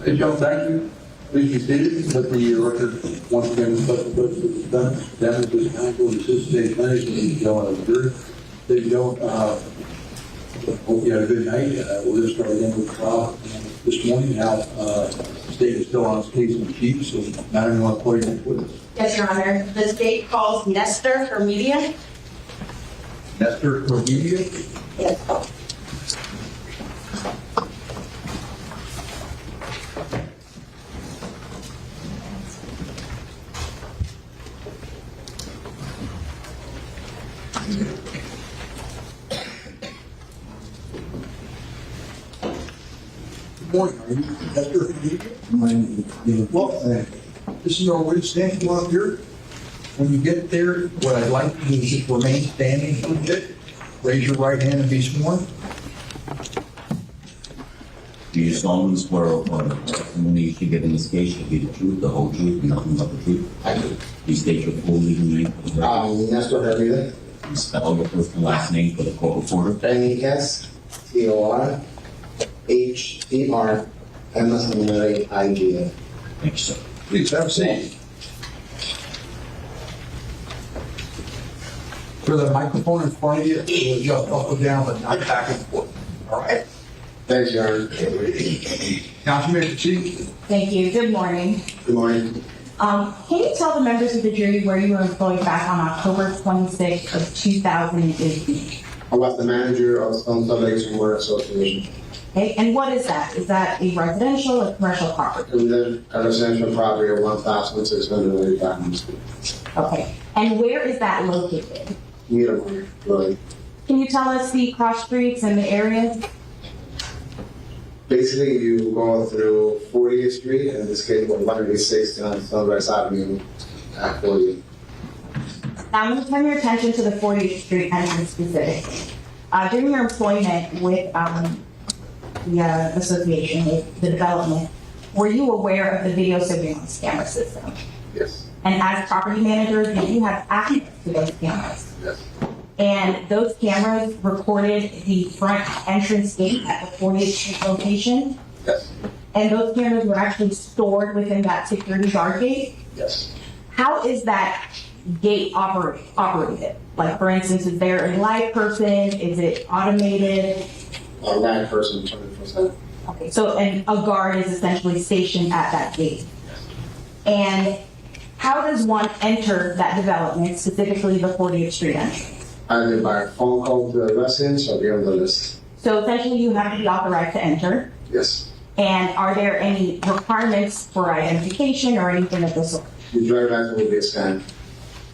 Hey, Joe, thank you. Please be seated. Let me record once again, but done. That is counsel and assistant state manager, Joe, and jury. Hey, Joe, hope you had a good night. We're going to start again with the trial this morning. Now, the state is still on its case in chief, so not anyone play next with us. Yes, Your Honor. The state calls Nestor Hermedia. Nestor Cordelia. Yes. Good morning. Are you Nestor Cordelia? Well, this is our way of standing up here. When you get there, what I'd like you to do is just remain standing for a bit. Raise your right hand and be sworn. Do you solemnly swear upon the testimony you should give in this case shall be the truth, the whole truth, and nothing but the truth? I do. Please state your full legal name for the record. Nestor Hermedia. And spell your first and last name for the court reporter. N-E-S-T-O-R-M-S-M-A-I-G-A. Thank you, sir. Please have a seat. For the microphone in front of you, it'll just up and down, but not back and forth. All right? Thanks, Your Honor. Counsel, may proceed. Thank you. Good morning. Good morning. Can you tell the members of the jury where you were employed back on October 26th of 2018? I was the manager of Stone Salvation Water Association. Okay, and what is that? Is that a residential or commercial property? It was a residential property of 1,685. Okay, and where is that located? Miramar, really. Can you tell us the cross streets and the areas? Basically, you go through 40th Street, and in this case, 186 on Sunrise Avenue at 40th. Now, I'm going to turn your attention to the 40th Street entrance specifically. During your employment with the association, with the development, were you aware of the video surveillance camera system? Yes. And as property managers, did you have access to those cameras? Yes. And those cameras recorded the front entrance gate at the 40th Street location? Yes. And those cameras were actually stored within that security guard gate? Yes. How is that gate operated? Like, for instance, is there a live person? Is it automated? A live person, 24/7. Okay, so and a guard is essentially stationed at that gate. And how does one enter that development, specifically the 40th Street entrance? Either by phone call to the residents or be on the list. So essentially you have to be authorized to enter. Yes. And are there any requirements for identification or anything of this sort? The driver's license will be scanned.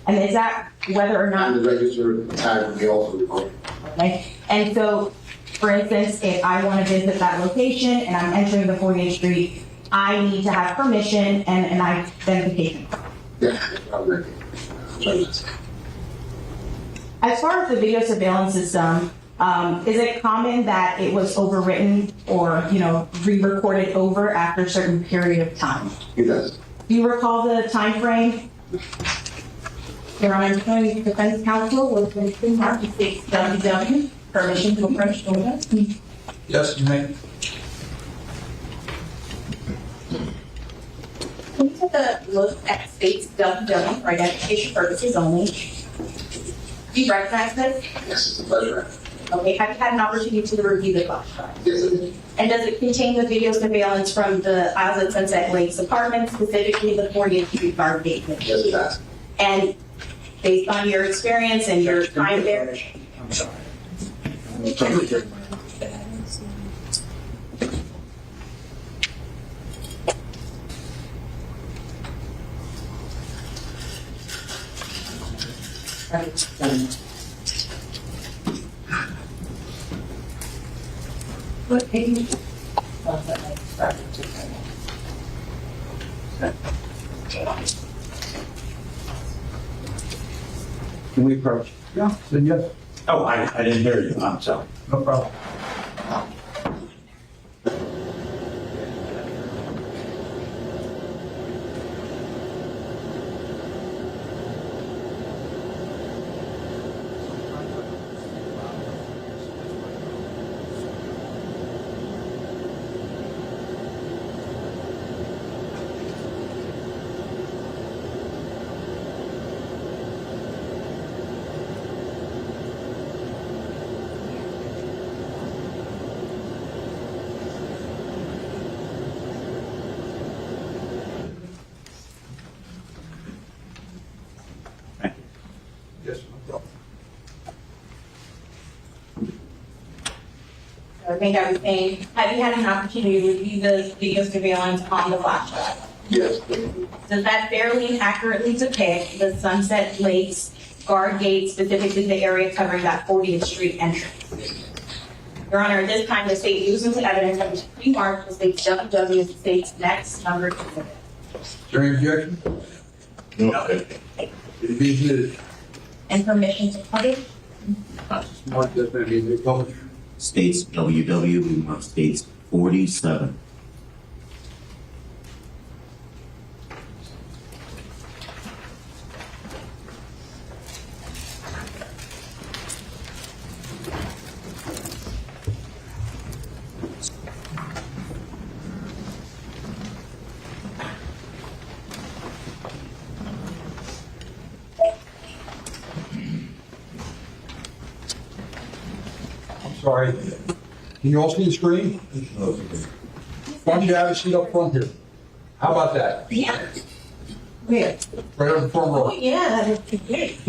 And is that whether or not? And the register tag will be also recorded. Okay. And so, for instance, if I want to visit that location and I'm entering the 40th Street, I need to have permission and an identification. Yeah, probably. As far as the video surveillance system, is it common that it was overwritten or, re-recorded over after a certain period of time? It does. Do you recall the time frame? Your Honor, Attorney Defense Counsel was listed marked 6WW, permission to approach the witness. Yes, you may. Can you take a look at state's WW for identification purposes only? Do you recognize this? Yes, it's a pleasure. Okay, have you had an opportunity to review the contract? Yes, it is. And does it contain the video surveillance from the Isles at Sunset Lakes apartment, specifically the 40th Street guard gate? Yes, it does. And based on your experience and your time there, I'm sorry. what page? Can we approach? Yeah, then yes. Oh, I didn't hear you. I'm sorry. No problem. think I was saying, have you had an opportunity to review the video surveillance on the flash drive? Yes. Does that fairly and accurately depict the Sunset Lakes guard gate, specifically the area covering that 40th Street entrance? Your Honor, at this time, the state uses the evidence that was pre-marked the state's WW as the state's next numbered exhibit. Is there any objection? No. It be admitted. And permission to publish? Mark that may be published. States WW, we mark states 47. I'm sorry. Can you all see the screen? Why don't you have a seat up front here? How about that? Yeah. Where? Right on the front Oh, row. yeah, that would be great.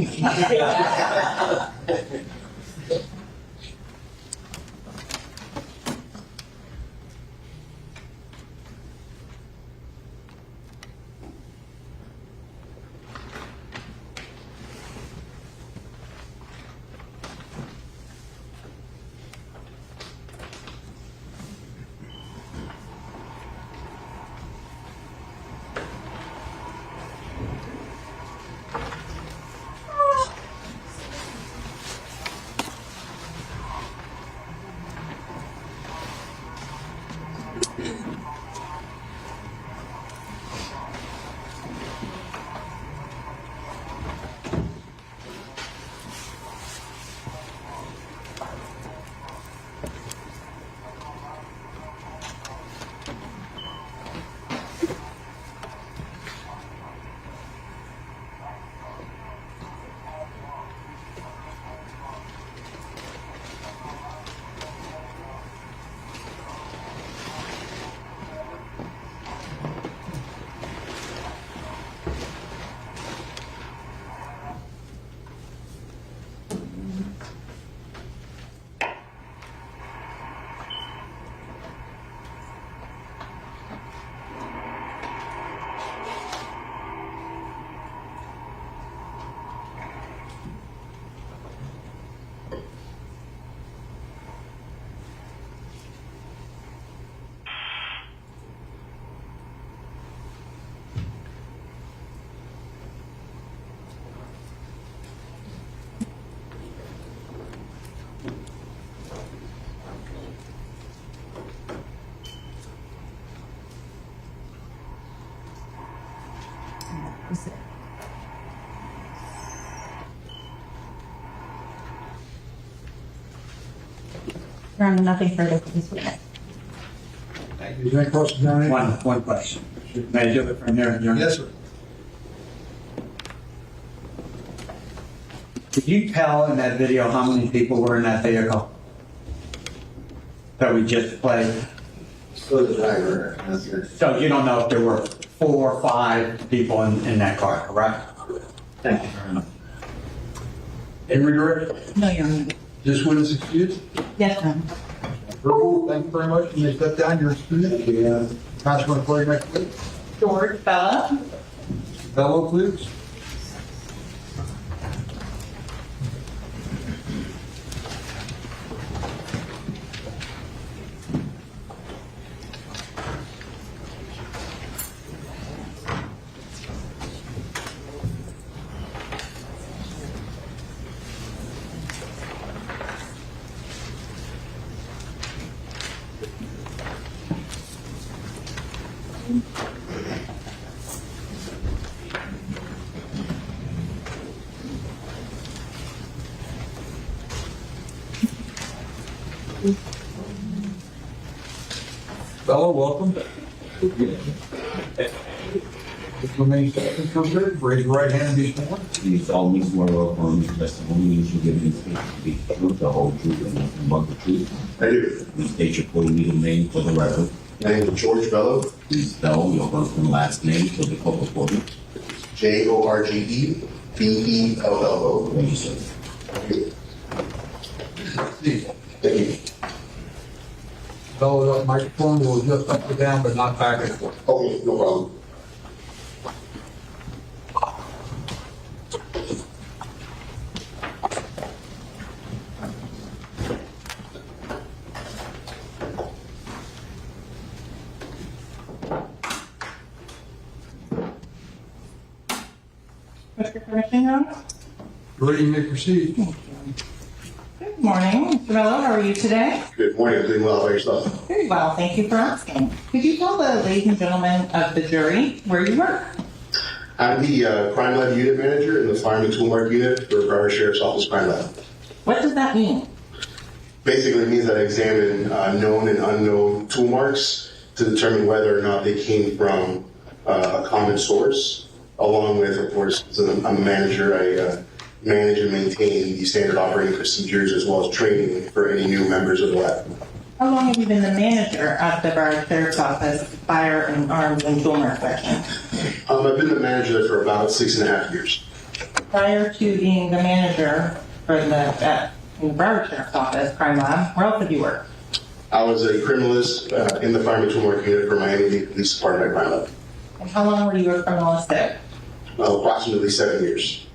Your Honor, nothing further for this witness. Thank you. Is there any cross-examination? One question. May I do it from there? Your Honor? Yes, sir. Could you tell in that video how many people were in that vehicle that we just played? So the driver, that's your. So you don't know if there were 4 or 5 people in that car, correct? Thank you very much. Any regret? No, Your Honor. This witness excused? Yes, ma'am. Verbal, thank you very much. You may step down, you're excused. The consequent for you next week. George Bella. Bellow, please. Bellow, welcome. Just remain seated for a bit. Raise your right hand and be sworn. Please solemnly swear or affirm the testimony you shall give in this case to be the truth, the whole truth, and nothing but the truth. I do. Please state your full legal name for the record. My name is George Bello, Please spell your first and last name for the court reporter. Jorge Bellello. Thank you, sir. Thank you. Steve. Thank you. Bellow, that microphone will just up and down, but not back and forth. Okay, no problem. With your permission, Your Honor? Ready, you may proceed. Good morning, Mr. Mello. How are you today? Good morning, I'm doing well. How about yourself? Very well, thank you for asking. Could you tell the ladies and gentlemen of the jury where you work? I'm the crime lab unit manager in the Fireman Tool Mark unit for Broward Sheriff's Office Crime Lab. What does that mean? Basically, it means that I examine known and unknown tool marks to determine whether or not they came from a common source, along with, of course, as I'm a manager, I manage and maintain the standard operating procedures as well as training for any new members of the lab. How long have you been the manager of the Broward Sheriff's Office Fire and Arms and Tool Mark Section? I've been the manager there for about 6.5 years. Prior to being the manager for in the Broward Sheriff's Office Crime Lab, where else have you worked? I was a criminalist in the Fireman Tool Mark unit for Miami Police Department Crime Lab. And how long were you a criminalist there? Approximately 7 years.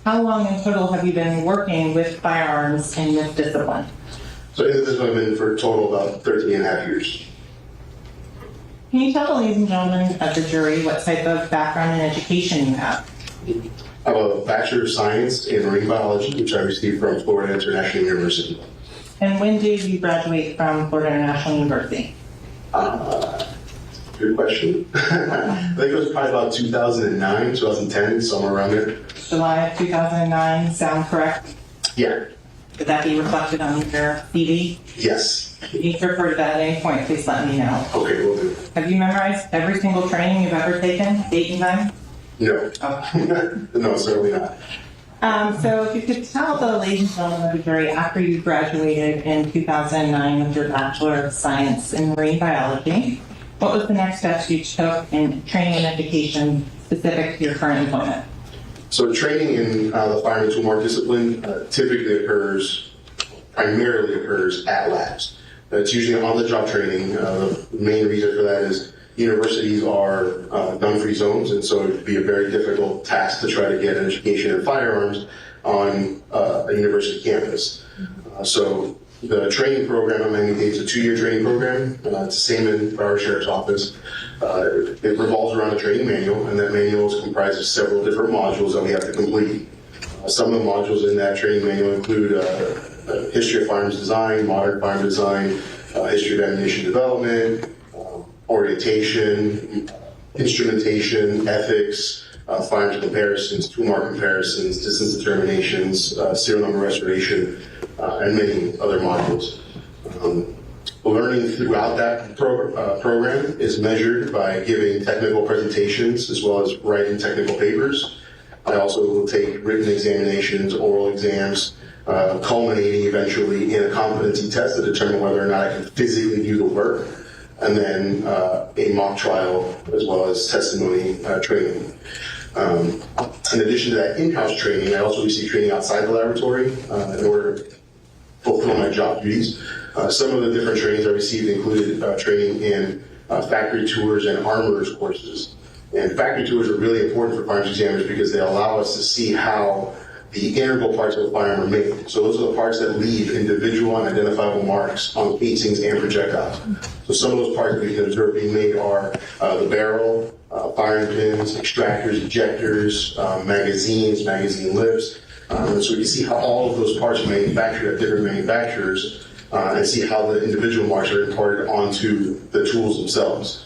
How long in total have you been working with firearms in this discipline? So this has been for a total about 13.5 years. Can you tell the ladies and gentlemen of the jury what type of background and education you have? I have a Bachelor of Science in Marine Biology, which I received from Florida International University. And when did you graduate from Florida International University? Good question. I think it was probably about 2009, 2010, somewhere around there. July of 2009, sound correct? Yeah. Would that be reflected on your CV? Yes. If you need to refer to that at any point, please let me know. Okay, we'll do. Have you memorized every single training you've ever taken, date and time? No. Okay. No, certainly not. So if you could tell the ladies and gentlemen of the jury, after you graduated in 2009 with your Bachelor of Science in Marine Biology, what was the next steps you took in training and education specific to your current employment? So training in the Fireman Tool Mark discipline primarily occurs at labs. It's usually on-the-job training. The main reason for that is universities are gun-free zones, and so it would be a very difficult task to try to get an education in firearms on a university campus. So the training program at Miami-Dade is a 2-year training program. It's the same in our sheriff's office. It revolves around a training manual, and that manual is comprised of several different modules that we have to complete. Some of the modules in that training manual include history of firearms design, modern firearms design, history of ammunition development, orientation, instrumentation, ethics, firearms comparisons, tool mark comparisons, distance determinations, serial number restoration, and many other modules. Learning throughout that program is measured by giving technical presentations as well as writing technical papers. I also will take written examinations, oral exams, culminating eventually in a competency test to determine whether or not I can physically do the work, and then a mock trial as well as testimony training. In addition to that in-house training, I also receive training outside the laboratory in order to fulfill my job duties. Some of the different trainings I received included training in factory tours and armorers courses. And factory tours are really important for firearms examiners because they allow us to see how the integral parts of the firearm are made. So those are the parts that leave individual and identifiable marks on casings and projectiles. So some of those parts that we can observe being made are the barrel, firing pins, extractors, ejectors, magazines, magazine lips. So we can see how all of those parts are manufactured at different manufacturers and see how the individual marks are imparted onto the tools themselves.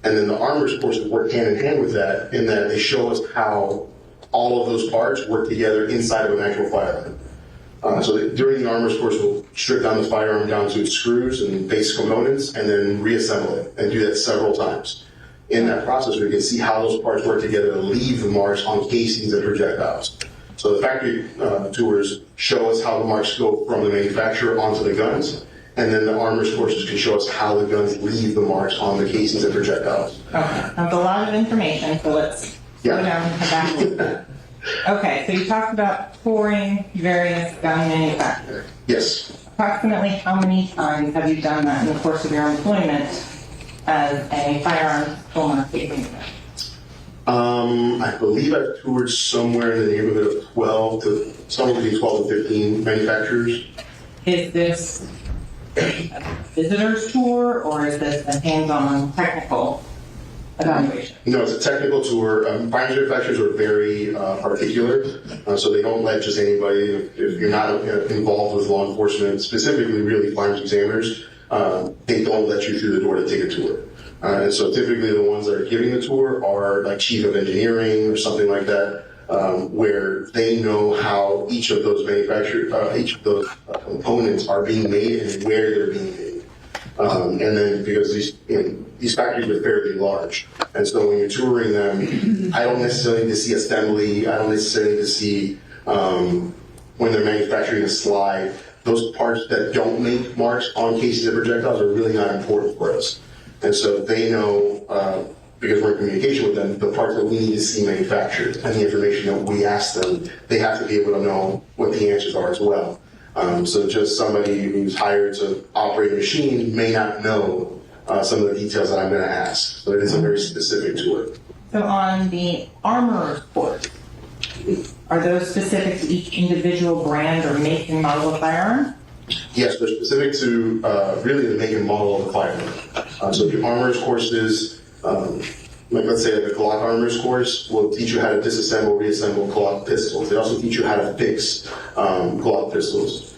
And then the armorers course work hand in hand with that in that they show us how all of those parts work together inside of an actual firearm. During the armorers course, we'll strip down the firearm down to its screws and basic components and then reassemble it and do that several times. In that process, we can see how those parts work together to leave the marks on casings and projectiles. So the factory tours show us how the marks go from the manufacturer onto the guns, and then the armorers courses can show us how the guns leave the marks on the casings and projectiles. Okay, that's a lot of information, so let's slow down and come back to that. Okay, so you talked about touring various gun manufacturers. Yes. Approximately how many times have you done that in the course of your employment as a firearms tool mark agent? I believe I've toured somewhere in the neighborhood of 12 to somewhere between 12 and 15 manufacturers. Is this a visitor's tour or is this a hands-on technical evaluation? No, it's a technical tour. Firearms manufacturers are very particular, so they don't let just anybody, if you're not involved with law enforcement, specifically really firearms examiners, they don't let you through the door to take a tour. And so typically the ones that are giving the tour are like chief of engineering or something like that, where they know how each of those components are being made and where they're being made. And then because these factories are fairly large, and so when you're touring them, I don't necessarily need to see assembly. I don't necessarily need to see when they're manufacturing a slide. Those parts that don't make marks on cases of projectiles are really not important for us. And so they know, because we're in communication with them, the parts that we need to see manufactured and the information that we ask them, they have to be able to know what the answers are as well. So just somebody who's hired to operate a machine may not know some of the details that I'm going to ask. So it is a very specific tour. So on the armorer's course, are those specific to each individual brand or make and model of firearm? Yes, they're specific to really the make and model of the firearm. So the armorer's courses, like let's say like a Glock armorer's course, will teach you how to disassemble, reassemble Glock pistols. They also teach you how to fix Glock pistols.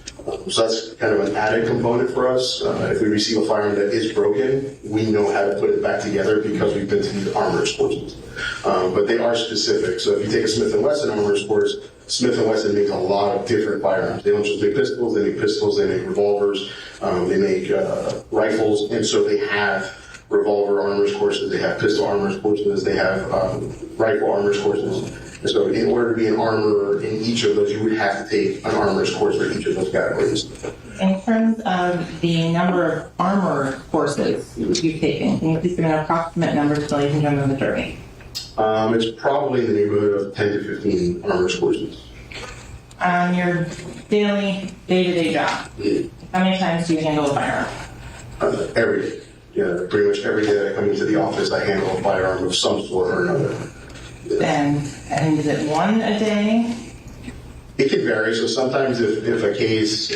So that's kind of an added component for us. If we receive a firearm that is broken, we know how to put it back together because we've been to these armorer's courses. But they are specific. So if you take a Smith & Wesson armorer's course, Smith & Wesson makes a lot of different firearms. They don't just make pistols, they make revolvers, they make rifles, and so they have revolver armorer's courses, they have pistol armorer's courses, they have rifle armorer's courses. And so in order to be an armorer in each of those, you would have to take an armorer's course for each of those categories. In terms of the number of armor courses you've taken, can you please give an approximate number to ladies and gentlemen of the jury? It's probably in the neighborhood of 10 to 15 armorer's courses. On your daily, day-to-day job, how many times do you handle a firearm? Every day. Yeah, pretty much every day that I come into the office, I handle a firearm of some sort or another. And is it one a day? It can vary. So sometimes if a case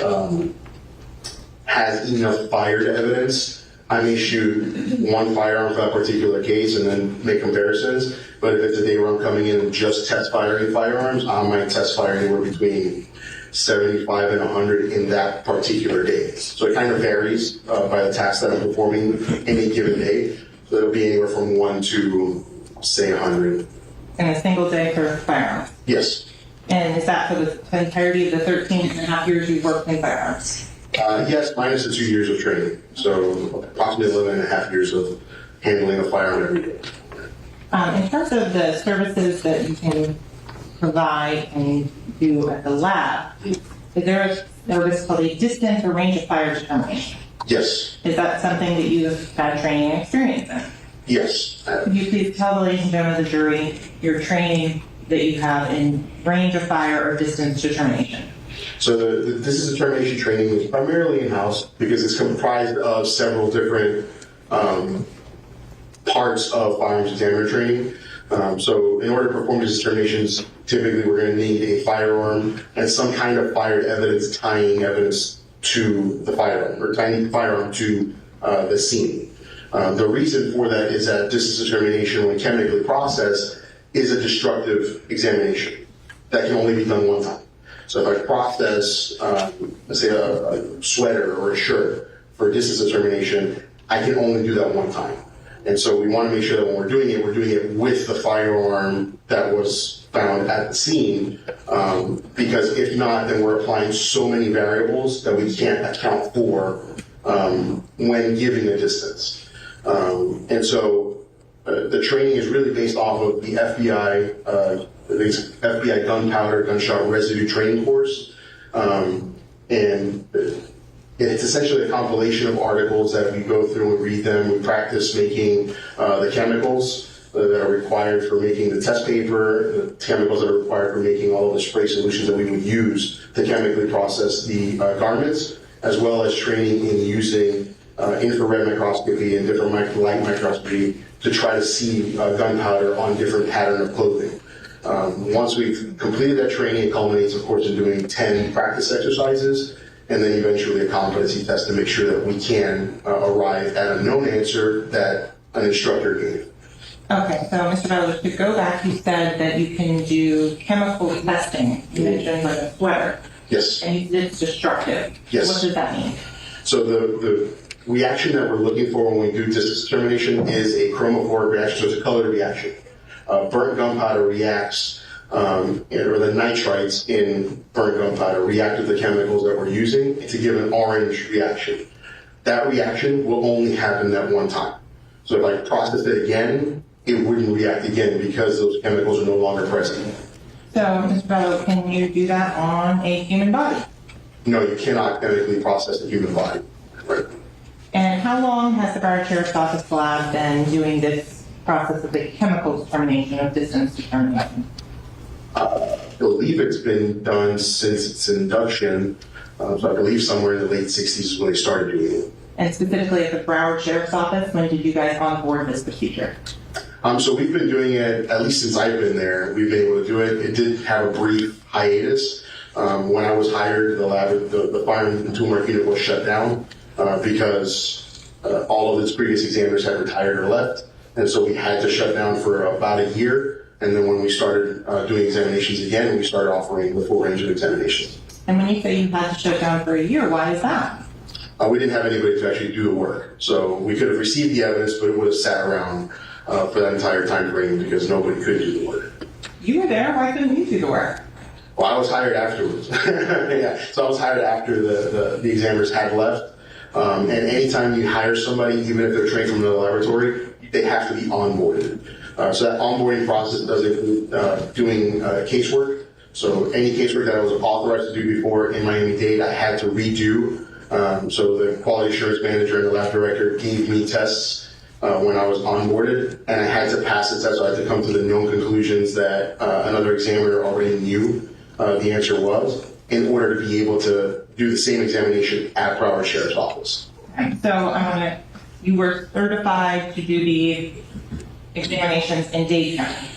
has enough fired evidence, I may shoot one firearm for that particular case and then make comparisons. But if it's a day where I'm coming in and just test firing firearms, I might test fire anywhere between 75 and 100 in that particular day. So it kind of varies by the task that I'm performing in a given day. So it'll be anywhere from 1 to, say, 100. In a single day for firearms? Yes. And is that for the entirety of the 13 and a half years you've worked in firearms? Yes, minus the 2 years of training. So approximately 11 and a half years of handling a firearm every day. In terms of the services that you can provide and do at the lab, is there a service called a distance or range of fire determination? Yes. Is that something that you've had training and experience in? Yes. Could you please tell the ladies and gentlemen of the jury your training that you have in range of fire or distance determination? So the distance determination training is primarily in-house because it's comprised of several different parts of firearms examiner training. So in order to perform these determinations, typically we're going to need a firearm and some kind of fired evidence tying evidence to the firearm or tying the firearm to the scene. The reason for that is that distance determination, when chemically processed, is a destructive examination that can only be done one time. So if I process, let's say a sweater or a shirt for distance determination, I can only do that one time. And so we want to make sure that when we're doing it with the firearm that was found at the scene, because if not, then we're applying so many variables that we can't account for when giving a distance. And so the training is really based off of the FBI gunpowder, gunshot residue training course. And it's essentially a compilation of articles that we go through and read them. We practice making the chemicals that are required for making the test paper, the chemicals that are required for making all of the spray solutions that we would use to chemically process the garments. as well as training in using infrared microscopy and different light microscopy to try to see gunpowder on different pattern of clothing. Once we've completed that training, it culminates, of course, in doing 10 practice exercises, and then eventually a competency test to make sure that we can arrive at a known answer that an instructor gave. Okay, so Mr. Melly, to go back, you said that you can do chemical testing. You mentioned like a sweater. Yes. And you said it's destructive. Yes. What does that mean? So the reaction that we're looking for when we do distance determination is a chromophoric reaction, so it's a colored reaction. Burnt gunpowder reacts, or the nitrites in burnt gunpowder react with the chemicals that we're using to give an orange reaction. That reaction will only happen that one time. So if I process it again, it wouldn't react again because those chemicals are no longer present. So, Mr. Bello, can you do that on a human body? No, you cannot chemically process the human body. Right. And how long has the Broward Sheriff's Office lab been doing this process of the chemical determination of distance determination? I believe it's been done since its induction, so I believe somewhere in the late 60s is when they started doing it. And specifically at the Broward Sheriff's Office, when did you guys onboard this procedure? So we've been doing it, at least since I've been there, we've been able to do it. It did have a brief hiatus. When I was hired, the lab, the fire and tumor unit was shut down because all of its previous examiners had retired or left. And so we had to shut down for about a year. And then when we started doing examinations again, we started offering the full range of examinations. And when you say you had to shut down for a year, why is that? We didn't have anybody to actually do the work. So we could have received the evidence, but it would have sat around for that entire time frame because nobody could do the work. You were there, why couldn't you do the work? Well, I was hired afterwards. Yeah, so I was hired after the examiners had left. And anytime you hire somebody, even if they're trained from another laboratory, they have to be onboarded. So that onboarding process does include doing casework. So any casework that I was authorized to do before in Miami-Dade, I had to redo. So the quality assurance manager and the lab director gave me tests when I was onboarded, and I had to pass the test. So I had to come to the known conclusions that another examiner already knew the answer was in order to be able to do the same examination at Broward Sheriff's Office. Okay, so you were certified to do the examinations in Dade County.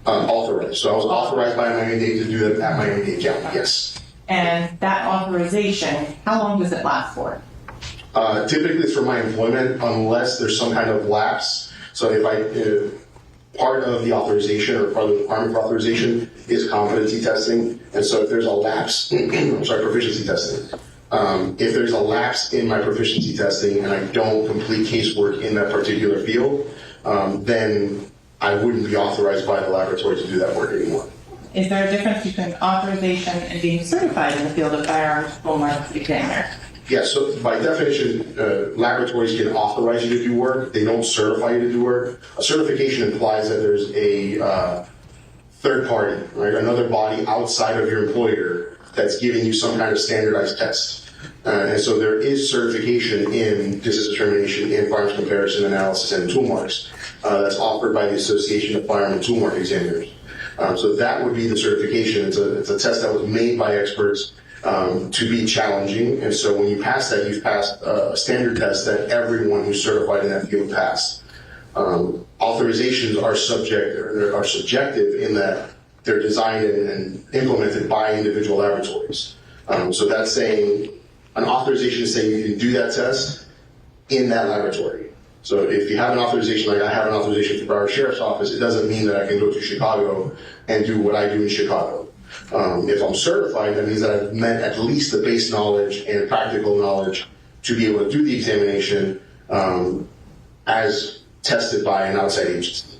Authorized. So I was authorized by Miami-Dade to do them at Miami-Dade County, yes. And that authorization, how long does it last for? Typically it's for my employment unless there's some kind of lapse. So if part of the authorization or part of the requirement for authorization is competency testing. And so if there's a lapse, proficiency testing. If there's a lapse in my proficiency testing and I don't complete casework in that particular field, then I wouldn't be authorized by the laboratory to do that work anymore. Is there a difference between authorization and being certified in the field of firearms full mark examiner? Yeah, so by definition, laboratories can authorize you to do work. They don't certify you to do work. A certification implies that there's a third party, right, another body outside of your employer that's giving you some kind of standardized test. And so there is certification in distance determination, in firearms comparison analysis, and tool marks that's offered by the Association of Firearm and Tool Mark Examiners. So that would be the certification. It's a test that was made by experts to be challenging. And so when you pass that, you've passed a standard test that everyone who's certified in that field passed. Authorizations are subjective in that they're designed and implemented by individual laboratories. So that's saying an authorization is saying you can do that test in that laboratory. So if you have an authorization, like I have an authorization for Broward Sheriff's Office, it doesn't mean that I can go to Chicago and do what I do in Chicago. If I'm certified, that means that I've met at least the base knowledge and practical knowledge to be able to do the examination as tested by an outside agency.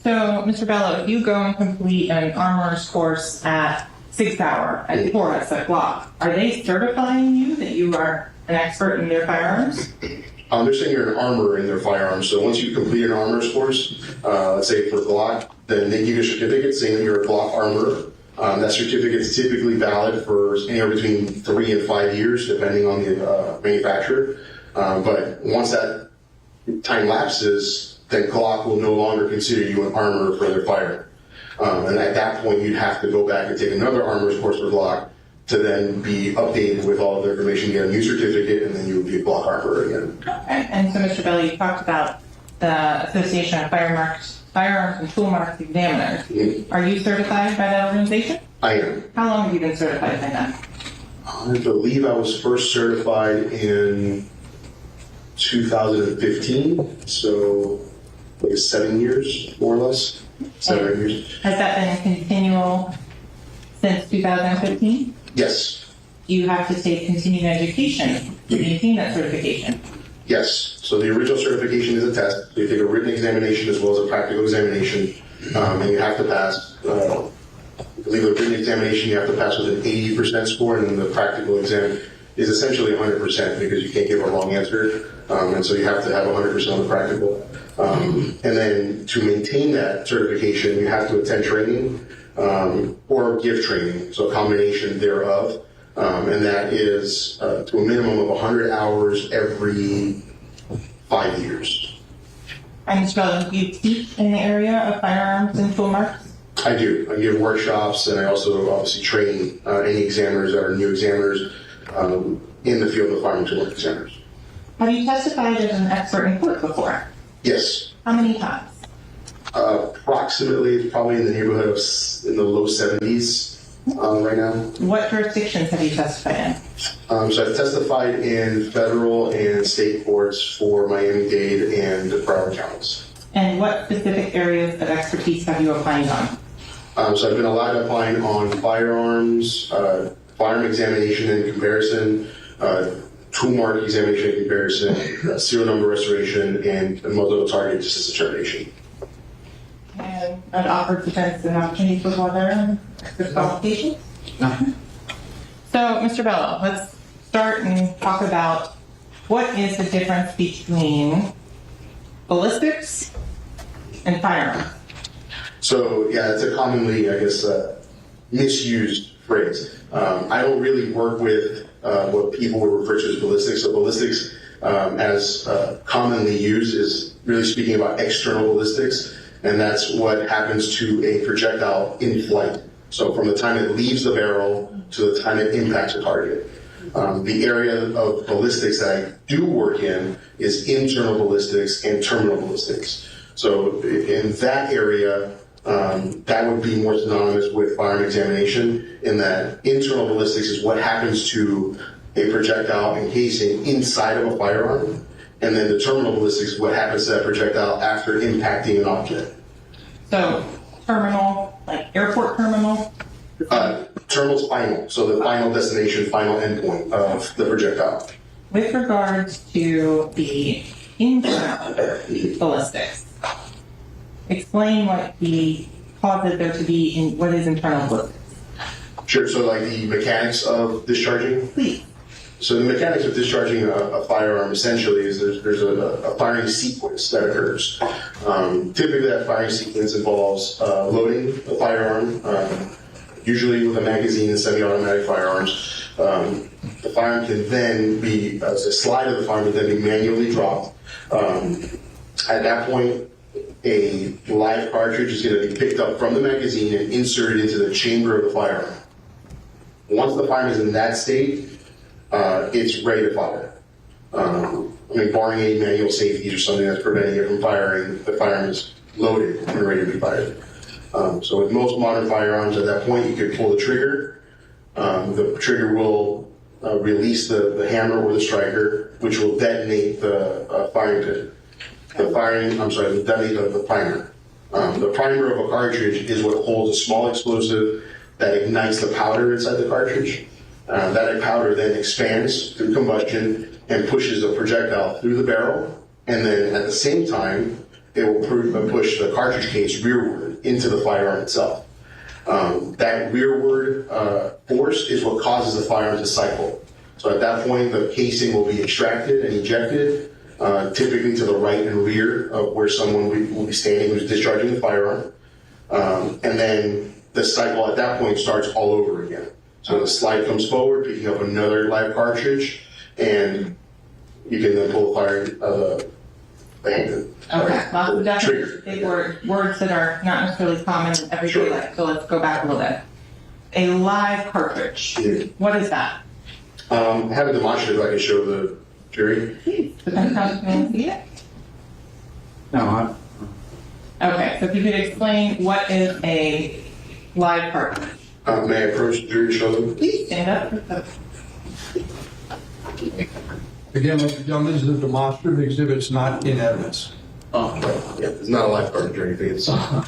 So, Mr. Bello, if you go and complete an armorer's course at 6 Hour at Forest at Glock, are they certifying you that you are an expert in their firearms? They're saying you're an armorer in their firearms. So once you complete an armorer's course, let's say for Glock, then they give you a certificate saying that you're a Glock armorer. That certificate is typically valid for anywhere between 3 and 5 years, depending on the manufacturer. But once that time lapses, then Glock will no longer consider you an armorer for their firearm. And at that point, you'd have to go back and take another armorer's course for Glock to then be updated with all of the information, get a new certificate, and then you would be a block armor again. And so, Mr. Bello, you talked about the Association of Firearms and Tool Marks Examiners. Mhm. Are you certified by that organization? I am. How long have you been certified by that? I believe I was first certified in 2015, so I guess 7 years, more or less. 7 or 8 years. Has that been continual since 2015? Yes, You have to take continuing education to maintain that certification. yes. So the original certification is a test. You take a written examination as well as a practical examination, and you have to pass. I believe the written examination you have to pass with an 80% score, and then the practical exam is essentially 100% because you can't give a wrong answer, and so you have to have 100% on the practical. And then to maintain that certification, you have to attend training or give training, so a combination thereof, and that is to a minimum of 100 hours every 5 years. And Mr. Bello, do you teach in the area of firearms and tool marks? I do. I give workshops, and I also obviously train any examiners that are new examiners in the field of firearms and tool examiners. Have you testified as an expert in court before? Yes. How many times? Approximately, it's probably in the neighborhood of in the low 70s right now. What jurisdictions have you testified in? So I've testified in federal and state courts for Miami-Dade and Broward counties. And what specific areas of expertise have you opined on? So I've been allowed to opine on firearms, firearm examination and comparison, tool mark examination and comparison, serial number restoration, and muzzle target distance determination. And I'd offer defense an opportunity for other qualifications. So, Mr. Bello, let's start and talk about what is the difference between ballistics and firearms. So yeah, it's a commonly, I guess, misused phrase. I don't really work with what people would refer to as ballistics. So ballistics, as commonly used, is really speaking about external ballistics, and that's what happens to a projectile in flight. So from the time it leaves the barrel to the time it impacts a target. The area of ballistics that I do work in is internal ballistics and terminal ballistics. So in that area, that would be more synonymous with firearm examination, in that internal ballistics is what happens to a projectile and casing inside of a firearm, and then the terminal ballistics is what happens to that projectile after impacting an object. So, terminal, like airport terminal? Terminal's final, so the final destination, final endpoint of the projectile. With regards to the internal ballistics, explain what causes there to be in what is internal ballistics. Sure, so like the mechanics of discharging? Please. So the mechanics of discharging a firearm essentially is there's a firing sequence that occurs. Typically that firing sequence involves loading the firearm, usually with a magazine and semi-automatic firearms. The firearm can then be, the slide of the firearm can then be manually dropped. At that point, a live cartridge is going to be picked up from the magazine and inserted into the chamber of the firearm. Once the firearm is in that state, it's ready to fire. Barring any manual safeties or something that's preventing it from firing, the firearm is loaded and ready to be fired. So with most modern firearms, at that point, you could pull the trigger. The trigger will release the hammer or the striker, which will detonate the firing pin. Detonate the primer. The primer of a cartridge is what holds a small explosive that ignites the powder inside the cartridge. That powder then expands through combustion and pushes the projectile through the barrel, and then at the same time, it will push the cartridge case rearward into the firearm itself. That rearward force is what causes the firearm to cycle. So at that point, the casing will be extracted and ejected, typically to the right and rear of where someone will be standing who's discharging the firearm. And then the cycle at that point starts all over again. So the slide comes forward, picking up another live cartridge, and you can then pull the handgun. Okay, lots of Trigger. big words that are not necessarily common in everyday Sure. life. So let's go back a little bit. a live cartridge. Yeah. What is that? Have a demonstrative I can show the jury. Please, depends how you can see it. No, Okay, so if you could explain what is a live cartridge. May I approach the jury to show them? Please stand up. Again, ladies and gentlemen, this is a demonstrative exhibit, it's not in evidence. Yeah, it's not a live cartridge or anything. It's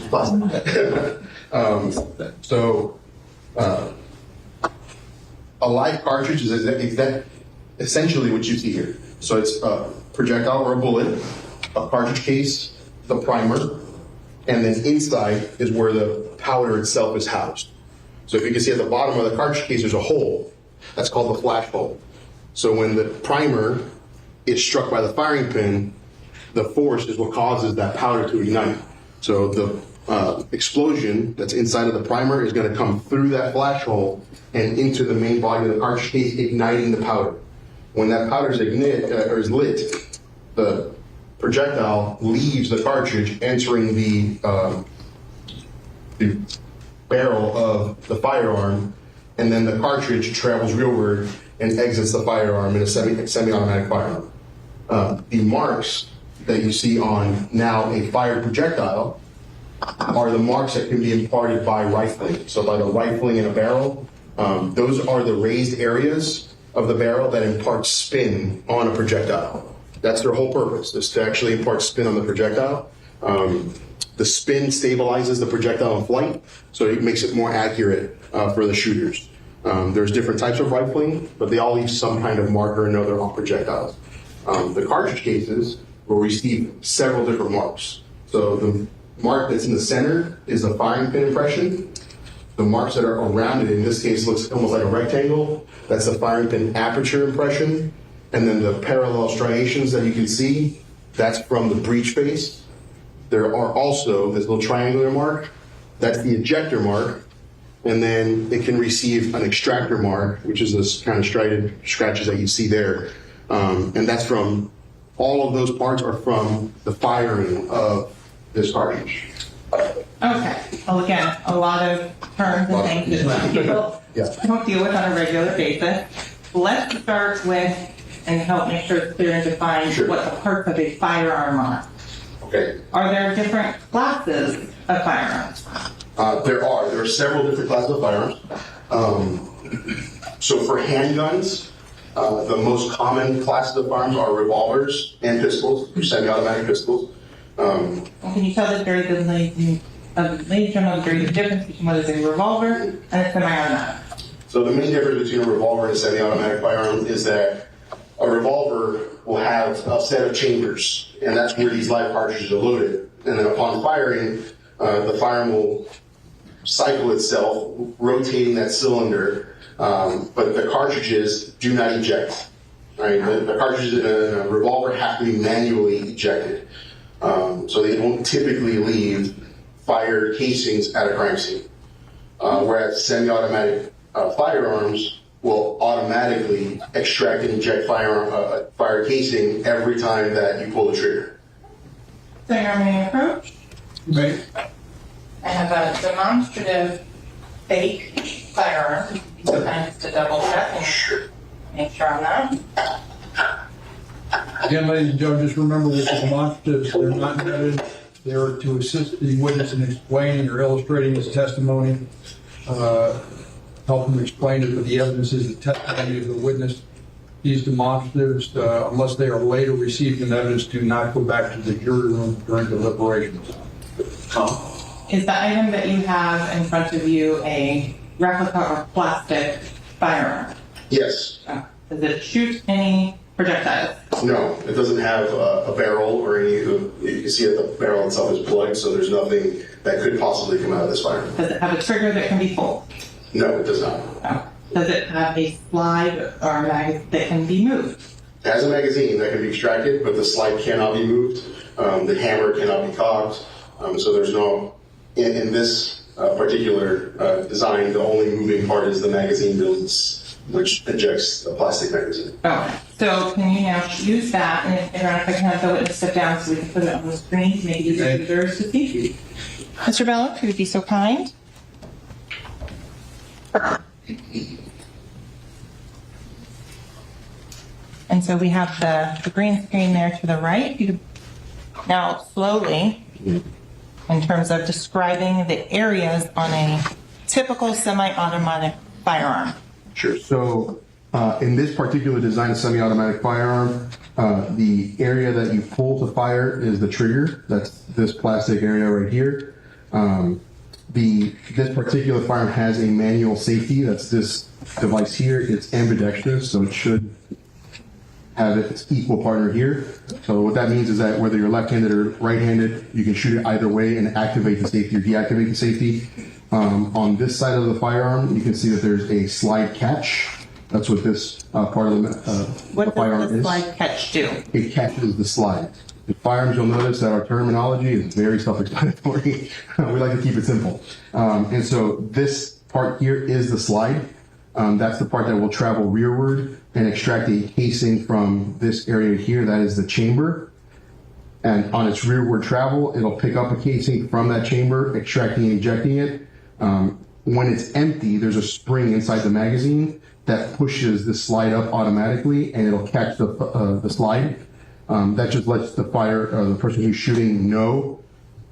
plastic. A live cartridge is essentially what you see here. So it's a projectile or a bullet, a cartridge case, the primer, and then inside is where the powder itself is housed. So if you can see at the bottom of the cartridge case, there's a hole. That's called the flash hole. So when the primer is struck by the firing pin, the force is what causes that powder to ignite. So the explosion that's inside of the primer is going to come through that flash hole and into the main body of the cartridge case, igniting the powder. When that powder is lit, the projectile leaves the cartridge, entering the barrel of the firearm, and then the cartridge travels rearward and exits the firearm in a semi-automatic firearm. The marks that you see on now a fired projectile are the marks that can be imparted by rifling. So by the rifling in a barrel, those are the raised areas of the barrel that impart spin on a projectile. That's their whole purpose, is to actually impart spin on the projectile. The spin stabilizes the projectile in flight, so it makes it more accurate for the shooters. There's different types of rifling, but they all leave some kind of mark or another on projectiles. The cartridge cases will receive several different marks. So the mark that's in the center is a firing pin impression. The marks that are around it, in this case, looks almost like a rectangle. That's the firing pin aperture impression. And then the parallel striations that you can see, that's from the breech face. There are also this little triangular mark, that's the ejector mark. And then it can receive an extractor mark, which is this kind of striated scratches that you see there. And that's from, all of those parts are from the firing of this cartridge. Okay, well again, a lot of terms and things that people don't deal with on a regular basis. Let's start with, and help make sure it's clear and defined, what the parts of a firearm are. Okay. Are there different classes of firearms? There are several different classes of firearms. So for handguns, the most common classes of firearms are revolvers and pistols, or semi-automatic pistols. Can you tell the jury, ladies and gentlemen, the difference between what is a revolver and a semi-automatic? So the main difference between a revolver and a semi-automatic firearm is that a revolver will have a set of chambers, and that's where these live cartridges are loaded. And then upon firing, the firearm will cycle itself, rotating that cylinder, but the cartridges do not eject. Right? The cartridges in a revolver have to be manually ejected. So they don't typically leave fired casings at a crime scene. Whereas semi-automatic firearms will automatically extract and eject fire casing every time that you pull the trigger. So your main approach? Right. I have a demonstrative fake firearm, sometimes to double check and make sure on that. Again, ladies and gentlemen, just remember with the demonstratives, they're not intended, they're to assist the witness in explaining or illustrating his testimony, help him explain it, but the evidence is the testimony of the witness. These demonstratives, unless they are later received in evidence, do not go back to the jury room during deliberations. Is the item that you have in front of you a replica or plastic firearm? Yes. Does it shoot any projectiles? No, it doesn't have a barrel or any. You can see that the barrel itself is plugged, so there's nothing that could possibly come out of this firearm. Does it have a trigger that can be pulled? No, it does not. No. Does it have a slide or a magazine that can be moved? It has a magazine that can be extracted, but the slide cannot be moved. The hammer cannot be cocked. So there's no, in this particular design, the only moving part is the magazine builds, which ejects a plastic magazine. Okay. So can you now use that, and if I can have the witness step down so we can put it on the screen, maybe use the users to see. Mr. Bello, if you would be so kind. And so we have the green screen there to the right. You now slowly, in terms of describing the areas on a typical semi-automatic firearm. Sure. So in this particular design, a semi-automatic firearm, the area that you pull to fire is the trigger. That's this plastic area right here. This particular firearm has a manual safety. That's this device here. It's ambidextrous, so it should have its equal partner here. So what that means is that whether you're left-handed or right-handed, you can shoot it either way and activate the safety or deactivate the safety. On this side of the firearm, you can see that there's a slide catch. That's what this part of the firearm What does the is. slide catch do? It catches the slide. In firearms, you'll notice that our terminology is very self-explanatory. We like to keep it simple. And so this part here is the slide. That's the part that will travel rearward and extract a casing from this area here. That is the chamber. And on its rearward travel, it'll pick up a casing from that chamber, extracting and ejecting it. When it's empty, there's a spring inside the magazine that pushes the slide up automatically, and it'll catch the slide. That just lets the person who's shooting know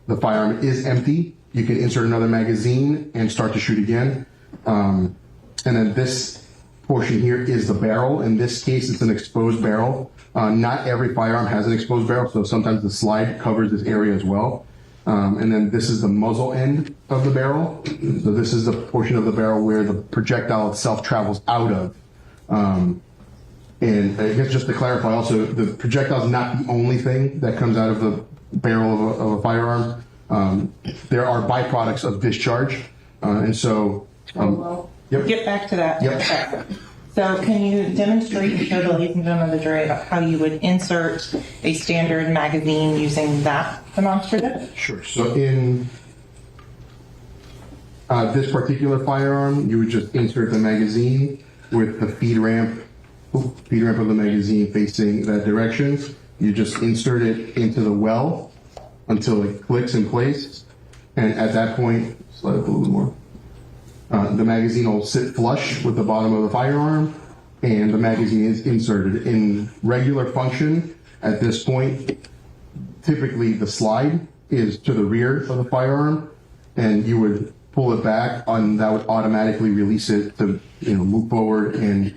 the firearm is empty. You can insert another magazine and start to shoot again. And then this portion here is the barrel. In this case, it's an exposed barrel. Not every firearm has an exposed barrel, so sometimes the slide covers this area as well. And then this is the muzzle end of the barrel. So this is the portion of the barrel where the projectile itself travels out of. And I guess just to clarify also, the projectile is not the only thing that comes out of the barrel of a firearm. There are byproducts of discharge. And so... We'll get back to that in a second. So can you demonstrate and show the ladies and gentlemen of the jury about how you would insert a standard magazine using that demonstrative? Sure. So in this particular firearm, you would just insert the magazine with the feed ramp of the magazine facing that direction. You just insert it into the well until it clicks in place. And at that point, slide up a little more. The magazine will sit flush with the bottom of the firearm, and the magazine is inserted. In regular function, at this point, typically the slide is to the rear of the firearm, and you would pull it back, and that would automatically release it to move forward and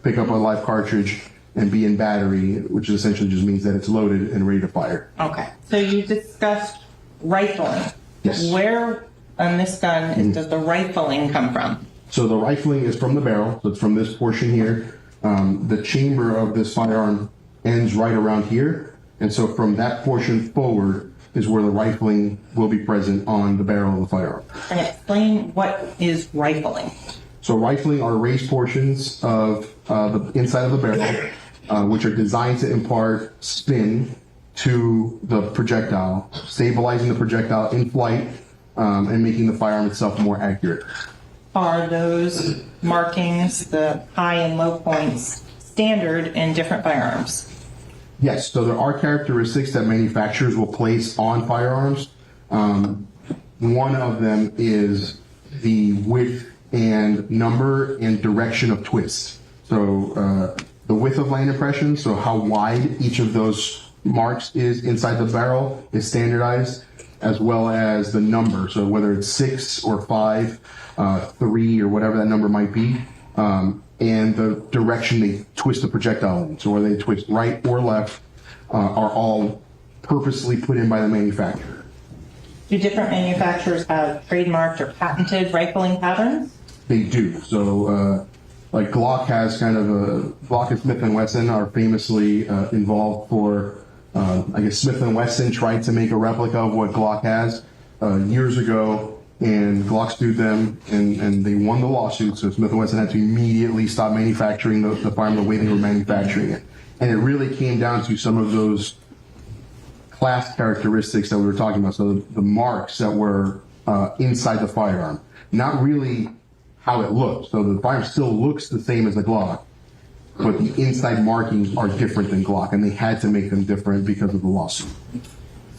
pick up a live cartridge and be in battery, which essentially just means that it's loaded and ready to fire. Okay. So you discussed rifling. Yes. Where on this gun does the rifling come from? So the rifling is from the barrel, so it's from this portion here. The chamber of this firearm ends right around here, and so from that portion forward is where the rifling will be present on the barrel of the firearm. And explain what is rifling. So rifling are raised portions of the inside of the barrel, which are designed to impart spin to the projectile, stabilizing the projectile in flight, and making the firearm itself more accurate. Are those markings, the high and low points, standard in different firearms? Yes, so there are characteristics that manufacturers will place on firearms. One of them is the width and number and direction of twist. So the width of land impression, so how wide each of those marks is inside the barrel, is standardized, as well as the number. So whether it's 6 or 5, 3 or whatever that number might be, and the direction they twist the projectile in. So whether they twist right or left are all purposely put in by the manufacturer. Do different manufacturers have trademarked or patented rifling patterns? They do. So like Glock has Glock and Smith & Wesson are famously involved for, I guess Smith & Wesson tried to make a replica of what Glock has years ago, and Glock sued them, and they won the lawsuit, so Smith & Wesson had to immediately stop manufacturing the firearm the way they were manufacturing it. And it really came down to some of those class characteristics that we were talking about, so the marks that were inside the firearm. Not really how it looks. So the firearm still looks the same as the Glock, but the inside markings are different than Glock, and they had to make them different because of the lawsuit.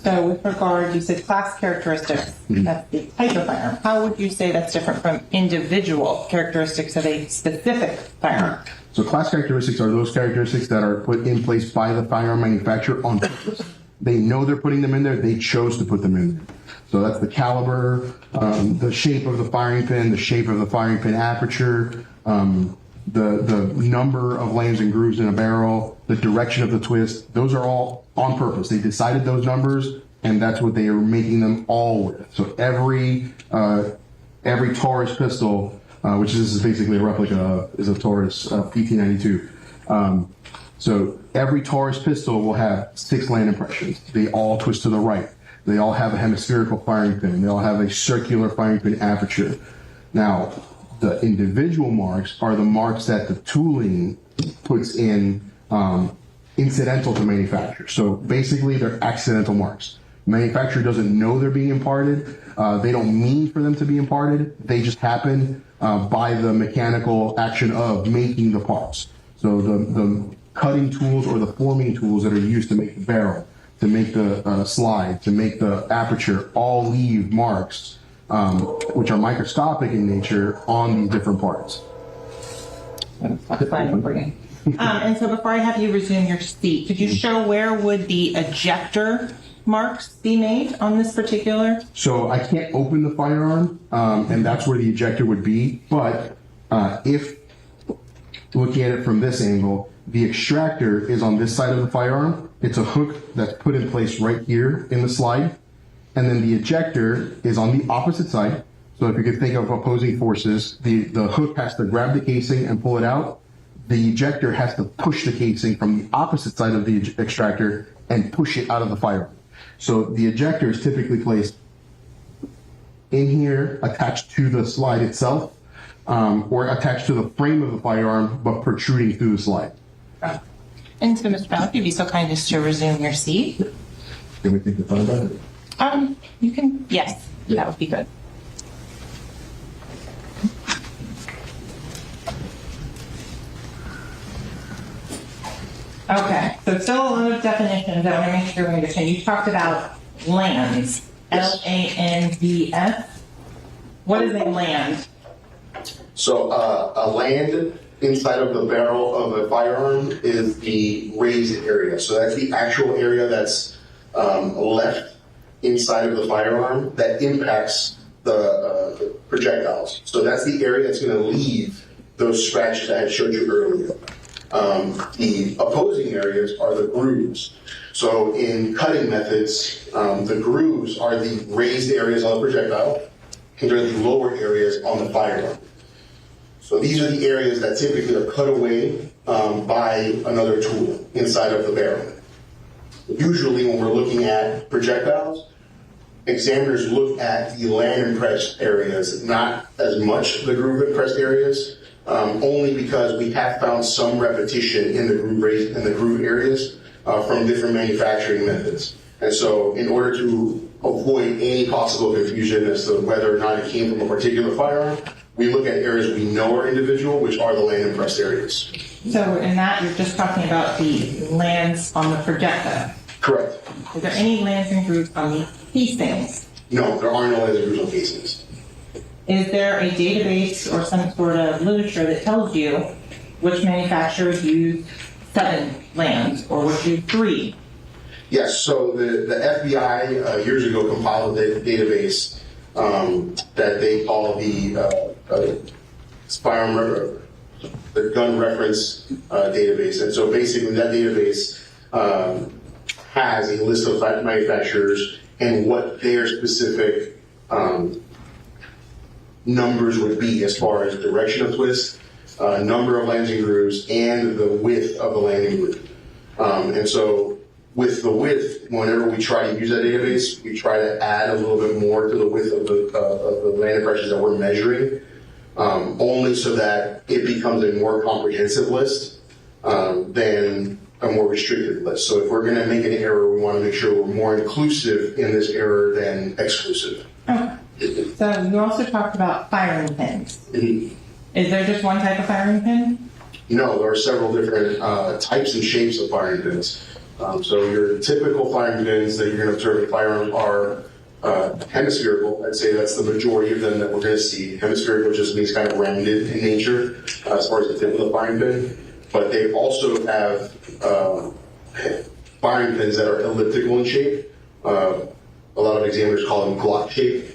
So with regard, you said class characteristics, that's the type of firearm. How would you say that's different from individual characteristics of a specific firearm? So class characteristics are those characteristics that are put in place by the firearm manufacturer on purpose. They know they're putting them in there. They chose to put them in there. So that's the caliber, the shape of the firing pin, the shape of the firing pin aperture, the number of lanes and grooves in a barrel, the direction of the twist. Those are all on purpose. They decided those numbers, and that's what they are making them all with. So every Taurus pistol, which is basically a replica, is a Taurus PT92. So every Taurus pistol will have 6 land impressions. They all twist to the right. They all have a hemispherical firing pin. They all have a circular firing pin aperture. Now, the individual marks are the marks that the tooling puts in incidental to manufacture. So basically, they're accidental marks. Manufacturer doesn't know they're being imparted. They don't mean for them to be imparted. They just happen by the mechanical action of making the parts. So the cutting tools or the forming tools that are used to make the barrel, to make the slide, to make the aperture, all leave marks, which are microscopic in nature, on these different parts. That's fine for you. And so before I have you resume your seat, could you show where would the ejector marks be made on this particular? So I can't open the firearm, and that's where the ejector would be. But if looking at it from this angle, the extractor is on this side of the firearm. It's a hook that's put in place right here in the slide. And then the ejector is on the opposite side. So if you could think of opposing forces, the hook has to grab the casing and pull it out. The ejector has to push the casing from the opposite side of the extractor and push it out of the firearm. So the ejector is typically placed in here, attached to the slide itself, or attached to the frame of the firearm, but protruding through the slide. And so, Mr. Bell, if you'd be so kind as to resume your seat. Can we think about it? You can, yes, that would be good. Okay, so still a lot of definitions. I want to make sure we understand. You talked about lands, L-A-N-D-S. What is a land? So a land inside of the barrel of a firearm is the raised area. So that's the actual area that's left inside of the firearm that impacts the projectiles. So that's the area that's going to leave those scratches I had showed you earlier. The opposing areas are the grooves. So in cutting methods, the grooves are the raised areas on the projectile, and they're the lower areas on the firearm. So these are the areas that typically are cut away by another tool inside of the barrel. Usually when we're looking at projectiles, examiners look at the land impressed areas, not as much the groove impressed areas, only because we have found some repetition in the groove areas from different manufacturing methods. And so in order to avoid any possible confusion as to whether or not it came from a particular firearm, we look at areas we know are individual, which are the land impressed areas. So in that, you're just talking about the lands on the projectile. Correct. Is there any lands and grooves on the casings? No, there are no lands and grooves on casings. Is there a database or some sort of literature that tells you which manufacturers use 7 lands or which use 3? Yes, so the FBI years ago compiled a database that they call the firearm, the gun reference database. And so basically that database has a list of manufacturers and what their specific numbers would be as far as direction of twist, number of landing grooves, and the width of the landing groove. And so with the width, whenever we try to use that database, we try to add a little bit more to the width of the land impressions that we're measuring, only so that it becomes a more comprehensive list than a more restricted list. So if we're going to make an error, we want to make sure we're more inclusive in this error than exclusive. Okay. So you also talked about firing pins. Mm-hmm. Is there just one type of firing pin? No, there are several different types and shapes of firing pins. So your typical firing pins that you're going to observe in firearms are hemispherical. I'd say that's the majority of them that we're going to see. Hemispherical just means kind of rounded in nature as far as the tip of the firing pin. But they also have firing pins that are elliptical in shape. A lot of examiners call them Glock shape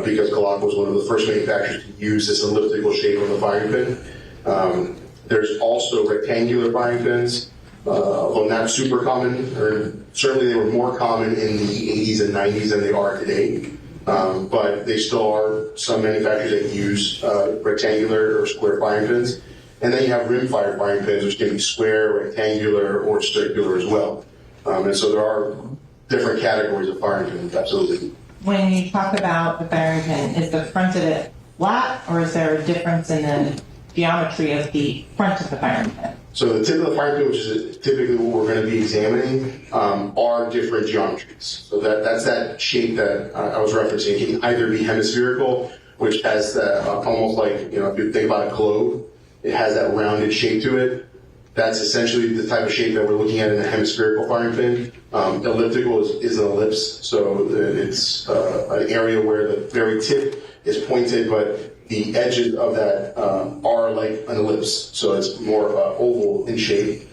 because Glock was one of the first manufacturers to use this elliptical shape on the firing pin. There's also rectangular firing pins, although not super common, or certainly they were more common in the 80s and 90s than they are today. But they still are some manufacturers that use rectangular or square firing pins. And then you have rim-fire firing pins, which can be square, rectangular, or circular as well. And so there are different categories of firing pins, absolutely. When you talk about the firing pin, is the front of it flat, or is there a difference in the geometry of the front of the firing pin? So the tip of the firing pin, which is typically what we're going to be examining, are different geometries. So that's that shape that I was referencing. It can either be hemispherical, which has that almost like, if you think about a globe, it has that rounded shape to it. That's essentially the type of shape that we're looking at in a hemispherical firing pin. Elliptical is an ellipse, so it's an area where the very tip is pointed, but the edges of that are like an ellipse, so it's more oval in shape.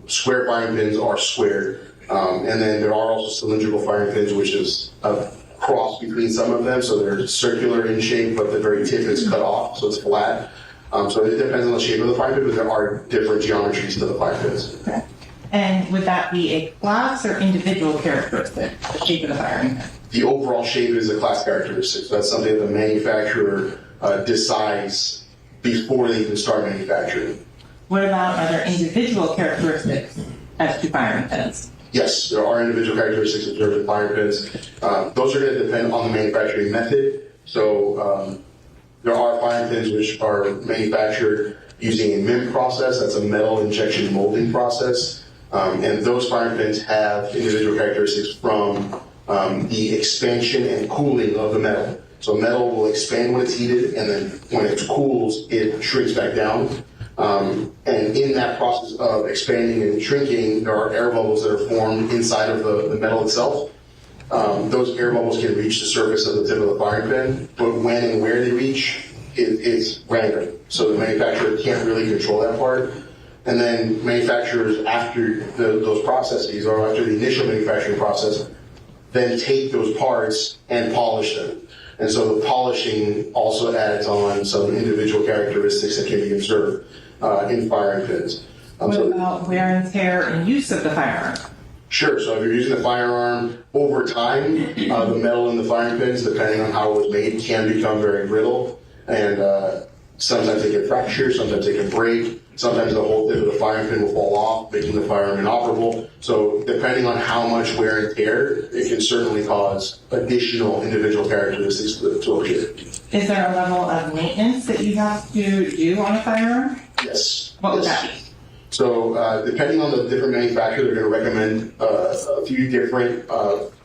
Square firing pins are square, and then there are also cylindrical firing pins, which is a cross between some of them, so they're circular in shape, but the very tip is cut off, so it's flat. So it depends on the shape of the firing pin, but there are different geometries to the firing pins. Okay. And would that be a class or individual characteristic, the shape of the firing pin? The overall shape is a class characteristic, so that's something that the manufacturer decides before they even start manufacturing. What about other individual characteristics as to firing pins? Yes, there are individual characteristics observed in firing pins. Those are going to depend on the manufacturing method. So there are firing pins which are manufactured using a MIM process. That's a metal injection molding process. And those firing pins have individual characteristics from the expansion and cooling of the metal. So metal will expand when it's heated, and then when it cools, it shrinks back down. And in that process of expanding and shrinking, there are air bubbles that are formed inside of the metal itself. Those air bubbles can reach the surface of the tip of the firing pin, but when and where they reach, it's random. So the manufacturer can't really control that part. And then manufacturers, after those processes, or after the initial manufacturing process, then take those parts and polish them. And so the polishing also adds on some individual characteristics that can be observed in firing pins. What about wear and tear and use of the firearm? Sure. So if you're using the firearm over time, the metal in the firing pins, depending on how it was made, can become very brittle. And sometimes they can fracture, sometimes they can break. Sometimes the whole tip of the firing pin will fall off, making the firearm inoperable. So depending on how much wear and tear, it can certainly cause additional individual characteristics to appear. Is there a level of maintenance that you have to do on a firearm? Yes. What would that be? So depending on the different manufacturer, they're going to recommend a few different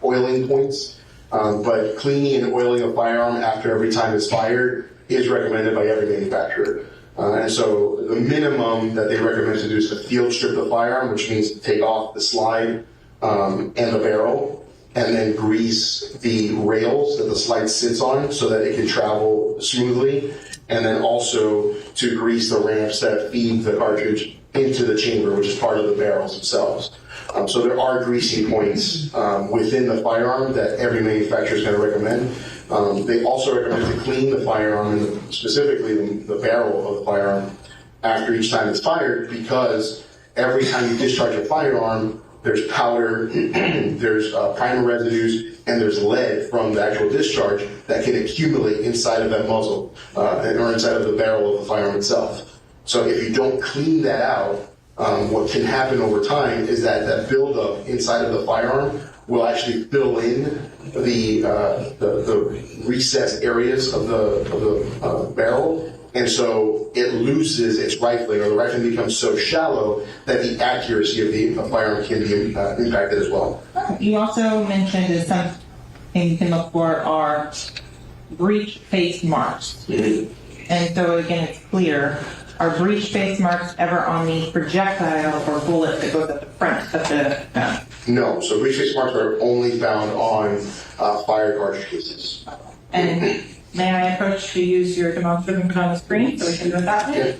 oiling points. But cleaning and oiling a firearm after every time it's fired is recommended by every manufacturer. And so the minimum that they recommend to do is to field strip the firearm, which means to take off the slide and the barrel, and then grease the rails that the slide sits on so that it can travel smoothly, and then also to grease the ramps that feed the cartridge into the chamber, which is part of the barrels themselves. So there are greasing points within the firearm that every manufacturer is going to recommend. They also recommend to clean the firearm, and specifically the barrel of the firearm, after each time it's fired, because every time you discharge a firearm, there's powder, there's primer residues, and there's lead from the actual discharge that can accumulate inside of that muzzle or inside of the barrel of the firearm itself. So if you don't clean that out, what can happen over time is that buildup inside of the firearm will actually fill in the recessed areas of the barrel, and so it loses its rifling, or the rifling becomes so shallow that the accuracy of the firearm can be impacted as well. You also mentioned that something you can look for are breech face marks. And so again, it's clear Are breech face marks ever on the projectile or bullet that goes at the front of the gun? No, so breech face marks are only found on fire cartridge cases. And may I approach to use your demonstrative on the screen so we can do it that way?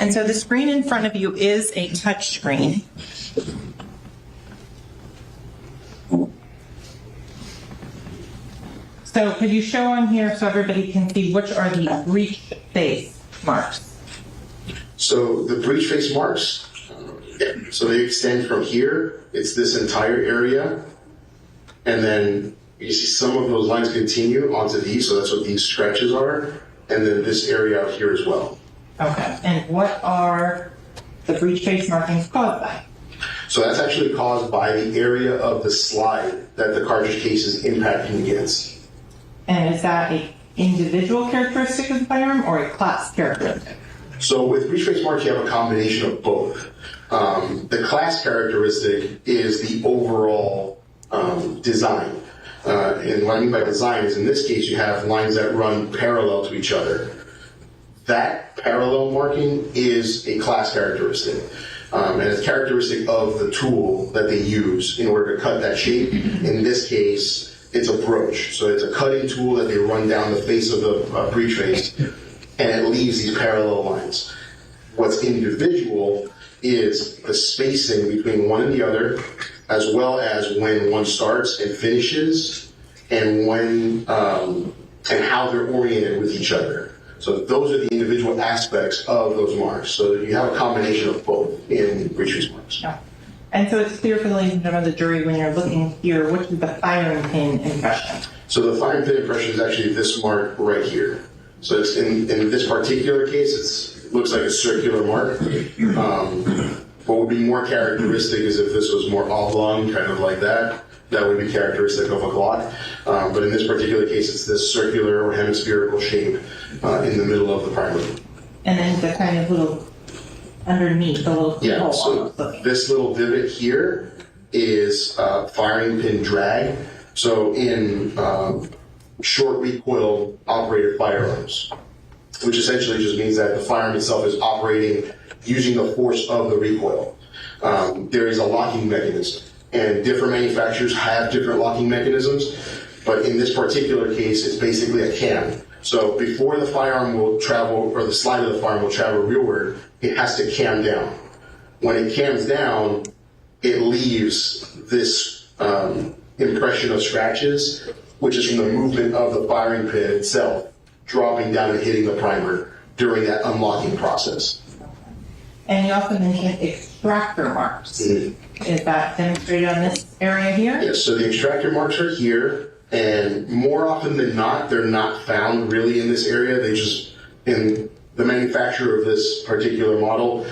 And so the screen in front of you is a touch screen. So could you show on here so everybody can see which are the breech face marks? So the breech face marks, so they extend from here, it's this entire area, and then you see some of those lines continue onto these, so that's what these scratches are, and then this area out here as well. Okay, and what are the breech face markings caused by? So that's actually caused by the area of the slide that the cartridge case is impacting against. And is that an individual characteristic of the firearm or a class characteristic? So with breech face marks, you have a combination of both. The class characteristic is the overall design. And what I mean by design is in this case, you have lines that run parallel to each other. That parallel marking is a class characteristic. And it's characteristic of the tool that they use in order to cut that shape. In this case, it's a broach. So it's a cutting tool that they run down the face of the breech face, and it leaves these parallel lines. What's individual is the spacing between one and the other, as well as when one starts and finishes, and when and how they're oriented with each other. So those are the individual aspects of those marks. So you have a combination of both in breech face marks. Yeah. And so it's clear for the ladies and gentlemen of the jury when you're looking here, which is the firing pin impression. So the firing pin impression is actually this mark right here. So it's in this particular case, it looks like a circular mark. What would be more characteristic is if this was more oblong, kind of like that. That would be characteristic of a Glock. But in this particular case, it's this circular or hemispherical shape in the middle of the primer. And then the kind of little underneath, the little Yeah, hole so almost looking. this little divot here is firing pin drag. So in short recoil operated firearms, which essentially just means that the firearm itself is operating using the force of the recoil. There is a locking mechanism, and different manufacturers have different locking mechanisms, but in this particular case, it's basically a cam. So before the firearm will travel, or the slide of the firearm will travel rearward, it has to cam down. When it cams down, it leaves this impression of scratches, which is from the movement of the firing pin itself, dropping down and hitting the primer during that unlocking process. And you also mentioned extractor marks. Mm-hmm. Is that demonstrated on this area here? Yes, so the extractor marks are here, and more often than not, they're not found really in this area. They just, in the manufacturer of this particular model,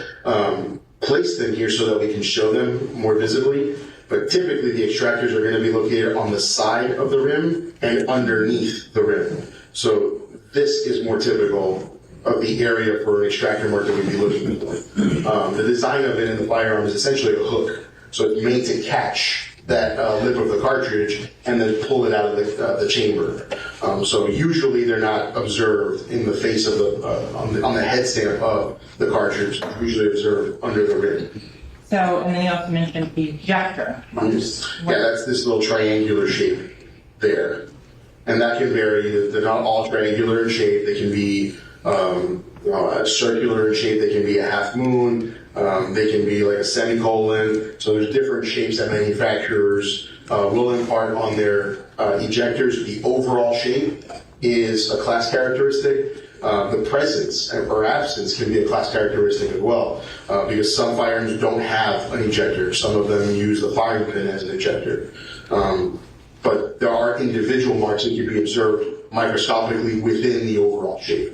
place them here so that we can show them more visibly. But typically the extractors are going to be located on the side of the rim and underneath the rim. So this is more typical of the area for an extractor mark that we'd be looking for. The design of it in the firearm is essentially a hook. So it's made to catch that lip of the cartridge and then pull it out of the chamber. So usually they're not observed in the face of the, on the head stamp of the cartridge. They're usually observed under the rim. So, and then you also mentioned the ejector. Yeah, that's this little triangular shape there. And that can vary. They're not all triangular in shape. They can be circular in shape. They can be a half moon. They can be like a semicolon. So there's different shapes that manufacturers will impart on their ejectors. The overall shape is a class characteristic. The presence or absence can be a class characteristic as well, because some firearms don't have an ejector. Some of them use the firing pin as an ejector. But there are individual marks that can be observed microscopically within the overall shape.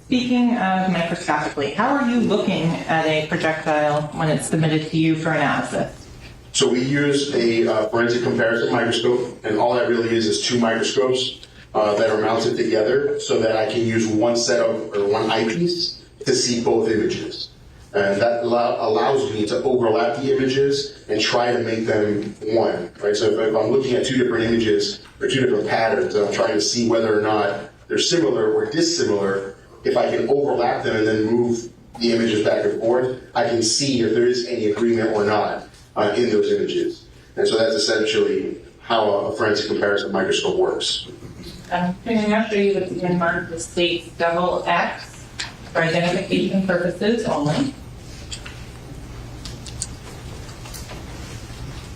Speaking of microscopically, how are you looking at a projectile when it's submitted to you for analysis? So we use a forensic comparison microscope, and all that really is two microscopes that are mounted together so that I can use one set of, or one eyepiece to see both images. And that allows me to overlap the images and try to make them one, right? So if I'm looking at two different images or two different patterns, and I'm trying to see whether or not they're similar or dissimilar, if I can overlap them and then move the images back and forth, I can see if there is any agreement or not in those images. And so that's essentially how a forensic comparison microscope works. Can I now show you what's been marked the state's double X for identification purposes only?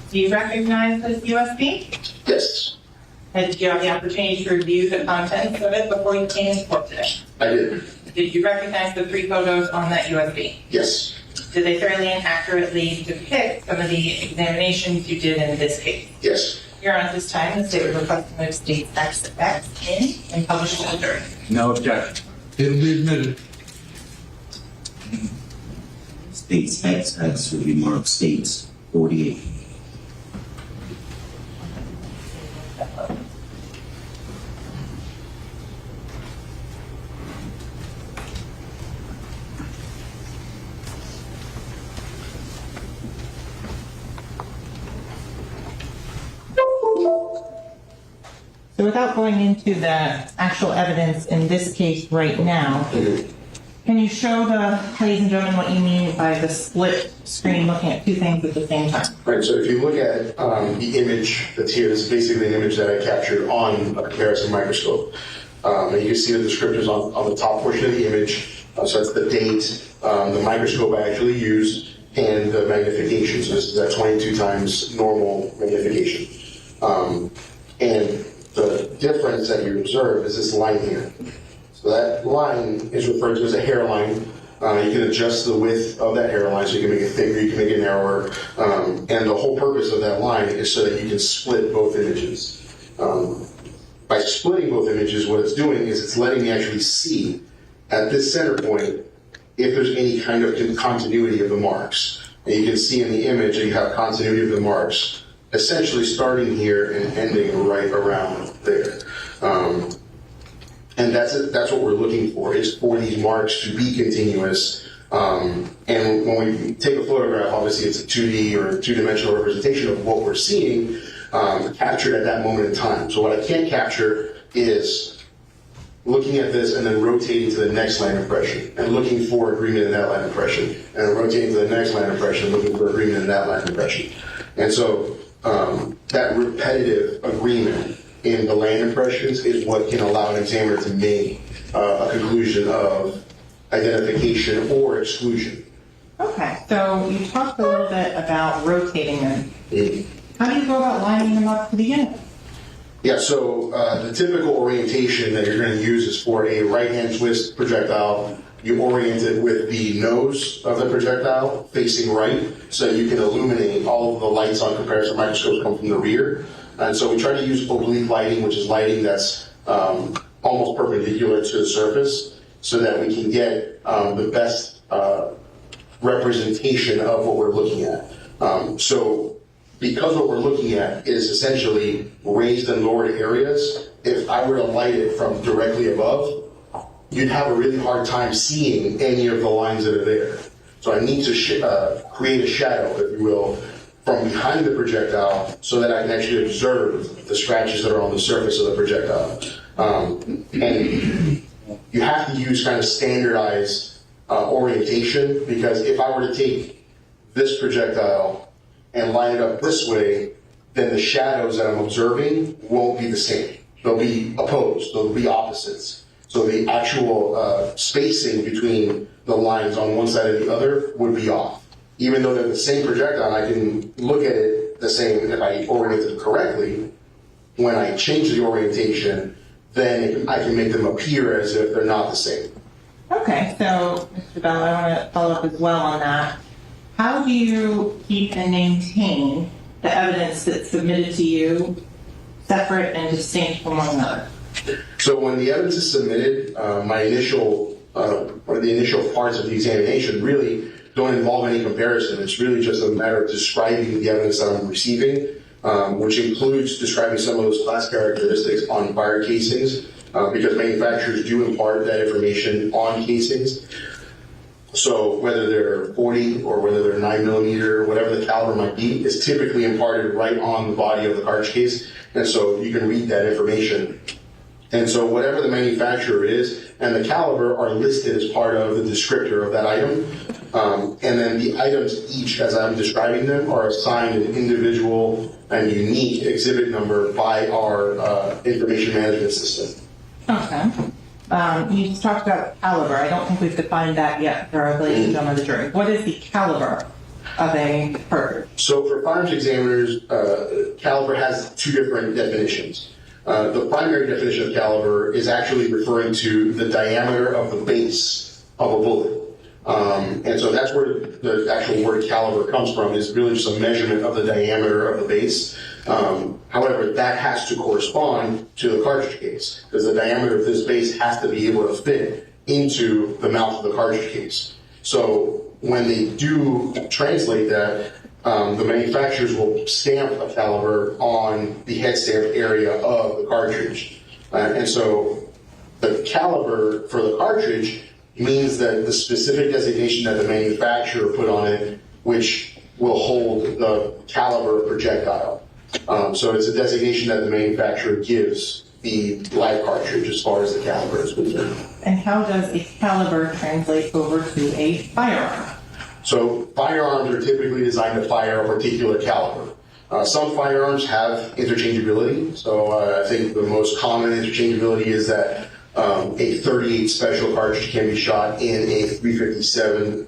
Do you recognize this USB? Yes, And did you have the opportunity to review the contents of it before you came in court today? I did. Did you recognize the 3 photos on that USB? Yes, Did they fairly and accurately depict some of the examinations you did in this case? yes. Here on this time, the state would request to move state's X in and publish to the jury. No objection. It'll be admitted. States X would be marked states 48. So without going into the actual evidence in this case right now, can you show the ladies and gentlemen what you mean by the split screen looking at two things at the same time? Right, so if you look at the image that's here, this is basically an image that I captured on a comparison microscope. And you can see the descriptors on the top portion of the image. So that's the date, the microscope I actually used, and the magnification. So this is at 22 times normal magnification. And the difference that you observe is this line here. So that line is referred to as a hairline. You can adjust the width of that hairline, so you can make it thicker, you can make it narrower. And the whole purpose of that line is so that you can split both images. By splitting both images, what it's doing is it's letting me actually see at this center point if there's any kind of continuity of the marks. And you can see in the image that you have continuity of the marks, essentially starting here and ending right around there. And that's it. That's what we're looking for, is for these marks to be continuous. And when we take a photograph, obviously it's a 2D or two-dimensional representation of what we're seeing, captured at that moment in time. So what I can't capture is looking at this and then rotating to the next line impression and looking for agreement in that line impression, and rotating to the next line impression, looking for agreement in that line impression. And so that repetitive agreement in the line impressions is what can allow an examiner to make a conclusion of identification or exclusion. Okay, so you talked a little bit about rotating them. How do you go about lining them up to begin with? Yeah, so the typical orientation that you're going to use is for a right-hand twist projectile. You orient it with the nose of the projectile facing right, so you can illuminate all of the lights on comparison microscopes come from the rear. And so we try to use oblique lighting, which is lighting that's almost perpendicular to the surface, so that we can get the best representation of what we're looking at. So because what we're looking at is essentially raised and lowered areas, if I were to light it from directly above, you'd have a really hard time seeing any of the lines that are there. So I need to create a shadow, if you will, from behind the projectile so that I can actually observe the scratches that are on the surface of the projectile. And you have to use kind of standardized orientation, because if I were to take this projectile and line it up this way, then the shadows that I'm observing won't be the same. They'll be opposed, they'll be opposites. So the actual spacing between the lines on one side or the other would be off. Even though they're the same projectile, I can look at it the same if I orient it correctly. When I change the orientation, then I can make them appear as if they're not the same. Okay, so Mr. Bell, I want to follow up as well on that. How do you keep and maintain the evidence that's submitted to you separate and distinct from one another? So when the evidence is submitted, one of the initial parts of the examination really don't involve any comparison. It's really just a matter of describing the evidence that I'm receiving, which includes describing some of those class characteristics on fire casings, because manufacturers do impart that information on casings. So whether they're 40 or whether they're 9mm, whatever the caliber might be, is typically imparted right on the body of the cartridge case. And so you can read that information. And so whatever the manufacturer is and the caliber are listed as part of the descriptor of that item. And then the items each, as I'm describing them, are assigned an individual and unique exhibit number by our information management system. Okay. You just talked about caliber. I don't think we've defined that yet for our ladies and gentlemen of the jury. What is the caliber of a cartridge? So for firearms examiners, caliber has two different definitions. The primary definition of caliber is actually referring to the diameter of the base of a bullet. And so that's where the actual word caliber comes from, is really just a measurement of the diameter of the base. However, that has to correspond to the cartridge case, because the diameter of this base has to be able to fit into the mouth of the cartridge case. So when they do translate that, the manufacturers will stamp a caliber on the head stamp area of the cartridge. And so the caliber for the cartridge means that the specific designation that the manufacturer put on it, which will hold the caliber of projectile. So it's a designation that the manufacturer gives the live cartridge as far as the caliber is concerned. And how does a caliber translate over to a firearm? So firearms are typically designed to fire a particular caliber. Some firearms have interchangeability. So I think the most common interchangeability is that a .38 special cartridge can be shot in a .357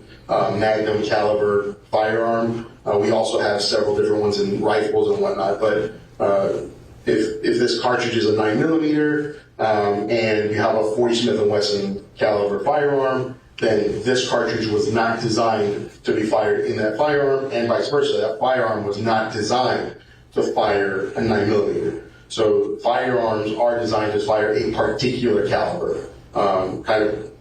Magnum caliber firearm. We also have several different ones in rifles and whatnot. But if this cartridge is a 9mm and you have a 40 Smith & Wesson caliber firearm, then this cartridge was not designed to be fired in that firearm, and vice versa. That firearm was not designed to fire a 9mm. So firearms are designed to fire a particular caliber, kind of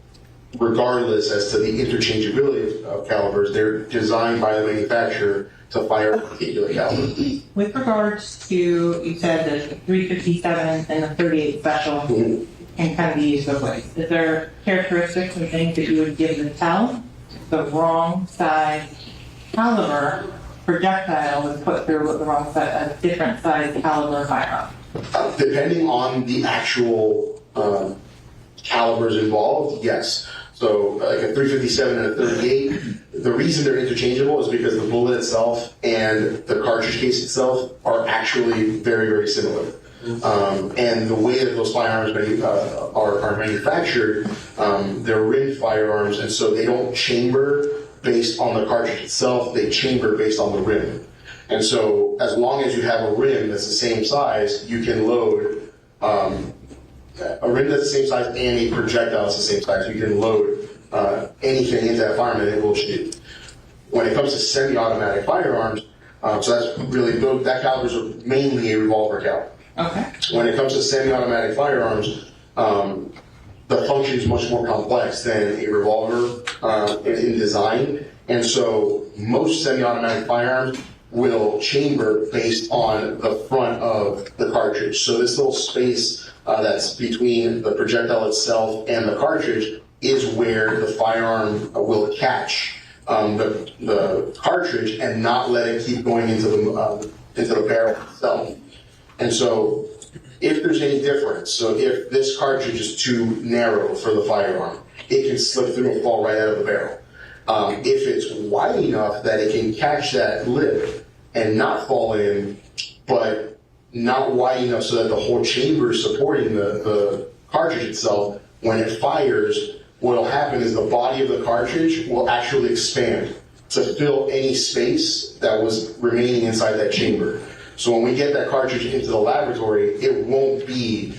regardless as to the interchangeability of calibers. They're designed by the manufacturer to fire a particular caliber. With regards to, you said the 357 and the 38 special can kind of be used both ways. Is there characteristics and things that you would give the tell the wrong size caliber projectile was put through with the wrong size, a different size caliber firearm? Depending on the actual calibers involved, yes. So like a 357 and a 38, the reason they're interchangeable is because the bullet itself and the cartridge case itself are actually very, very similar. And the way that those firearms are manufactured, they're rimmed firearms, and so they don't chamber based on the cartridge itself, they chamber based on the rim. And so as long as you have a rim that's the same size, you can load a rim that's the same size and a projectile that's the same size. You can load anything into that firearm and it will shoot. When it comes to semi-automatic firearms, so that's really, that calibers are mainly a revolver caliber. Okay. When it comes to semi-automatic firearms, the function is much more complex than a revolver in design. And so most semi-automatic firearms will chamber based on the front of the cartridge. So this little space that's between the projectile itself and the cartridge is where the firearm will catch the cartridge and not let it keep going into the barrel itself. And so if there's any difference, so if this cartridge is too narrow for the firearm, it can slip through and fall right out of the barrel. If it's wide enough that it can catch that lip and not fall in, but not wide enough so that the whole chamber is supporting the cartridge itself, when it fires, what will happen is the body of the cartridge will actually expand to fill any space that was remaining inside that chamber. So when we get that cartridge into the laboratory, it won't be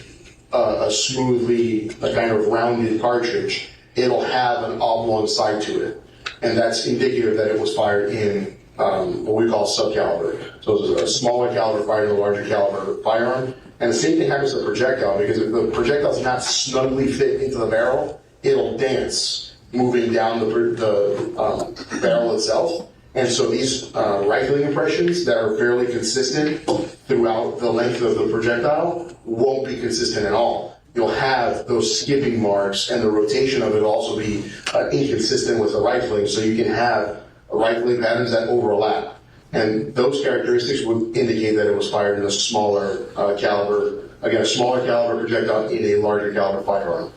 a smoothly, a kind of rounded cartridge. It'll have an oblong side to it. And that's indicative that it was fired in what we call subcaliber. So it's a smaller caliber fired in a larger caliber firearm. And the same thing happens to the projectile, because if the projectile is not snugly fit into the barrel, it'll dance moving down the barrel itself. And so these rifling impressions that are fairly consistent throughout the length of the projectile won't be consistent at all. you'll have those skipping marks, and the rotation of it will also be inconsistent with the rifling, so you can have rifling patterns that overlap. And those characteristics would indicate that it was fired in a smaller caliber, again, a smaller caliber projectile in a larger caliber firearm.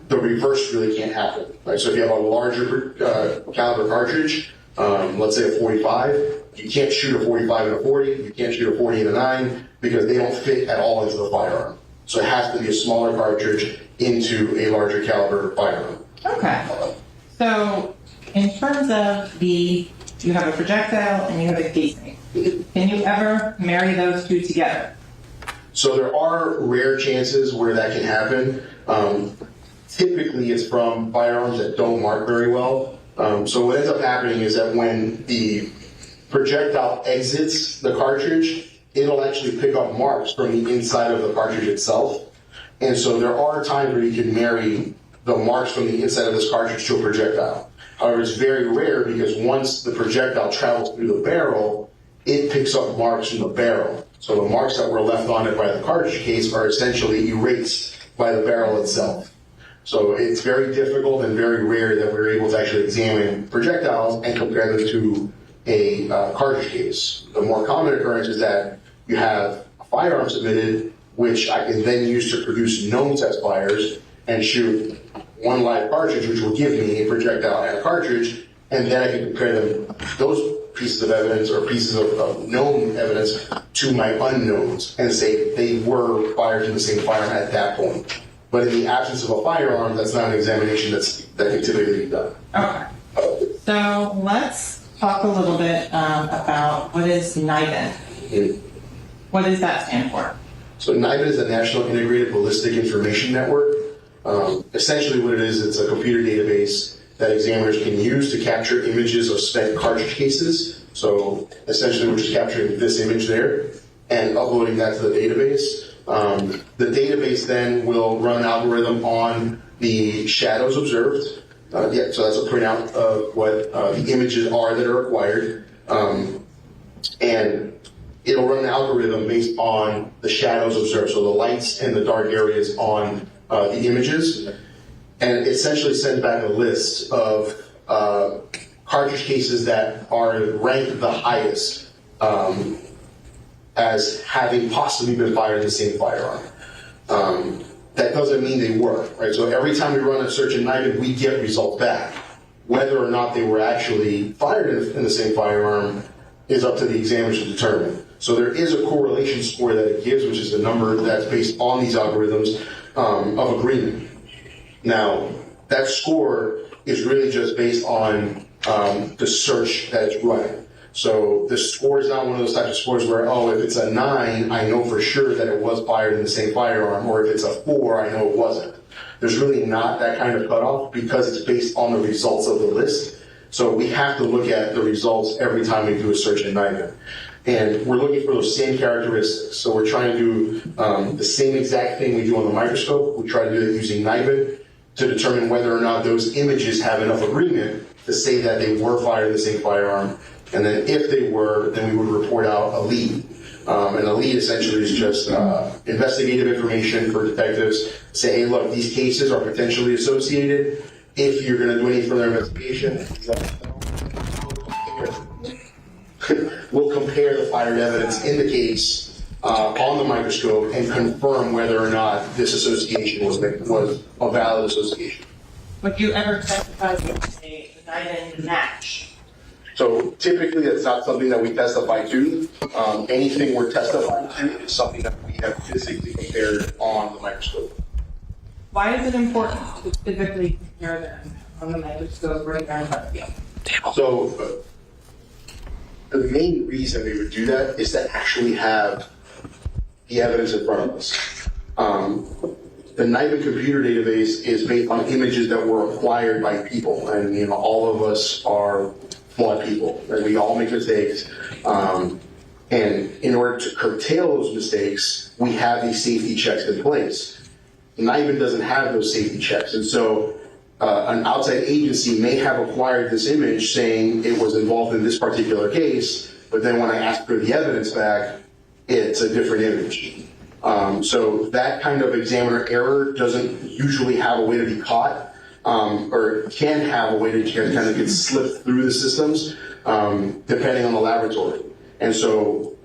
The reverse really can't happen, right? So if you have a larger caliber cartridge, let's say a 45, you can't shoot a 45 in a 40, you can't shoot a 40 in a 9, because they don't fit at all into the firearm. So it has to be a smaller cartridge into a larger caliber firearm. Okay. So in terms of you have a projectile and you have a casing. Can you ever marry those two together? So there are rare chances where that can happen. Typically it's from firearms that don't mark very well. So what ends up happening is that when the projectile exits the cartridge, it'll actually pick up marks from the inside of the cartridge itself. And so there are times where you can marry the marks from the inside of this cartridge to a projectile. However, it's very rare because once the projectile travels through the barrel, it picks up marks from the barrel. So the marks that were left on it by the cartridge case are essentially erased by the barrel itself. So it's very difficult and very rare that we're able to actually examine projectiles and compare them to a cartridge case. The more common occurrence is that you have a firearm submitted, which I can then use to produce known test fires and shoot one live cartridge, which will give me a projectile and a cartridge, and then I can compare them, those pieces of evidence or pieces of known evidence, to my unknowns and say they were fired in the same firearm at that point. But in the absence of a firearm, that's not an examination that can typically be done. Okay. So let's talk a little bit about what is NIBIN. What does that stand for? So NIBIN is a National Integrated Ballistic Information Network. Essentially what it is, it's a computer database that examiners can use to capture images of spent cartridge cases. So essentially we're just capturing this image there and uploading that to the database. The database then will run an algorithm on the shadows observed. So that's a printout of what the images are that are acquired. And it'll run an algorithm based on the shadows observed, so the lights and the dark areas on the images. And it essentially sends back a list of cartridge cases that are ranked the highest as having possibly been fired in the same firearm. That doesn't mean they were, right? So every time we run a search in NIBIN, we get results back. Whether or not they were actually fired in the same firearm is up to the examiner to determine. So there is a correlation score that it gives, which is the number that's based on these algorithms of agreement. Now, that score is really just based on the search that it's running. So the score is not one of those types of scores where, oh, if it's a 9, I know for sure that it was fired in the same firearm, or if it's a 4, I know it wasn't. There's really not that kind of cutoff because it's based on the results of the list. So we have to look at the results every time we do a search in NIBIN. And we're looking for those same characteristics. So we're trying to do the same exact thing we do on the microscope. We try to do it using NIBIN to determine whether or not those images have enough agreement to say that they were fired in the same firearm. And then if they were, then we would report out a lead. And a lead essentially is just investigative information for detectives. Say, hey, look, these cases are potentially associated. If you're going to do any further investigation, we'll compare the fired evidence in the case on the microscope and confirm whether or not this association was a valid association. Would you ever testify with a NIBIN match? So typically that's not something that we testify to. Anything we're testifying to is something that we have physically compared on the microscope. Why is it important to physically compare them on the microscope right there in front of you? So the main reason we would do that is to actually have the evidence in front of us. The NIBIN computer database is based on images that were acquired by people, and all of us are flawed people, and we all make mistakes. And in order to curtail those mistakes, we have these safety checks in place. NIBIN doesn't have those safety checks, and so an outside agency may have acquired this image saying it was involved in this particular case, but then when I ask for the evidence back, it's a different image. So that kind of examiner error doesn't usually have a way to be caught, or can have a way to kind of get slipped through the systems, depending on the laboratory. And so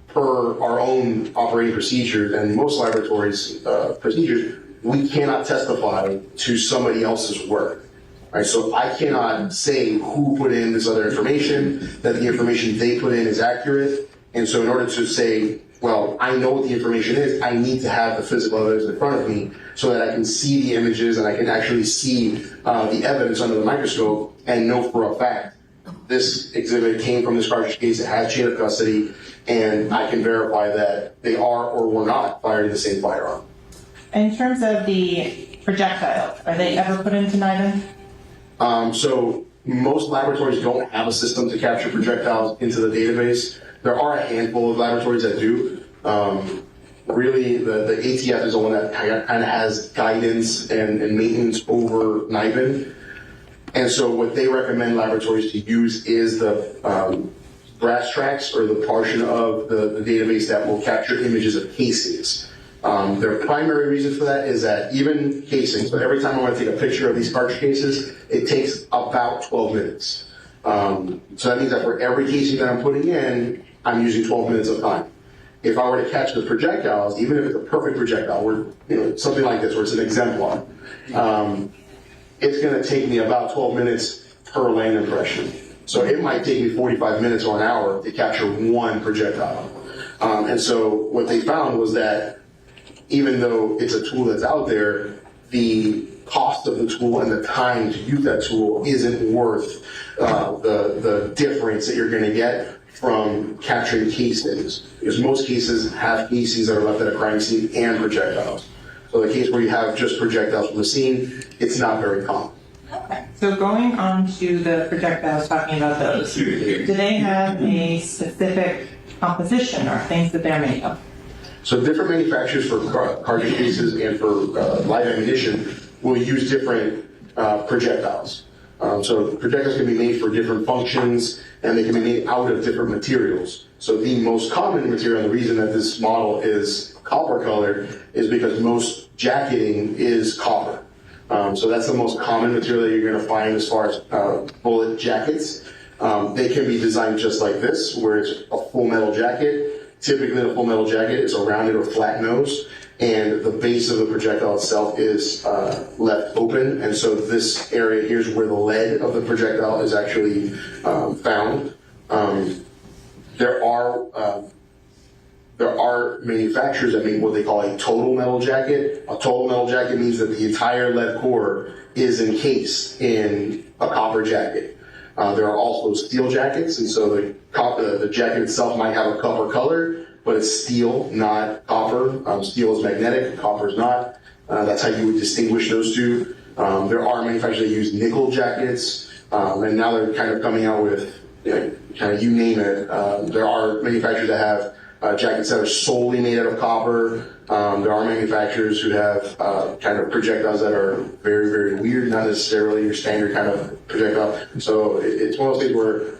per our own operating procedures and most laboratories' procedures, we cannot testify to somebody else's work. Right? So I cannot say who put in this other information, that the information they put in is accurate. And so in order to say, well, I know what the information is, I need to have the physical evidence in front of me so that I can see the images and I can actually see the evidence under the microscope and know for a fact this exhibit came from this cartridge case, it has chain of custody, and I can verify that they are or were not firing the same firearm. In terms of the projectiles, are they ever put into NIDA? So most laboratories don't have a system to capture projectiles into the database. There are a handful of laboratories that do. Really, the ATF is the one that kind of has guidance and maintenance over NIBIN. And so what they recommend laboratories to use is the brass tracks, or the portion of the database that will capture images of casings. Their primary reason for that is that even casings, so every time I want to take a picture of these cartridge cases, it takes about 12 minutes. So that means that for every casing that I'm putting in, I'm using 12 minutes of time. If I were to catch the projectiles, even if it's a perfect projectile, where, something like this, where it's an exemplar, it's going to take me about 12 minutes per land impression. So it might take me 45 minutes or an hour to capture one projectile. And so what they found was that even though it's a tool that's out there, the cost of the tool and the time to use that tool isn't worth the difference that you're going to get from capturing casings, because most cases have casings that are left at a crime scene and projectiles. So the case where you have just projectiles from the scene, it's not very common. Okay. So going on to the projectiles, talking about those, do they have a specific composition or things that they're made of? So different manufacturers for cartridge cases and for live ammunition will use different projectiles. So projectiles can be made for different functions, and they can be made out of different materials. So the most common material, and the reason that this model is copper colored, is because most jacketing is copper. So that's the most common material that you're going to find as far as bullet jackets. They can be designed just like this, where it's a full metal jacket. Typically, the full metal jacket is a rounded or flat nose, and the base of the projectile itself is left open. And so this area here is where the lead of the projectile is actually found. There are manufacturers that make what they call a total metal jacket. A total metal jacket means that the entire lead core is encased in a copper jacket. There are also steel jackets, and so the jacket itself might have a copper color, but it's steel, not copper. Steel is magnetic, copper is not. That's how you would distinguish those two. There are manufacturers that use nickel jackets, and now they're kind of coming out with, kind of you name it. There are manufacturers that have jackets that are solely made out of copper. There are manufacturers who have kind of projectiles that are very, very weird, not necessarily your standard kind of projectile. So it's one of those things where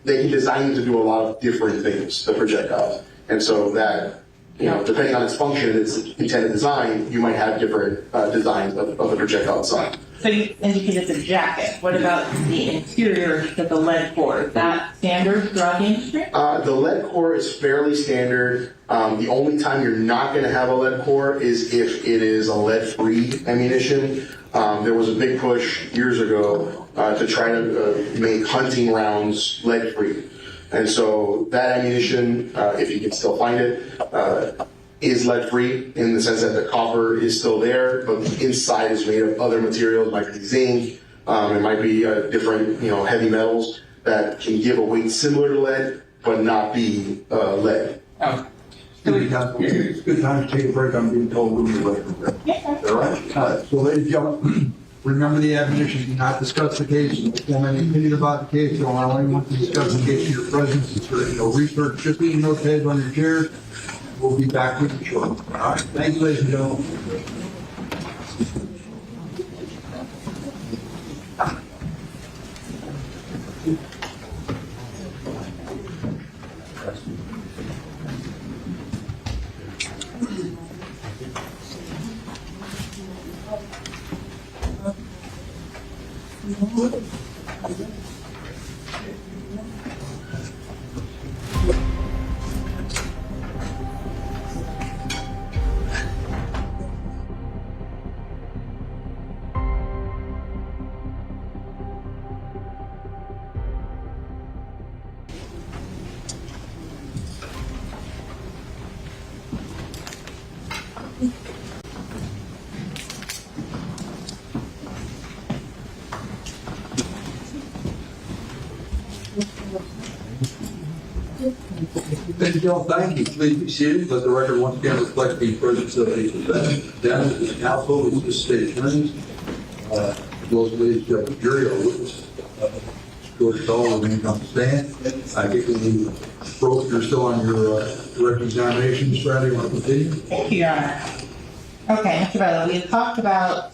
they can design to do a lot of different things, the projectiles. And so that, depending on its function, its intended design, you might have different designs of the projectile itself. So you indicated it's a jacket. What about the interior to the lead core? Is that standard throughout the industry? The lead core is fairly standard. The only time you're not going to have a lead core is if it is a lead-free ammunition. There was a big push years ago to try to make hunting rounds lead-free. And so that ammunition, if you can still find it, is lead-free in the sense that the copper is still there, but the inside is made of other materials. It might be zinc, it might be different, heavy metals that can give a weight similar to lead, but not be lead. Okay. It's a good time to take a break. I'm being told we'll be late. All right. So ladies and gentlemen, remember the admonition, do not discuss the case, don't form any opinion about the case, don't allow anyone to discuss the case in your presence. It's research, just leave notepads on your chairs. We'll be back with you shortly. All right. Thank you, ladies and gentlemen. Ladies and gentlemen, thank you. Please be seated. Let the record once again reflect the presence of the defendant, his counsel, his state attorneys, those ladies of the jury or witness. George Dahl remains on the stand. I get the both, you're still on your direct examination, Mr. Riley, you want to continue? Thank you, Your Honor. Okay, Mr. Bello, we have talked about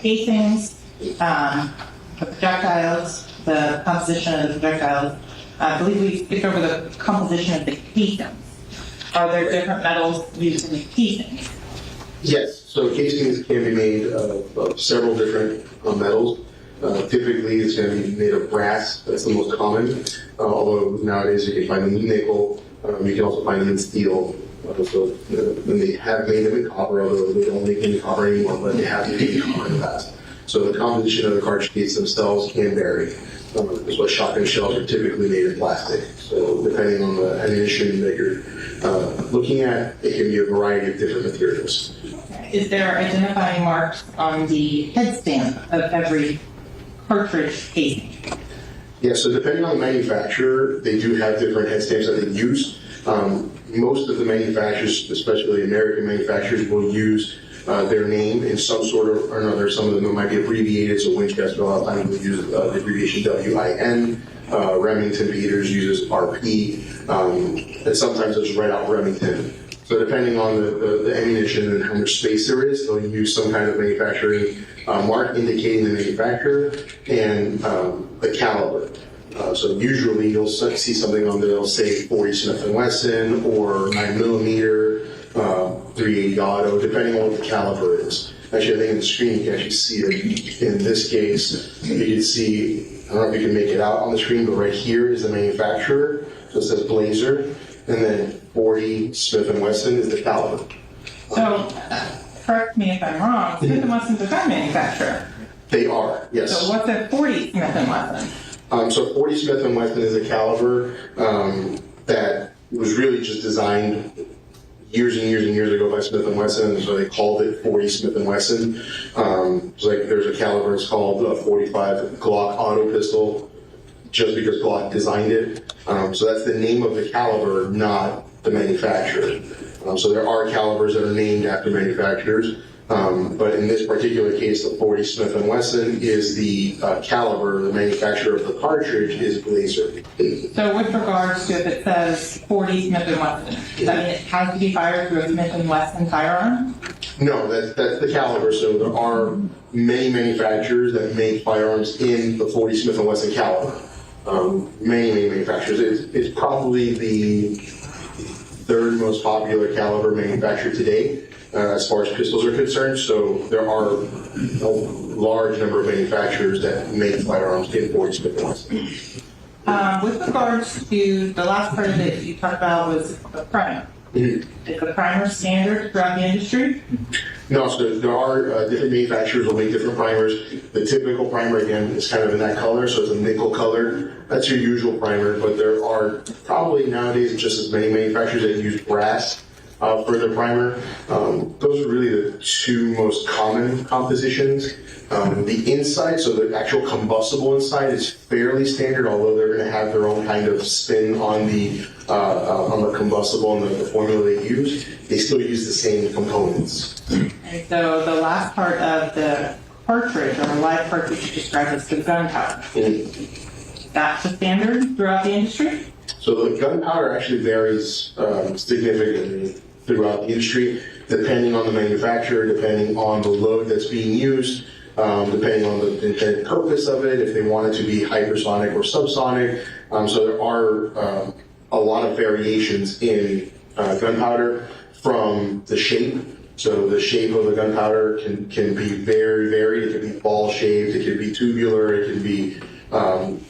casings, the projectiles, the composition of the projectiles. I believe we skipped over the composition of the casings. Are there different metals used in the casings? Yes, so casings can be made of several different metals. Typically, it's going to be made of brass. That's the most common. Although nowadays you can find them in nickel. You can also find them in steel. They have made them in copper, although they don't make any copper anymore, but they have made in copper in the past. So the composition of the cartridge case themselves can vary. That's why shotgun shells are typically made of plastic. So depending on the ammunition that you're looking at, it can be a variety of different materials. Is there identifying marks on the headstand of every cartridge casing? Yeah, so depending on the manufacturer, they do have different head stamps that they use. Most of the manufacturers, especially American manufacturers, will use their name in some sort of or another. Some of them might be abbreviated, so Winchester a lot of times will use the abbreviation WIN. Remington Peters uses RP, and sometimes they'll just write out Remington. So depending on the ammunition and how much space there is, they'll use some kind of manufacturing mark indicating the manufacturer and the caliber. So usually you'll see something on there, they'll say 40 Smith & Wesson or 9mm, 380 auto, depending on what the caliber is. Actually, I think in the screen you can actually see it. In this case, you can see, I don't know if you can make it out on the screen, but right here is the manufacturer. So it says Blazer, and then 40 Smith & Wesson is the caliber. So, correct me if I'm wrong, Smith & Wesson's a gun manufacturer. They are, yes. So what's a 40 Smith & Wesson? So 40 Smith & Wesson is a caliber that was really just designed years and years and years ago by Smith & Wesson, so they called it 40 Smith & Wesson. It's like there's a caliber, it's called a 45 Glock auto pistol, just because Glock designed it. So that's the name of the caliber, not the manufacturer. So there are calibers that are named after manufacturers, but in this particular case, the 40 Smith & Wesson is the caliber. The manufacturer of the cartridge is Blazer. So with regards to if it says 40 Smith & Wesson, does that mean it has to be fired through a Smith & Wesson firearm? No, that's the caliber. So there are many manufacturers that make firearms in the 40 Smith & Wesson caliber. Many manufacturers. It's probably the third most popular caliber manufacturer today as far as pistols are concerned. So there are a large number of manufacturers that make firearms in 40 Smith & Wesson. With regards to the last part of it you talked about was the primer. Is the primer standard throughout the industry? No, so there are different manufacturers will make different primers. The typical primer, again, is kind of in that color, so it's a nickel color. That's your usual primer, but there are probably nowadays just as many manufacturers that use brass for their primer. Those are really the two most common compositions. The inside, so the actual combustible inside, is fairly standard, although they're going to have their own kind of spin on the combustible and the formula they use. They still use the same components. And so the last part of the cartridge, or the live cartridge, you described as the gunpowder. That's the standard throughout the industry? So the gunpowder actually varies significantly throughout the industry, depending on the manufacturer, depending on the load that's being used, depending on the intended purpose of it, if they want it to be hypersonic or subsonic. So there are a lot of variations in gunpowder, from the shape So the shape of the gunpowder can be very varied. It can be ball shaped, it can be tubular, it can be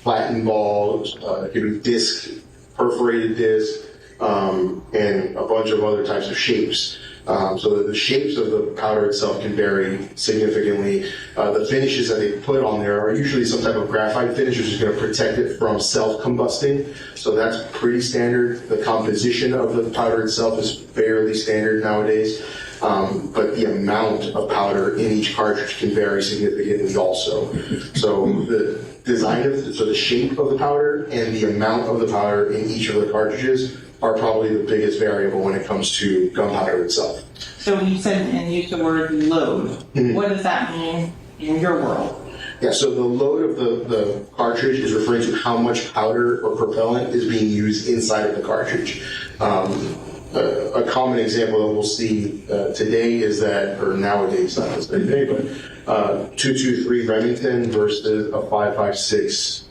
flattened balls, it can be disc, perforated disc, and a bunch of other types of shapes. So the shapes of the powder itself can vary significantly. The finishes that they put on there are usually some type of graphite finish, which is going to protect it from self-combusting. So that's pretty standard. The composition of the powder itself is fairly standard nowadays. But the amount of powder in each cartridge can vary significantly also. So the design so the shape of the powder and the amount of the powder in each of the cartridges are probably the biggest variable when it comes to gunpowder itself. So you said and used the word load. Mm-hmm. What does that mean in your world? Yeah, so the load of the cartridge is referring to how much powder or propellant is being used inside of the cartridge. A common example that we'll see today is that, or nowadays, not today, but 223 Remington versus a 556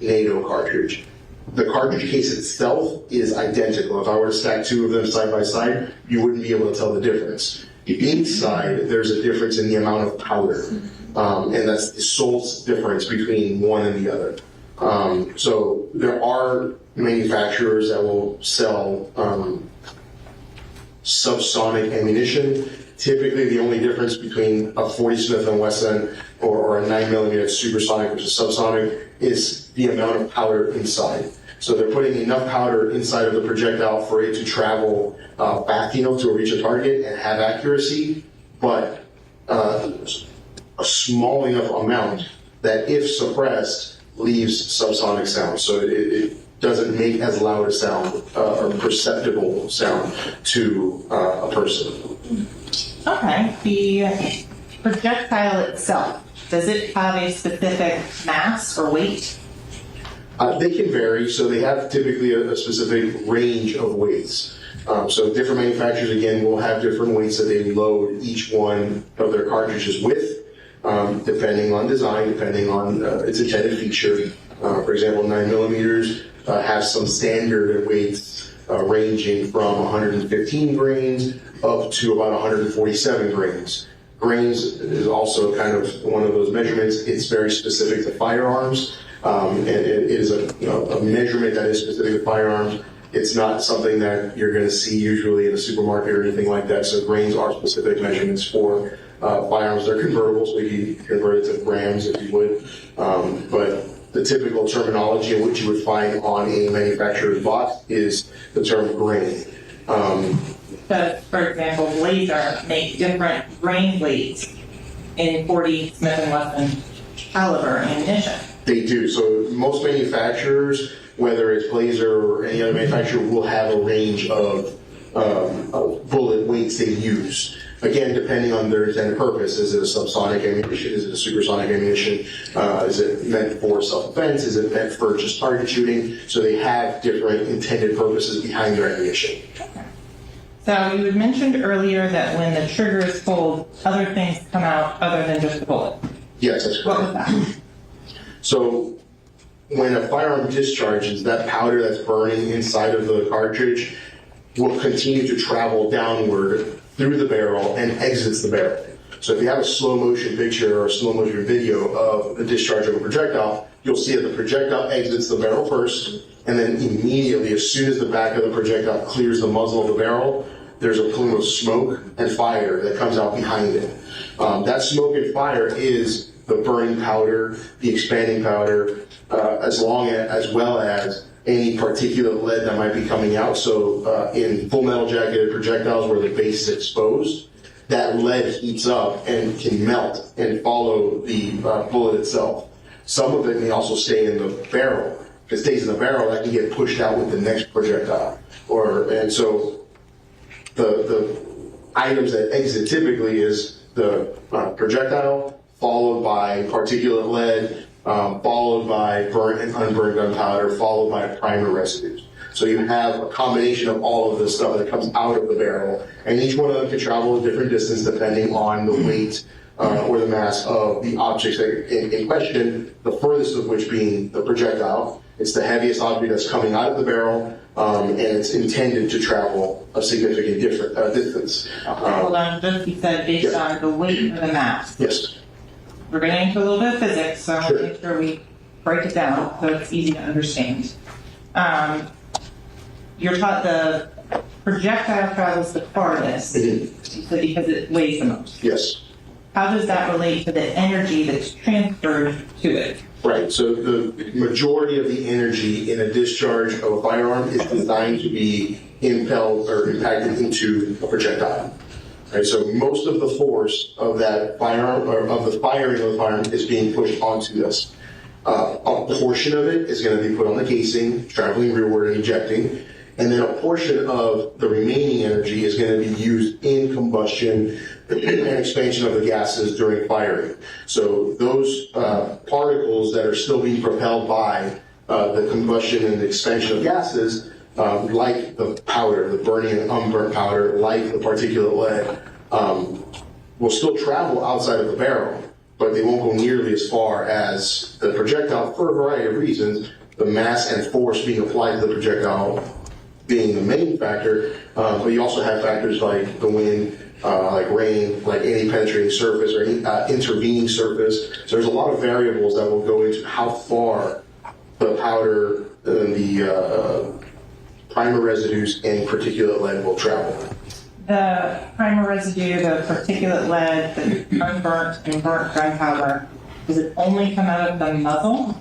NATO cartridge. The cartridge case itself is identical. If I were to stack two of them side by side, you wouldn't be able to tell the difference. Inside, there's a difference in the amount of powder, and that's the sole difference between one and the other. So there are manufacturers that will sell subsonic ammunition. Typically, the only difference between a 40 Smith & Wesson or a 9mm supersonic, which is subsonic, is the amount of powder inside. So they're putting enough powder inside of the projectile for it to travel fast enough to reach a target and have accuracy, but a small enough amount that, if suppressed, leaves subsonic sound. So it doesn't make as loud a sound or perceptible sound to a person. Okay. The projectile itself, does it have a specific mass or weight? They can vary, so they have typically a specific range of weights. So different manufacturers, again, will have different weights that they load each one of their cartridges with, depending on design, depending on its intended feature. For example, 9mm have some standard weights ranging from 115 grains up to about 147 grains. Grains is also kind of one of those measurements. It's very specific to firearms. And it is a measurement that is specific to firearms. It's not something that you're going to see usually in a supermarket or anything like that. So grains are specific measurements for firearms. They're convertible, so you can convert it to grams if you would. But the typical terminology in which you would find on a manufacturer's box is the term grain. So, for example, Blazer make different grain weights in 40 Smith & Wesson caliber ammunition. They do. So most manufacturers, whether it's Blazer or any other manufacturer, will have a range of bullet weights they use. Again, depending on their intended purpose. Is it a subsonic ammunition? Is it a supersonic ammunition? Is it meant for self-defense? Is it meant for just target shooting? So they have different intended purposes behind their ammunition. So you had mentioned earlier that when the trigger is pulled, other things come out other than just the bullet. Yes, that's correct. What was that? So when a firearm discharges, that powder that's burning inside of the cartridge will continue to travel downward through the barrel and exits the barrel. So if you have a slow motion picture or a slow motion video of the discharge of a projectile, you'll see that the projectile exits the barrel first, and then immediately, as soon as the back of the projectile clears the muzzle of the barrel, there's a plume of smoke and fire that comes out behind it. That smoke and fire is the burning powder, the expanding powder, as well as any particulate lead that might be coming out. So in full metal jacketed projectiles where the base is exposed, that lead heats up and can melt and follow the bullet itself. Some of it may also stay in the barrel. If it stays in the barrel, that can get pushed out with the next projectile. And so the items that exit typically is the projectile, followed by particulate lead, followed by burnt and unburned gunpowder, followed by primer residues. So you have a combination of all of the stuff that comes out of the barrel, and each one of them can travel a different distance depending on the weight or the mass of the objects that are in question, the furthest of which being the projectile, It's the heaviest object that's coming out of the barrel, and it's intended to travel a significant distance. Hold on, just you said based Yeah. on the weight of the mass. Yes. We're getting into a little bit of physics, so I want Sure. to make sure we break it down so it's easy to understand. You're taught the projectile travels the farthest, you said because it weighs the most. Yes. How does that relate to the energy that's transferred to it? Right. So the majority of the energy in a discharge of a firearm is designed to be impelled or impacted into a projectile. Right. So most of the force of that firearm or of the firing of the firearm is being pushed onto this. A portion of it is going to be put on the casing, traveling rearward and ejecting. And then a portion of the remaining energy is going to be used in combustion and expansion of the gases during firing. So those particles that are still being propelled by the combustion and the expansion of gases, like the powder, the burning and unburnt powder, like the particulate lead, will still travel outside of the barrel, but they won't go nearly as far as the projectile for a variety of reasons. The mass and force being applied to the projectile being the main factor, but you also have factors like the wind, like rain, like any penetrating surface or any intervening surface. So there's a lot of variables that will go into how far the powder and the primer residues and particulate lead will travel. The primer residue, the particulate lead, the unburnt and burnt gunpowder, does it only come out of the muzzle?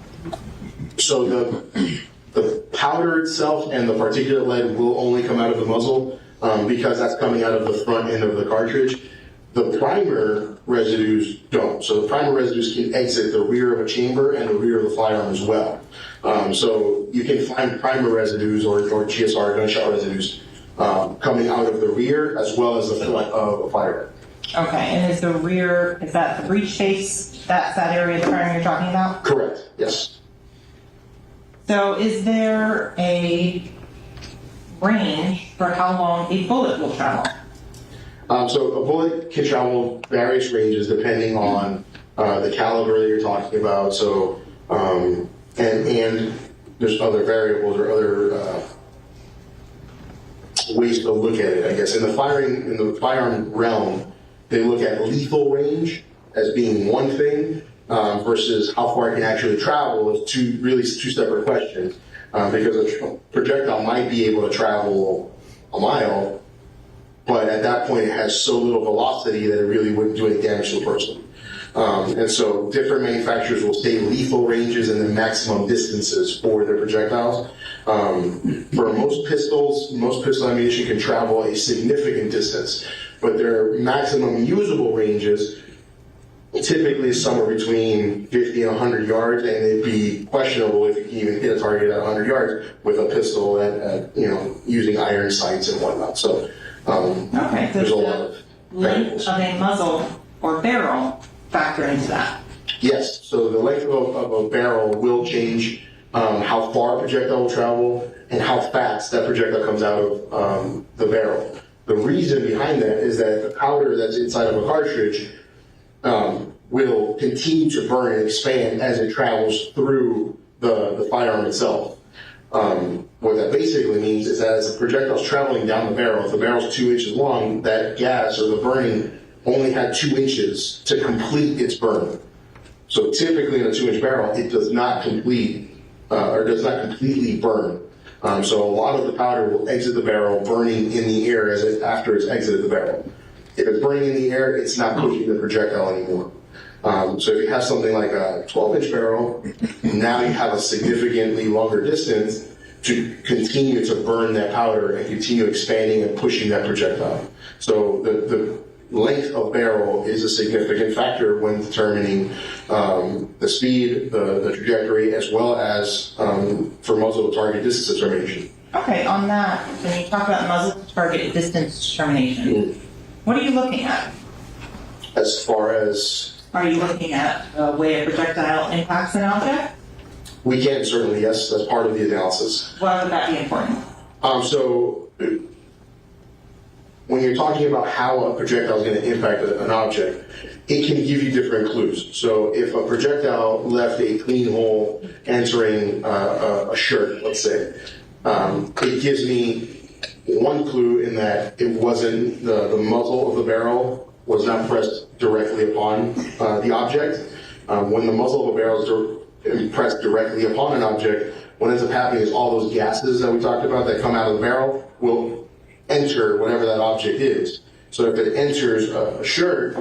So the powder itself and the particulate lead will only come out of the muzzle because that's coming out of the front end of the cartridge. The primer residues don't. So the primer residues can exit the rear of a chamber and the rear of the firearm as well. So you can find primer residues or GSR gunshot residues coming out of the rear as well as the front of a firearm. Okay, and is the rear, is that the breech face, that's that area of the firearm you're talking about? Correct, yes. So is there a range for how long a bullet will travel? So a bullet can travel various ranges depending on the caliber that you're talking about. So and there's other variables or other ways to look at it. I guess in the firearm realm, they look at lethal range as being one thing versus how far it can actually travel is two separate questions. Because a projectile might be able to travel a mile, but at that point it has so little velocity that it really wouldn't do any damage to a person. And so different manufacturers will state lethal ranges and then maximum distances for their projectiles. For most pistol ammunition can travel a significant distance, but their maximum usable ranges typically is somewhere between 50 and 100 yards, and it'd be questionable if you can even hit a target at 100 yards with a pistol at using iron sights and whatnot. So Okay, there's a so lot of the length variables. of a muzzle or barrel factor into that? Yes, so the length of a barrel will change how far a projectile will travel and how fast that projectile comes out of the barrel. The reason behind that is that the powder that's inside of a cartridge will continue to burn and expand as it travels through the firearm itself. What that basically means is that as the projectile is traveling down the barrel, if the barrel is 2 inches long, that gas or the burning only had 2 inches to complete its burn. So typically in a 2-inch barrel, it does not complete or does not completely burn. So a lot of the powder will exit the barrel, burning in the air after it's exited the barrel. If it's burning in the air, it's not pushing the projectile anymore. So if you have something like a 12-inch barrel, now you have a significantly longer distance to continue to burn that powder and continue expanding and pushing that projectile. So the length of barrel is a significant factor when determining the speed, the trajectory, as well as for muzzle to target distance determination. Okay, on that, when you talk about muzzle to target distance determination, what are you looking at? As far as Are you looking at the way a projectile impacts an object? we can, certainly, yes, that's part of the analysis. Why would that be important? So when you're talking about how a projectile is going to impact an object, it can give you different clues. So if a projectile left a clean hole entering a shirt, let's say, it gives me one clue in that it wasn't the muzzle of the barrel was not pressed directly upon the object. When the muzzle of a barrel is pressed directly upon an object, what ends up happening is all those gases that we talked about that come out of the barrel will enter whatever that object is. So if it enters a shirt,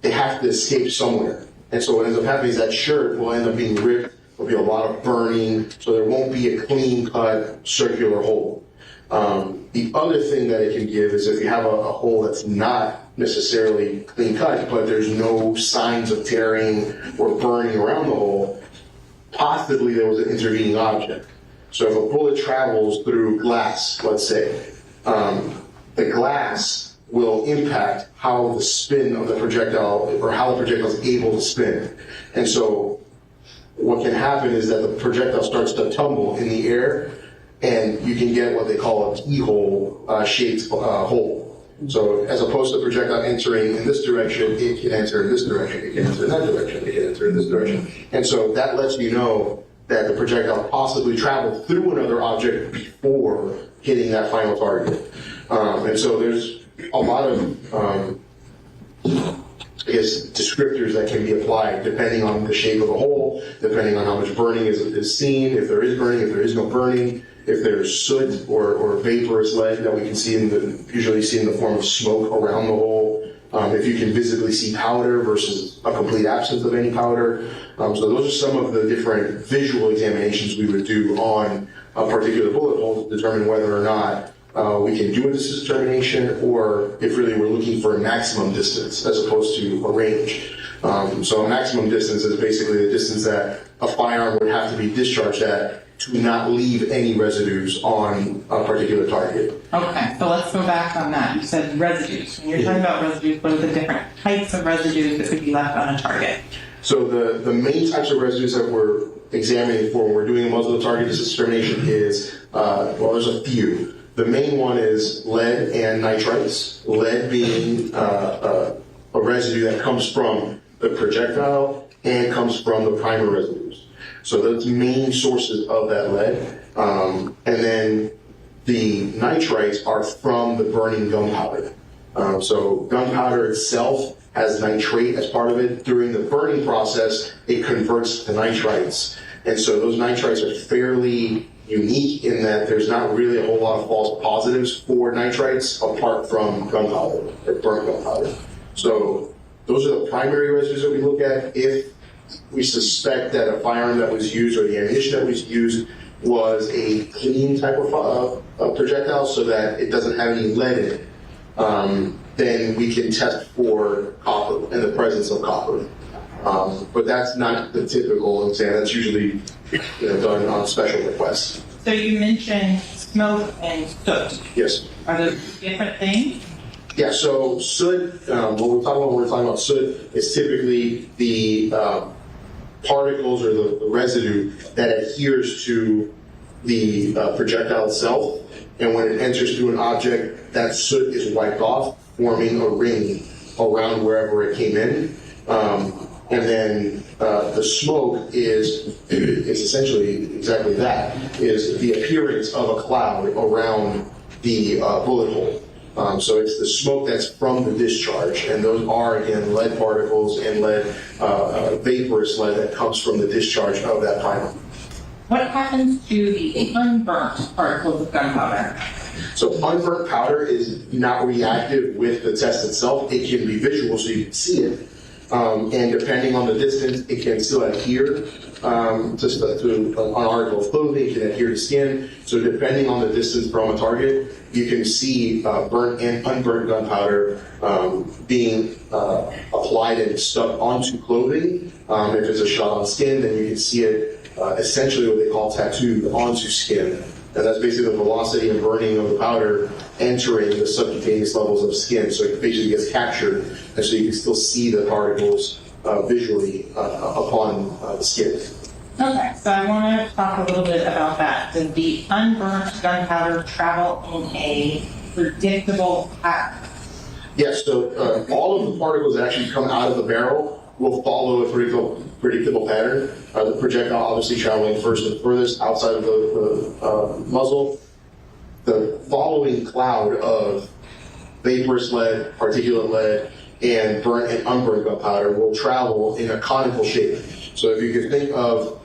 they have to escape somewhere. And so what ends up happening is that shirt will end up being ripped, there'll be a lot of burning, so there won't be a clean-cut circular hole. The other thing that it can give is if you have a hole that's not necessarily clean-cut, but there's no signs of tearing or burning around the hole, possibly there was an intervening object. So if a bullet travels through glass, let's say, the glass will impact how the spin of the projectile, or how the projectile is able to spin. And so what can happen is that the projectile starts to tumble in the air, and you can get what they call a keyhole shaped hole. So as opposed to the projectile entering in this direction, it can enter in this direction, it can enter in that direction, it can enter in this direction. And so that lets you know that the projectile possibly traveled through another object before hitting that final target. And so there's a lot of, I guess, descriptors that can be applied depending on the shape of the hole, depending on how much burning is seen, if there is burning, if there is no burning, if there's soot or vaporous lead that we can see usually see in the form of smoke around the hole, if you can visibly see powder versus a complete absence of any powder. So those are some of the different visual examinations we would do on a particular bullet hole to determine whether or not we can do a distance determination, or if really we're looking for a maximum distance as opposed to a range. So a maximum distance is basically the distance that a firearm would have to be discharged at to not leave any residues on a particular target. Okay, so let's go back on that. You said residues. When you're talking about residues, what are the different types of residues that could be left on a target? So the main types of residues that we're examining for when we're doing a muzzle target distance determination is, well, there's a few. The main one is lead and nitrites. Lead being a residue that comes from the projectile and comes from the primer residues. So those main sources of that lead. And then the nitrites are from the burning gunpowder. So gunpowder itself has nitrate as part of it. During the burning process, it converts to nitrites. And so those nitrites are fairly unique in that there's not really a whole lot of false positives for nitrites apart from gunpowder, or burnt gunpowder. So those are the primary residues that we look at if we suspect that a firearm that was used or the ammunition that was used was a clean type of projectile so that it doesn't have any lead in it. Then we can test for copper and the presence of copper. But that's not the typical exam. That's usually done on special requests. So you mentioned smoke and soot. Yes. Are those different things? Yeah, so soot, what we're talking about when we're talking about soot is typically the particles or the residue that adheres to the projectile itself. And when it enters through an object, that soot is wiped off, forming a ring around wherever it came in. And then the smoke is essentially exactly that, is the appearance of a cloud around the bullet hole. So it's the smoke that's from the discharge, and those are, again, lead particles and lead, vaporous lead that comes from the discharge of that primer. What happens to the unburnt particles of gunpowder? So unburnt powder is not reactive with the test itself. It can be visual, so you can see it. And depending on the distance, it can still adhere to an article of clothing, it can adhere to skin. So depending on the distance from a target, you can see burnt and unburnt gunpowder being applied and stuck onto clothing. If it's a shot on skin, then you can see it essentially what they call tattooed onto skin. And that's basically the velocity and burning of the powder entering the subcutaneous levels of skin. So it basically gets captured, and so you can still see the particles visually upon the skin. Okay, so I want to talk a little bit about that. Does the unburnt gunpowder travel in a predictable pattern? Yes, so all of the particles that actually come out of the barrel will follow a predictable pattern. The projectile obviously traveling first and furthest outside of the muzzle. The following cloud of vaporous lead, particulate lead, and burnt and unburned gunpowder will travel in a conical shape. So if you can think of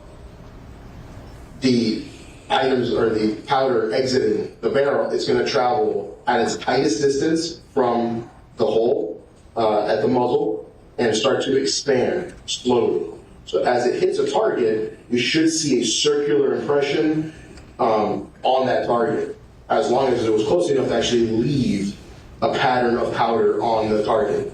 the items or the powder exiting the barrel, it's going to travel at its tightest distance from the hole at the muzzle and start to expand slowly. So as it hits a target, you should see a circular impression on that target, as long as it was close enough to actually leave a pattern of powder on the target.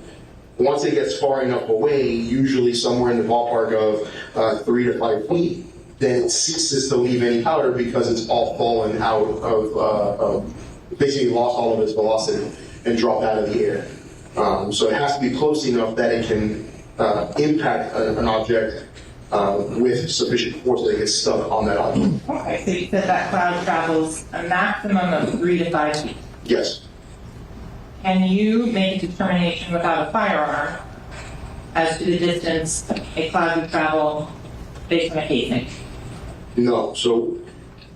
Once it gets far enough away, usually somewhere in the ballpark of 3 to 5 feet, then it ceases to leave any powder because it's all fallen out of, basically lost all of its velocity and dropped out of the air. So it has to be close enough that it can impact an object with sufficient force that it gets stuck on that object. Okay, so you said that cloud travels a maximum of 3 to 5 feet. Yes. Can you make a determination without a firearm as to the distance a cloud would travel based on a casing? No. So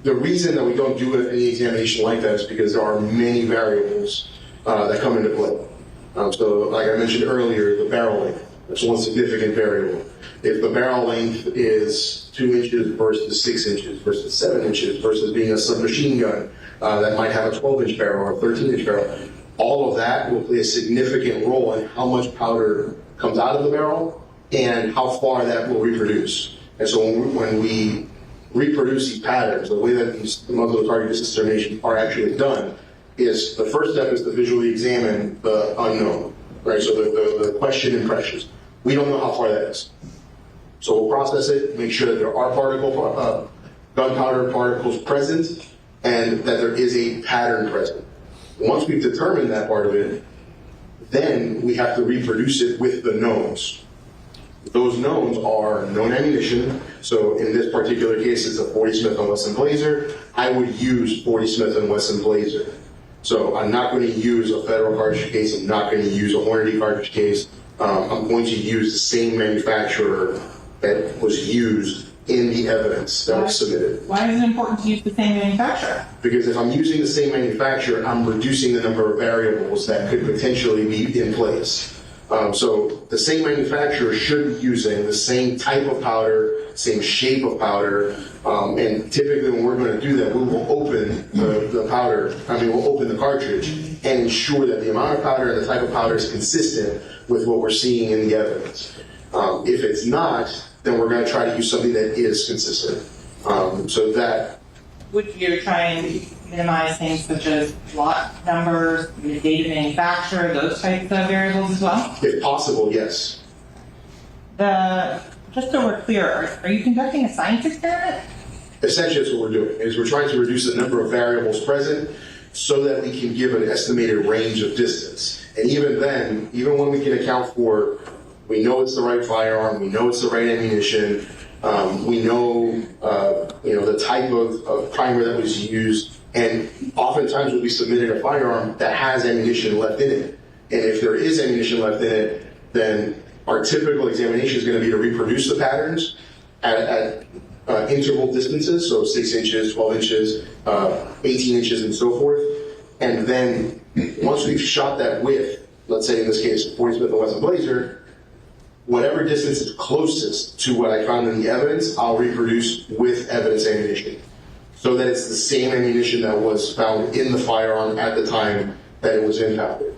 the reason that we don't do any examination like that is because there are many variables that come into play. So like I mentioned earlier, the barrel length, that's one significant variable. If the barrel length is 2 inches versus 6 inches versus 7 inches versus being a submachine gun that might have a 12-inch barrel or a 13-inch barrel, all of that will play a significant role in how much powder comes out of the barrel and how far that will reproduce. And so when we reproduce these patterns, the way that these muzzle target distance determinations are actually done is the first step is to visually examine the unknown, right? So the question impressions. We don't know how far that is. So we'll process it, make sure that there are gunpowder particles present and that there is a pattern present. Once we've determined that part of it, then we have to reproduce it with the knowns. Those knowns are known ammunition. So in this particular case, it's a 40 Smith & Wesson Blazer. I would use 40 Smith & Wesson Blazer. So I'm not going to use a Federal cartridge case. I'm not going to use a Hornady cartridge case. I'm going to use the same manufacturer that was used in the evidence that was submitted. Why is it important to use the same manufacturer? Because if I'm using the same manufacturer, I'm reducing the number of variables that could potentially be in place. So the same manufacturer should be using the same type of powder, same shape of powder, and typically when we're going to do that, we will open we'll open the cartridge and ensure that the amount of powder and the type of powder is consistent with what we're seeing in the evidence. If it's not, then we're going to try to use something that is consistent. So that Would you try and minimize things such as lot numbers, the date of manufacturer, those types of variables as well? if possible, yes. Just so we're clear, are you conducting a science experiment? Essentially, that's what we're doing, is we're trying to reduce the number of variables present so that we can give an estimated range of distance. And even then, even when we can account for, we know it's the right firearm, we know it's the right ammunition, we know, the type of primer that was used, and oftentimes we'll be submitted a firearm that has ammunition left in it. And if there is ammunition left in it, then our typical examination is going to be to reproduce the patterns at interval distances, so 6 inches, 12 inches, 18 inches, and so forth. And then once we've shot that with, let's say in this case, 40 Smith & Wesson Blazer, whatever distance is closest to what I found in the evidence, I'll reproduce with evidence ammunition, so that it's the same ammunition that was found in the firearm at the time that it was impounded.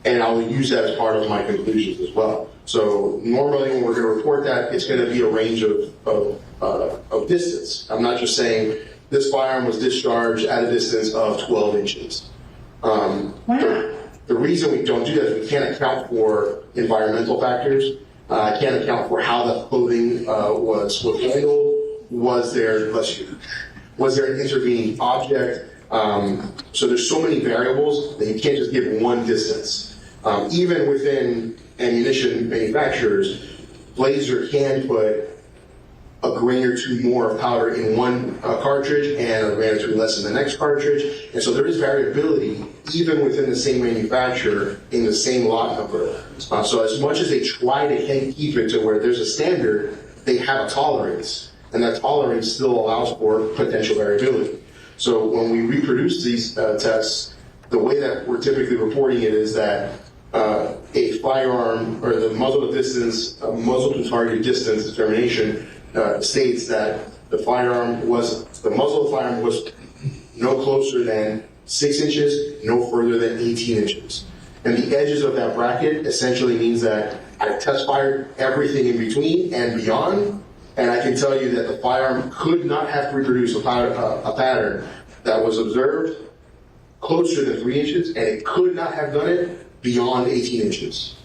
And I'll use that as part of my conclusions as well. So normally when we're going to report that, it's going to be a range of distance. I'm not just saying this firearm was discharged at a distance of 12 inches. Why not? The reason we don't do that is we can't account for environmental factors. I can't account for how the clothing was handled. Was there an intervening object? So there's so many variables that you can't just give one distance. Even within ammunition manufacturers, Blazer can put a grain or two more of powder in one cartridge and a grain or two less in the next cartridge. And so there is variability even within the same manufacturer in the same lot number. So as much as they try to keep it to where there's a standard, they have a tolerance, and that tolerance still allows for potential variability. So when we reproduce these tests, the way that we're typically reporting it is that a firearm, or the muzzle to distance, muzzle to target distance determination states that the muzzle of the firearm was no closer than 6 inches, no further than 18 inches. And the edges of that bracket essentially means that I've test fired everything in between and beyond, and I can tell you that the firearm could not have reproduced a pattern that was observed closer than 3 inches, and it could not have done it beyond 18 inches.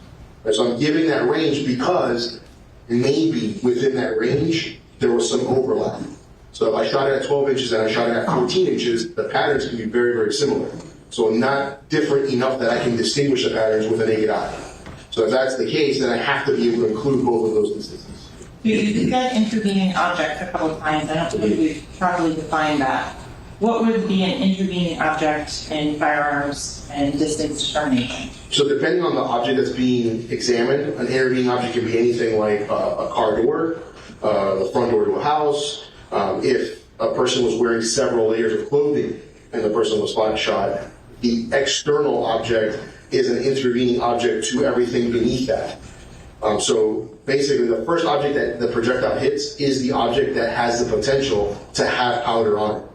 And so I'm giving that range because maybe within that range, there was some overlap. So if I shot it at 12 inches and I shot it at 14 inches, the patterns can be very, very similar. So not different enough that I can distinguish the patterns with a naked eye. So if that's the case, then I have to be able to include both of those distances. You said intervening object a couple of times. I don't think we've properly defined that. What would be an intervening object in firearms and distance determination? So depending on the object that's being examined, an intervening object can be anything like a car door, the front door to a house. If a person was wearing several layers of clothing and the person was shot, the external object is an intervening object to everything beneath that. So basically, the first object that the projectile hits is the object that has the potential to have powder on it.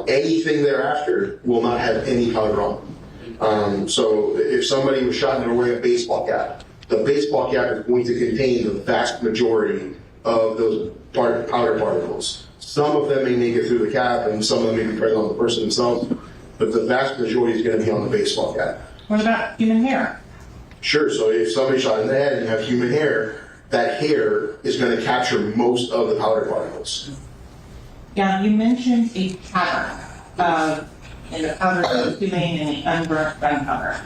Anything thereafter will not have any powder on. So if somebody was shot and they were wearing a baseball cap, the baseball cap is going to contain the vast majority of those powder particles. Some of them may make it through the cap, and some of them may be present on the person themselves, but the vast majority is going to be on the baseball cap. What about human hair? Sure, so if somebody shot in the head and you have human hair, that hair is going to capture most of the powder particles. Yeah, you mentioned a pattern in the powder consuming and the unburnt gunpowder.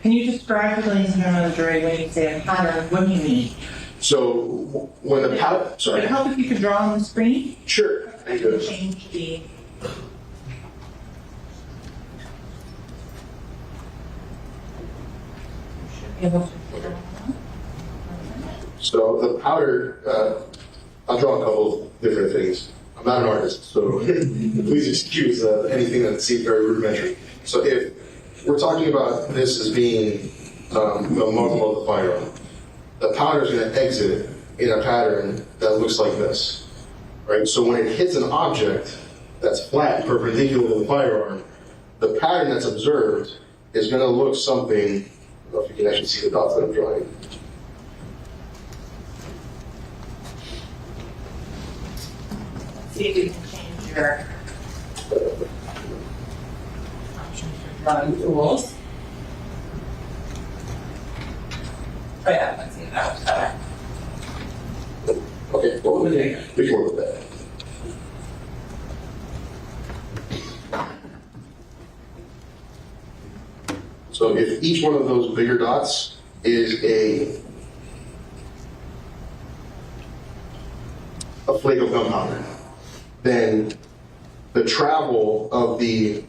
Can you describe to ladies and gentlemen of the jury when you say a pattern, what do you mean? So when the powder, Would sorry. it help if you could draw on the screen? Sure. I can change the. So the powder, I'll draw a couple of different things. I'm not an artist, so please excuse anything that seems very rudimentary. So if we're talking about this as being the muzzle of the firearm, the powder is going to exit in a pattern that looks like this, right? So when it hits an object that's flat, perpendicular to the firearm, the pattern that's observed is going to look something, I don't know if you can actually see the dots that I'm drawing. See if you can change your options for drawing tools. Oh yeah, let's see, that was better. Okay, well, we can work with that. So if each one of those bigger dots is a flake of gunpowder, then the travel of the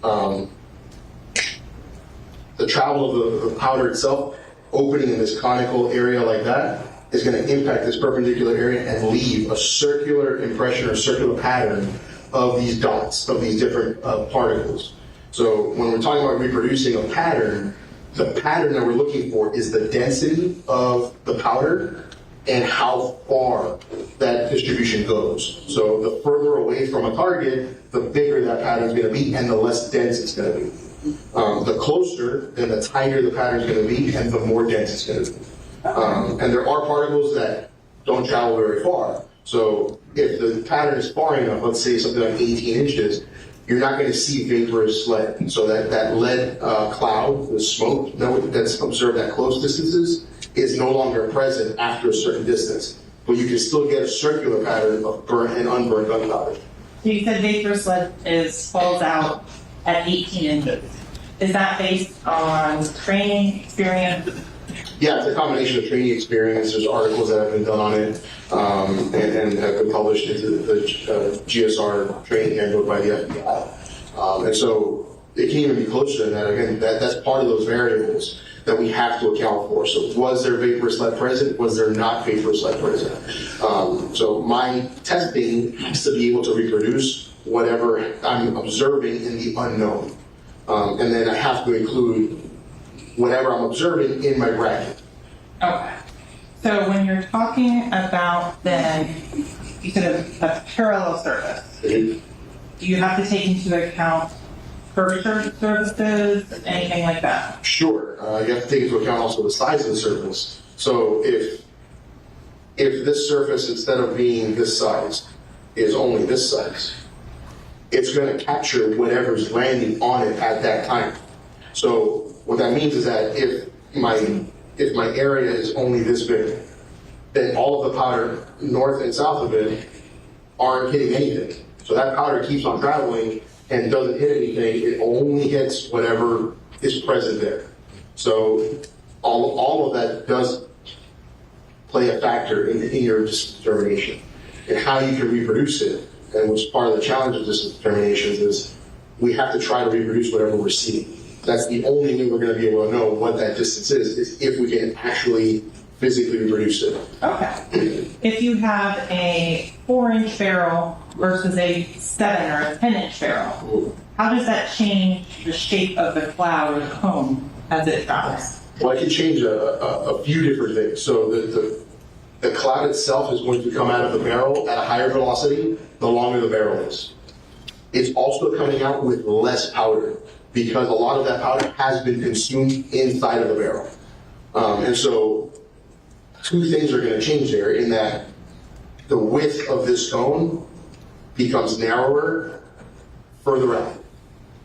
powder itself opening in this conical area like that is going to impact this perpendicular area and leave a circular impression or circular pattern of these dots, of these different particles. So when we're talking about reproducing a pattern, the pattern that we're looking for is the density of the powder and how far that distribution goes. So the further away from a target, the bigger that pattern is going to be and the less dense it's going to be. The closer, then the tighter the pattern is going to be and the more dense it's going to be. And there are particles that don't travel very far. So if the pattern is far enough, let's say something like 18 inches, you're not going to see vaporous lead. So that lead cloud, the smoke that's observed at close distances, is no longer present after a certain distance. But you can still get a circular pattern of burnt and unburned gunpowder. So you said vaporous lead falls out at 18 inches. Is that based on training, experience? Yeah, it's a combination of training experience. There's articles that have been done on it and have been published into the GSR training handbook by the FBI. And so it can even be closer to that. Again, that's part of those variables that we have to account for. So was there vaporous lead present? Was there not vaporous lead present? So my testing has to be able to reproduce whatever I'm observing in the unknown. And then I have to include whatever I'm observing in my bracket. Okay. So when you're talking about then, you said a parallel surface, do you have to take into account curvature surfaces, anything like that? Sure. You have to take into account also the size of the surface. So if this surface, instead of being this size, is only this size, it's going to capture whatever's landing on it at that time. So what that means is that if my area is only this big, then all of the powder north and south of it aren't hitting anything. So that powder keeps on traveling and doesn't hit anything. It only hits whatever is present there. So all of that does play a factor in your determination and how you can reproduce it. And which part of the challenge of distance determinations is we have to try to reproduce whatever we're seeing. That's the only way we're going to be able to know what that distance is if we can actually physically reproduce it. Okay. If you have a 4-inch barrel versus a 7 or a 10-inch barrel, how does that change the shape of the cloud or the cone as it travels? Well, it can change a few different things. So the cloud itself is going to come out of the barrel at a higher velocity the longer the barrel is. It's also coming out with less powder because a lot of that powder has been consumed inside of the barrel. And so two things are going to change there in that the width of this cone becomes narrower further out.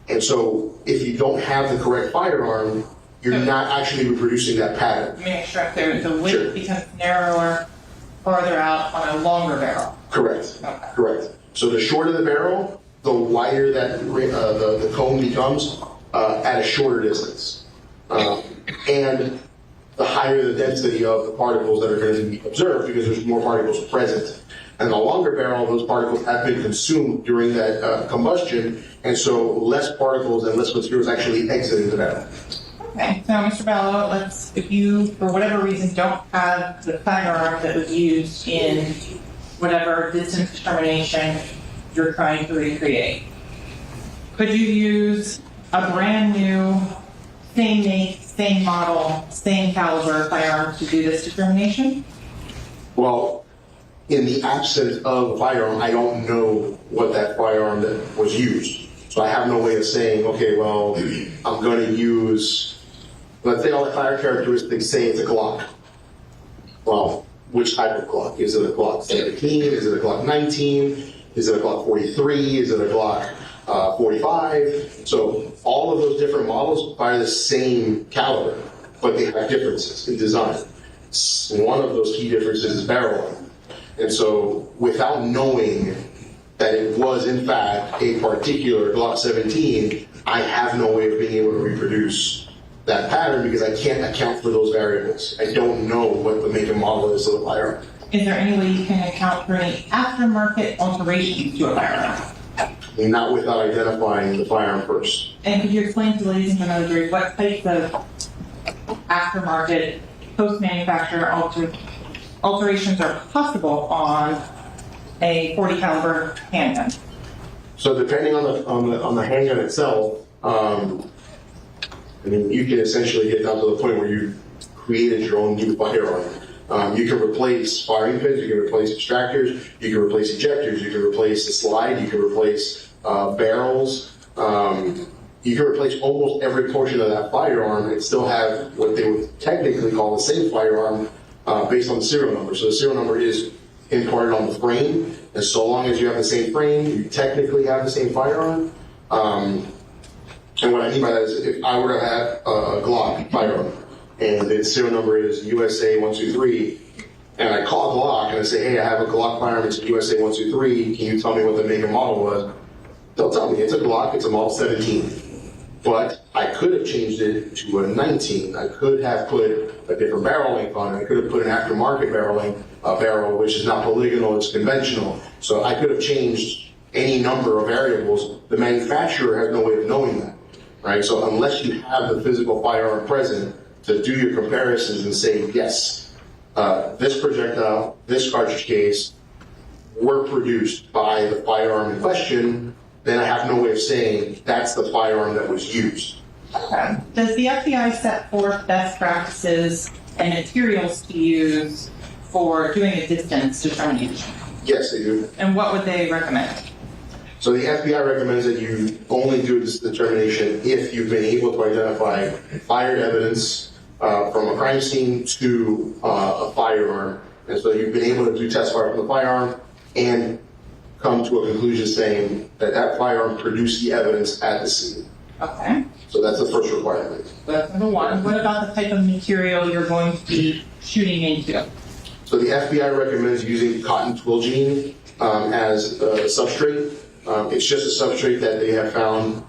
And so if you don't have the correct firearm, you're not actually reproducing that pattern. Let me extract there. The width Sure. becomes narrower farther out on a longer barrel. Correct. Okay. Correct. So the shorter the barrel, the wider that the cone becomes at a shorter distance. And the higher the density of the particles that are going to be observed because there's more particles present. And the longer barrel, those particles have been consumed during that combustion, and so less particles and less materials actually exiting the barrel. Okay, so Mr. Bello, if you, for whatever reason, don't have the firearm that was used in whatever distance determination you're trying to recreate, could you use a brand new, same make, same model, same caliber firearm to do this determination? Well, in the absence of a firearm, I don't know what that firearm that was used. So I have no way of saying, okay, well, I'm going to use, let's say all the fire characteristics say it's a Glock. Well, which type of Glock? Is it a Glock 17? Is it a Glock 19? Is it a Glock 43? Is it a Glock 45? So all of those different models fire the same caliber, but they have differences in design. One of those key differences is barrel length. And so without knowing that it was in fact a particular Glock 17, I have no way of being able to reproduce that pattern because I can't account for those variables. I don't know what the make and model is of the firearm. Is there any way you can account for any aftermarket alterations to a firearm? Not without identifying the firearm first. And could you explain to the ladies and gentlemen what types of aftermarket, post-manufacturer alterations are possible on a .40 caliber handgun? So depending on the handgun itself, I mean, you can essentially get down to the point where you created your own new firearm. You can replace firing pins, you can replace extractors, you can replace ejectors, you can replace the slide, you can replace barrels. You can replace almost every portion of that firearm and still have what they would technically call the same firearm based on the serial number. So the serial number is imparted on the frame, and so long as you have the same frame, you technically have the same firearm. And what I mean by that is if I were to have a Glock firearm, and its serial number is USA 123, and I call Glock and I say, hey, I have a Glock firearm, it's USA 123, can you tell me what the make and model was? They'll tell me it's a Glock, it's a model 17. But I could have changed it to a 19. I could have put a different barrel length on it. I could have put an aftermarket barrel, which is not polygonal, it's conventional. So I could have changed any number of variables. The manufacturer has no way of knowing that, right? So unless you have the physical firearm present to do your comparisons and say, yes, this projectile, this cartridge case were produced by the firearm in question, then I have no way of saying that's the firearm that was used. Okay. Does the FBI set forth best practices and materials to use for doing a distance determination? Yes, they do. And what would they recommend? So the FBI recommends that you only do this determination if you've been able to identify fired evidence from a crime scene to a firearm. And so you've been able to do test fire from the firearm and come to a conclusion saying that that firearm produced the evidence at the scene. Okay. So that's the first requirement. So that's number one. What about the type of material you're going to be shooting into? So the FBI recommends using cotton twill as a substrate. It's just a substrate that they have found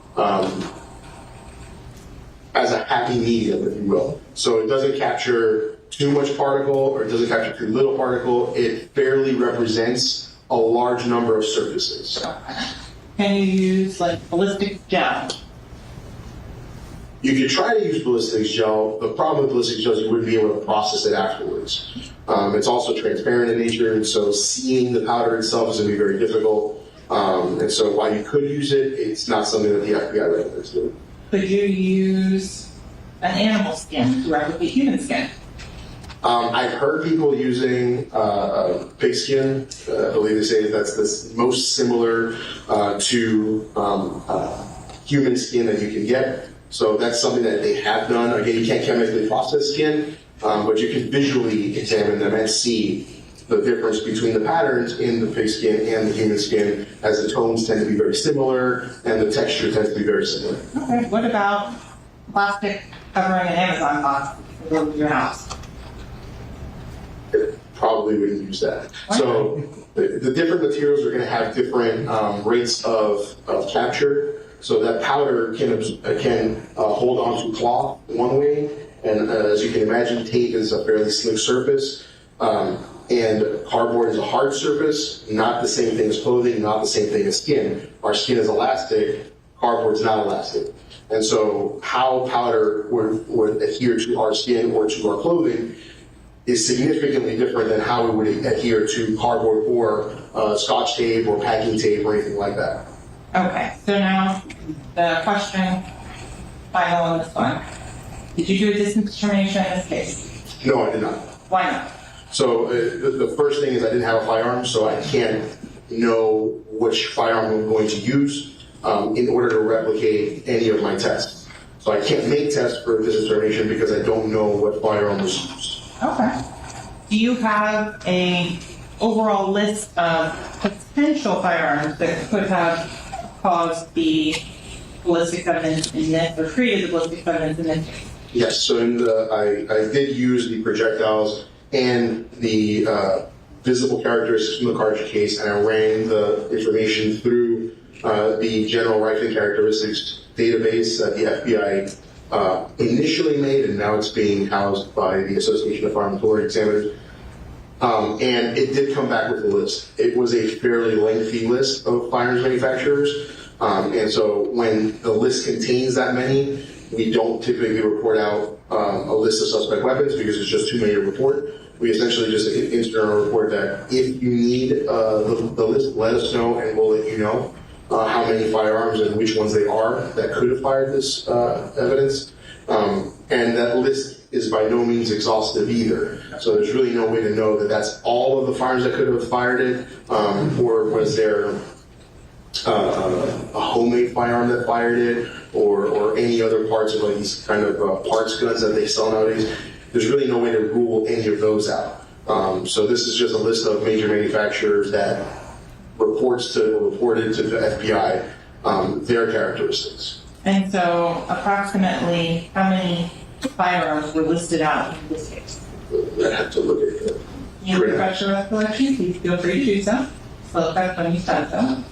as a happy medium, if you will. So it doesn't capture too much particle or it doesn't capture too little particle. It fairly represents a large number of surfaces. Can you use like ballistic gel? You could try to use ballistics gel. The problem with ballistics gel is you wouldn't be able to process it afterwards. It's also transparent in nature, and so seeing the powder itself is going to be very difficult. And so while you could use it, it's not something that the FBI recommends doing. Could you use an animal skin to replicate human skin? I've heard people using pig skin. I believe they say that's the most similar to human skin that you can get. So that's something that they have done. Again, you can't chemically process skin, but you can visually examine them and see the difference between the patterns in the pig skin and the human skin, as the tones tend to be very similar and the texture tends to be very similar. Okay. What about plastic covering an Amazon box to go to your house? Probably wouldn't use that. So the different materials are going to have different rates of capture. So that powder can hold on to cloth one way, and as you can imagine, tape is a fairly slick surface, and cardboard is a hard surface, not the same thing as clothing, not the same thing as skin. Our skin is elastic, cardboard is not elastic. And so how powder would adhere to our skin or to our clothing is significantly different than how it would adhere to cardboard or Scotch tape or packing tape or anything like that. Okay, so now the question, final on this one. Did you do a distance determination in this case? No, I did not. Why not? So the first thing is I didn't have a firearm, so I can't know which firearm I'm going to use in order to replicate any of my tests. So I can't make tests for distance determination because I don't know what firearm was used. Okay. Do you have a overall list of potential firearms that could have caused the ballistic evidence in this, or created the ballistic evidence in this case? Yes, so I did use the projectiles and the visible characteristics from the cartridge case, and I ran the information through the general rifling characteristics database that the FBI initially made, and now it's being housed by the Association of Firearms Warrant Examiners. And it did come back with a list. It was a fairly lengthy list of firearms manufacturers. And so when the list contains that many, we don't typically report out a list of suspect weapons because it's just too many to report. We essentially just insert a report that if you need the list, let us know and we'll let you know how many firearms and which ones they are that could have fired this evidence. And that list is by no means exhaustive either. So there's really no way to know that that's all of the firearms that could have fired it, or was there a homemade firearm that fired it, or any other parts of like these kind of parts guns that they sell nowadays. There's really no way to rule any of those out. So this is just a list of major manufacturers that reported to the FBI their characteristics. And so approximately how many firearms were listed out in this case? I have to look at it. You refresh your recollection, please feel free to do so. Slow back when you've done so.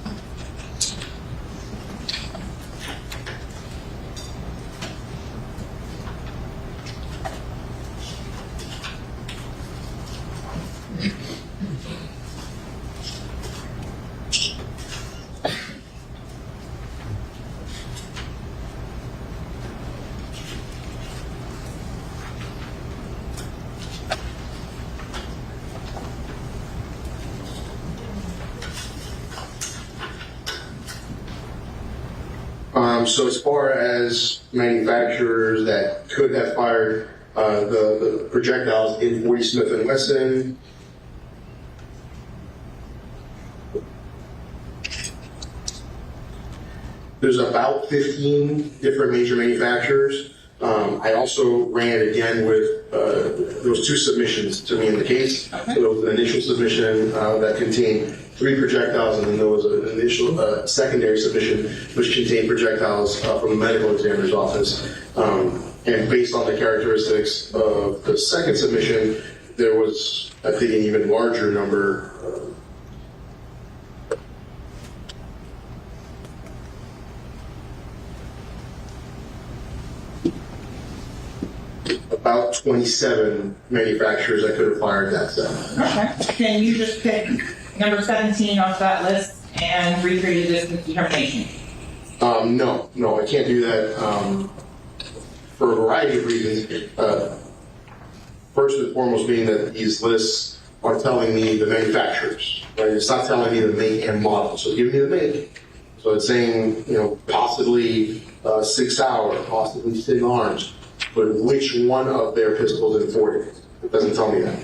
So as far as manufacturers that could have fired the projectiles in 40 Smith & Wesson, there's about 15 different major manufacturers. I also ran it again with, there was 2 submissions to me in the case. So there was an initial submission that contained 3 projectiles, and then there was an initial secondary submission which contained projectiles from the medical examiner's office. And based on the characteristics of the second submission, there was, I think, an even larger number. About 27 manufacturers that could have fired that set. Okay. Can you just pick number 17 off that list and recreate a distance determination? No, I can't do that for a variety of reasons. First and foremost being that these lists are telling me the manufacturers, right? It's not telling me the make and model. So give me the make. So it's saying, possibly Sig Sauer, possibly Sig Arms, but which one of their pistols in 40? It doesn't tell me that.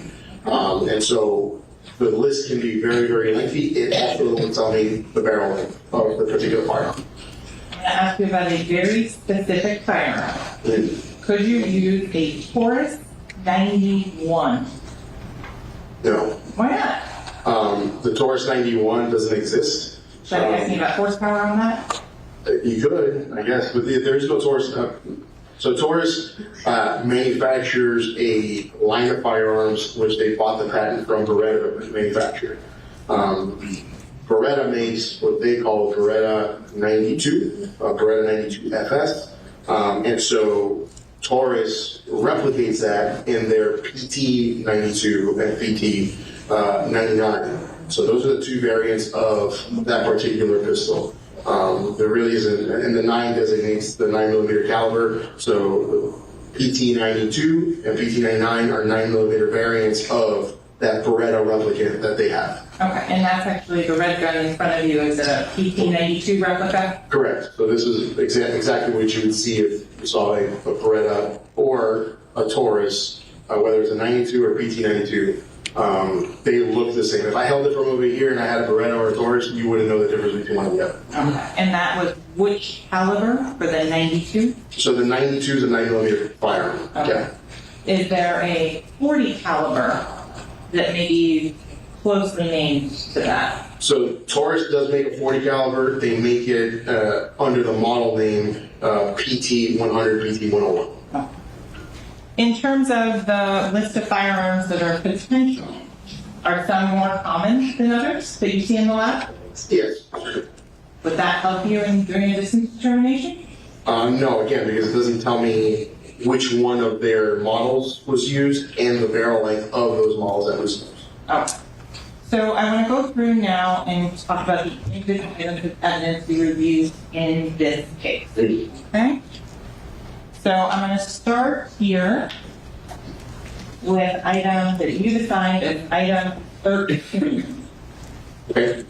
And so the list can be very, very lengthy. It also doesn't tell me the barrel length of the particular firearm. I'm going to ask you about a very specific firearm. Could you use a Taurus 91? No. Why not? The Taurus 91 doesn't exist. Should I ask you about horsepower on that? You could, I guess, but there is no Taurus. So Taurus manufactures a line of firearms which they bought the patent from Beretta to manufacture. Beretta makes what they call Beretta 92, Beretta 92 FS, and so Taurus replicates that in their PT 92 and PT 99. So those are the 2 variants of that particular pistol. There really isn't, and the 9 designates the 9mm caliber. So PT 92 and PT 99 are 9mm variants of that Beretta replicant that they have. Okay, and that's actually the red gun in front of you. Is it a PT 92 replica? Correct. So this is exactly what you would see if you saw a Beretta or a Taurus, whether it's a 92 or PT 92. They look the same. If I held it from over here and I had a Beretta or a Taurus, you wouldn't know the difference between one and the other. Okay. And that was which caliber for the 92? So the 92 is a 9mm firearm. Okay. Is there a 40 caliber that may be closely named to that? So Taurus does make a 40 caliber. They make it under the model name PT 100, PT 101. Oh. In terms of the list of firearms that are potential, are some more common than others that you see in the lab? Yes. Would that help you in doing a distance determination? No, again, because it doesn't tell me which one of their models was used and the barrel length of those models that was used. Okay. So I want to go through now and talk about the individual items of evidence we reviewed in this case. Okay? So I'm going to start here with item that you assigned as item 13. Okay.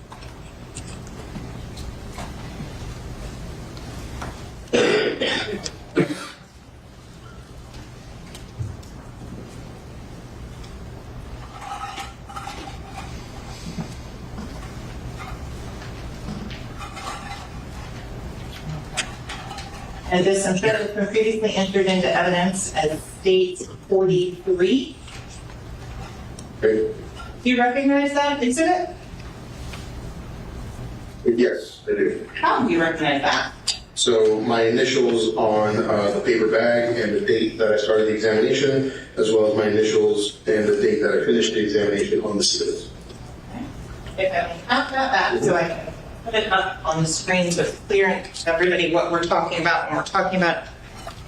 And this exhibit has been previously entered into evidence as state 43. Okay. Do you recognize that exhibit? Yes, I do. How do you recognize that? So my initials on the paper bag and the date that I started the examination, as well as my initials and the date that I finished the examination on the slip. If I have that, so I can put it up on the screen so it's clear to everybody what we're talking about when we're talking about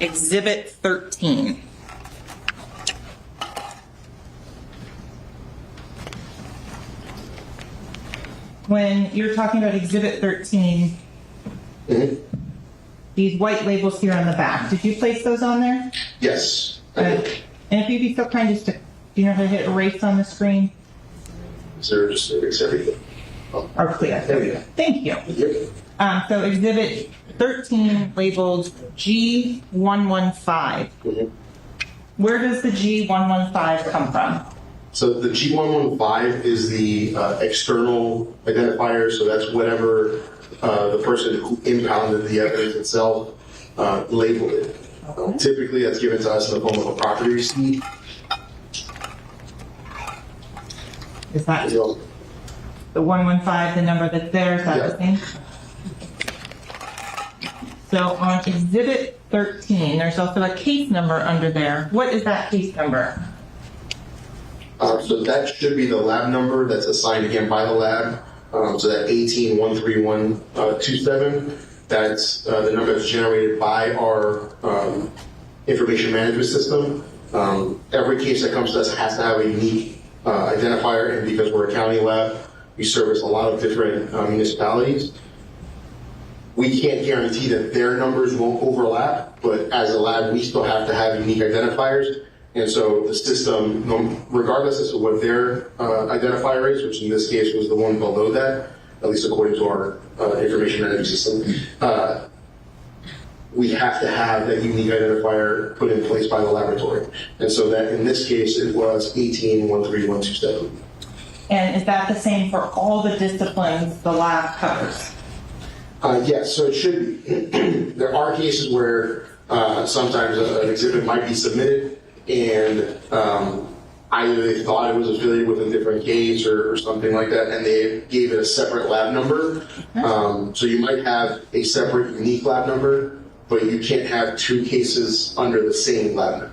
Exhibit 13. When you're talking about Exhibit 13, these white labels here on the back, did you place those on there? Yes. I did. And if you'd be so kind as to, do you know how to hit erase on the screen? Is there just a fix everything? Or clear? There we go. Thank you. Yep. So exhibit 13 labeled G115. Where does the G115 come from? So the G115 is the external identifier, so that's whatever the person who impounded the evidence itself labeled it. Typically, that's given to us in the form of a property receipt. Is that You know, the 115, the number that's there? Is that Yeah. the same? So on exhibit 13, there's also a case number under there. What is that case number? So that should be the lab number that's assigned again by the lab. So that 1813127, that's the number that's generated by our information management system. Every case that comes to us has to have a unique identifier, and because we're a county lab, we service a lot of different municipalities. We can't guarantee that their numbers won't overlap, but as a lab, we still have to have unique identifiers. And so the system, regardless as to what their identifier is, which in this case was the one below that, at least according to our information management system, we have to have that unique identifier put in place by the laboratory. And so that in this case, it was 1813127. And is that the same for all the disciplines the lab covers? Yes, so it should be. There are cases where sometimes an exhibit might be submitted and either they thought it was affiliated with a different case or something like that, and they gave it a separate lab number. So you might have a separate unique lab number, but you can't have two cases under the same lab number.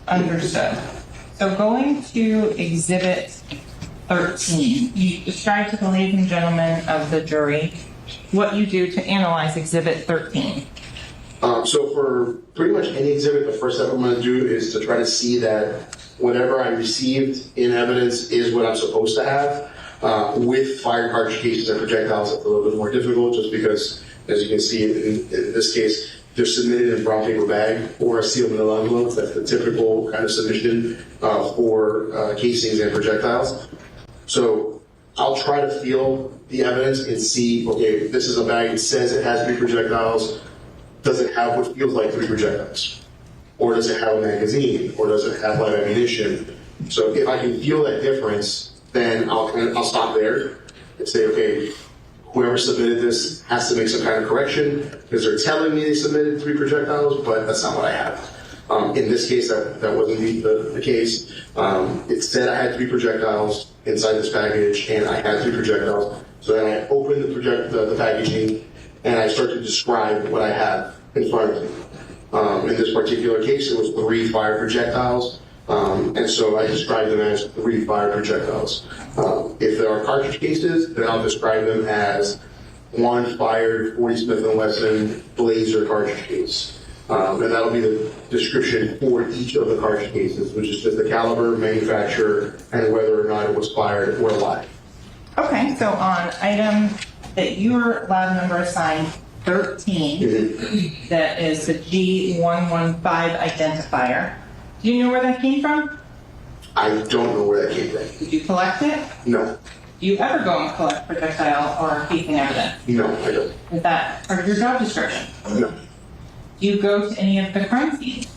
Understood. So going to exhibit 13, you described to the ladies and gentlemen of the jury what you do to analyze exhibit 13. So for pretty much any exhibit, the first step I'm going to do is to try to see that whatever I received in evidence is what I'm supposed to have. With fire cartridge cases and projectiles, it's a little bit more difficult just because, as you can see in this case, they're submitted in brown paper bag or a sealed manila envelope. That's the typical kind of submission for casings and projectiles. So I'll try to feel the evidence and see, okay, this is a bag, it says it has 3 projectiles. Does it have what feels like 3 projectiles? Or does it have a magazine? Or does it have light ammunition? So if I can feel that difference, then I'll stop there and say, okay, whoever submitted this has to make some kind of correction because they're telling me they submitted 3 projectiles, but that's not what I have. In this case, that wasn't the case. It said I had 3 projectiles inside this package, and I had 3 projectiles. So then I opened the packaging, and I start to describe what I have in front of me. In this particular case, it was 3 fire projectiles, and so I describe them as 3 fire projectiles. If there are cartridge cases, then I'll describe them as 1 fired 40 Smith & Wesson Blazer cartridge case. And that'll be the description for each of the cartridge cases, which is just the caliber, manufacturer, and whether or not it was fired or live. Okay, so on item that your lab number assigned 13, that is the G115 identifier. Do you know where that came from? I don't know where that came from. Did you collect it? No. Do you ever go and collect projectile or casing evidence? No, I don't. Is that part of your job description? No. Do you go to any of the crime scenes?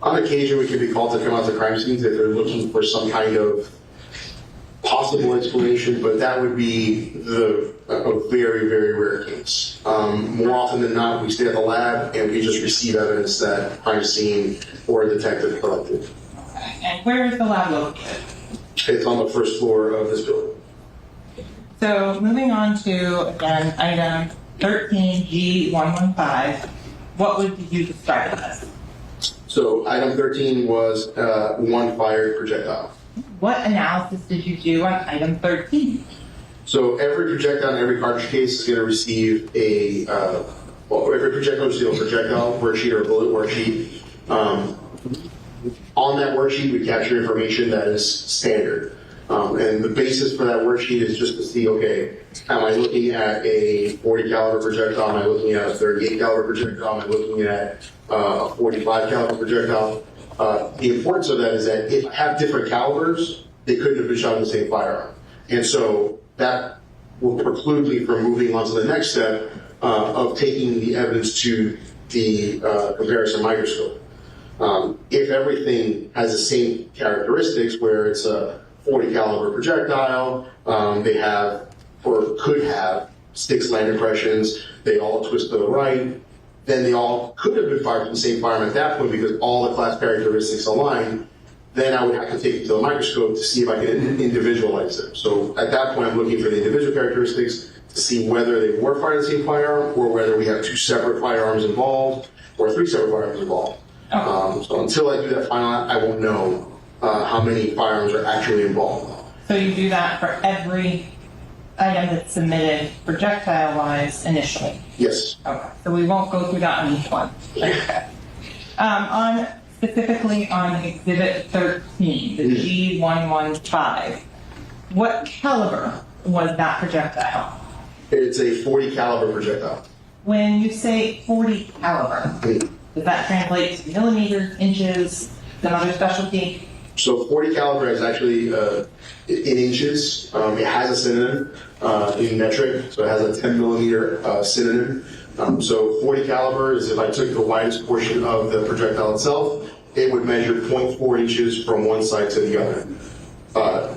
On occasion, we can be called to come out to crime scenes if they're looking for some kind of possible explanation, but that would be a very, very rare case. More often than not, we stay at the lab and we just receive evidence that crime scene or a detective collected. Okay. And where is the lab located? It's on the first floor of this building. So moving on to, again, item 13G115, what would you describe it as? So item 13 was 1 fired projectile. What analysis did you do on item 13? So every projectile in every cartridge case is going to receive every projectile will receive a projectile worksheet or a bullet worksheet. On that worksheet, we capture information that is standard. And the basis for that worksheet is just to see, okay, am I looking at a 40 caliber projectile? Am I looking at a 38 caliber projectile? Am I looking at a 45 caliber projectile? The importance of that is that if I have different calibers, they couldn't have been shot in the same firearm. And so that will preclude me from moving on to the next step of taking the evidence to the comparison microscope. If everything has the same characteristics, where it's a 40 caliber projectile, they have or could have 6 land impressions, they all twist to the right, then they all could have been fired from the same firearm at that point because all the class characteristics align. Then I would have to take it to the microscope to see if I can individualize them. So at that point, I'm looking for the individual characteristics to see whether they were fired in the same firearm or whether we have 2 separate firearms involved or 3 separate firearms involved. So until I do that final, I won't know how many firearms are actually involved. So you do that for every item that's submitted projectile-wise initially? Yes. Okay, so we won't go through that on each one. Okay. Specifically on Exhibit 13, the G115, what caliber was that projectile? It's a 40 caliber projectile. When you say 40 caliber, does that translate to millimeters, inches, another specialty? So 40 caliber is actually in inches. It has a synonym in metric, so it has a 10 millimeter synonym. So 40 caliber is if I took the widest portion of the projectile itself, it would measure 0.4 inches from one side to the other.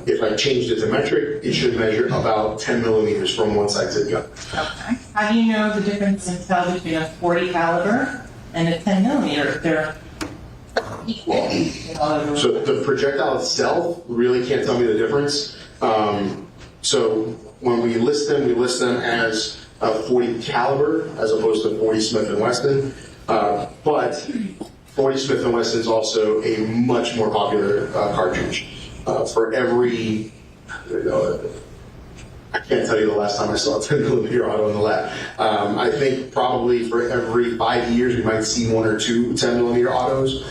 If I changed it to metric, it should measure about 10 millimeters from one side to the other. Okay. How do you know the difference in tell between a 40 caliber and a 10 millimeter? They're equal. So the projectile itself really can't tell me the difference. So when we list them as a 40 caliber as opposed to 40 Smith & Wesson. But 40 Smith & Wesson is also a much more popular cartridge. For every, I can't tell you the last time I saw a 10 millimeter auto in the lab. I think probably for every 5 years we might see 1 or 2 10 millimeter autos,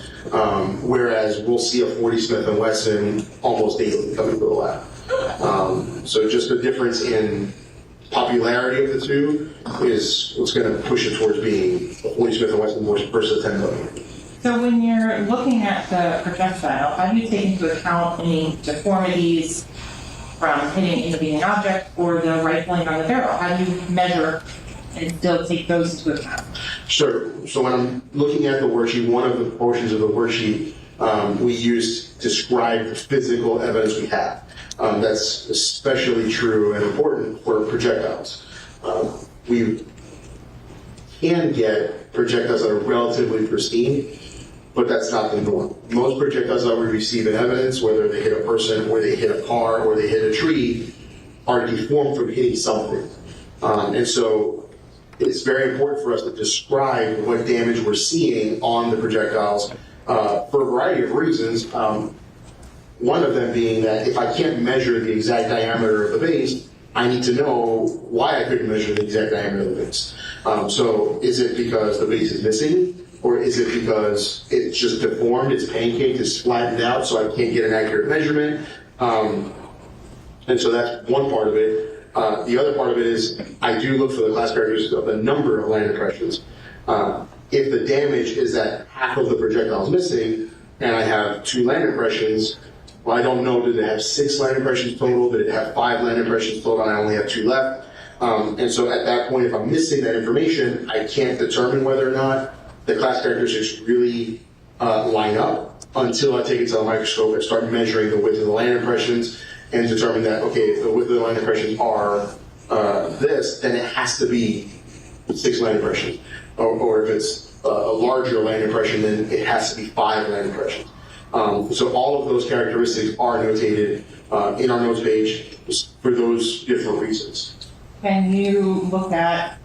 whereas we'll see a 40 Smith & Wesson almost daily coming to the lab. So just the difference in popularity of the two is what's going to push it towards being a 40 Smith & Wesson versus a 10 millimeter. So when you're looking at the projectile, how do you take into account any deformities from hitting intervening objects or the rifling on the barrel? How do you measure and still take those into account? Sure. So when I'm looking at the worksheet, one of the portions of the worksheet we use to describe the physical evidence we have. That's especially true and important for projectiles. We can get projectiles that are relatively pristine, but that's not the norm. Most projectiles that we receive in evidence, whether they hit a person or they hit a car or they hit a tree, are deformed from hitting something. And so it's very important for us to describe what damage we're seeing on the projectiles for a variety of reasons. One of them being that if I can't measure the exact diameter of the base, I need to know why I couldn't measure the exact diameter of the base. So is it because the base is missing? Or is it because it's just deformed, it's pancaked, it's flattened out, so I can't get an accurate measurement? And so that's one part of it. The other part of it is I do look for the class characteristics of the number of land impressions. If the damage is that half of the projectile is missing, and I have 2 land impressions, well, I don't know, did it have 6 land impressions total? Did it have 5 land impressions total and I only have 2 left? And so at that point, if I'm missing that information, I can't determine whether or not the class characteristics really line up until I take it to the microscope and start measuring the width of the land impressions and determine that, okay, if the width of the land impressions are this, then it has to be 6 land impressions. Or if it's a larger land impression, then it has to be 5 land impressions. So all of those characteristics are notated in our notes page for those different reasons. Can you look at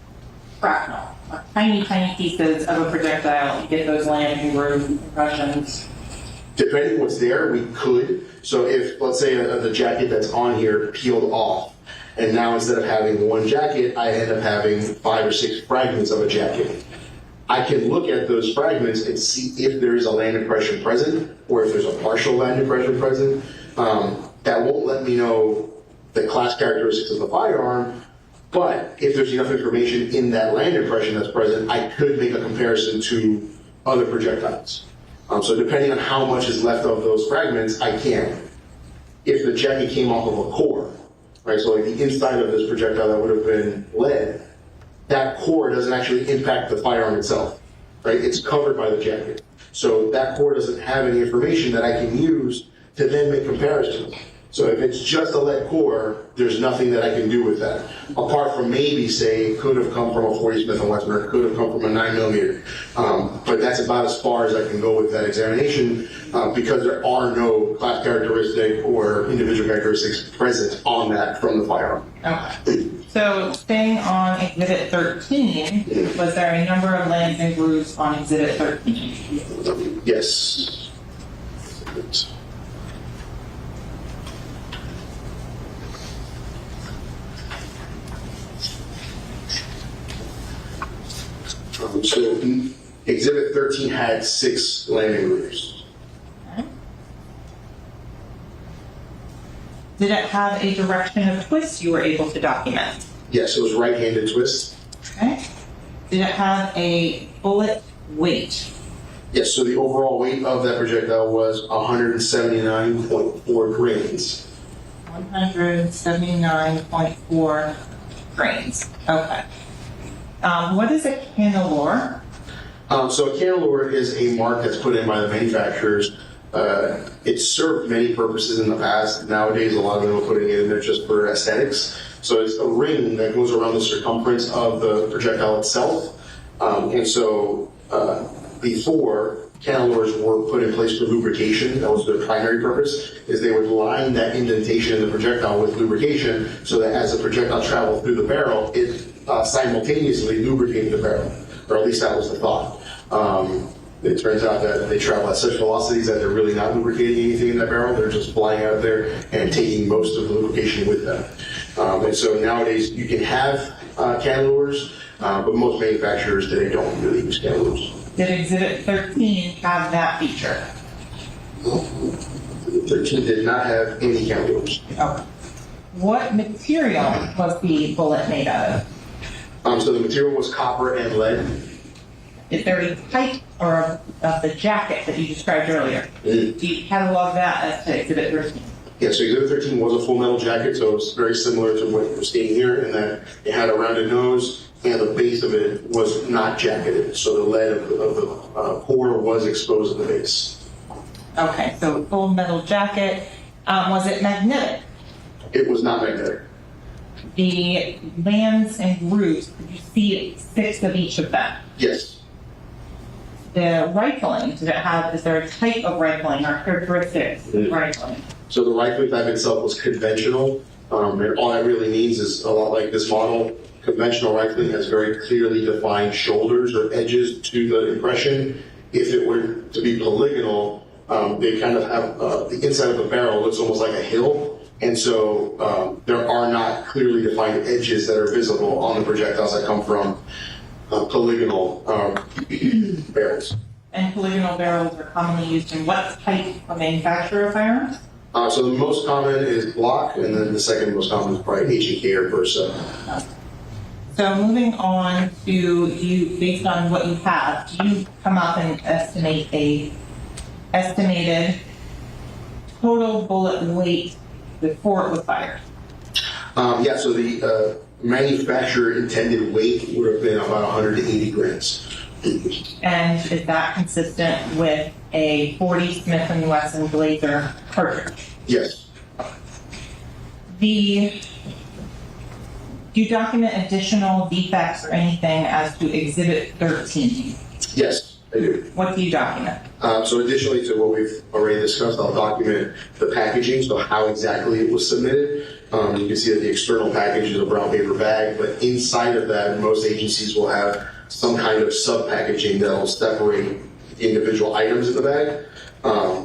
shrapnel? Tiny, tiny pieces of a projectile, you get those landing groove impressions. Depending what's there, we could. So if, let's say, the jacket that's on here peeled off, and now instead of having one jacket, I end up having 5 or 6 fragments of a jacket. I can look at those fragments and see if there is a land impression present, or if there's a partial land impression present. That won't let me know the class characteristics of the firearm, but if there's enough information in that land impression that's present, I could make a comparison to other projectiles. So depending on how much is left of those fragments, I can. If the jacket came off of a core, right? So like the inside of this projectile that would have been lead, that core doesn't actually impact the firearm itself, right? It's covered by the jacket. So that core doesn't have any information that I can use to then make comparisons. So if it's just a lead core, there's nothing that I can do with that. Apart from maybe say it could have come from a 40 Smith & Wesson, or it could have come from a 9mm. But that's about as far as I can go with that examination because there are no class characteristic or individual characteristics present on that from the firearm. Okay. So staying on Exhibit 13, was there a number of lands and grooves on Exhibit 13? Yes. So Exhibit 13 had 6 landing grooves. Okay. Did it have a direction of twist you were able to document? Yes, it was right-handed twist. Okay. Did it have a bullet weight? Yes, so the overall weight of that projectile was 179.4 grains. 179.4 grains. Okay. What is a cannelore? So a cannelore is a mark that's put in by the manufacturers. It's served many purposes in the past. Nowadays, a lot of them are putting it in there just for aesthetics. So it's a ring that goes around the circumference of the projectile itself. Before, cannelores were put in place for lubrication. That was their primary purpose, is they would line that indentation in the projectile with lubrication so that as the projectile traveled through the barrel, it simultaneously lubricated the barrel, or at least that was the thought. It turns out that they travel at such velocities that they're really not lubricating anything in that barrel. They're just flying out there and taking most of the lubrication with them. And so nowadays you can have cannelores, but most manufacturers today don't really use cannelores. Did Exhibit 13 have that feature? 13 did not have any cannelores. Okay. What material was the bullet made out of? So the material was copper and lead. Is there a type or of the jacket that you described earlier? Do you catalog that as to Exhibit 13? Yeah, so Exhibit 13 was a full metal jacket, so it's very similar to what we're seeing here in that it had a rounded nose and the base of it was not jacketed. So the lead of the core was exposed at the base. Okay, so full metal jacket. Was it magnetic? It was not magnetic. The lands and grooves, could you see 6 of each of them? Yes. The rifling, is there a type of rifling or characteristics of rifling? So the rifling type itself was conventional, and all that really means is a lot like this model. Conventional rifling has very clearly defined shoulders or edges to the impression. If it were to be polygonal, they kind of have the inside of the barrel looks almost like a hill, and so there are not clearly defined edges that are visible on the projectiles that come from polygonal barrels. And polygonal barrels are commonly used in what type of manufacturer of firearms? So the most common is Glock, and then the second most common is probably H&K or Versa. So moving on to you, based on what you have, do you come up and estimate a estimated total bullet weight before it was fired? Yeah, so the manufacturer intended weight would have been about 180 grams. And is that consistent with a 40 Smith & Wesson Blazer cartridge? Yes. Do you document additional defects or anything as to Exhibit 13? Yes, I do. What do you document? So additionally to what we've already discussed, I'll document the packaging, so how exactly it was submitted. You can see that the external package is a brown paper bag, but inside of that, most agencies will have some kind of sub-packaging that will separate the individual items in the bag.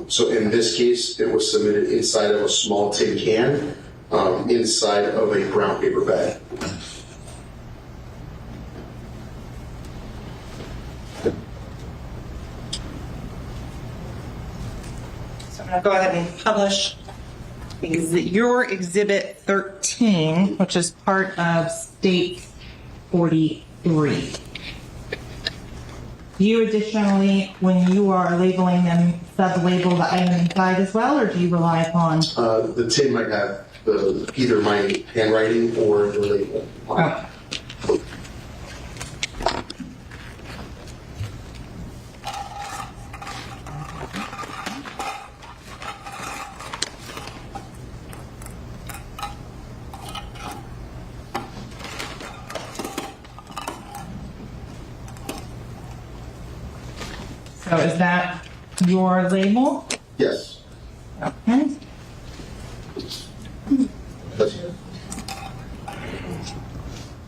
So in this case, it was submitted inside of a small tin can, inside of a brown paper bag. So I'm going to go ahead and publish your Exhibit 13, which is part of State 43. Do you additionally, when you are labeling them, sub-label the item inside as well, or do you rely upon? The tin might have either my handwriting or the label. Oh. So is that your label? Yes. Okay. That's,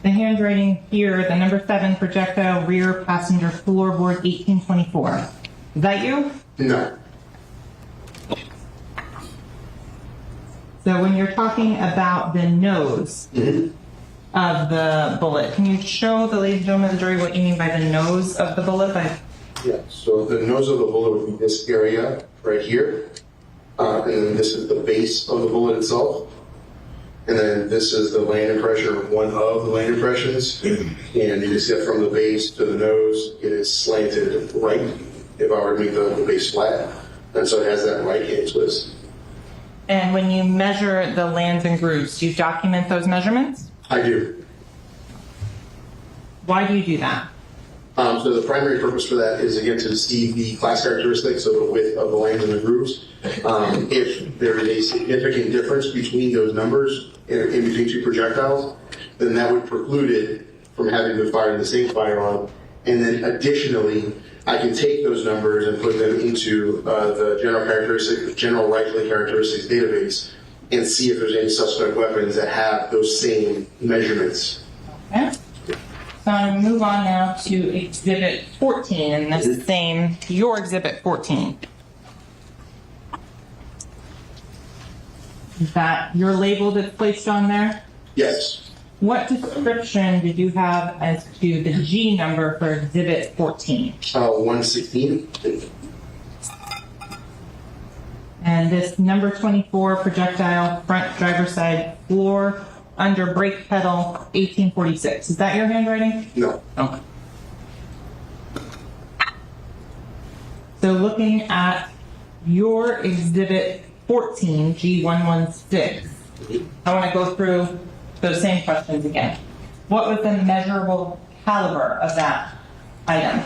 The handwriting here, the number 7 projectile rear passenger floorboard 1824. Is that you? no. So when you're talking about the nose of the bullet, can you show the ladies and gentlemen of the jury what you mean by the nose of the bullet? Yeah, so the nose of the bullet would be this area right here. And then this is the base of the bullet itself. And then this is the land impression, or one of the land impressions. And you can see that from the base to the nose, it is slanted right, if I were to make the base flat. And so it has that right-hand twist. And when you measure the lands and grooves, do you document those measurements? I do. Why do you do that? So the primary purpose for that is, again, to see the class characteristics, so the width of the lands and the grooves. If there is a significant difference between those numbers in between two projectiles, then that would preclude it from having been fired in the same firearm. And then additionally, I can take those numbers and put them into the general rifling characteristics database and see if there's any suspect weapons that have those same measurements. Okay. So I'm going to move on now to Exhibit 14, and this is same, your Exhibit 14. Is that your label that's placed on there? Yes. What description did you have as to the G number for Exhibit 14? 116. And this number 24 projectile front driver's side floor under brake pedal 1846. Is that your handwriting? No. Okay. So looking at your Exhibit 14, G116, I want to go through those same questions again. What was the measurable caliber of that item?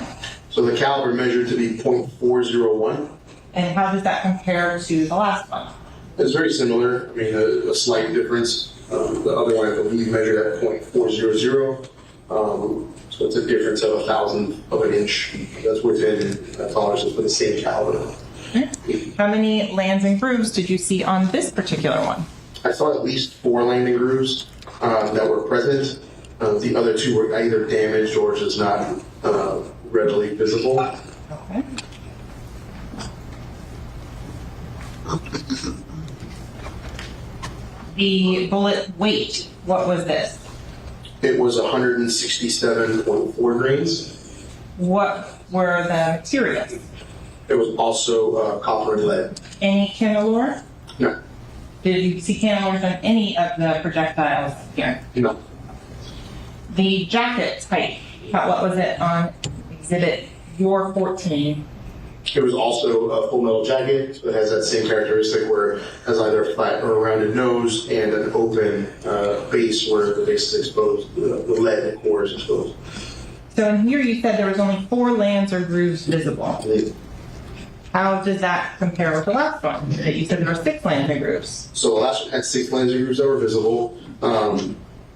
So the caliber measured to be .401. And how does that compare to the last one? It's very similar. I mean, a slight difference. The other one, I believe, measured at .400. So it's a difference of 1,000th of an inch. That's within tolerances for the same caliber. How many lands and grooves did you see on this particular one? I saw at least 4 landing grooves that were present. The other 2 were either damaged or just not readily visible. Okay. The bullet weight, what was this? It was 167.4 grains. What were the materials? It was also copper and lead. Any candelure? No. Did you see candelures on any of the projectiles here? No. The jacket type, what was it on Exhibit your 14? It was also a full metal jacket, so it has that same characteristic where it has either a flat or a rounded nose and an open base where the base is exposed, the lead core is exposed. So in here you said there was only 4 lands or grooves visible. How does that compare with the last one? That you said there were 6 lands and grooves. So the last one had 6 landing grooves that were visible.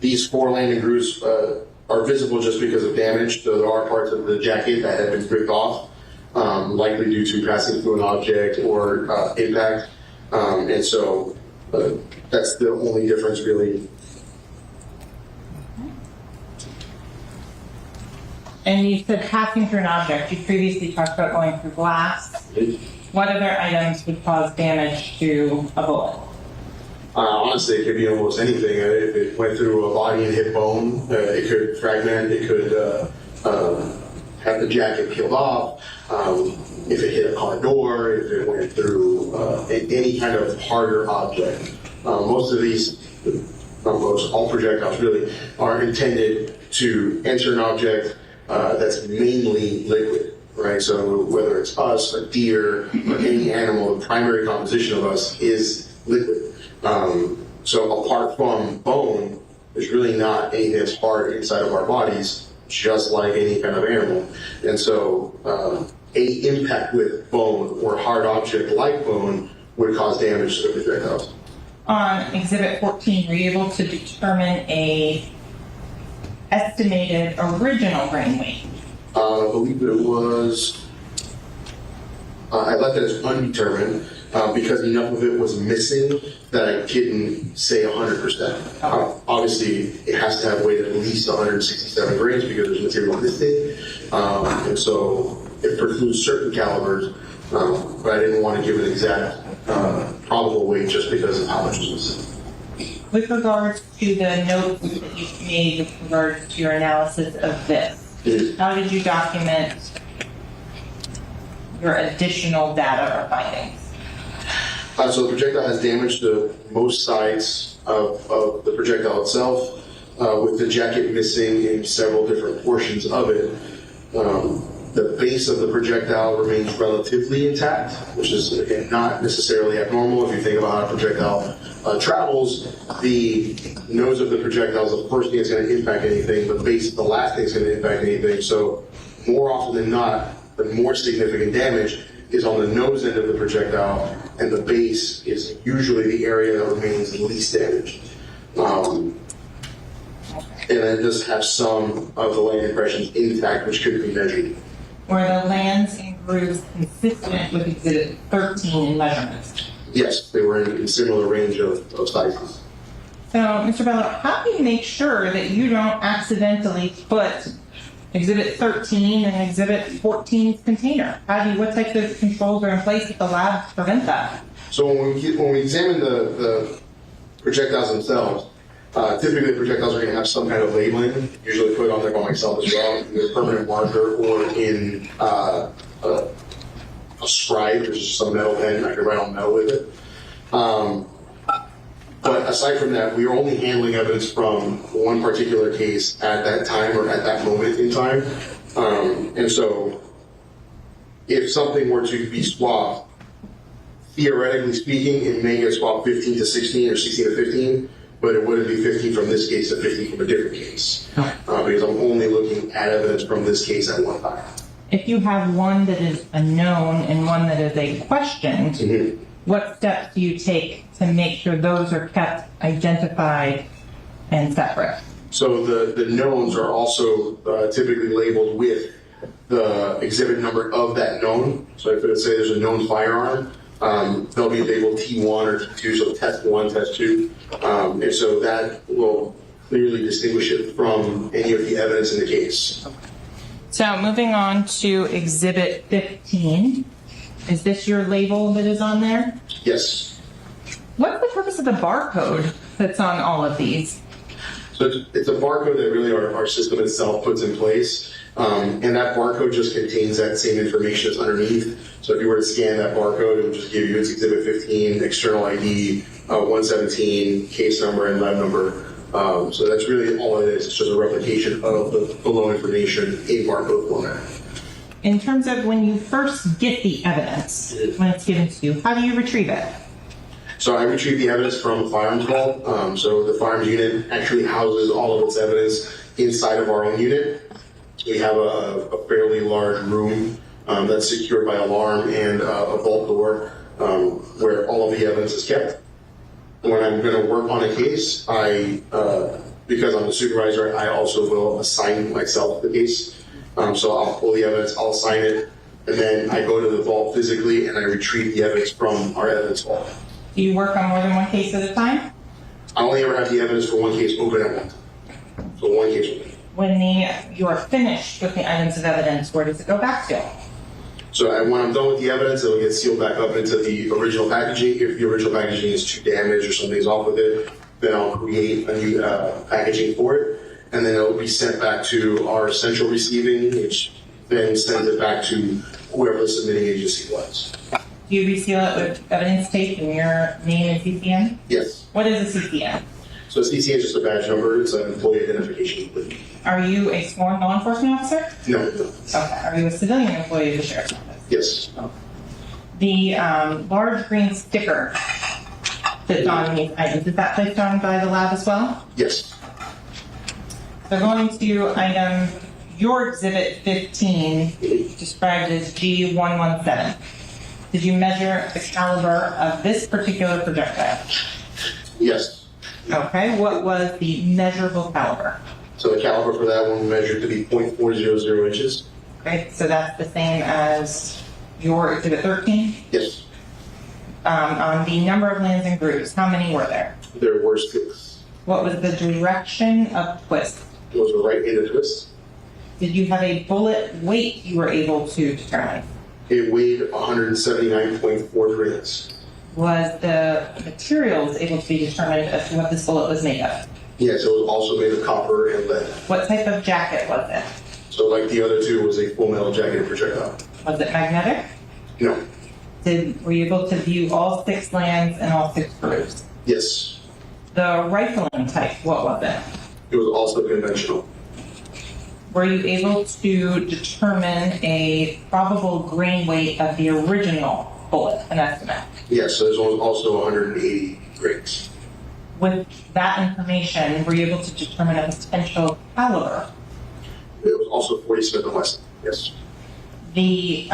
These 4 landing grooves are visible just because of damage, so there are parts of the jacket that have been ripped off. Likely due to passing through an object or impact. And so that's the only difference really. And you said passing through an object. You previously talked about going through glass. What other items would cause damage to a bullet? Honestly, it could be almost anything. If it went through a body and hit bone, it could fragment, it could have the jacket peeled off. If it hit a car door, if it went through any kind of harder object. Most of these, all projectiles really, are intended to enter an object that's mainly liquid, right? So whether it's us, a deer, or any animal, the primary composition of us is liquid. So apart from bone, there's really not anything that's hard inside of our bodies, just like any kind of animal. And so any impact with bone or hard object like bone would cause damage to the projectiles. On Exhibit 14, were you able to determine a estimated original brain weight? I believe it was, I left it as undetermined because enough of it was missing that I couldn't say 100%. Obviously, it has to have weight of at least 167 grams because there's material missing. And so it precludes certain calibers, but I didn't want to give an exact probable weight just because of how much was missing. With regards to the notes that you made with regards to your analysis of this, how did you document your additional data or findings? So the projectile has damage to most sides of the projectile itself, with the jacket missing in several different portions of it. The base of the projectile remains relatively intact, which is, again, not necessarily abnormal. If you think about how a projectile travels, the nose of the projectile is the first thing that's going to impact anything, the base is the last thing that's going to impact anything. So more often than not, the more significant damage is on the nose end of the projectile, and the base is usually the area that remains the least damaged. And it does have some of the land impressions intact, which could be measured. Were the lands and grooves consistent with Exhibit 13 in measurements? Yes, they were in a similar range of sizes. So, Mr. Bello, how do you make sure that you don't accidentally put Exhibit 13 in Exhibit 14's container? What types of controls are in place at the lab to prevent that? So when we examine the projectiles themselves, typically the projectiles are going to have some kind of labeling, usually put on there by myself as well, either permanent marker or in a scribe, which is some metal pen. I can write on metal with it. But aside from that, we are only handling evidence from one particular case at that time or at that moment in time. And so if something were to be swapped, theoretically speaking, it may get swapped 15 to 16 or 16 to 15, but it wouldn't be 15 from this case to 15 from a different case. Because I'm only looking at evidence from this case at one time. If you have one that is a known and one that is a questioned, what steps do you take to make sure those are kept identified and separate? So the knowns are also typically labeled with the exhibit number of that known. So if it say there's a known firearm, they'll be labeled T1 or T2, so test 1, test 2. And so that will clearly distinguish it from any of the evidence in the case. So moving on to Exhibit 15. Is this your label that is on there? Yes. What's the purpose of the barcode that's on all of these? So it's a barcode that really our system itself puts in place. And that barcode just contains that same information that's underneath. So if you were to scan that barcode, it would just give you its Exhibit 15, external ID, 117, case number, and lab number. So that's really all it is. It's just a replication of the below information in barcode format. In terms of when you first get the evidence, when it's given to you, how do you retrieve it? So I retrieve the evidence from a firearms vault. So the firearms unit actually houses all of its evidence inside of our own unit. We have a fairly large room that's secured by alarm and a vault door where all of the evidence is kept. When I'm going to work on a case, because I'm the supervisor, I also will assign myself the case. So I'll pull the evidence, I'll assign it, and then I go to the vault physically and I retrieve the evidence from our evidence vault. Do you work on more than one case at a time? I only ever have the evidence for one case open at one time. So one case open. When you are finished with the items of evidence, where does it go back to? So when I'm done with the evidence, it'll get sealed back up into the original packaging. If the original packaging is too damaged or something's off with it, then I'll create a new packaging for it. And then it'll be sent back to our central receiving, which then sends it back to whoever the submitting agency was. Do you reseal it with evidence tape and your name and CCN? Yes. What is a CCN? So CCN is just a badge number. It's an employee identification number. Are you a sworn law enforcement officer? No. Okay. Are you a civilian employee of the sheriff's office? Yes. The large green sticker that's on these items. Is that placed on by the lab as well? Yes. So going to item, your exhibit 15, described as G117. Did you measure the caliber of this particular projectile? Yes. Okay, what was the measurable caliber? So the caliber for that one measured to be .400 inches. Okay, so that's the same as your exhibit 13? Yes. On the number of lands and grooves, how many were there? There were 6. What was the direction of twist? It was a right-handed twist. Did you have a bullet weight you were able to determine? It weighed 179.4 grams. Was the materials able to be determined as to what this bullet was made of? Yes, it was also made of copper and lead. What type of jacket was it? So like the other two, was a full metal jacket projectile. Was it magnetic? No. Were you able to view all 6 lands and all 6 grooves? Yes. The rifling type, what was it? It was also conventional. Were you able to determine a probable grain weight of the original bullet, an estimate? Yes, so this one was also 180 grains. With that information, were you able to determine a potential caliber? It was also 40 Smith & Wesson. Yes. The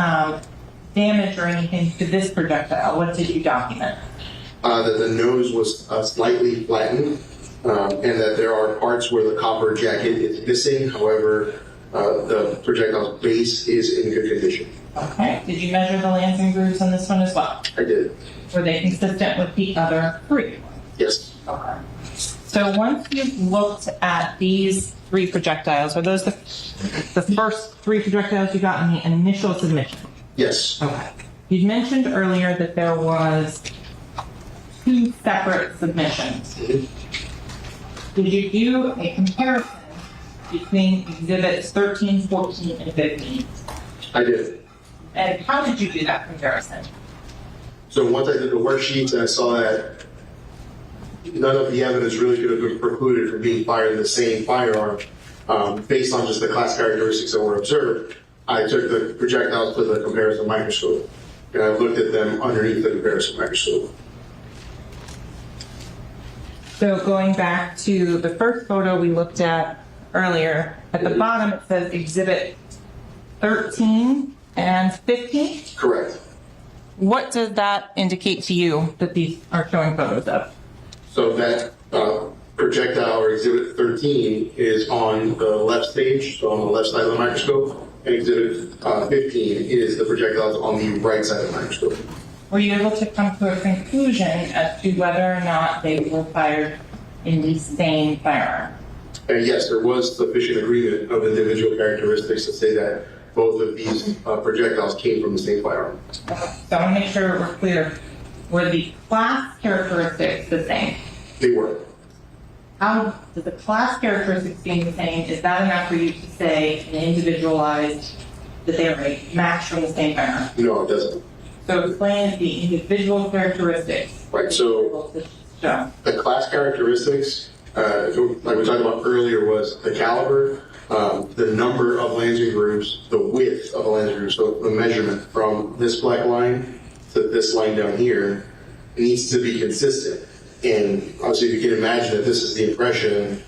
damage or anything to this projectile, what did you document? That the nose was slightly flattened, and that there are parts where the copper jacket is missing. However, the projectile's base is in good condition. Okay. Did you measure the lands and grooves on this one as well? I did. Were they consistent with the other 3? Yes. Okay. So once you've looked at these 3 projectiles, are those the first 3 projectiles you got in the initial submission? Yes. Okay. You mentioned earlier that there was 2 separate submissions. Did you do a comparison between exhibits 13, 14, and 15? I did. And how did you do that comparison? So once I did the worksheets and I saw that none of the evidence really could have been precluded from being fired in the same firearm, based on just the class characteristics that were observed, I took the projectiles to the comparison microscope and I looked at them underneath the comparison microscope. So going back to the first photo we looked at earlier, at the bottom it says exhibit 13 and 15. Correct. What does that indicate to you that these are showing photos of? So that projectile or exhibit 13 is on the left stage, so on the left side of the microscope, and exhibit 15 is the projectiles on the right side of the microscope. Were you able to come to a conclusion as to whether or not they were fired in the same firearm? And yes, there was sufficient agreement of individual characteristics to say that both of these projectiles came from the same firearm. So I want to make sure we're clear. Were the class characteristics the same? They were. How does the class characteristics being the same, is that enough for you to say and individualized that they are a match from the same firearm? No, it doesn't. So explain the individual characteristics. Right, so Show. the class characteristics, like we talked about earlier, was the caliber, the number of lands and grooves, the width of a lands and groove, so the measurement from this black line to this line down here needs to be consistent. And obviously you can imagine that this is the impression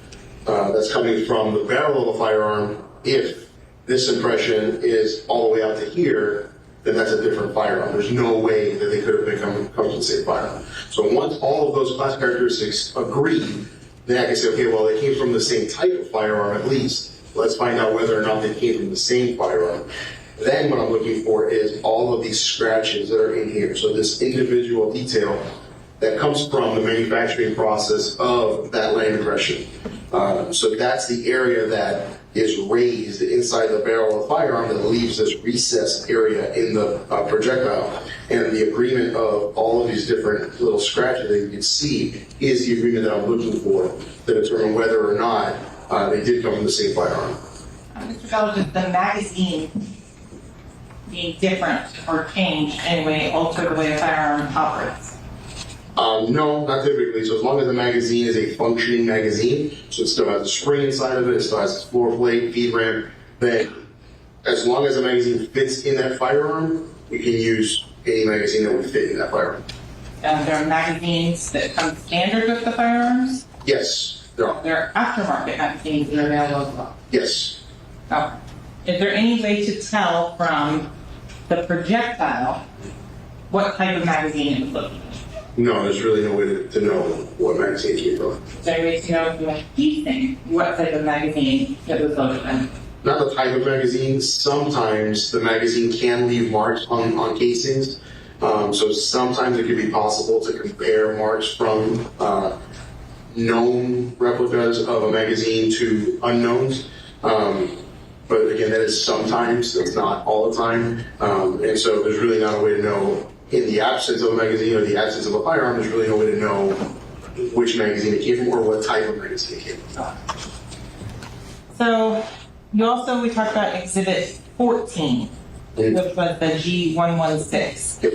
that's coming from the barrel of a firearm. If this impression is all the way out to here, then that's a different firearm. There's no way that they could have come from the same firearm. So once all of those class characteristics agree, then I can say, okay, well, they came from the same type of firearm at least. Let's find out whether or not they came from the same firearm. Then what I'm looking for is all of these scratches that are in here. So this individual detail that comes from the manufacturing process of that land impression. So that's the area that is raised inside the barrel of the firearm that leaves this recessed area in the projectile. And the agreement of all of these different little scratches that you can see is the agreement that I'm looking for to determine whether or not they did come from the same firearm. Mr. Fellow, does the magazine being different or changed anyway alter the way a firearm operates? No, not typically. So as long as the magazine is a functioning magazine, so it still has a spring inside of it, it still has its floor plate, feed ramp, then as long as the magazine fits in that firearm, we can use any magazine that would fit in that firearm. there are magazines that come standard with the firearms. Yes, there are. There are aftermarket magazines that are available as well. Yes. Okay. Is there any way to tell from the projectile what type of magazine it was loaded? No, there's really no way to know what magazine came from. Is there any way to know from a casing what type of magazine it was loaded in? Not the type of magazine. Sometimes the magazine can leave marks on casings. So sometimes it could be possible to compare marks from known replicas of a magazine to unknowns. But again, that is sometimes, it's not all the time. And so there's really not a way to know, in the absence of a magazine or the absence of a firearm, there's really no way to know which magazine it came from or what type of magazine it came from. So we talked about Exhibit 14, which was the G116. Yep.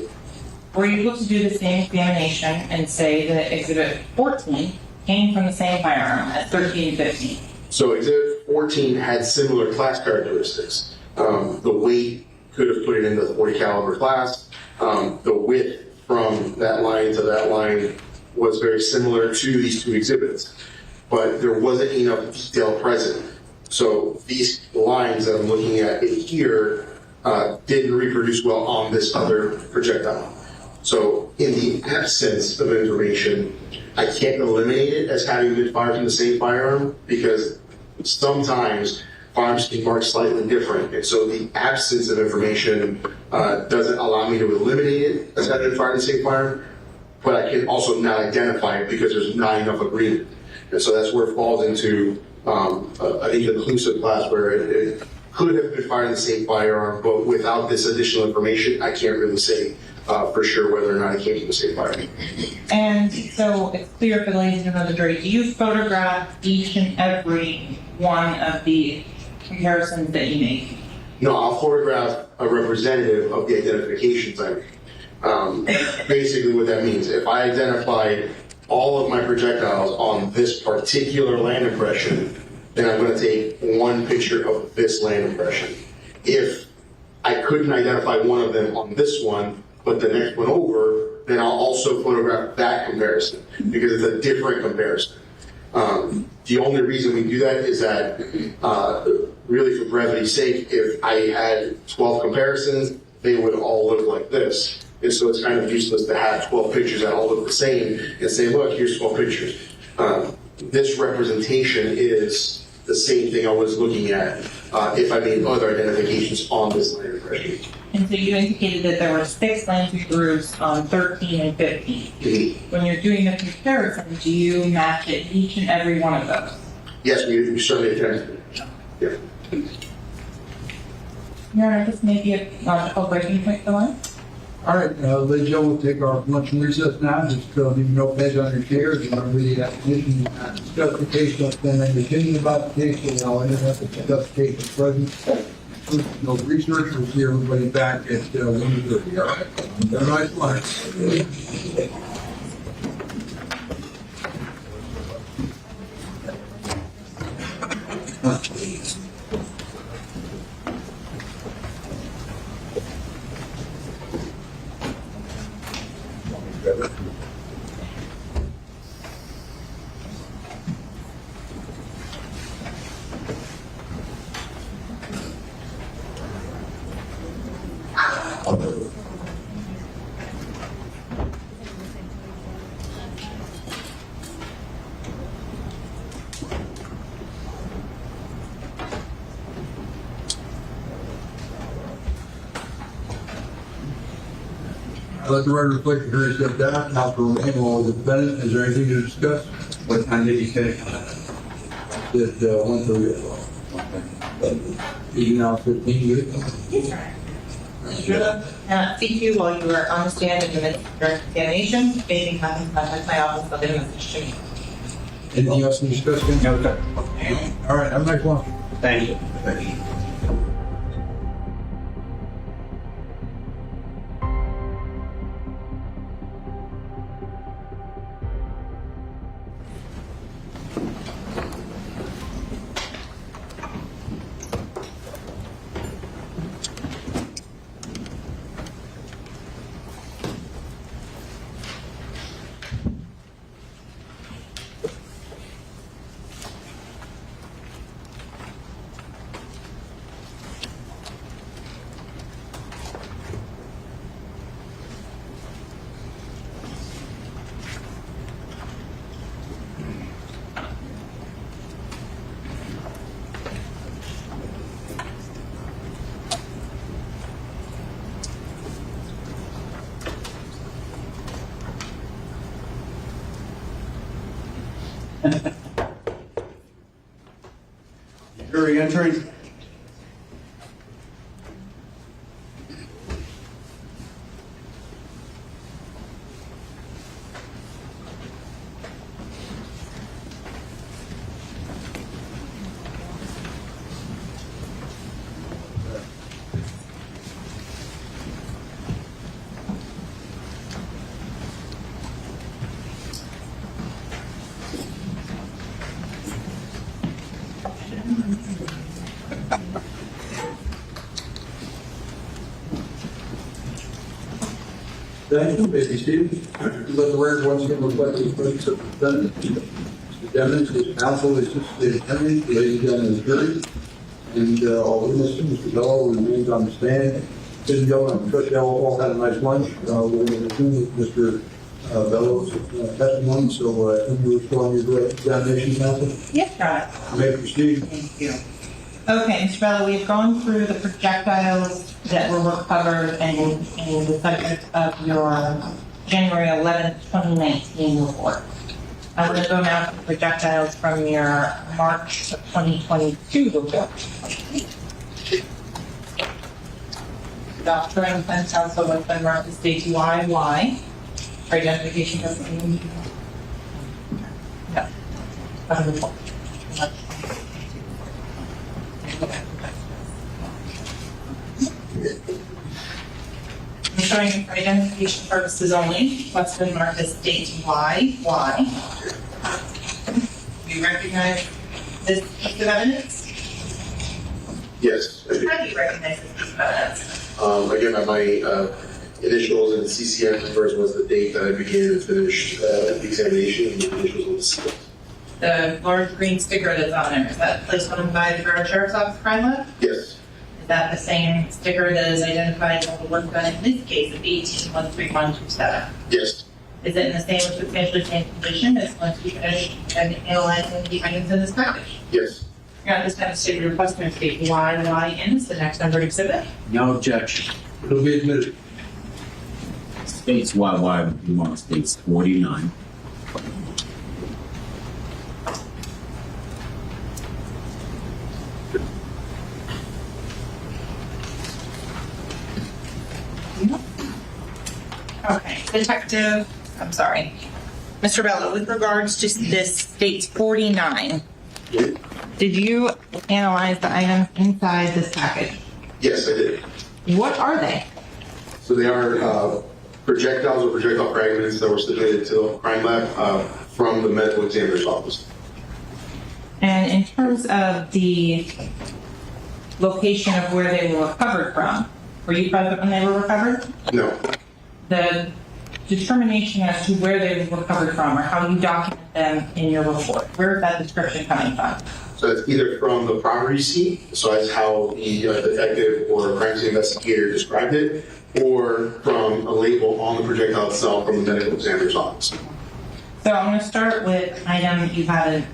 Were you able to do the same examination and say that Exhibit 14 came from the same firearm as 13 and 15? So Exhibit 14 had similar class characteristics. The weight could have put it in the 40 caliber class. The width from that line to that line was very similar to these two exhibits, but there wasn't enough detail present. So these lines that I'm looking at in here didn't reproduce well on this other projectile. So in the absence of information, I can't eliminate it as having been fired from the same firearm, because sometimes firearms can mark slightly different. And so the absence of information doesn't allow me to eliminate it as having been fired from the same firearm, but I can also not identify it because there's not enough agreement. And so that's where it falls into an inconclusive class where it could have been fired in the same firearm, but without this additional information, I can't really say for sure whether or not it came from the same firearm. And so it's clear for the ladies and the jury, do you photograph each and every one of the comparisons that you make? No, I'll photograph a representative of the identifications I make. Basically what that means, if I identified all of my projectiles on this particular land impression, then I'm going to take one picture of this land impression. If I couldn't identify one of them on this one, but the next one over, then I'll also photograph that comparison because it's a different comparison. The only reason we do that is that, really for brevity's sake, if I had 12 comparisons, they would all look like this. And so it's kind of useless to have 12 pictures that all look the same and say, look, here's 12 pictures. This representation is the same thing I was looking at if I made other identifications on this land impression. And so you indicated that there were 6 Lancet grooves on 13 and 15. When you're doing the comparison, do you match it each and every one of those? Yes, we certainly attempt to. Yeah. Your Honor, this may be a logical breaking point for line. All right, ladies and gentlemen, we'll take our lunch and recess now. Just leave no page on your chairs. You want to read the application, discuss the case, don't spend any opinion about the case, and I'll interrupt to discuss the case at present. No research, we'll see everybody back at 1:30. All right, have a nice lunch. Let the record reflect the hearing step down. Now for remain the defendant. Is there anything to discuss? What time did he say? That 1:30. You now 15 good? Speak to you while you were on the stand in the midst of your examination. If anything happens, contact my office, I'll get a message to me. Anything else to discuss? Ken? No, sir. All right, have a nice lunch. Thank you. Jury entry. Thank you, Mr. Stevens. Let the record once again reflect the presence of the defendant. Mr. Devlin, his counsel, his assistant attorney, ladies and gentlemen of the jury, and all witnesses, Mr. Bello remains on the stand. Ladies and gentlemen, I'm sure you all had a nice lunch. We're going to resume with Mr. Bello's testimony, so I think we're still on your direct examination, counsel. Yes, Your Honor. You may proceed. Thank you. Okay, Mr. Bello, we've gone through the projectiles that were recovered and the subject of your January 11th, 2019 report. I'm going to go now to the projectiles from your March of 2022 report. Doctor and defense counsel has been marked to state why. For identification purposes. Yeah. I'm showing for identification purposes only what's been marked as state why. Do you recognize this piece of evidence? Yes, I do. How do you recognize this piece of evidence? Again, my initials and CCM numbers was the date that I began and finished the examination, and the initials on the seal. The large green sticker that's on there, is that placed on by the Borough Sheriff's Office crime lab? Yes, Is that the same sticker that is identified on the work done in this case of 1813127? yes, Is it in the same or substantially same condition as once we finish and analyzing the items in this package? yes. You're not just going to state your request and state why in is the next numbered exhibit. No objection. It'll be admitted. States YY, you want states 49. Okay, Detective, I'm sorry. Mr. Bello, with regards to this state 49, did you analyze the items inside this package? Yes, I did. What are they? So they are projectiles or projectile fragments that were submitted to the crime lab from the medical examiner's office. And in terms of the location of where they were recovered from, were you present when they were recovered? No, The determination as to where they were recovered from or how you document them in your report, where is that description coming from? so it's either from the property scene, so that's how the detective or crime scene investigator described it, or from a label on the projectile itself from the medical examiner's office. So I'm going to start with item, you had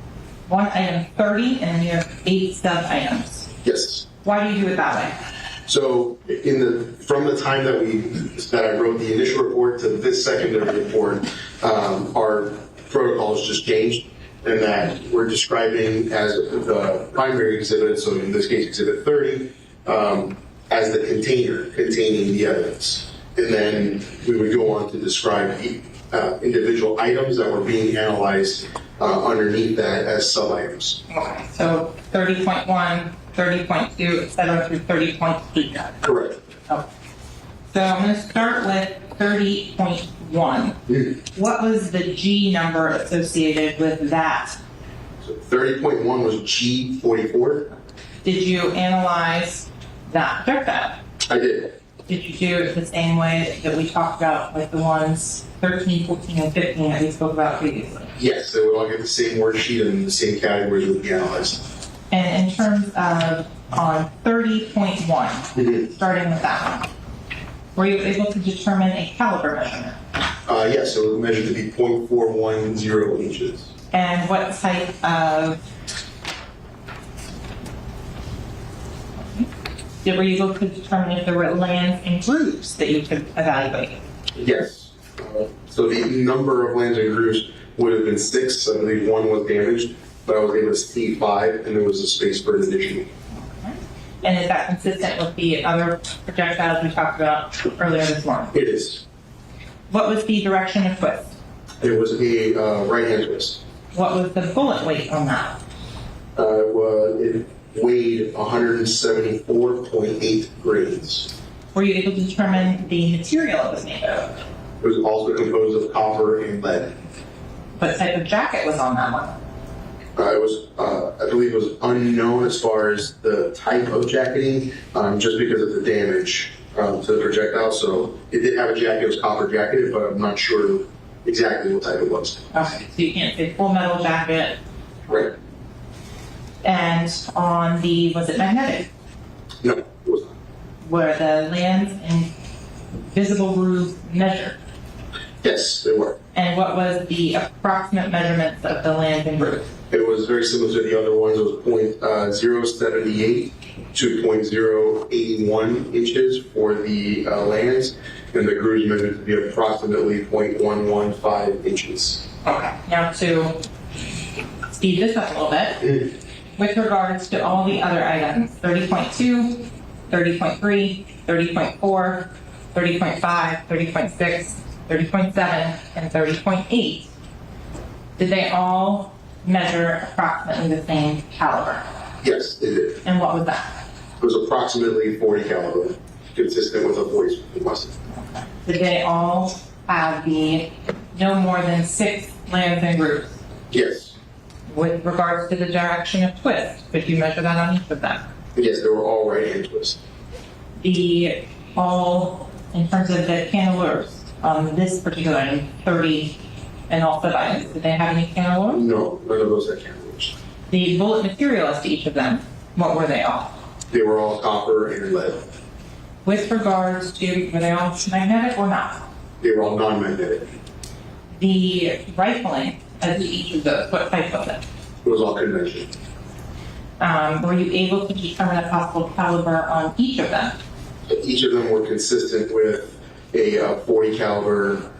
one item 30 and then you have 8 sub items. Yes. Why do you do it that way? So from the time that I wrote the initial report to this secondary report, our protocols just changed, and that we're describing as the primary exhibit, so in this case exhibit 30, as the container containing the evidence. And then we would go on to describe individual items that were being analyzed underneath that as sub-items. Okay, so 30.1, 30.2, et cetera, through 30.8. Correct. Okay. So I'm going to start with 30.1. What was the G number associated with that? So 30.1 was G44. Did you analyze that projectile? I did. Did you do it the same way that we talked about with the ones 13, 14, and 15 that we spoke about previously? Yes, they would all get the same worksheet and the same categories would be analyzed. And in terms of on 30.1, starting with that one, were you able to determine a caliber measurement? Yes, it was measured to be 0.410 inches. And what type of, were you able to determine if there were lands and grooves that you could evaluate? Yes. So the number of lands and groups would have been 6. I believe 1 was damaged, but I was able to see 5, and there was a space for an additional. And is that consistent with the other projectiles we talked about earlier this morning? It is. What was the direction of twist? It was a right-hand twist. What was the bullet weight on that? It weighed 174.8 grains. Were you able to determine the material it was made of? It was also composed of copper and lead. What type of jacket was on that one? It was, I believe it was unknown as far as the type of jacketing, just because of the damage to the projectile. So it did have a jacket, it was copper jacketed, but I'm not sure exactly what type it was. Okay, so you can't say full metal jacket. Right. And on the, was it magnetic? No, it was not. Were the lands and visible grooves measured? Yes, they were. And what was the approximate measurements of the lands and grooves? It was very similar to the other ones. It was .078 to .081 inches for the lands, and the grooves measured to be approximately .115 inches. Okay, now to speed this up a little bit, with regards to all the other items, 30.2, 30.3, 30.4, 30.5, 30.6, 30.7, and 30.8, did they all measure approximately the same caliber? Yes, it did. And what was that? It was approximately 40 caliber, consistent with a 40 Western. Did they all have the no more than 6 lands and groups? Yes. With regards to the direction of twist, could you measure that on each of them? Yes, they were all right-hand twists. The all, in terms of the cantilevers, this particular item, 30 and all sub-items, did they have any cantilevers? No, none of those had cantilevers. The bullet material as to each of them, what were they all? They were all copper and lead. With regards to, were they all magnetic or not? They were all non-magnetic. The rifling as to each of those, what type was it? It was all conventional. Were you able to determine a possible caliber on each of them? Each of them were consistent with a 40 caliber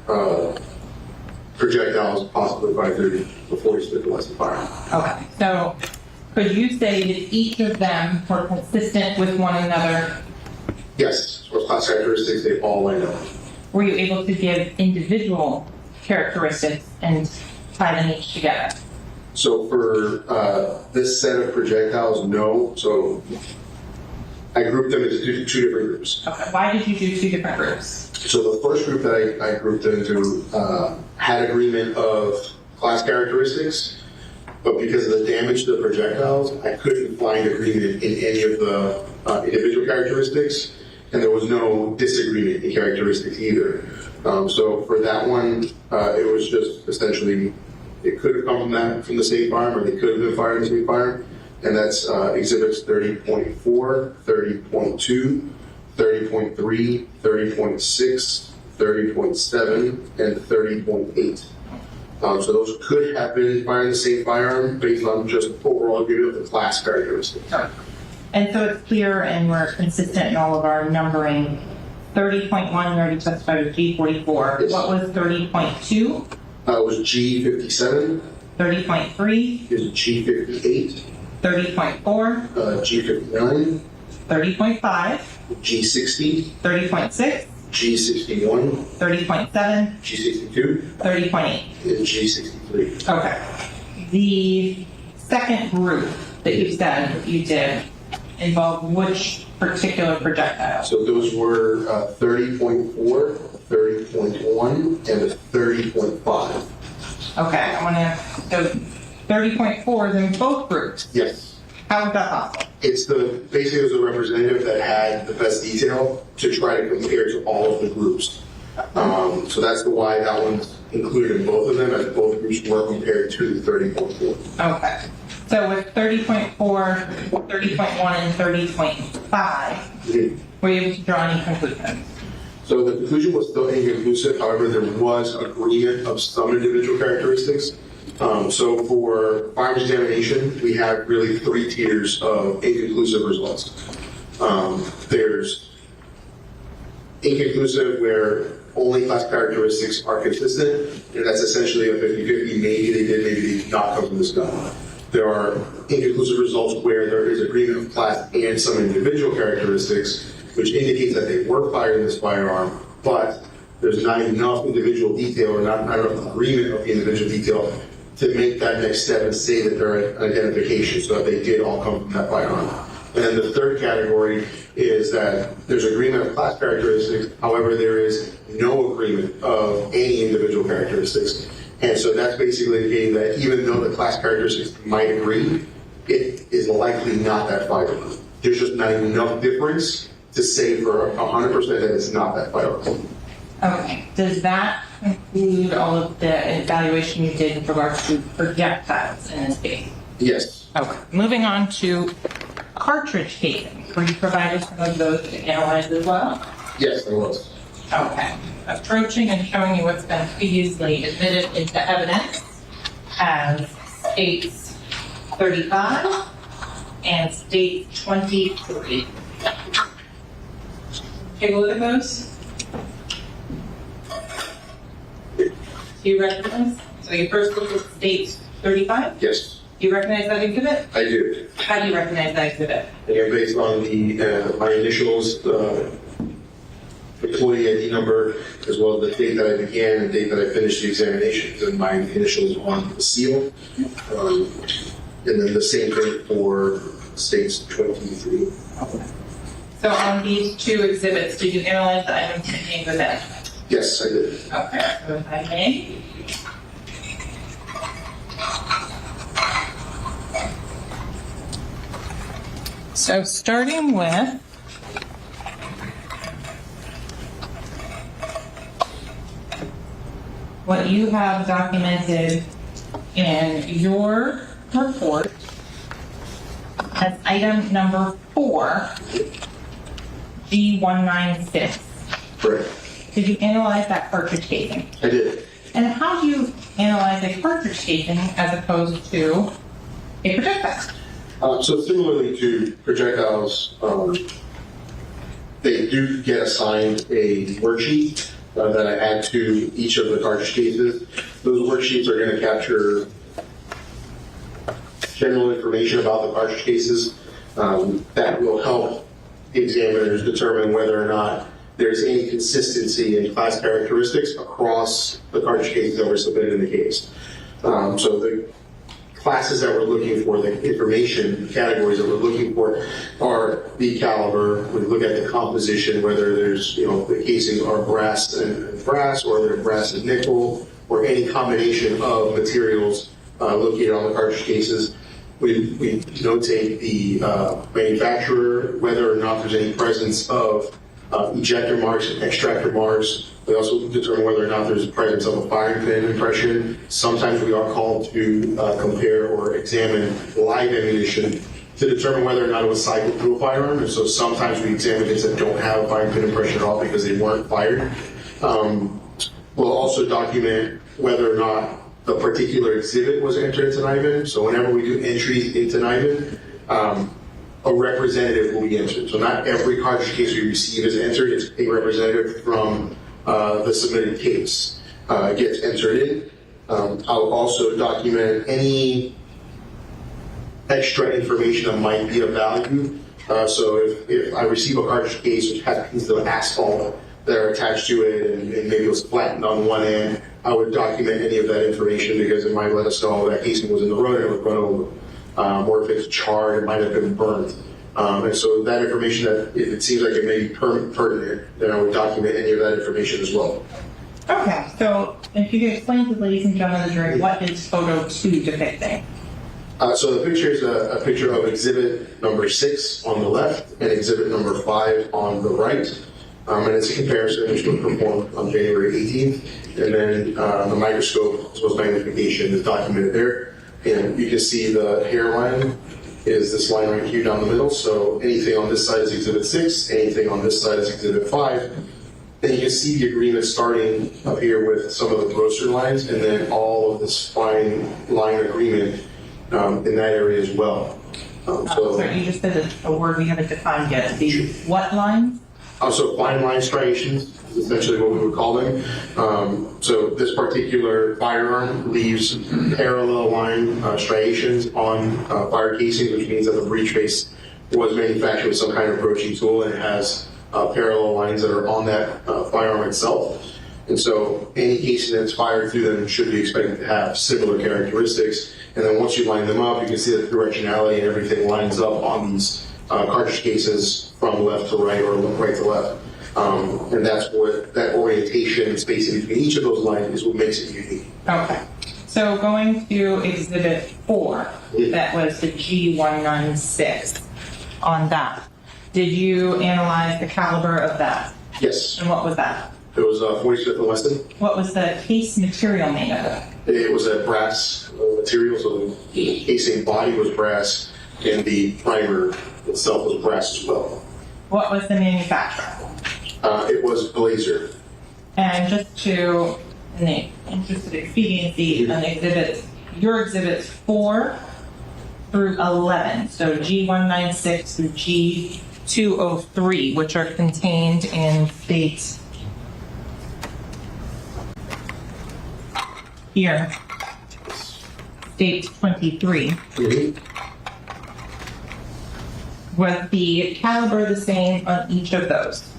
projectiles, possibly by 30 before you split the lesson fire. Okay, so could you say that each of them were consistent with one another? Yes, as far as class characteristics, they all lined up. Were you able to give individual characteristics and tie them each together? So for this set of projectiles, no. So I grouped them into two different groups. Okay, why did you do 2 different groups? So the first group that I grouped into had agreement of class characteristics, but because of the damage to the projectiles, I couldn't find agreement in any of the individual characteristics, and there was no disagreement in characteristics either. So for that one, it was just essentially, it could have come from the state farm, or they could have been fired in the state farm, and that's exhibits 30.4, 30.2, 30.3, 30.6, 30.7, and 30.8. So those could have been fired in the same firearm based on just overall agreement of the class characteristics. And so it's clear and we're consistent in all of our numbering. 30.1, you already specified was G44. Yes. What was 30.2? It was G57, 30.3, is G58, 30.4, G59, 30.5, G60, 30.6, G61, 30.7, G62, 30.8. and G63. Okay. The second group that you said you did involved which particular projectile? So those were 30.4, 30.1, and a 30.5. Okay, I want to, so 30.4 is in both groups. Yes. How is that possible? It's basically it was a representative that had the best detail to try to compare to all of the groups. So that's why that one's included in both of them, as both groups were compared to 30.4. Okay. So with 30.4, 30.1, and 30.5, were you able to draw any conclusions? So the conclusion was still inconclusive. However, there was agreement of some individual characteristics. So for firearms examination, we have really 3 tiers of inconclusive results. There's inconclusive where only class characteristics are consistent, and that's essentially a 50-50. Maybe they did, maybe they did not come from this gun. There are inconclusive results where there is agreement of class and some individual characteristics, which indicates that they were fired in this firearm, but there's not enough individual detail or not enough agreement of the individual detail to make that next step and say that they're an identification, so that they did all come from that firearm. And then the third category is that there's agreement of class characteristics, however, there is no agreement of any individual characteristics. And so that's basically indicating that even though the class characteristics might agree, it is likely not that firearm. There's just not enough difference to say for 100% that it's not that firearm. Okay, does that include all of the evaluation you did with regards to projectiles in this case? Yes. Okay, moving on to cartridge casing. Were you provided some of those to analyze as well? Yes, I was. Okay, approaching and showing you what's been previously admitted into evidence as states 35 and states 23. Take a look at those. Do you recognize? So you first look at state 35? Yes, Do you recognize that exhibit? I do. How do you recognize that exhibit? Again, based on the my initials, employee ID number, as well as the date that I began and the date that I finished the examinations, and my initials on the seal. And then the same thing for states 23. So on these two exhibits, did you analyze the items contained within? Yes, I did. Okay, so if I may. So starting with what you have documented in your report as item number 4, G196. Correct. Did you analyze that cartridge casing? I did. And how do you analyze a cartridge casing as opposed to a projectile? So similarly to projectiles, they do get assigned a worksheet that I add to each of the cartridge cases. Those worksheets are going to capture general information about the cartridge cases that will help the examiners determine whether or not there's any consistency in class characteristics across the cartridge cases that were submitted in the case. So the classes that we're looking for, the information categories that we're looking for are the caliber. We look at the composition, whether there's, the casings are brass and brass, or they're brass and nickel, or any combination of materials located on the cartridge cases. We notate the manufacturer, whether or not there's any presence of ejector marks and extractor marks. We also determine whether or not there's a presence of a firing pin impression. Sometimes we are called to compare or examine live ammunition to determine whether or not it was cycled through a firearm. And so sometimes we examine things that don't have a firing pin impression at all because they weren't fired. We'll also document whether or not the particular exhibit was entered into NIBIN. So whenever we do entries into NIBIN, a representative will be entered. So not every cartridge case we receive is entered. It's a representative from the submitted case gets entered in. I'll also document any extra information that might be of value. So if I receive a cartridge case which has pieces of asphalt that are attached to it and maybe it was flattened on one end, I would document any of that information because it might let us know that casing was in the road and it was run over. Or if it's charred, it might have been burnt. And so that information, that if it seems like it may be pertinent, then I would document any of that information as well. Okay, so if you could explain to the ladies and gentlemen of the jury, what is photo 2 depicting? So the picture is a picture of exhibit number 6 on the left and exhibit number 5 on the right. And it's a comparison which was performed on January 18th. And then the microscope as well as magnification is documented there. And you can see the hairline is this line right here down the middle. So anything on this side is exhibit 6, anything on this side is exhibit 5. And you can see the agreement starting up here with some of the grosser lines and then all of this fine line agreement in that area as well. Sorry, you just said a word we haven't defined yet. The what lines? So fine line striations, is essentially what we would call them. So this particular firearm leaves parallel line striations on fire casings, which means that the breech face was manufactured with some kind of approaching tool, and it has parallel lines that are on that firearm itself. And so any casing that's fired through them should be expected to have similar characteristics. And then once you line them up, you can see that the directionality and everything lines up on these cartridge cases from left to right or right to left. And that's what that orientation and spacing between each of those lines is what makes it unique. Okay. So going to Exhibit 4, that was the G196 on that. Did you analyze the caliber of that? Yes. And what was that? It was 45th and Weston. What was the case material made of? It was a brass material, so the casing body was brass, and the primer itself was brass as well. What was the manufacturer? It was Blazer. And just to, in the interest of expediency, on your exhibits 4 through 11, so G196 through G203, which are contained in state here, state 23. Was the caliber the same on each of those?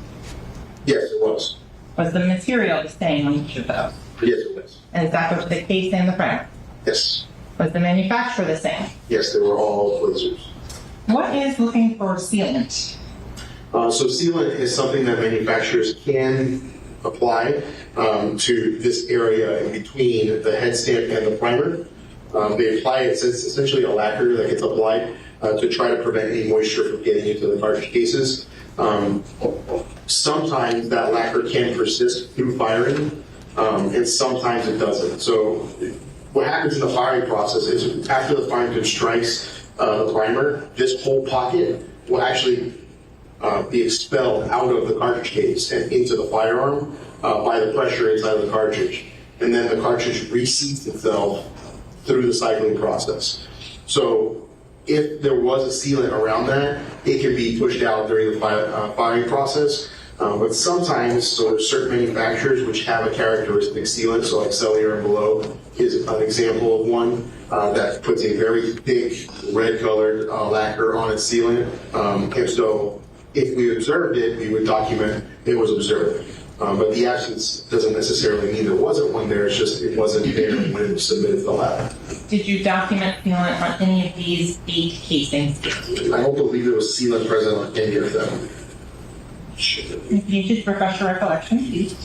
Yes, it was. Was the material the same on each of those? Yes, it was. And is that what the case and the frame? Yes. Was the manufacturer the same? Yes, they were all Blazers. What is looking for sealant? So sealant is something that manufacturers can apply to this area in between the head stamp and the primer. They apply it, it's essentially a lacquer that gets applied to try to prevent any moisture from getting into the cartridge cases. Sometimes that lacquer can persist through firing, and sometimes it doesn't. So what happens in the firing process is after the firing pin strikes the primer, this whole pocket will actually be expelled out of the cartridge case and into the firearm by the pressure inside of the cartridge. And then the cartridge reseats itself through the cycling process. So if there was a sealant around that, it can be pushed out during the firing process. But sometimes, so there's certain manufacturers which have a characteristic sealant, so like Cellular and Below is an example of one that puts a very thick red-colored lacquer on its sealant. And so if we observed it, we would document it was observed. But the absence doesn't necessarily mean there wasn't one there, it's just it wasn't there when it was submitted to the lab. Did you document sealant on any of these 8 casings? I don't believe there was sealant present on any of them. Can you just refresh your recollection, please?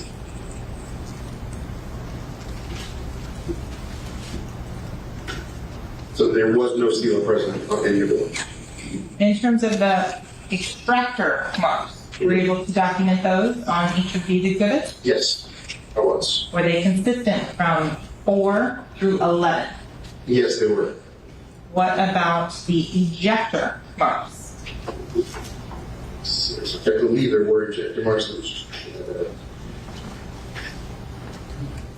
So there was no sealant present on any of them. In terms of the extractor marks, were you able to document those on each of these exhibits? Yes, I was. Were they consistent from 4 through 11? Yes, they were. What about the ejector marks? I believe there were ejector marks.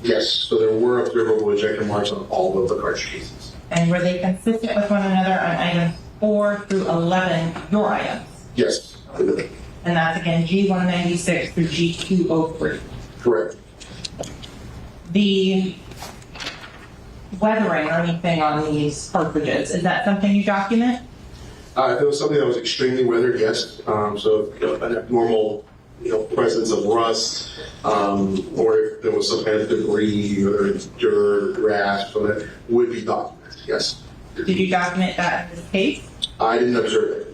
Yes, so there were observable ejector marks on all of the cartridge cases. And were they consistent with one another on items 4 through 11, your items? Yes. And that's again G196 through G203. Correct. The weathering or anything on these cartridges, is that something you document? If it was something that was extremely weathered, yes. So an abnormal, presence of rust, or if there was some kind of debris or dirt, grass, so that would be documented. Yes. Did you document that in this case? I didn't observe it.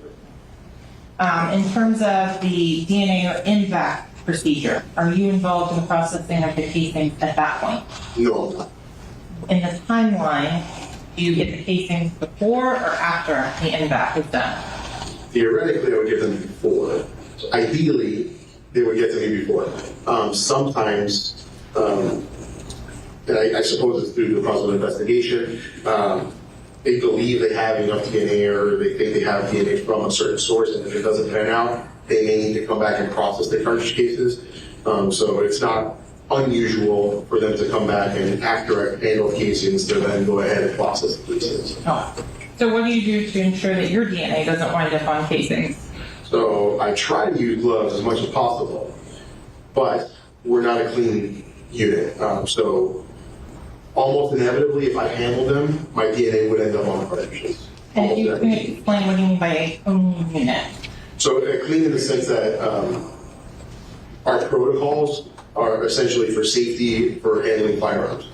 In terms of the DNA or INVAC procedure, are you involved in the processing of the casings at that point? No, I'm not. In the timeline, do you get the casings before or after the INVAC is done? Theoretically, I would give them before. So ideally, they would get to me before. Sometimes, and I suppose it's through the process of investigation, they believe they have enough DNA or they think they have DNA from a certain source, and if it doesn't pan out, they may need to come back and process the cartridge cases. So it's not unusual for them to come back and after I handle casings to then go ahead and process the casings. Oh. So what do you do to ensure that your DNA doesn't wind up on casings? So I try to use gloves as much as possible, but we're not a clean unit. So almost inevitably, if I handle them, my DNA would end up on the cartridges. And if you Almost can inevitably. explain what you mean by a clean unit. So clean in the sense that our protocols are essentially for safety for handling firearms.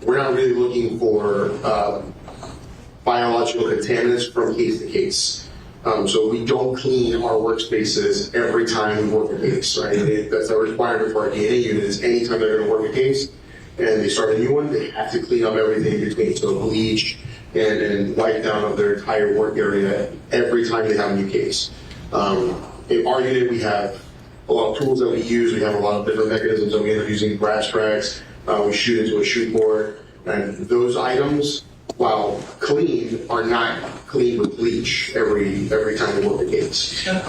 We're not really looking for biological contaminants from case to case. So we don't clean our workspaces every time we work a case, right? That's a requirement for our DNA units. Anytime they're going to work a case and they start a new one, they have to clean up everything in between. So bleach and wipe down of their entire work area every time they have a new case. In our unit, we have a lot of tools that we use. We have a lot of different mechanisms that we end up using, brass tracks. We shoot into a shoot board. And those items, while clean, are not cleaned with bleach every time we work a case. They're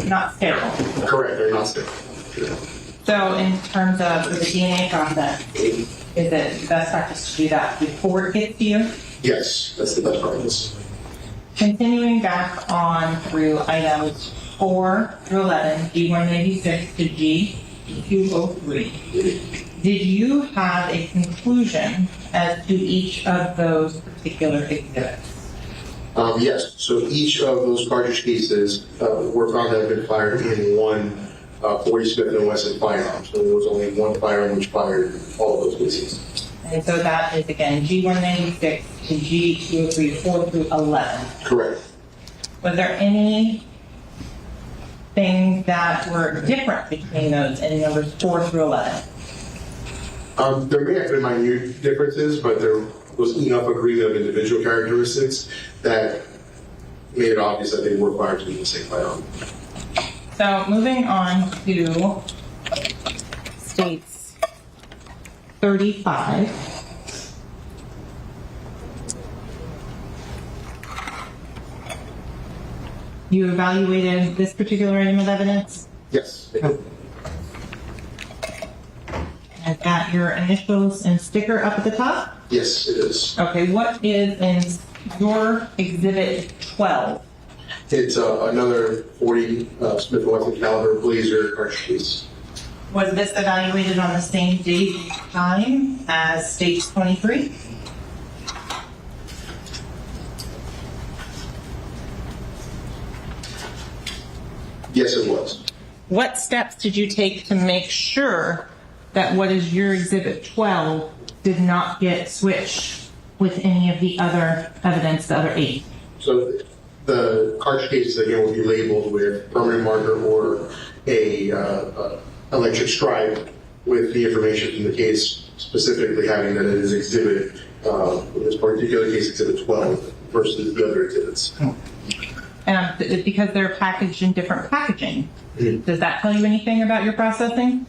not sterile. Correct, they're not sterile. So in terms of the DNA process, is it best practice to do that before it gets to you? Yes, that's the best practice. Continuing back on through items 4 through 11, G186 to G203, did you have a conclusion as to each of those particular exhibits? Yes, so each of those cartridge cases were found to have been fired in one 40 Smith & Wesson firearm. So there was only one firearm which fired all of those cases. And so that is again G186 to G203, 4 through 11. Correct. Was there any things that were different between those in numbers 4 through 11? There may have been minute differences, but there was enough agreement of individual characteristics that made it obvious that they were fired to be the same firearm. So moving on to states 35. You evaluated this particular item of evidence? Yes. Has got your initials and sticker up at the top? Yes, it is. Okay, what is in your exhibit 12? It's another 40 Smith & Wesson caliber Blazer cartridge case. Was this evaluated on the same date and time as stage 23? Yes, it was. What steps did you take to make sure that what is your exhibit 12 did not get switched with any of the other evidence, the other 8? So the cartridge cases again will be labeled with permanent marker or a electric stripe with the information from the case, specifically having that it is exhibit, in this particular case, exhibit 12 versus the other exhibits. And because they're packaged in different packaging, does that tell you anything about your processing?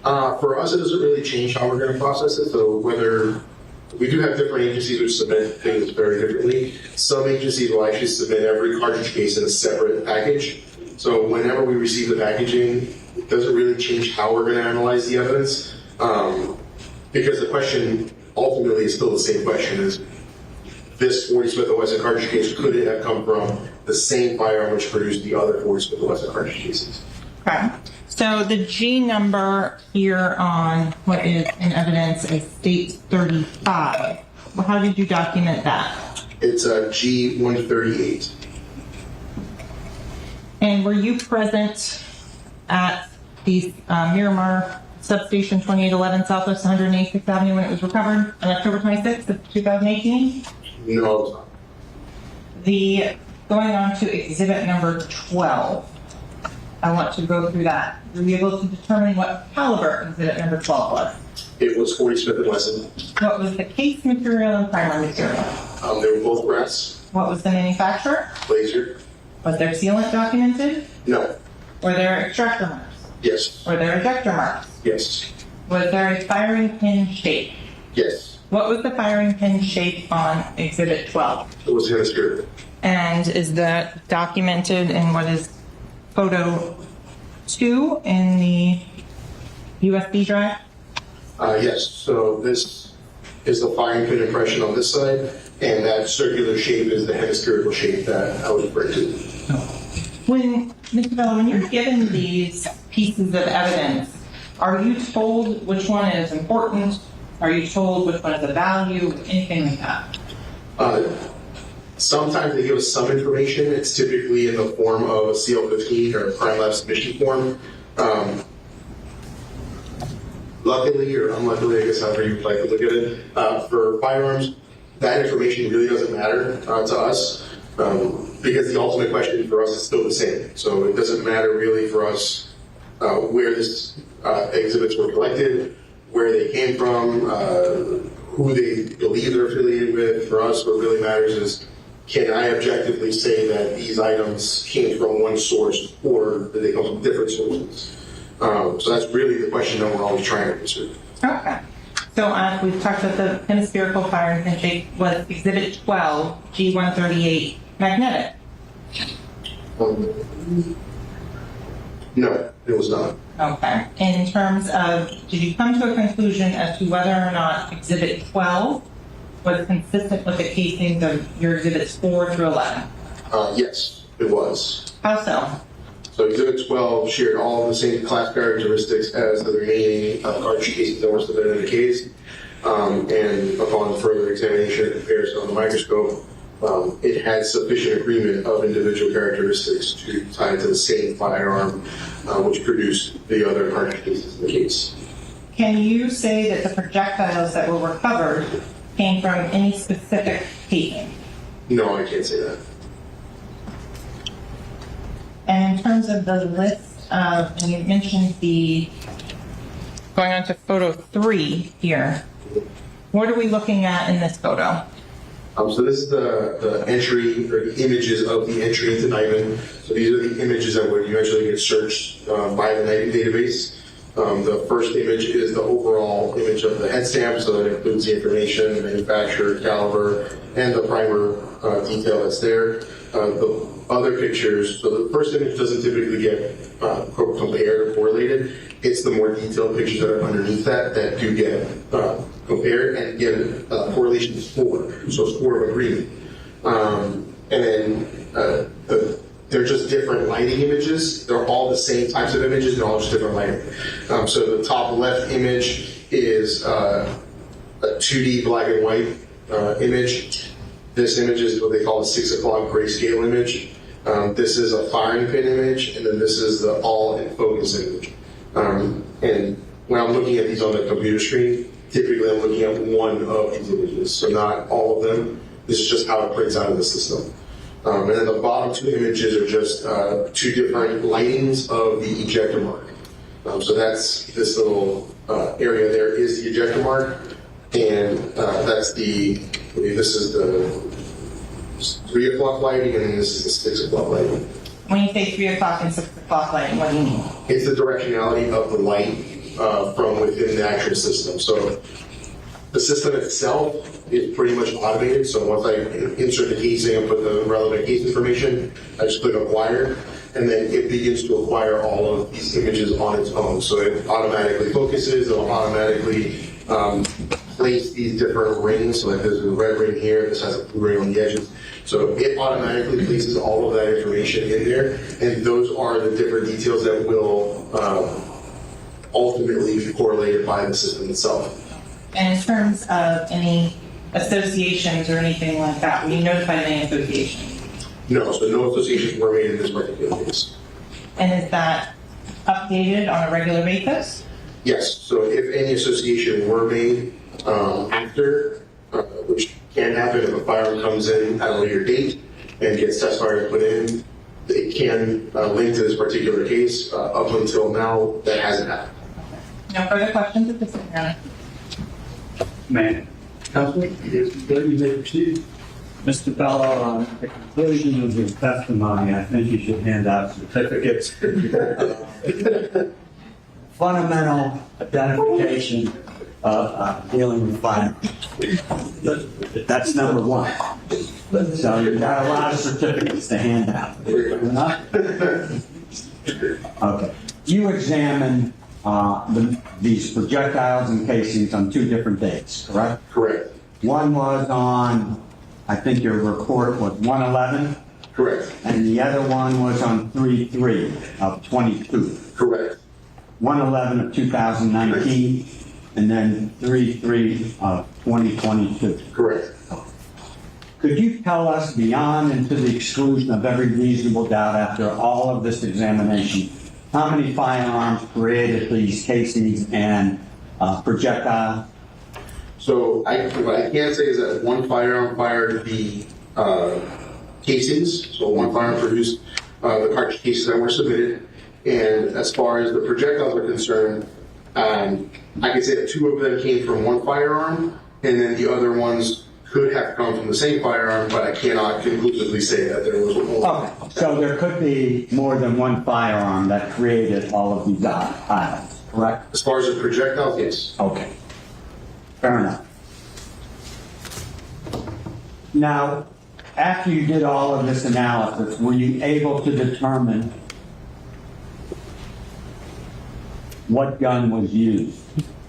For us, it doesn't really change how we're going to process it. So whether we do have different agencies which submit things very differently. Some agencies will actually submit every cartridge case in a separate package. So whenever we receive the packaging, it doesn't really change how we're going to analyze the evidence. Because the question ultimately is still the same question: is this 40 Smith & Wesson cartridge case, could it have come from the same firearm which produced the other 40 Smith & Wesson cartridge cases? Okay. So the G number here on what is in evidence is state 35. Well, how did you document that? It's a G138. And were you present at the Miramar Substation 2811 Southwest 186th Avenue when it was recovered on October 26th of 2018? No, it was not. Going on to exhibit number 12. I want to go through that. Were you able to determine what caliber exhibit number 12 was? It was 40 Smith & Wesson. What was the case material and primer material? They were both brass. What was the manufacturer? Blazer. Was there sealant documented? No. Were there extractor marks? Yes. Were there ejector marks? Yes. Was there a firing pin shape? Yes. What was the firing pin shape on exhibit 12? It was in a skirt. And is that documented in what is photo 2 in the USB drive? Yes. So this is the firing pin impression on this side, and that circular shape is the hemispherical shape that I was referring to. When, Mr. Bello, when you're given these pieces of evidence, Are you told which one is important? Are you told which one is a value? Anything like that? Sometimes they give us some information. It's typically in the form of a CL15 or a crime lab submission form. Luckily or unluckily, I guess however you would like to look at it, for firearms, that information really doesn't matter to us because the ultimate question for us is still the same. So it doesn't matter really for us where this exhibits were collected, where they came from, who they believe they're affiliated with. For us, what really matters is, can I objectively say that these items came from one source or did they come from different sources? So that's really the question that we're always trying to answer. Okay. So we've talked about the hemispherical firing pin shape was Exhibit 12, G138, magnetic. No, it was not. Okay. In terms of, did you come to a conclusion as to whether or not Exhibit 12 was consistent with the casings of your Exhibits 4 through 11? Yes, it was. How so? So Exhibit 12 shared all of the same class characteristics as the remaining cartridge cases that were submitted in the case. And upon further examination and comparison on the microscope, it had sufficient agreement of individual characteristics to tie to the same firearm, which produced the other cartridge cases in the case. Can you say that the projectiles that were recovered came from any specific casing? No, I can't say that. And in terms of the list of, and you mentioned the, going on to photo 3 here, what are we looking at in this photo? So this is the entry or the images of the entry into NIBIN. So these are the images that would eventually get searched by the NIBIN database. The first image is the overall image of the head stamp, so that includes the information, manufacturer, caliber, and the primer detail that's there. The other pictures, so the first image doesn't typically get compared or correlated. It's the more detailed pictures that are underneath that do get compared and get correlation score, so score of agreement. And then they're just different lighting images. They're all the same types of images, they're all just different lighting. So the top left image is a 2D black and white image. This image is what they call a 6 o'clock grayscale image. This is a firing pin image, and then this is the all in focus image. And when I'm looking at these on the computer screen, typically I'm looking at one of these images, so not all of them. This is just how it prints out of the system. And then the bottom 2 images are just 2 different lightings of the ejector mark. So that's this little area there is the ejector mark, and that's this is the 3 o'clock lighting, and then this is the 6 o'clock lighting. When you say 3 o'clock and 6 o'clock lighting, what do you mean? It's the directionality of the light from within the actual system. So the system itself is pretty much automated. So once I insert the casing and put the relevant case information, I just click acquire, and then it begins to acquire all of these images on its own. So it automatically focuses, it'll automatically place these different rings. So like there's a red ring here, this has a blue ring on the edges. So it automatically places all of that information in there, and those are the different details that will ultimately be correlated by the system itself. And in terms of any associations or anything like that, were you notified of any associations? No, so no associations were made in this particular case. And is that updated on a regular basis? Yes, so if any association were made after, which can happen if a firearm comes in at a later date and gets test fired put in, it can link to this particular case. Up until now, that hasn't happened. No further questions at this time, Your Honor. Man. Counsel, you may proceed. Mr. Bello, on the conclusion of your testimony, I think you should hand out certificates. Fundamental identification of dealing with fire. That's number 1. So you've got a lot of certificates to hand out. Okay. You examined these projectiles and casings on 2 different dates, correct? Correct. One was on, I think your report was 1/11, Correct. and the other one was on 3/3 of 22. Correct. 1/11 of 2019, and then 3/3 of 2022. Correct. Could you tell us, beyond and to the exclusion of every reasonable doubt after all of this examination, how many firearms created these casings and projectiles? So what I can say is that one firearm fired the casings, so one firearm produced the cartridge cases that were submitted. And as far as the projectiles are concerned, I can say that 2 of them came from one firearm, and then the other ones could have come from the same firearm, but I cannot conclusively say that there was only. Okay, so there could be more than one firearm that created all of these items, correct? As far as the projectiles, yes. Okay, fair enough. Now, after you did all of this analysis, were you able to determine what gun was used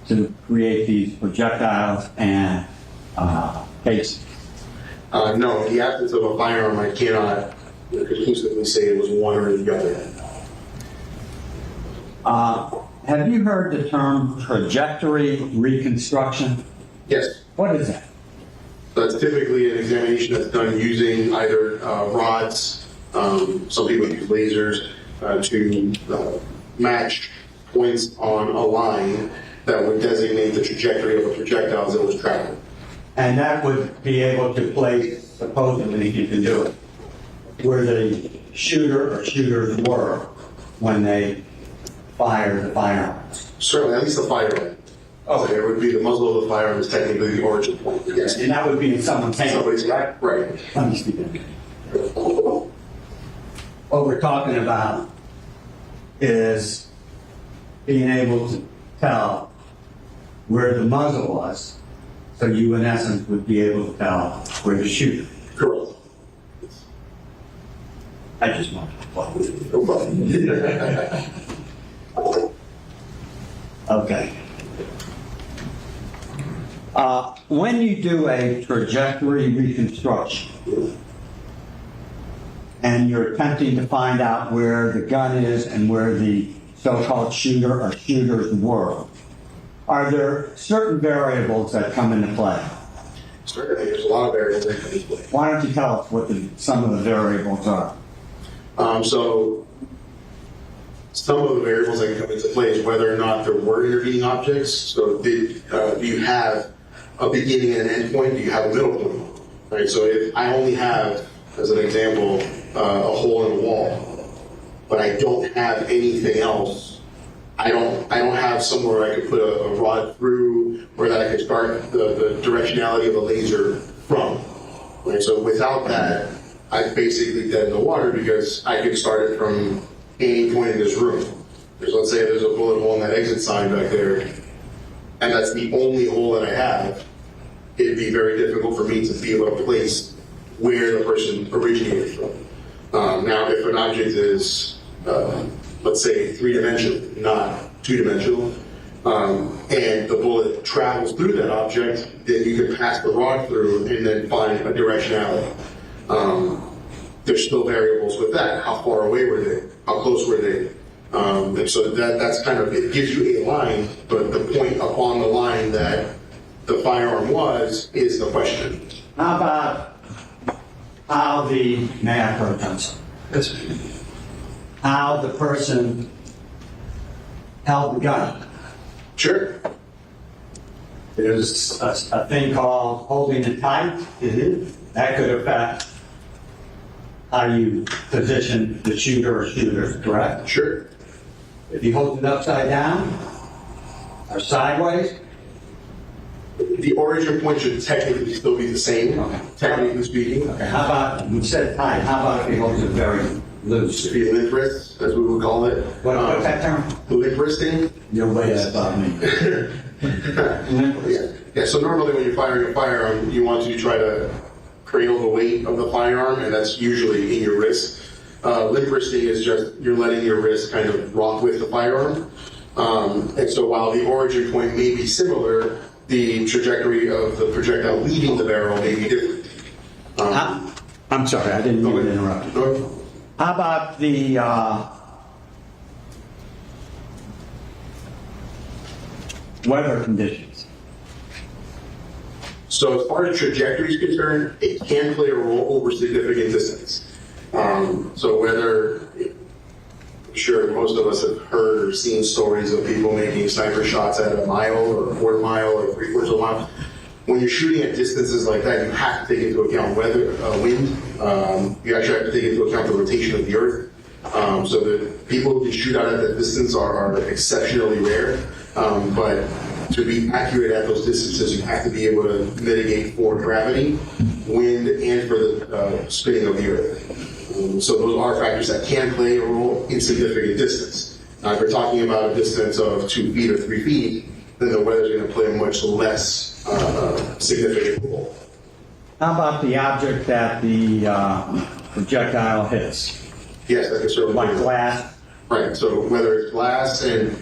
to create these projectiles and casings? No, in the absence of a firearm, I cannot conclusively say it was one or the other. Have you heard the term trajectory reconstruction? Yes. What is that? That's typically an examination that's done using either rods, some people use lasers, to match points on a line that would designate the trajectory of a projectile as it was traveling. And that would be able to place, supposedly you can do it, where the shooter or shooters were when they fired the firearms. Certainly, at least the firearm. Oh. So it would be the muzzle of the firearm is technically the origin point. Yes. And that would be in someone's hand. Somebody's right. Let me speak in. What we're talking about is being able to tell where the muzzle was, so you in essence would be able to tell where the shooter. Correct. I just want to. No problem. Okay. When you do a trajectory reconstruction and you're attempting to find out where the gun is and where the so-called shooter or shooters were, are there certain variables that come into play? Certainly, there's a lot of variables that come into play. Why don't you tell us what some of the variables are? So some of the variables that can come into play is whether or not there were intervening objects. So do you have a beginning and an end point? Do you have a middle point? Right. So if I only have, as an example, a hole in the wall, but I don't have anything else, I don't have somewhere I could put a rod through, or that I could start the directionality of a laser from. Right. So without that, I'm basically dead in the water, because I could start it from any point in this room. Because let's say there's a bullet hole in that exit sign back there, and that's the only hole that I have, it'd be very difficult for me to be able to place where the person originated from. Now, if an object is, let's say, 3-dimensional, not 2-dimensional, and the bullet travels through that object, then you can pass the rod through and then find a directionality. There's still variables with that. How far away were they? How close were they? And so that's kind of, it gives you a line, but the point upon the line that the firearm was is the question. How about how may I approach this? Yes. How the person held the gun? Sure. There's a thing called holding it tight. That could affect how you position the shooter or shooters, correct? Sure. If you hold it upside down or sideways, The origin point should technically still be the same, technically speaking. okay, how about, you said tight, how about if you hold it very loose? Be limp wrist, as we would call it. What's that term? Limp wristing. You're way above me. Yeah, so normally when you're firing a firearm, you want to try to cradle the weight of the firearm, and that's usually in your wrist. Limp wristing is just, you're letting your wrist kind of rock with the firearm. And so while the origin point may be similar, the trajectory of the projectile leaving the barrel may be different. I'm sorry, I didn't mean to interrupt you. How about weather conditions? So as far as trajectory is concerned, it can play a role over significant distance. So whether, I'm sure most of us have heard or seen stories of people making sniper shots at a mile or a quarter mile or 3/4 of a mile. When you're shooting at distances like that, you have to take into account weather, wind. You actually have to take into account the rotation of the earth. So the people who can shoot out at that distance are exceptionally rare. But to be accurate at those distances, you have to be able to mitigate for gravity, wind, and for the spinning of the earth. So those are factors that can play a role in significant distance. Now, if we're talking about a distance of 2 feet or 3 feet, then the weather is going to play a much less significant role. How about the object that the projectile hits? Yes, that can certainly Like play a role. glass? Right, so whether it's glass and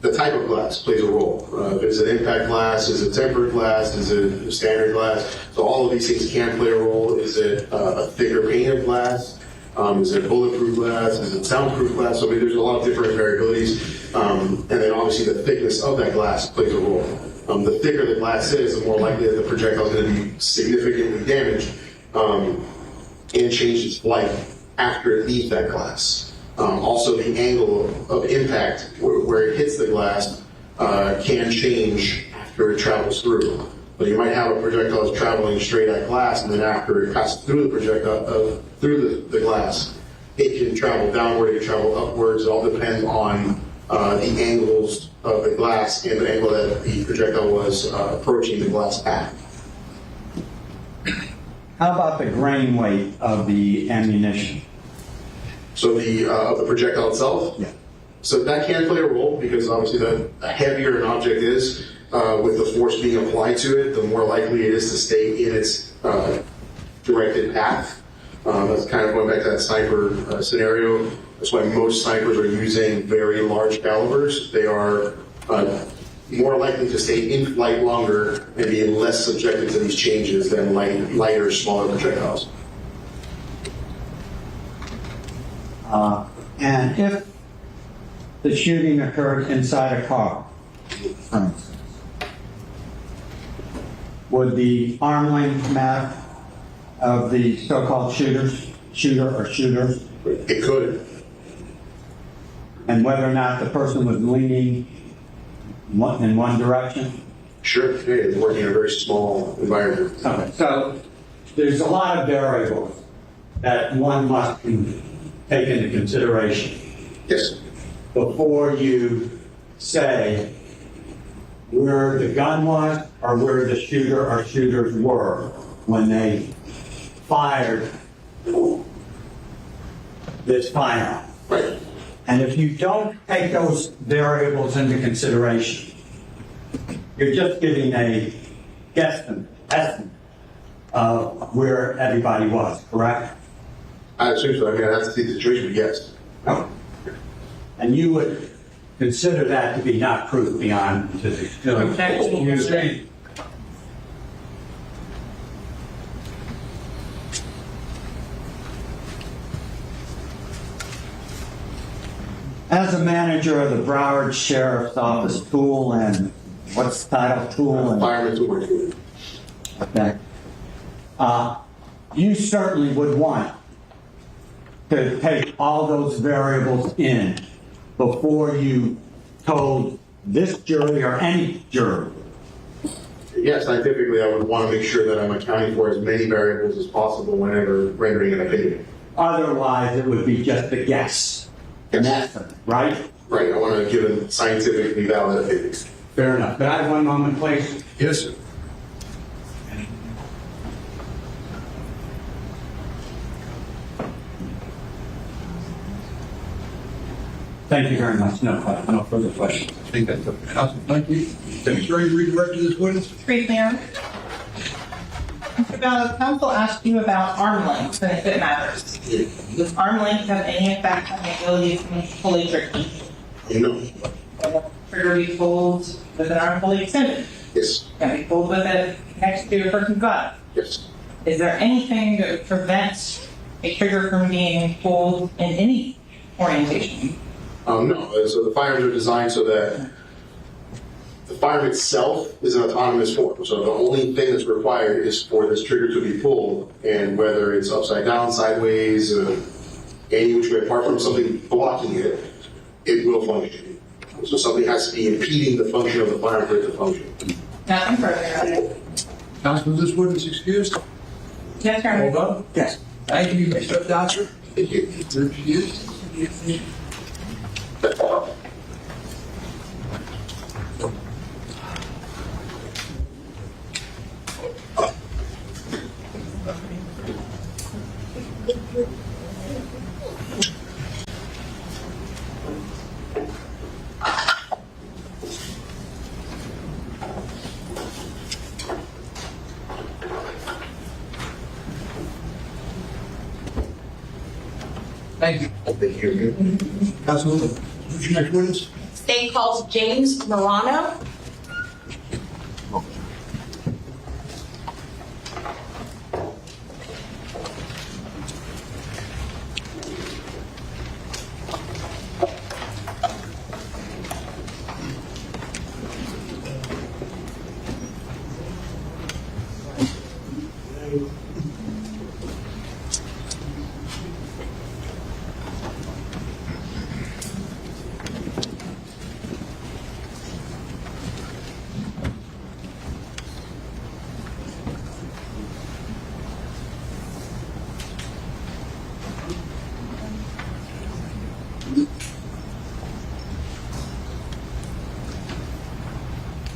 the type of glass plays a role. Is it impact glass? Is it tempered glass? Is it standard glass? So all of these things can play a role. Is it a thicker pane of glass? Is it bulletproof glass? Is it soundproof glass? So I mean, there's a lot of different variabilities. And then obviously the thickness of that glass plays a role. The thicker the glass is, the more likely that the projectile is going to be significantly damaged and change its flight after it leaves that glass. Also, the angle of impact where it hits the glass can change after it travels through. But you might have a projectile that's traveling straight at glass, and then after it passes through the projectile, through the glass, it can travel downward, it can travel upwards. It all depends on the angles of the glass and the angle that the projectile was approaching the glass at. How about the grain weight of the ammunition? So the projectile itself? Yeah. So that can play a role because obviously the heavier an object is, with the force being applied to it, the more likely it is to stay in its directed path. That's kind of going back to that sniper scenario. That's why most snipers are using very large calibers. They are more likely to stay in flight longer and be less subjected to these changes than lighter, smaller projectiles. And if the shooting occurred inside a car, for instance, would the arm length matter of the so-called shooter or shooters, It could. and whether or not the person was leaning in one direction? Sure, yeah, it's working in a very small environment. Okay, so there's a lot of variables that one must take into consideration Yes. before you say where the gun was or where the shooter or shooters were when they fired this firearm. Right. And if you don't take those variables into consideration, you're just giving a guesstimate, estimate of where everybody was, correct? I assume so. I mean, I'd have to see the situation, but yes. And you would consider that to be not proof beyond physics. As a manager of the Broward Sheriff's Office tool and what's the title, tool and Fireman to work with. okay, you certainly would want to take all those variables in before you told this jury or any jury. Yes, scientifically, I would want to make sure that I'm accounting for as many variables as possible whenever rendering an opinion. Otherwise, it would be just a guess, an estimate, right? Right, I want to give a scientifically valid opinion. Fair enough. Could I have one moment, please? Yes, sir. Thank you very much. No further questions. I think that's okay. Awesome. Thank you. Debbie, sure you redirect to this witness? Briefly, Mr. Bell, counsel asked you about arm length and if it matters. Does arm length have any effect on the ability to move fully tricky? No. Trigger be pulled with an arm fully extended? Yes. Can be pulled with it next to a person's gut? Yes. Is there anything that prevents a trigger from being pulled in any orientation? No. So the firearms are designed so that The firearm itself is an autonomous form, so the only thing that's required is for this trigger to be pulled, and whether it's upside down, sideways, any which way apart from something blocking it, it will function. So something has to be impeding the function of the firearm for it to function. Nothing further. Councilman, this witness excused? Yes, sir. Hold on. Yes. Thank you. You may step down, sir. Thank you. There she is. Thank you. Thank you. Councilman, who's your next witness? State calls James Morano.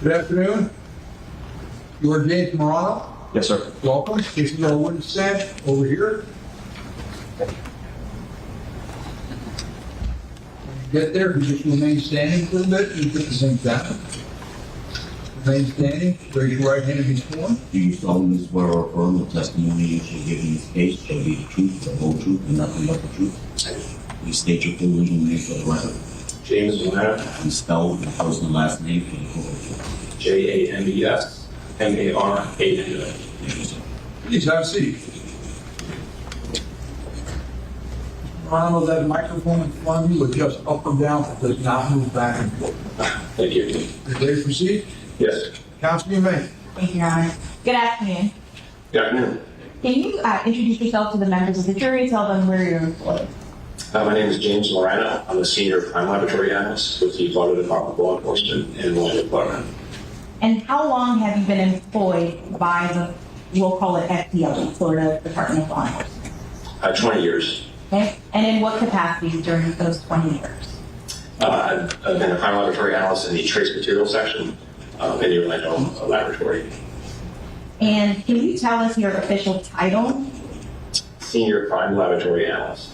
Good afternoon. You are James Morano. Yes, sir. Welcome. This is our witness stand over here. When you get there, you just remain standing for a little bit. You put the things down. Remain standing. Raise your right hand and be sworn. Do you solemnly swear or affirm the testimony you shall give in this case shall be the truth, the whole truth, and nothing but the truth? Please state your full legal name for the record. James Morano, And spell your first and last name for the court. James Marano. Thank you, sir. Please have a seat. Morano, that microphone in front of you, adjust up or down, it does not move back and forth. Thank you. You ready to proceed? Yes. Councilman, you may. Thank you, Your Honor. Good afternoon. Good afternoon. Can you introduce yourself to the members of the jury, tell them where you're employed? My name is James Morano. I'm a senior crime laboratory analyst with the Florida Department of Law Enforcement in Orlando, Florida. And how long have you been employed by the, we'll call it FDL, Florida Department of Law Enforcement? 20 years. Okay. And in what capacity during those 20 years? I've been a crime laboratory analyst in the trace material section in the Orlando laboratory. And can you tell us your official title? Senior crime laboratory analyst.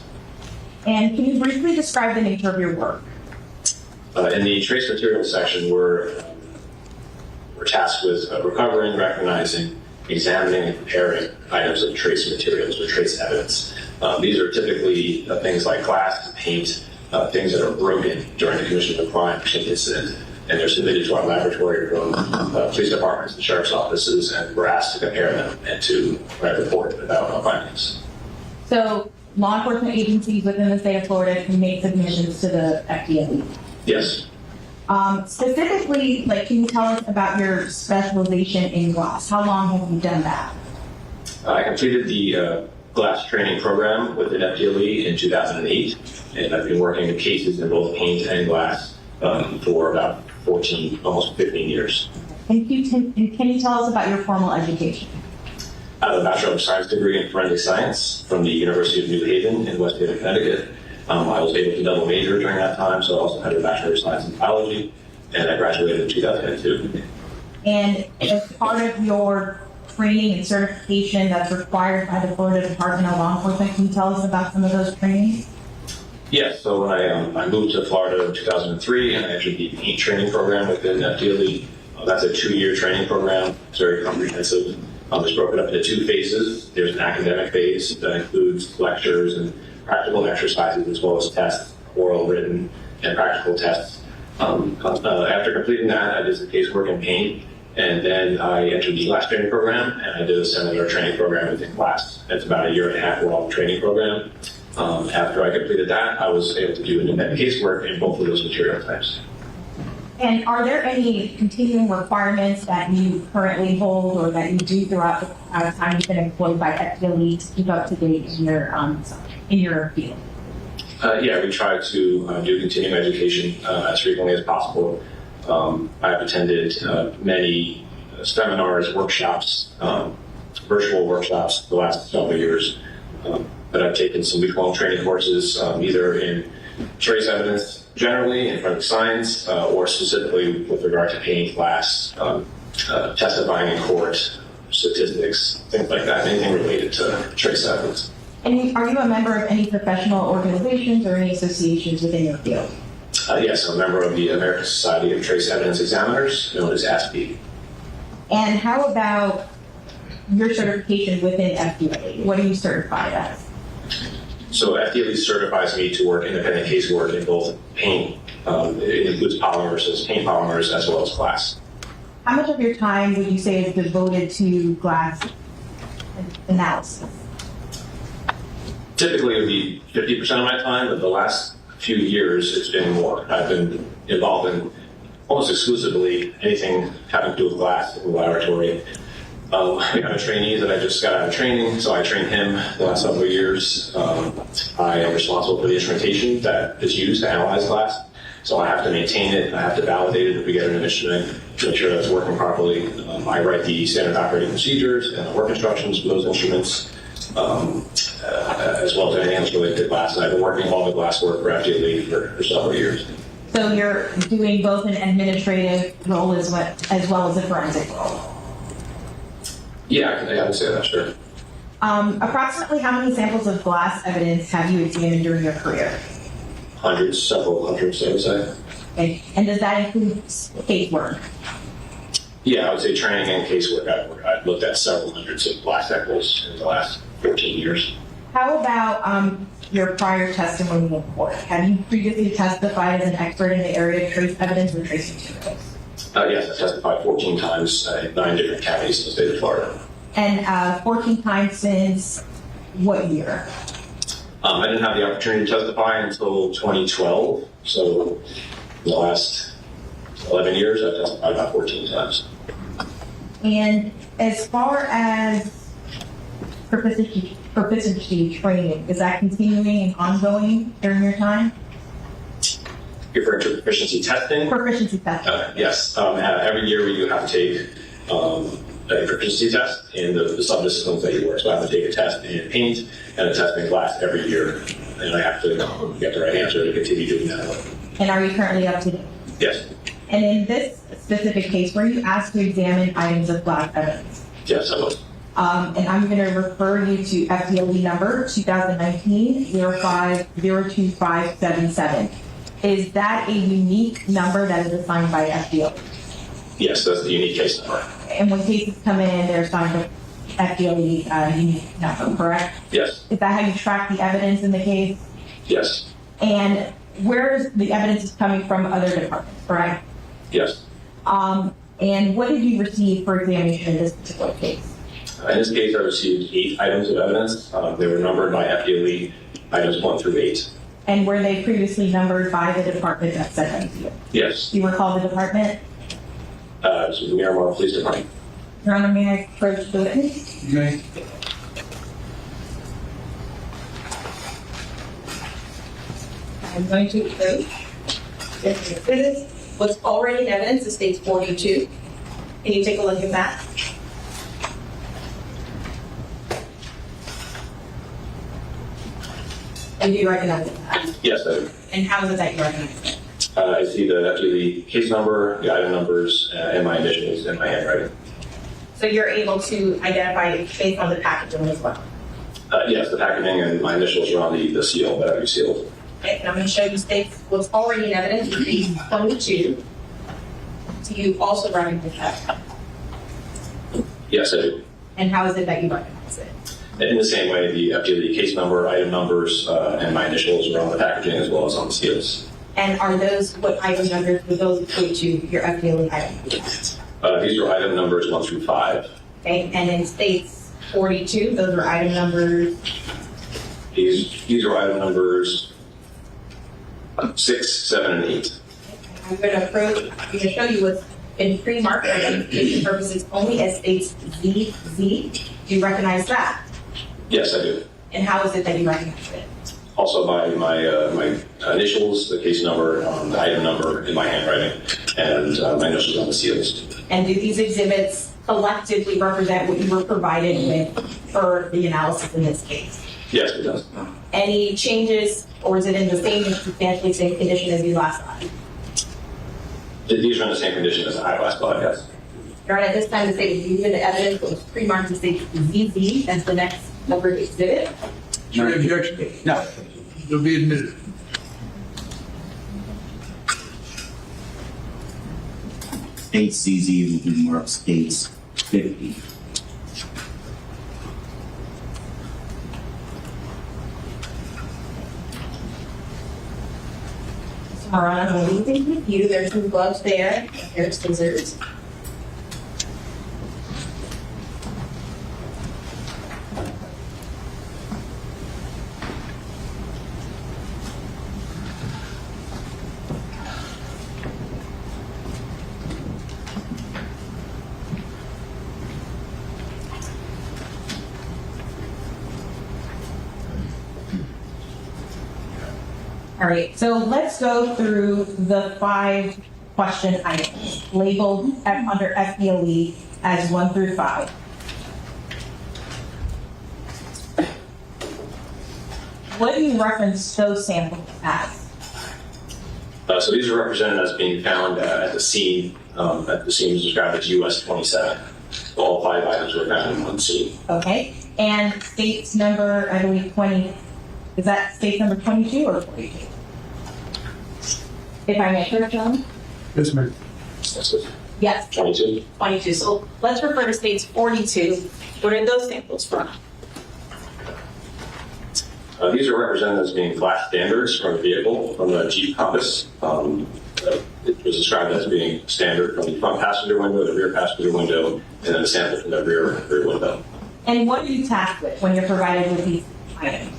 And can you briefly describe the nature of your work? In the trace material section, we're tasked with recovering, recognizing, examining, and comparing items of trace materials or trace evidence. These are typically things like glass, paint, things that are broken during the commission of a crime or incident, and they're submitted to our laboratory from police departments and sheriff's offices, and we're asked to compare them and to write a report about our findings. So law enforcement agencies within the state of Florida can make submissions to the FDL. Yes. Specifically, like, can you tell us about your specialization in glass? How long have you done that? I completed the glass training program with an FDLE in 2008, and I've been working with cases in both paint and glass for about 14, almost 15 years. And can you tell us about your formal education? I have a Bachelor of Science degree in Forensic Science from the University of New Haven in West Haven, Connecticut. I was able to double major during that time, so I also had a Bachelor of Science in Biology, and I graduated in 2002. And as part of your training and certification that's required by the Florida Department of Law Enforcement, can you tell us about some of those trainings? Yes, so when I moved to Florida in 2003, and I entered the paint training program within FDLE. That's a 2-year training program. It's very comprehensive. It's broken up into 2 phases. There's an academic phase that includes lectures and practical exercises, as well as tests, oral, written, and practical tests. After completing that, I did some casework in paint, and then I entered the glass training program, and I did a similar training program within glass. It's about a 1.5 year long training program. After I completed that, I was able to do independent casework in both of those material types. And are there any continuing requirements that you currently hold or that you do throughout the time you've been employed by FDLE to keep up to date in your field? Yeah, we try to do continuing education as frequently as possible. I've attended many seminars, workshops, virtual workshops the last several years. But I've taken some week-long training courses, either in trace evidence generally, in forensic science, or specifically with regard to paint, glass, testifying in court, statistics, things like that, anything related to trace evidence. And are you a member of any professional organizations or any associations within your field? Yes, I'm a member of the American Society of Trace Evidence Examiners, known as ASPE. And how about your certification within FDLE? What are you certified as? So FDLE certifies me to work independent casework in both paint, it includes polymers, so it's paint polymers, as well as glass. How much of your time would you say is devoted to glass analysis? Typically it would be 50% of my time, but the last few years it's been more. I've been involved in almost exclusively anything having to do with glass in the laboratory. We have a trainee that I just got out of training, so I trained him the last several years. I am responsible for the instrumentation that is used to analyze glass, so I have to maintain it, I have to validate it if we get an instrument to make sure that it's working properly. I write the standard operating procedures and the work instructions for those instruments, as well as anything else related to glass. And I've been working all the glass work for FDLE for several years. So you're doing both an administrative role as well as a forensic role? Yeah, I would say that, sure. Approximately how many samples of glass evidence have you examined during your career? Hundreds, several hundreds, I would say. Okay. And does that include casework? Yeah, I would say training and casework. I've looked at several hundreds of glass samples in the last 14 years. How about your prior testimony in court? Have you previously testified as an expert in the area of trace evidence or trace materials? Yes, I've testified 14 times in 9 different counties in the state of Florida. And 14 times since what year? I didn't have the opportunity to testify until 2012, so in the last 11 years I've testified about 14 times. And as far as proficiency training, is that continuing and ongoing during your time? You're referring to proficiency testing? Proficiency testing. Yes. Every year we do have to take a proficiency test in the subdisciplines that you work. So I have to take a test in paint and a test in glass every year. And I have to get the right answer to continue doing that. And are you currently up to date? Yes. And in this specific case, were you asked to examine items of glass evidence? Yes, I was. And I'm going to refer you to FDLE number 2019-05-02577. Is that a unique number that is assigned by FDLE? Yes, that's the unique case number. And when cases come in, they're assigned a FDLE unique number, correct? Yes. Is that how you track the evidence in the case? Yes. And where the evidence is coming from other departments, correct? Yes. And what did you receive for examination in this particular case? In this case, I received 8 items of evidence. They were numbered by FDLE, items 1 through 8. And were they previously numbered by the department that sent them to you? Yes. Do you recall the department? So the Miramar Police Department. Your Honor, may I approach the witness? You may. I'm going to approach. This is what's already in evidence, it states 42. Can you take a look at that? And do you recognize it? Yes, I do. And how is it that you recognize it? I see the FDLE case number, the item numbers, and my initials and my handwriting. So you're able to identify it based on the packaging as well. Yes, the packaging and my initials are on the seal that I've sealed. Okay, and I'm going to show you states what's already in evidence, it states 22. Do you also recognize that? Yes, I do. And how is it that you recognize it? In the same way, the FDLE case number, item numbers, and my initials are on the packaging as well as on the seals. And are those, what item numbers, would those equate to your FDLE item numbers? These are item numbers 1 through 5. Okay, and in states 42, those are item numbers. These are item numbers 6, 7, and 8. I I'm going to show you what's in pre-market identification purposes only as states ZZ. Do you recognize that? Yes, I do. And how is it that you recognize it? Also by my initials, the case number, the item number in my handwriting, and my initials on the seals. And do these exhibits collectively represent what you were provided with for the analysis in this case? Yes, it does. Any changes, or is it in the same, substantially same condition as you last time? These are in the same condition as I last bought, yes. Your Honor, at this time, the state is using the evidence that was pre-marked to state ZZ as the next numbered exhibit. Is there any objection? No. It'll be admitted. State CZ will be marked states 50. All right, I'm going to leave things with you. There's some gloves there. There's scissors. All right, so let's go through the 5 question items labeled under FPLE as 1 through 5. What do you reference those samples as? So these are represented as being found at the scene. At the scene is described as US 27. So all 5 items were found in one scene. Okay, and states number, I believe 20, is that state number 22 or 42? If I may, correct, John? Yes, ma'am. That's it. Yes, 22. 22. So let's refer to states 42. What are those samples from? These are represented as being glass standards from the vehicle, from the Jeep Compass. It was described as being standard from the front passenger window, the rear passenger window, and then a sample from the rear window. And what are you tasked with when you're provided with these items?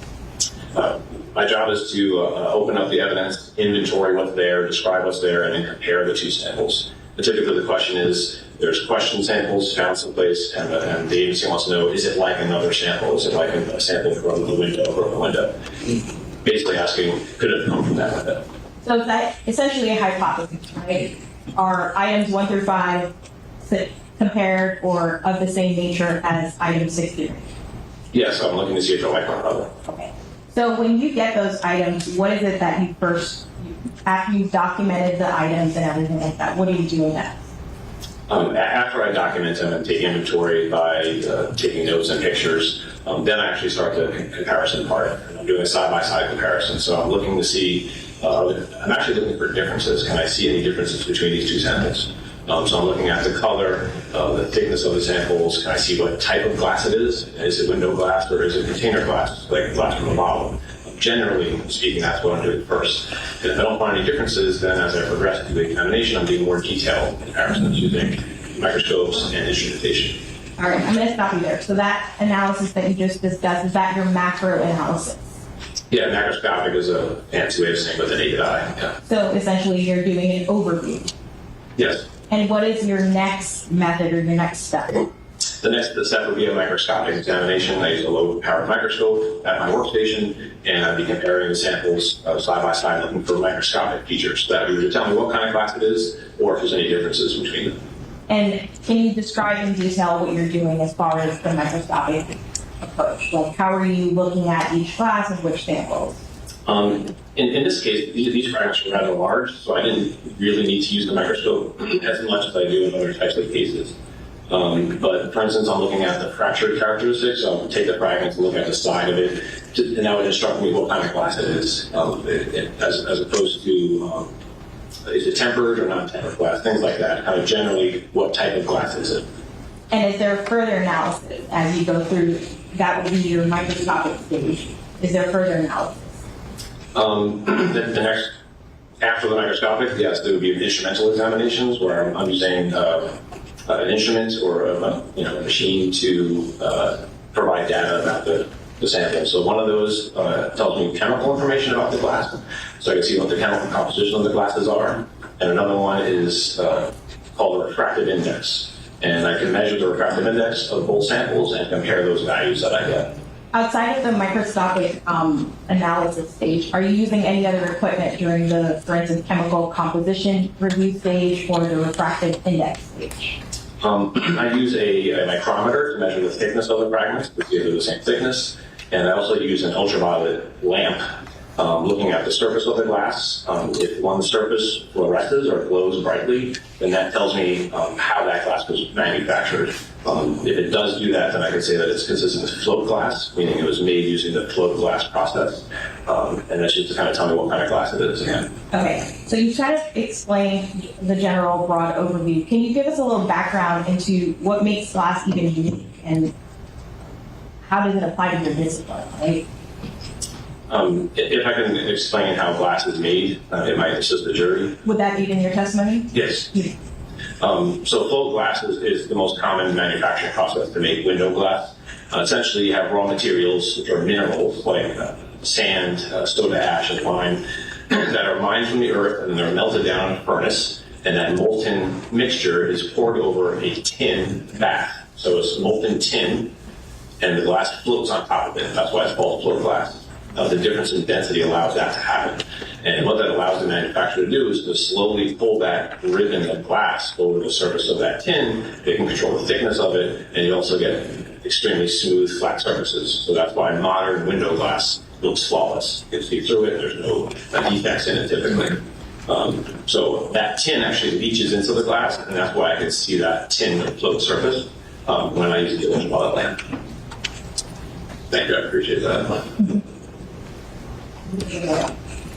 My job is to open up the evidence, inventory what's there, describe what's there, and then compare the 2 samples. And typically the question is, there's question samples found someplace, and the agency wants to know, is it like another sample? Is it like a sample from the window, Basically asking, could it come from that window? So is that essentially a hypothesis, right? Are items 1 through 5 compared or of the same nature as item 60? Yes, I'm looking to see if they're like one another. Okay. So when you get those items, what is it that you first, after you've documented the items and everything like that, what are you doing next? After I document them and take inventory by taking notes and pictures, then I actually start the comparison part. And I'm doing a side-by-side comparison. So I'm looking to see, I'm actually looking for differences. Can I see any differences between these 2 samples? So I'm looking at the color, the thickness of the samples. Can I see what type of glass it is? Is it window glass or is it container glass, like glass from a bottle? Generally speaking, that's what I'm doing first. And if I don't find any differences, then as I progress through the examination, I'm doing more detailed comparisons using microscopes and instrumentation. All right, I'm going to stop you there. So that analysis that you just discussed, is that your macro analysis? Yeah, macroscopic is a fancy way of saying with the naked eye. Yeah. So essentially you're doing an overview. Yes. And what is your next method or your next step? The next step would be a microscopic examination. I use a low-powered microscope at my workstation, and I'd be comparing the samples side by side, looking for microscopic features that would either tell me what kind of glass it is, or if there's any differences between them. And can you describe in detail what you're doing as far as the microscopic approach? Like, how are you looking at each glass and which samples? In this case, these fragments were rather large, so I didn't really need to use the microscope as much as I do in other types of cases. But for instance, I'm looking at the fracture characteristics. I'll take the fragments and look at the side of it, and that would instruct me what kind of glass it is, as opposed to is it tempered or non-tempered glass, things like that. Kind of generally, what type of glass is it? And is there further analysis as you go through? That would be your microscopic stage. Is there further analysis? The next, after the microscopic, yes, there would be instrumental examinations where I'm using an instrument or a machine to provide data about the sample. So one of those tells me chemical information about the glass, so I can see what the chemical composition of the glasses are. and another one is called the refractive index. And I can measure the refractive index of both samples and compare those values that I get. Outside of the microscopic analysis stage, are you using any other equipment during the, for instance, chemical composition review stage or the refractive index stage? I use a micrometer to measure the thickness of the fragments to see if they're the same thickness. And I also use an ultraviolet lamp looking at the surface of the glass. If one surface fluoresces or glows brightly, then that tells me how that glass was manufactured. If it does do that, then I can say that it's consistent with float glass, meaning it was made using the float glass process. And that's just to kind of tell me what kind of glass it is again. Okay, so you try to explain the general broad overview. Can you give us a little background into what makes glass even unique and how does it apply to your discipline, right? If I can explain how glass is made, it might assist the jury. Would that be in your testimony? Yes. So float glass is the most common manufacturing process to make window glass. Essentially, you have raw materials, which are minerals like sand, soda ash, and lime, that are mined from the earth and they're melted down in a furnace. And that molten mixture is poured over a tin bath. So it's molten tin, and the glass floats on top of it. That's why it's called float glass. The difference in density allows that to happen. And what that allows the manufacturer to do is to slowly pull that ribbon of glass over the surface of that tin. They can control the thickness of it, and you also get extremely smooth, flat surfaces. So that's why modern window glass looks flawless. You can see through it, there's no defects in it typically. So that tin actually leaches into the glass, and that's why I can see that tin float surface when I use the ultraviolet lamp. Thank you, I appreciate that.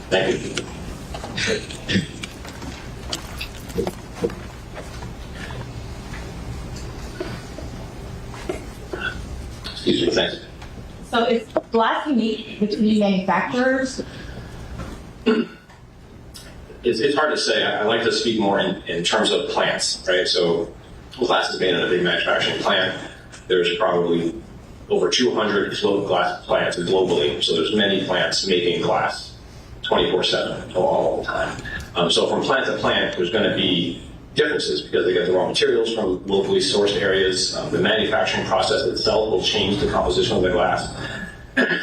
Thank you. Excuse me, thanks. So is glass unique between manufacturers? It's hard to say. I like to speak more in terms of plants, right? So glass is made in a big manufacturing plant. There's probably over 200 float glass plants globally. So there's many plants making glass 24/7 all the time. So from plant to plant, there's going to be differences because they get the raw materials from locally sourced areas. The manufacturing process itself will change the composition of the glass.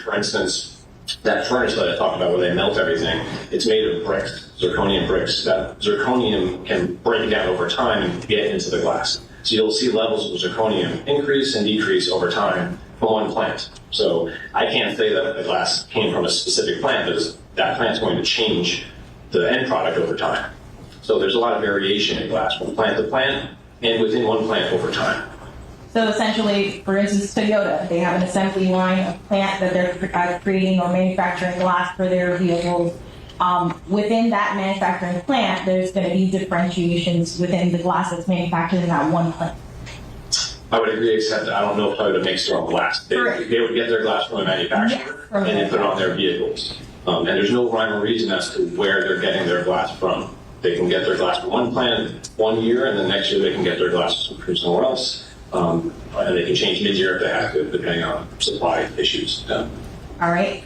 For instance, that furnace that I talked about where they melt everything, it's made of bricks, zirconium bricks. That zirconium can break down over time and get into the glass. So you'll see levels of zirconium increase and decrease over time from one plant. So I can't say that the glass came from a specific plant because that plant's going to change the end product over time. So there's a lot of variation in glass from plant to plant and within one plant over time. So essentially, for instance, Toyota, they have an assembly line of plant that they're creating or manufacturing glass for their vehicles. Within that manufacturing plant, there's going to be differentiations within the glass that's manufactured in that one plant. I would agree, except I don't know if Toyota makes their own glass. They would get their glass from a manufacturer and then put it on their vehicles. And there's no rhyme or reason as to where they're getting their glass from. They can get their glass from one plant 1 year, and the next year they can get their glass from somewhere else. And they can change mid-year if they have to, depending on supply issues. Yeah. All right.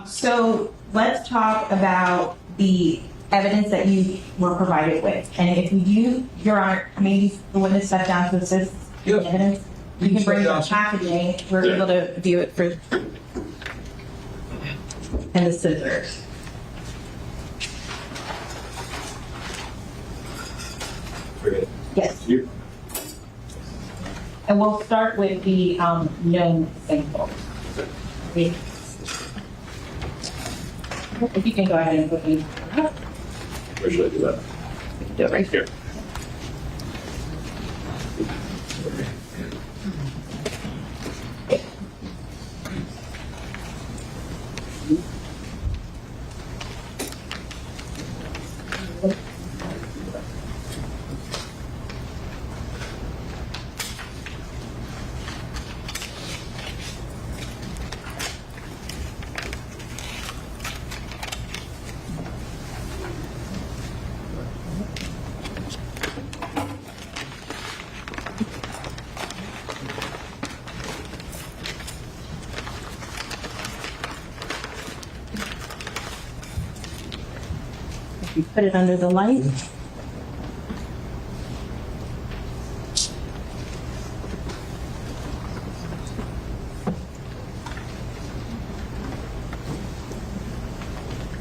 So let's talk about the evidence that you were provided with. And if you, Your Honor, maybe the witness step down to assist the evidence. You can bring the packaging. We're able to view it through. And the scissors. Yes. And we'll start with the known sample. Okay. If you can go ahead and put me. Where should I do that? Do it right here. You put it under the light.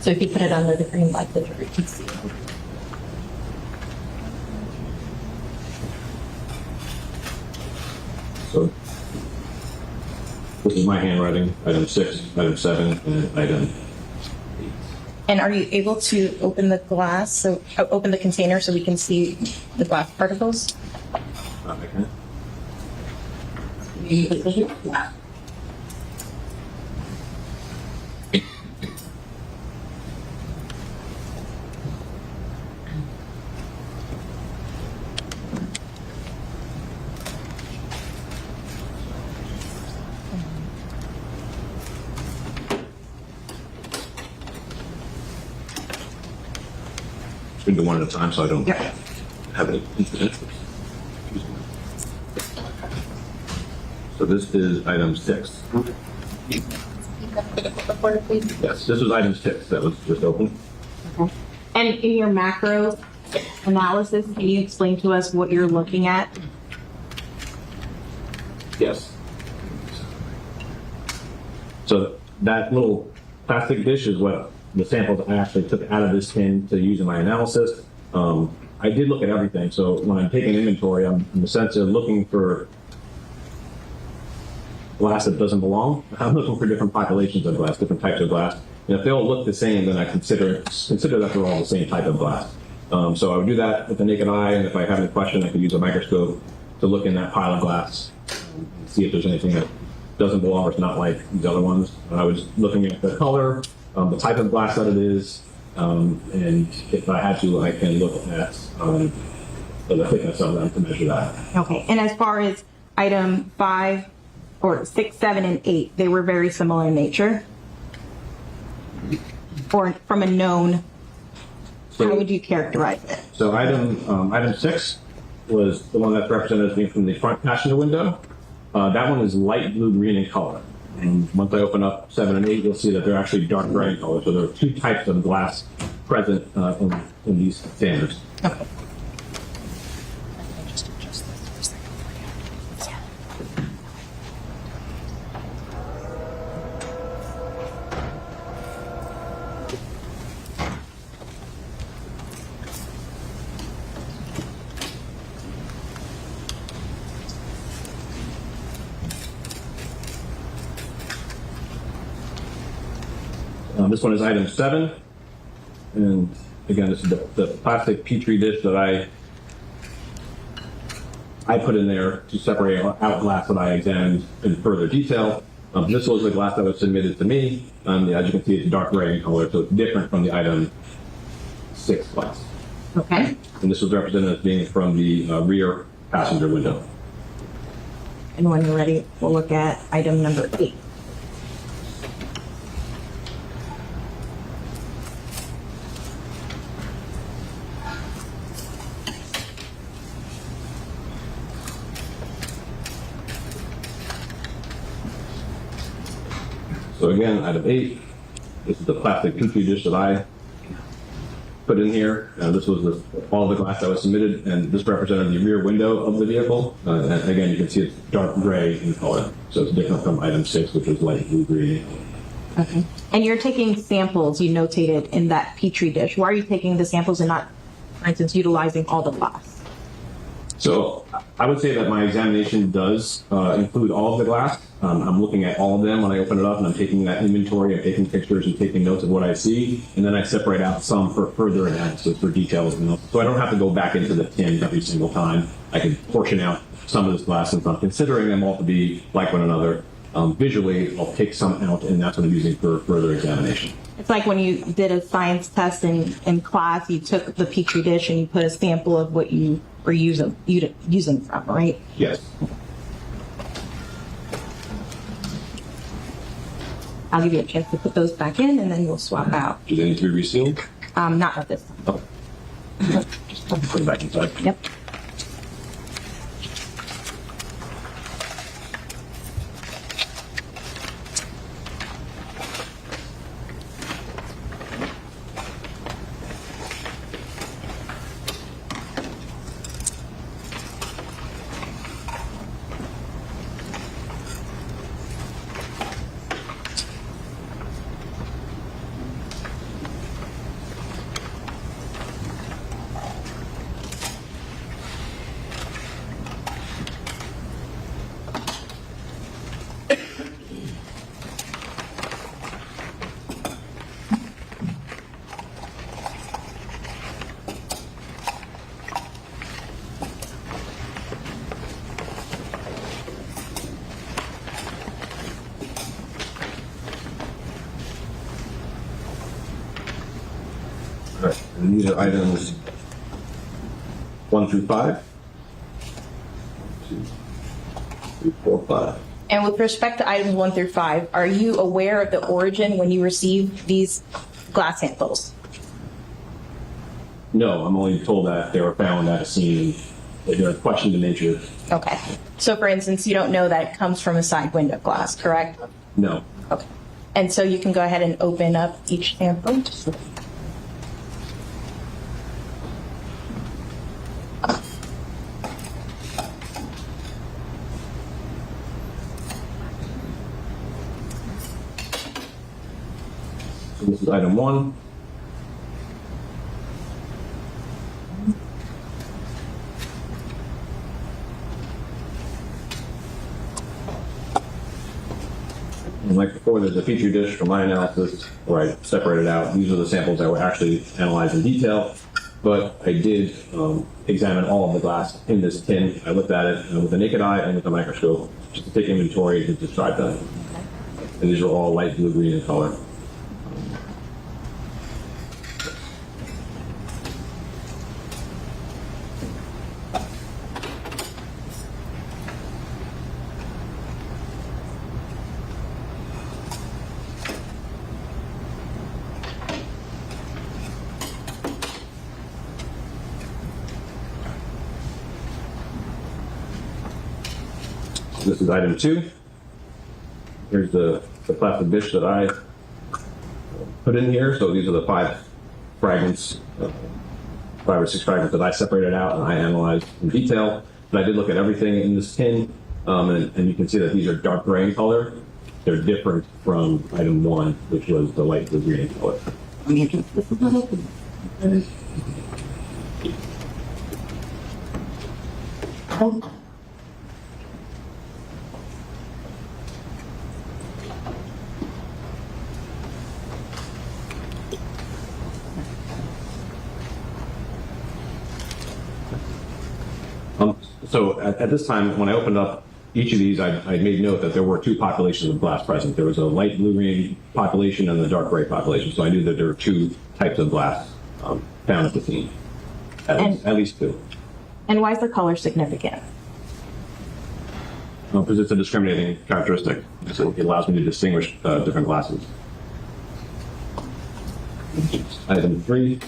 So if you put it under the green light, the jury can see it. So this is my handwriting, item 6, item 7, and item 8. And are you able to open the glass, so open the container so we can see the glass particles? Okay. We can do one at a time so I don't have any incidents. So this is item 6. Yes, this was item 6 that was just open. Okay. And in your macro analysis, can you explain to us what you're looking at? Yes. So that little plastic dish is what the samples I actually took out of this tin to use in my analysis. I did look at everything. So when I'm taking inventory, I'm in the sense of looking for glass that doesn't belong. I'm looking for different populations of glass, different types of glass. And if they all look the same, then I consider that they're all the same type of glass. So I would do that with the naked eye, and if I have any question, I could use a microscope to look in that pile of glass and see if there's anything that doesn't belong or is not like these other ones. And I was looking at the color, the type of glass that it is, and if I had to, I can look at the thickness of them to measure that. Okay. And as far as item 5 or 6, 7, and 8, they were very similar in nature? Or from a known, how would you characterize it? So item 6 was the one that's represented as being from the front passenger window. That one is light blue green in color. And once I open up 7 and 8, you'll see that they're actually dark gray in color. So there are 2 types of glass present in these standards. Okay. This one is item 7. And again, this is the plastic Petri dish that I put in there to separate out glass that I examined in further detail. This was the glass that was submitted to me. As you can see, it's dark gray in color, so it's different from the item 6 glass. Okay. And this was represented as being from the rear passenger window. And when you're ready, we'll look at item number 8. So again, item 8, this is the plastic Petri dish that I put in here. This was all the glass that was submitted, and this represented the rear window of the vehicle. And again, you can see it's dark gray in color, so it's different from item 6, which was light blue green. Okay. And you're taking samples you notated in that Petri dish. Why are you taking the samples and not, for instance, utilizing all the glass? So I would say that my examination does include all of the glass. I'm looking at all of them when I open it up, and I'm taking that inventory, I'm taking pictures and taking notes of what I see, and then I separate out some for further analysis for details. So I don't have to go back into the tin every single time. I can portion out some of this glass, and I'm considering them all to be like one another. Visually, I'll take some out, and that's what I'm using for further examination. It's like when you did a science test in class, you took the Petri dish and you put a sample of what you were using from, right? Yes. I'll give you a chance to put those back in, and then we'll swap out. Do they need to be resealed? Not at this time. Oh. Just put them back inside. Yep. right, and these are items 1 through 5. 2, 3, 4, 5. And with respect to items 1 through 5, are you aware of the origin when you received these glass samples? No, I'm only told that they were found at a scene, that they're questioned in nature. Okay. So for instance, you don't know that it comes from a side window glass, correct? No. Okay. And so you can go ahead and open up each sample. So this is item 1. And like before, there's a feature dish for my analysis where I separated out. These are the samples that were actually analyzed in detail, but I did examine all of the glass in this tin. I looked at it with the naked eye and with a microscope just to take inventory to describe them. And these are all light blue green in color. This is item 2. Here's the plastic dish that I put in here. So these are the 5 fragments, 5 or 6 fragments that I separated out and I analyzed in detail. But I did look at everything in this tin, and you can see that these are dark gray in color. They're different from item 1, which was the light blue green in color. So at this time, when I opened up each of these, I made note that there were 2 populations of glass present. There was a light blue-green population and a dark gray population. So I knew that there were 2 types of glass found at the scene, at least 2. And why is the color significant? Because it's a discriminating characteristic. So it allows me to distinguish different glasses. Item 3.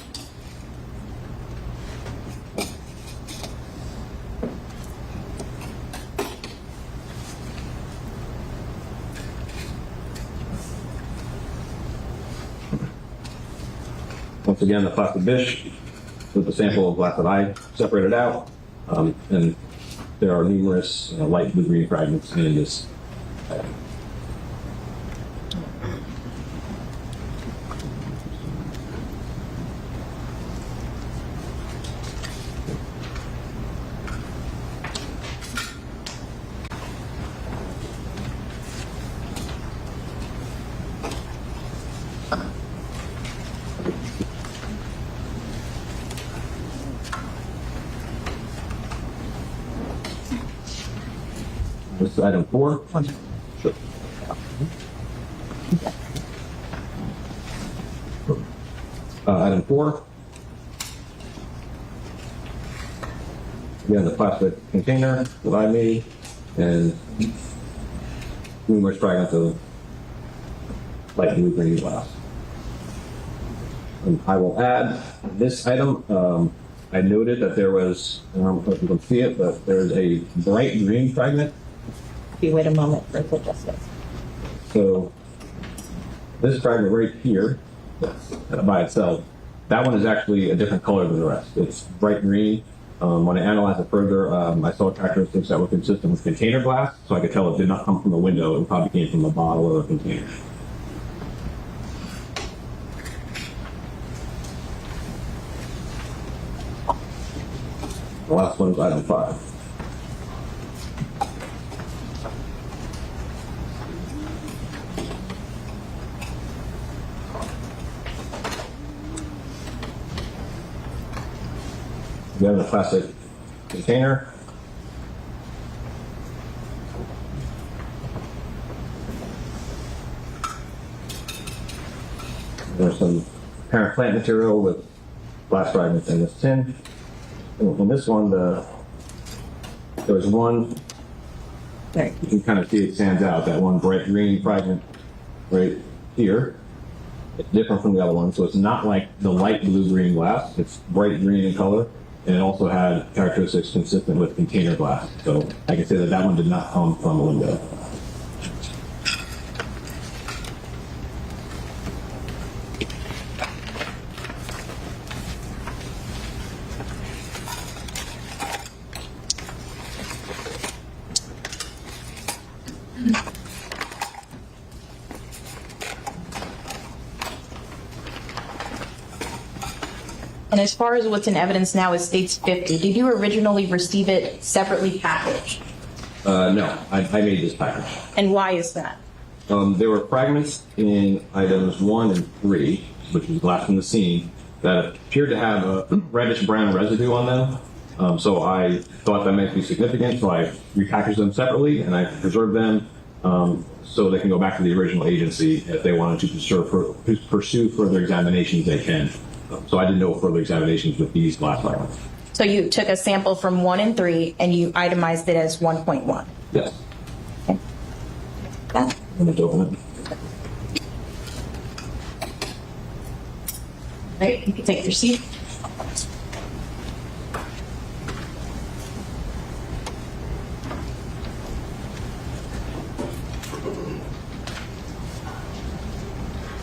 Once again, the plastic dish with the sample of glass that I separated out, and there are numerous light blue-green fragments in this item. This is item 4. Sure. Item 4. Again, the plastic container that I made, and numerous fragments of light blue green glass. And I will add this item. I noted that there was, I don't know if you can see it, but there's a bright green fragment. If you wait a moment for it to adjust this. So this fragment right here, by itself, that one is actually a different color than the rest. It's bright green. When I analyzed it further, I saw characteristics that were consistent with container glass, so I could tell it did not come from a window. It probably came from a bottle or a container. The last one is item 5. We have the plastic container. There's some parent plant material with glass fragments in this tin. In this one, there was one, you can kind of see it stands out, that one bright green fragment right here. It's different from the other one, so it's not like the light blue-green glass. It's bright green in color, and it also had characteristics consistent with container glass. So I can say that that one did not come from a window. And as far as what's in evidence now is states 50, did you originally receive it separately packaged? No, I made this package. And why is that? There were fragments in items 1 and 3, which was glass from the scene, that appeared to have a reddish-brown residue on them. So I thought that might be significant, so I repackaged them separately, and I preserved them so they can go back to the original agency if they wanted to pursue further examinations. They can. So I did no further examinations with these glass fragments. So you took a sample from 1 and 3 and you itemized it as 1.1. Yes. Okay. That. I'm going to open it. Right, you can take your seat.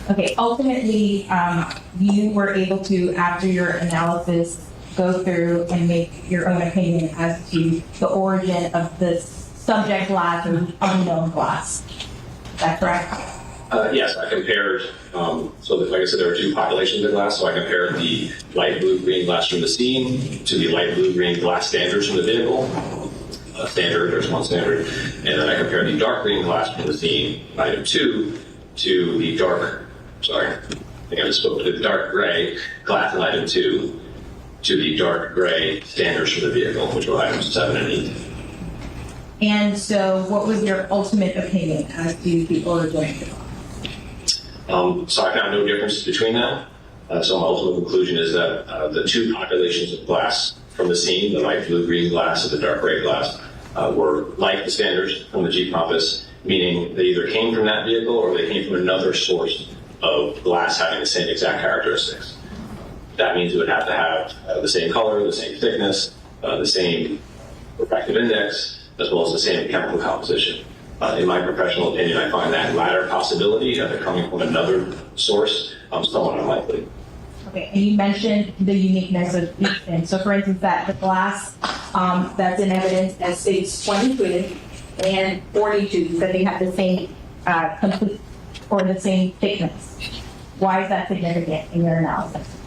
Okay, ultimately, you were able to, after your analysis, go through and make your own opinion as to the origin of this subject glass or unknown glass. Is that correct? Yes, I compared, like I said, there were two populations of glass, so I compared the light blue-green glass from the scene to the light blue-green glass standards from the vehicle. Standard, there's one standard. And then I compared the dark green glass from the scene, item 2, to the dark gray glass in item 2 to the dark gray standards for the vehicle, which were items 7 and 8. And so what was your ultimate opinion as to the origin of the glass? So I found no difference between them. So my ultimate conclusion is that the two populations of glass from the scene, the light blue-green glass and the dark gray glass, were like the standards from the Jeep Compass, meaning they either came from that vehicle or they came from another source of glass having the same exact characteristics. That means it would have to have the same color, the same thickness, the same refractive index, as well as the same chemical composition. In my professional opinion, I find that latter possibility of it coming from another source somewhat unlikely. Okay, and you mentioned the uniqueness of each thing. So for instance, that the glass that's in evidence as states 22 and 42, that they have the same complete or the same thickness. Why is that significant in your analysis?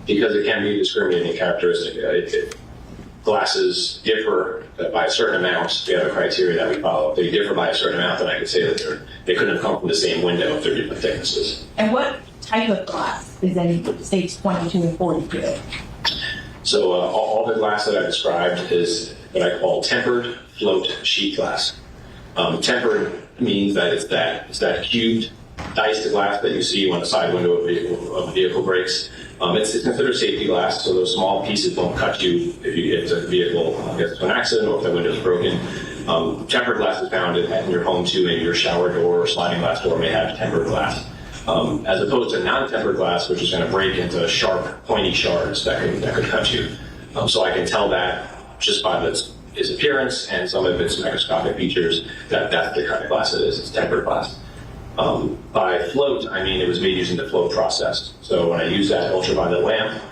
Because it can be a discriminating characteristic. Glasses differ by a certain amount. We have a criteria that we follow. If they differ by a certain amount, then I could say that they couldn't have come from the same window if they're different thicknesses. And what type of glass is in states 22 and 42? So all the glass that I described is what I call tempered float sheet glass. Tempered means that it's that cubed diced glass that you see when the side window of a vehicle breaks. It's considered safety glass, so those small pieces won't cut you if the vehicle gets into an accident or if the window is broken. Tempered glass is found in your home too, maybe your shower door or sliding glass door may have tempered glass. As opposed to non-tempered glass, which is going to break into sharp, pointy shards that could cut you. So I can tell that just by its appearance and some of its microscopic features that that's the kind of glass it is. It's tempered glass. By float, I mean it was made using the float process. So when I use that ultraviolet lamp,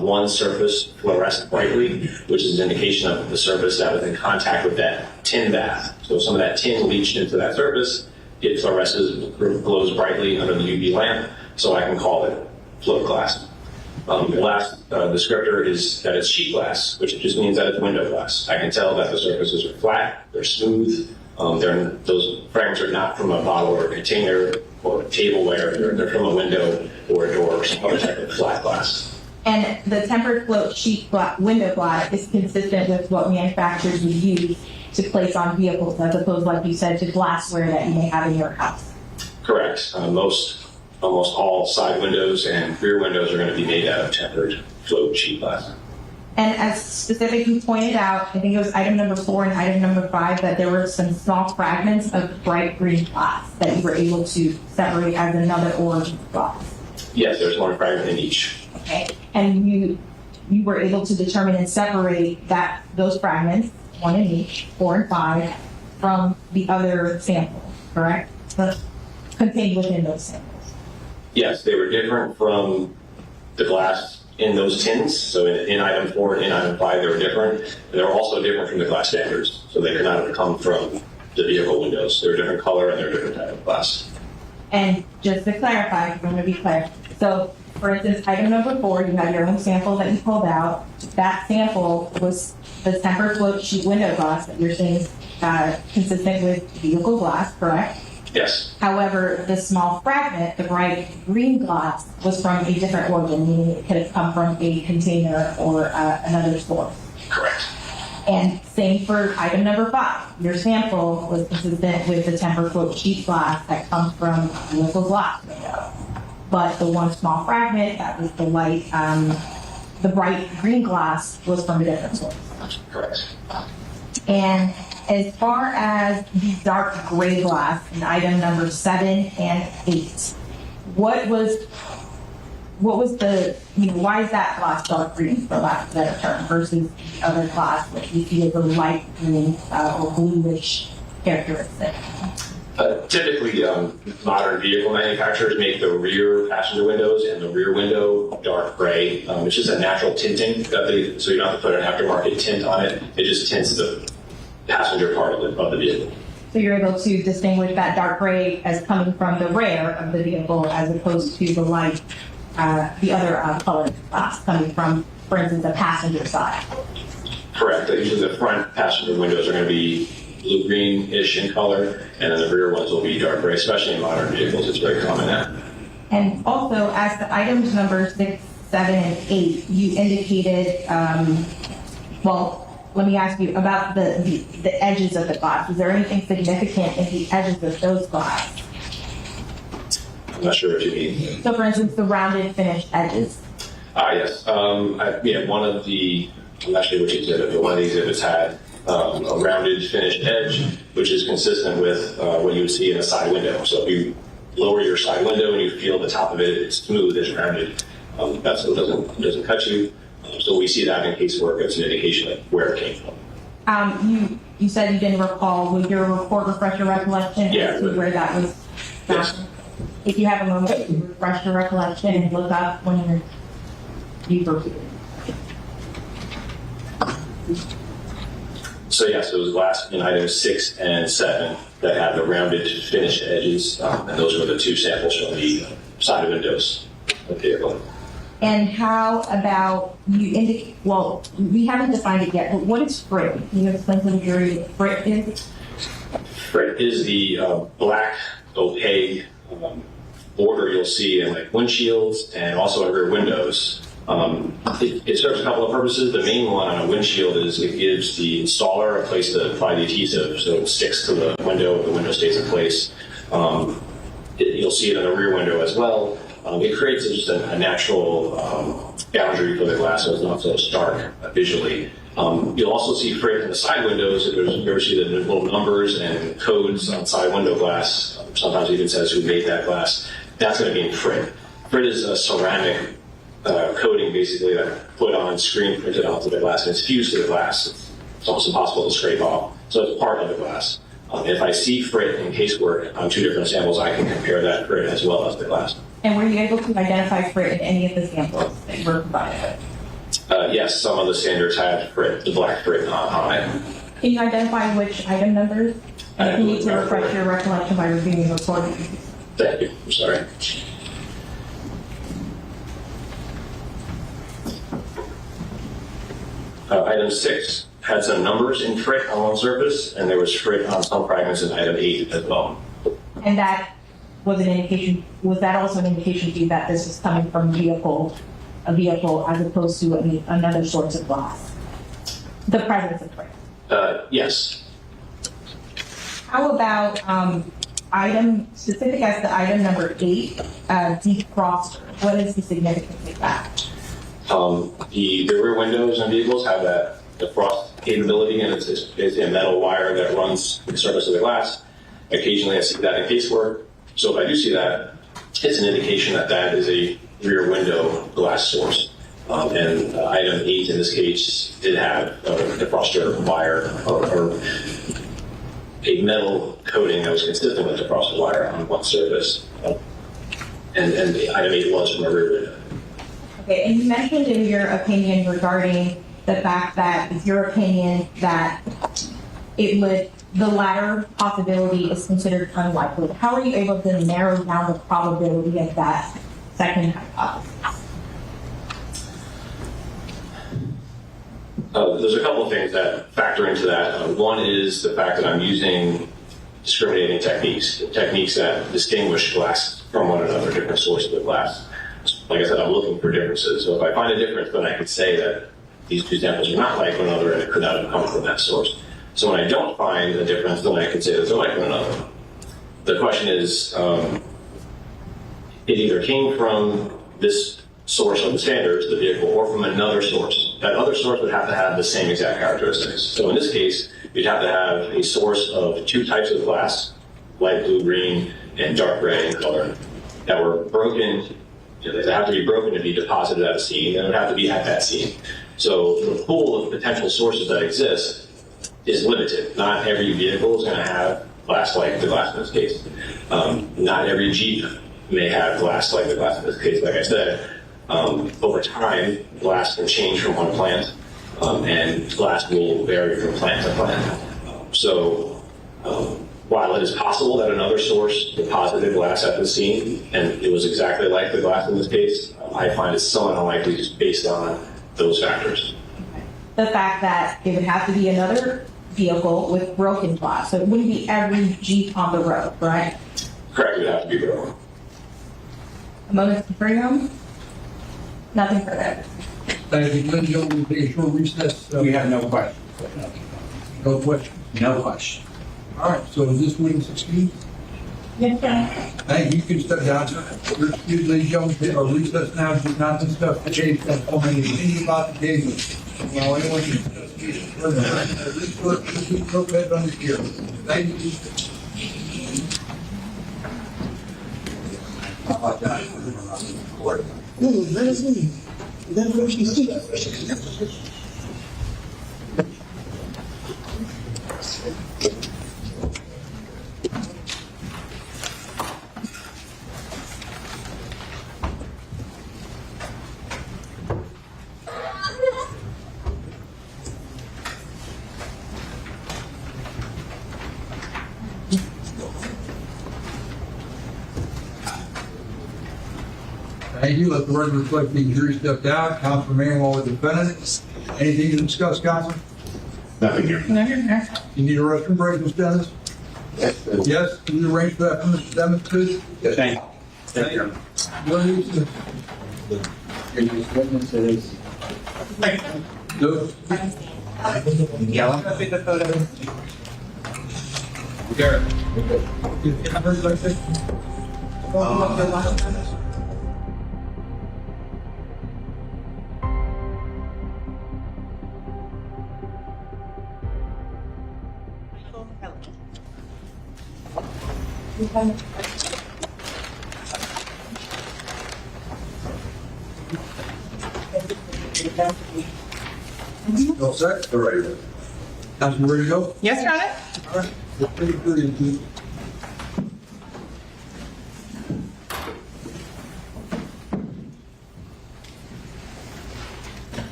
one surface fluoresced brightly, which is an indication of the surface that was in contact with that tin bath. So some of that tin leached into that surface. It fluoresces, glows brightly under the UV lamp, so I can call it float glass. The last descriptor is that it's sheet glass, which just means that it's window glass. I can tell that the surfaces are flat, they're smooth, those fragments are not from a bottle or a container or a tableware, they're from a window or a door or some other type of flat glass. And the tempered float sheet window glass is consistent with what manufacturers would use to place on vehicles, as opposed, like you said, to glassware that you may have in your house. Correct. Most almost all side windows and rear windows are going to be made out of tempered float sheet glass. And as specifically pointed out, I think it was item number 4 and item number 5, that there were some small fragments of bright green glass that you were able to separate as another origin of glass. Yes, there's one fragment in each. Okay. And you were able to determine and separate those fragments, 1 in each, 4 and 5, from the other sample, correct? Contained within those samples. Yes, they were different from the glass in those tins. So in item 4 and in item 5, they were different. They were also different from the glass standards. So they could not have come from the vehicle windows. They're a different color and they're a different type of glass. And just to clarify, I'm going to be clear. So, for instance, item number 4, you have your own sample that you pulled out. That sample was the tempered float sheet window glass that you're saying is consistent with vehicle glass, correct? Yes. However, the small fragment, the bright green glass, was from a different origin, meaning it could have come from a container or another source. Correct. And same for item number 5. Your sample was consistent with the tempered float sheet glass that comes from vehicle glass window. But the one small fragment, that was the light, the bright green glass, was from a different source. Correct. And as far as the dark gray glass in item number 7 and 8, what was the, why is that glass dark green, for lack of a better term, versus the other glass that you see as a light green or bluish characteristic? Typically, modern vehicle manufacturers make the rear passenger windows and the rear window dark gray. It's just a natural tinting, so you don't have to put an aftermarket tint on it. It just tints the passenger part of the vehicle. So you're able to distinguish that dark gray as coming from the rear of the vehicle as opposed to the light, the other colored glass coming from, for instance, the passenger side. Correct. Usually the front passenger windows are going to be blue-green-ish in color, and then the rear ones will be dark gray, especially in modern vehicles. It's very common now. And also, as to items number 6, 7, and 8, you indicated, let me ask you about the edges of the glass. Is there anything significant in the edges of those glass? I'm not sure what you mean. So, for instance, the rounded finished edges. Yes. One of the, I'm not sure which exhibit, but one of the exhibits had a rounded finished edge, which is consistent with what you would see in a side window. So if you lower your side window and you feel the top of it, it's smooth, it's rounded. That's so it doesn't cut you. So we see that in casework as an indication of where it came from. You said you didn't recall. Would your report refresh your recollection as to where that was found? Yes. If you have a moment to refresh your recollection and look up when you reviewed. So yes, it was glass in items 6 and 7 that had the rounded finished edges, and those were the 2 samples from the side windows of the vehicle. And how about you indicate, we haven't defined it yet, but what is frit? Can you explain to the jury what frit is? Frit is the black, opaque border you'll see in like windshields and also in rear windows. It serves a couple of purposes. The main one on a windshield is it gives the installer a place to apply the adhesive, so it sticks to the window stays in place. You'll see it on the rear window as well. It creates just a natural boundary for the glass, so it's not so stark visually. You'll also see frit in the side windows. If you ever see the little numbers and codes on side window glass, sometimes it even says who made that glass. That's going to be in frit. Frit is a ceramic coating basically that put on screen printed onto the glass, and it's fused to the glass. It's almost impossible to scrape off. So it's part of the glass. If I see frit in casework on 2 different samples, I can compare that frit as well as the glass. And were you able to identify frit in any of the samples that you were provided with? Yes, some of the standards had frit, the black frit on it. Can you identify which item numbers? And if you need to refresh your recollection by reviewing the report. Thank you. I'm sorry. Item 6 had some numbers in frit on one surface, and there was frit on some fragments in item 8 as well. And that was an indication, was that also an indication to you that this was coming from a vehicle as opposed to another source of glass? The presence of frit. Yes. How about item, specific as the item number 8, defroster. What is the significance of that? The rear windows on vehicles have that defrost capability, and it's basically a metal wire that runs the surface of the glass. Occasionally I see that in casework. So if I do see that, it's an indication that that is a rear window glass source. And item 8 in this case did have a defroster wire or a metal coating that was consistent with defroster wire on one surface. And the item 8 was from a rear window. Okay, and you mentioned in your opinion regarding the fact that it's your opinion that the latter possibility is considered unlikely. How are you able to narrow down the probability of that second hypothesis? There's a couple of things that factor into that. One is the fact that I'm using discriminating techniques that distinguish glass from one another, different sources of glass. Like I said, I'm looking for differences. So if I find a difference, then I could say that these two samples are not like one another and it could not have come from that source. So when I don't find a difference, then I could say that they're like one another. The question is, it either came from this source of the standards, the vehicle, or from another source. That other source would have to have the same exact characteristics. So in this case, you'd have to have a source of two types of glass, light blue, green, and dark gray in color, that were broken. They have to be broken to be deposited at a scene, and it would have to be at that scene. So the pool of potential sources that exist is limited. Not every vehicle is going to have glass like the glass in this case. Not every Jeep may have glass like the glass in this case. Like I said, over time, glass can change from one plant, and glass will vary from plant to plant. So while it is possible that another source deposited glass at the scene, and it was exactly like the glass in this case, I find it somewhat unlikely just based on those factors. The fact that it would have to be another vehicle with broken glass, so it wouldn't be every Jeep on the road, right? Correct, it would have to be broken. A moment to bring them? Nothing further. Thank you, ladies and gentlemen, we'll take a short recess. We have no questions. No question. No question. All right, so is this witness excused? Yes, sir. Thank you, you can step down, sir. You're excused, ladies and gentlemen, or recess now, do not discuss the case, that's all any opinion about the case. Well, anyone can discuss the case further. Please go ahead on the chair. Thank you. Thank you. Let the record reflect the jury stepped out. Counsel Manuel with the defendant. Anything to discuss, counsel? Nothing here. You need a restroom break, Mr. Dennis? Yes, can you arrange for that for Mr. Dennis, please? Thank you. Thank you. What is it? No. All set? All right. Counsel, ready to go? Yes, Your Honor? All right. Let's take it to the-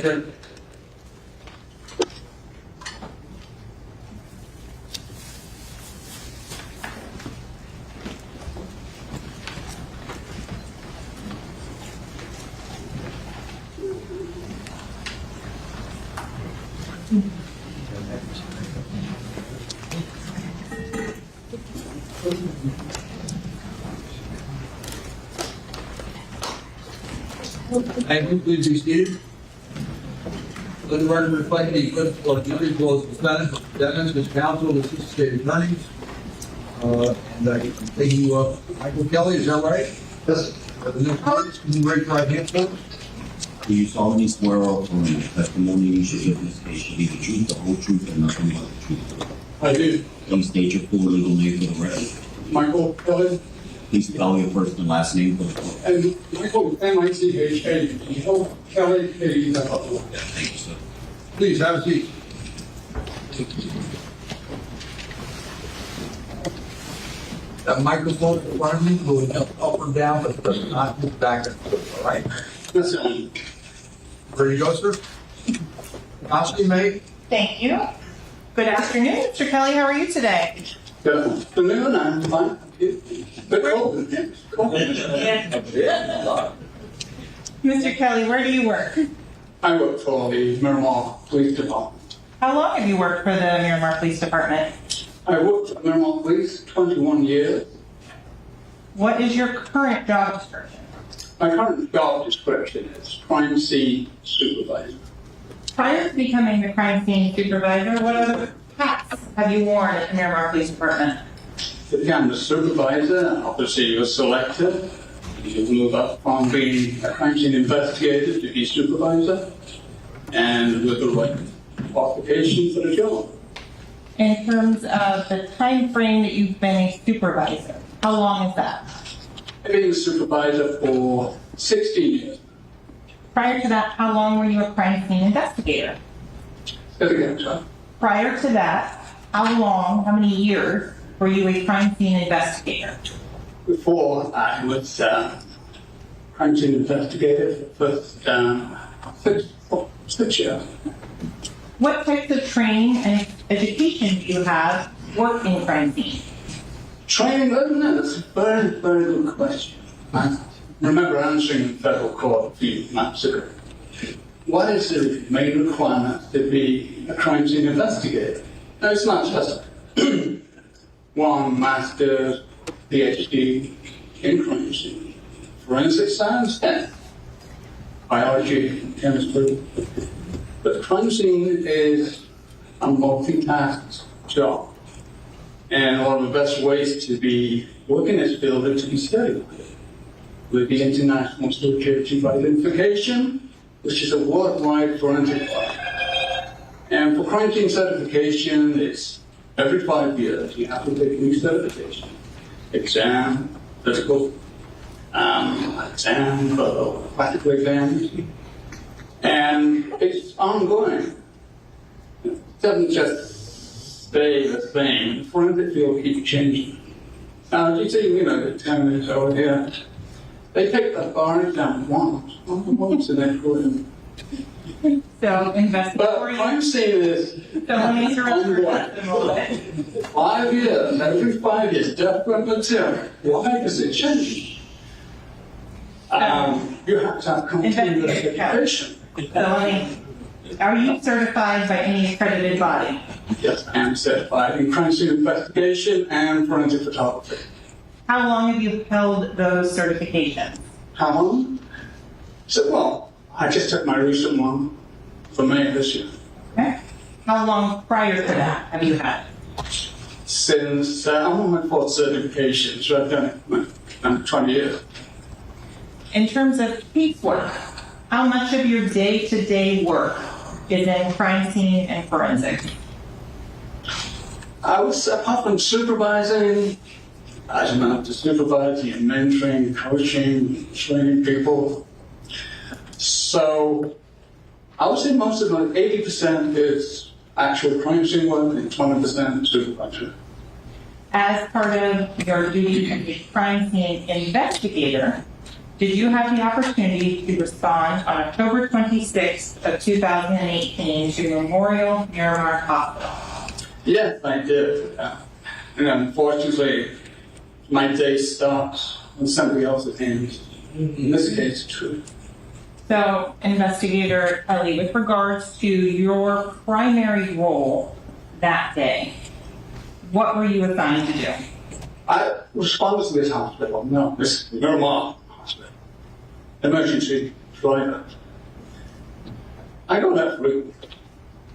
Commissioner. Thank you. Please be seated. Let the record reflect the principal of duty as well as defendants, this counsel, this is state attorneys. And I think you, Michael Kelly, is that right? Yes. The next part, can you raise your right hand, please? Do you solemnly swear or affirm that the testimony you should give in this case should be the truth, the whole truth, and nothing but the truth? I do. Please state your full legal name for the record. Michael Kelly. Please spell your first and last name for the court. And Michael, M-I-C-H-A, Michael Kelly, Thank you, sir. please have a seat. That microphone in front of you will help up or down, but does not move back and forth, all right? Listen. Ready to go, sir? Costume mate? Thank you. Good afternoon, Mr. Kelly. How are you today? Good afternoon, I'm fine. But cold. Mr. Kelly, where do you work? I work for the Miramar Police Department. How long have you worked for the Miramar Police Department? I worked for Miramar Police 21 years. What is your current job description? My current job description is crime scene supervisor. Prior to becoming the crime scene supervisor, what other hats have you worn at the Miramar Police Department? Became the supervisor, obviously you were selected. You move up from being a crime scene investigator to be supervisor, and with the right qualifications for the job. In terms of the time frame that you've been a supervisor, how long is that? I've been a supervisor for 16 years. Prior to that, how long were you a crime scene investigator? Say it again, sir. Prior to that, how many years were you a crime scene investigator? Before I was crime scene investigator for the first 6 years. What types of training and education do you have working in crime scene? Training, that's a very, very good question. I remember answering in federal court a few months ago. What is the main requirement to be a crime scene investigator? No, it's not just one master's, PhD in crime scene. Forensic science, and biology, chemistry. But crime scene is a multitask job. And one of the best ways to be working in this field is to be certified with the International Association of Identification, which is a worldwide forensic body. And for crime scene certification, it's every 5 years you have to take a new certification. Exam, physical, exam, practical exams. And it's ongoing. It doesn't just stay the same. The forensic field keeps changing. Now, you see, the term is over here. They take the bar exam once, and they go in. So, But investigatory. crime scene is So let me interrupt for ongoing. just a moment. 5 years, every 5 years, different material. Why does it change? You have to have continuous education. Are you certified by any accredited body? Yes, I am certified in crime scene investigation and forensic photography. How long have you held those certifications? How long? So, well, I just took my recent one for May of this year. Okay. How long prior to that have you had? Since I'm on my fourth certification, so I've done it 20 years. In terms of casework, how much of your day-to-day work is in crime scene and forensic? I was, apart from supervising, I don't know, to supervising and mentoring, coaching, training people. So I would say most of it, 80% is actual crime scene work and 20% supervision. As part of your duty as a crime scene investigator, did you have the opportunity to respond on October 26th of 2018 to Memorial Miramar Hospital? Yes, I did. And unfortunately, my day stops when somebody else's hands. In this case, true. So, Investigator Kelly, with regards to your primary role that day, what were you assigned to do? I responded to this hospital. No, this Miramar Hospital. Emergency driver. I go that route.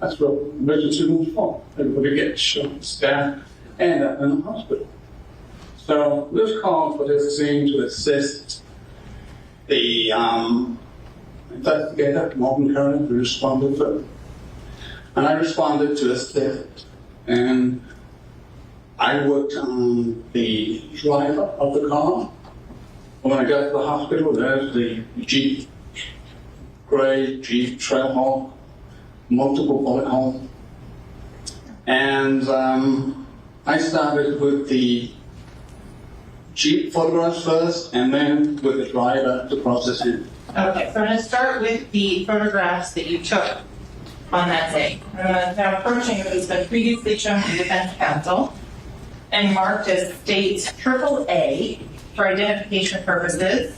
That's what emergency room's for. Everybody gets shot, stabbed, and up in the hospital. So this call for this scene to assist the investigator, Morgan Curran, who responded to it. And I responded to assist. And I worked on the driver of the car. When I got to the hospital, there's the Jeep, gray Jeep Trailhawk, multiple bullet holes. And I started with the Jeep photographs first, and then with the driver to process him. Okay, so I'm going to start with the photographs that you took on that day. Now approaching what has been previously shown to defense counsel and marked as state AAA for identification purposes.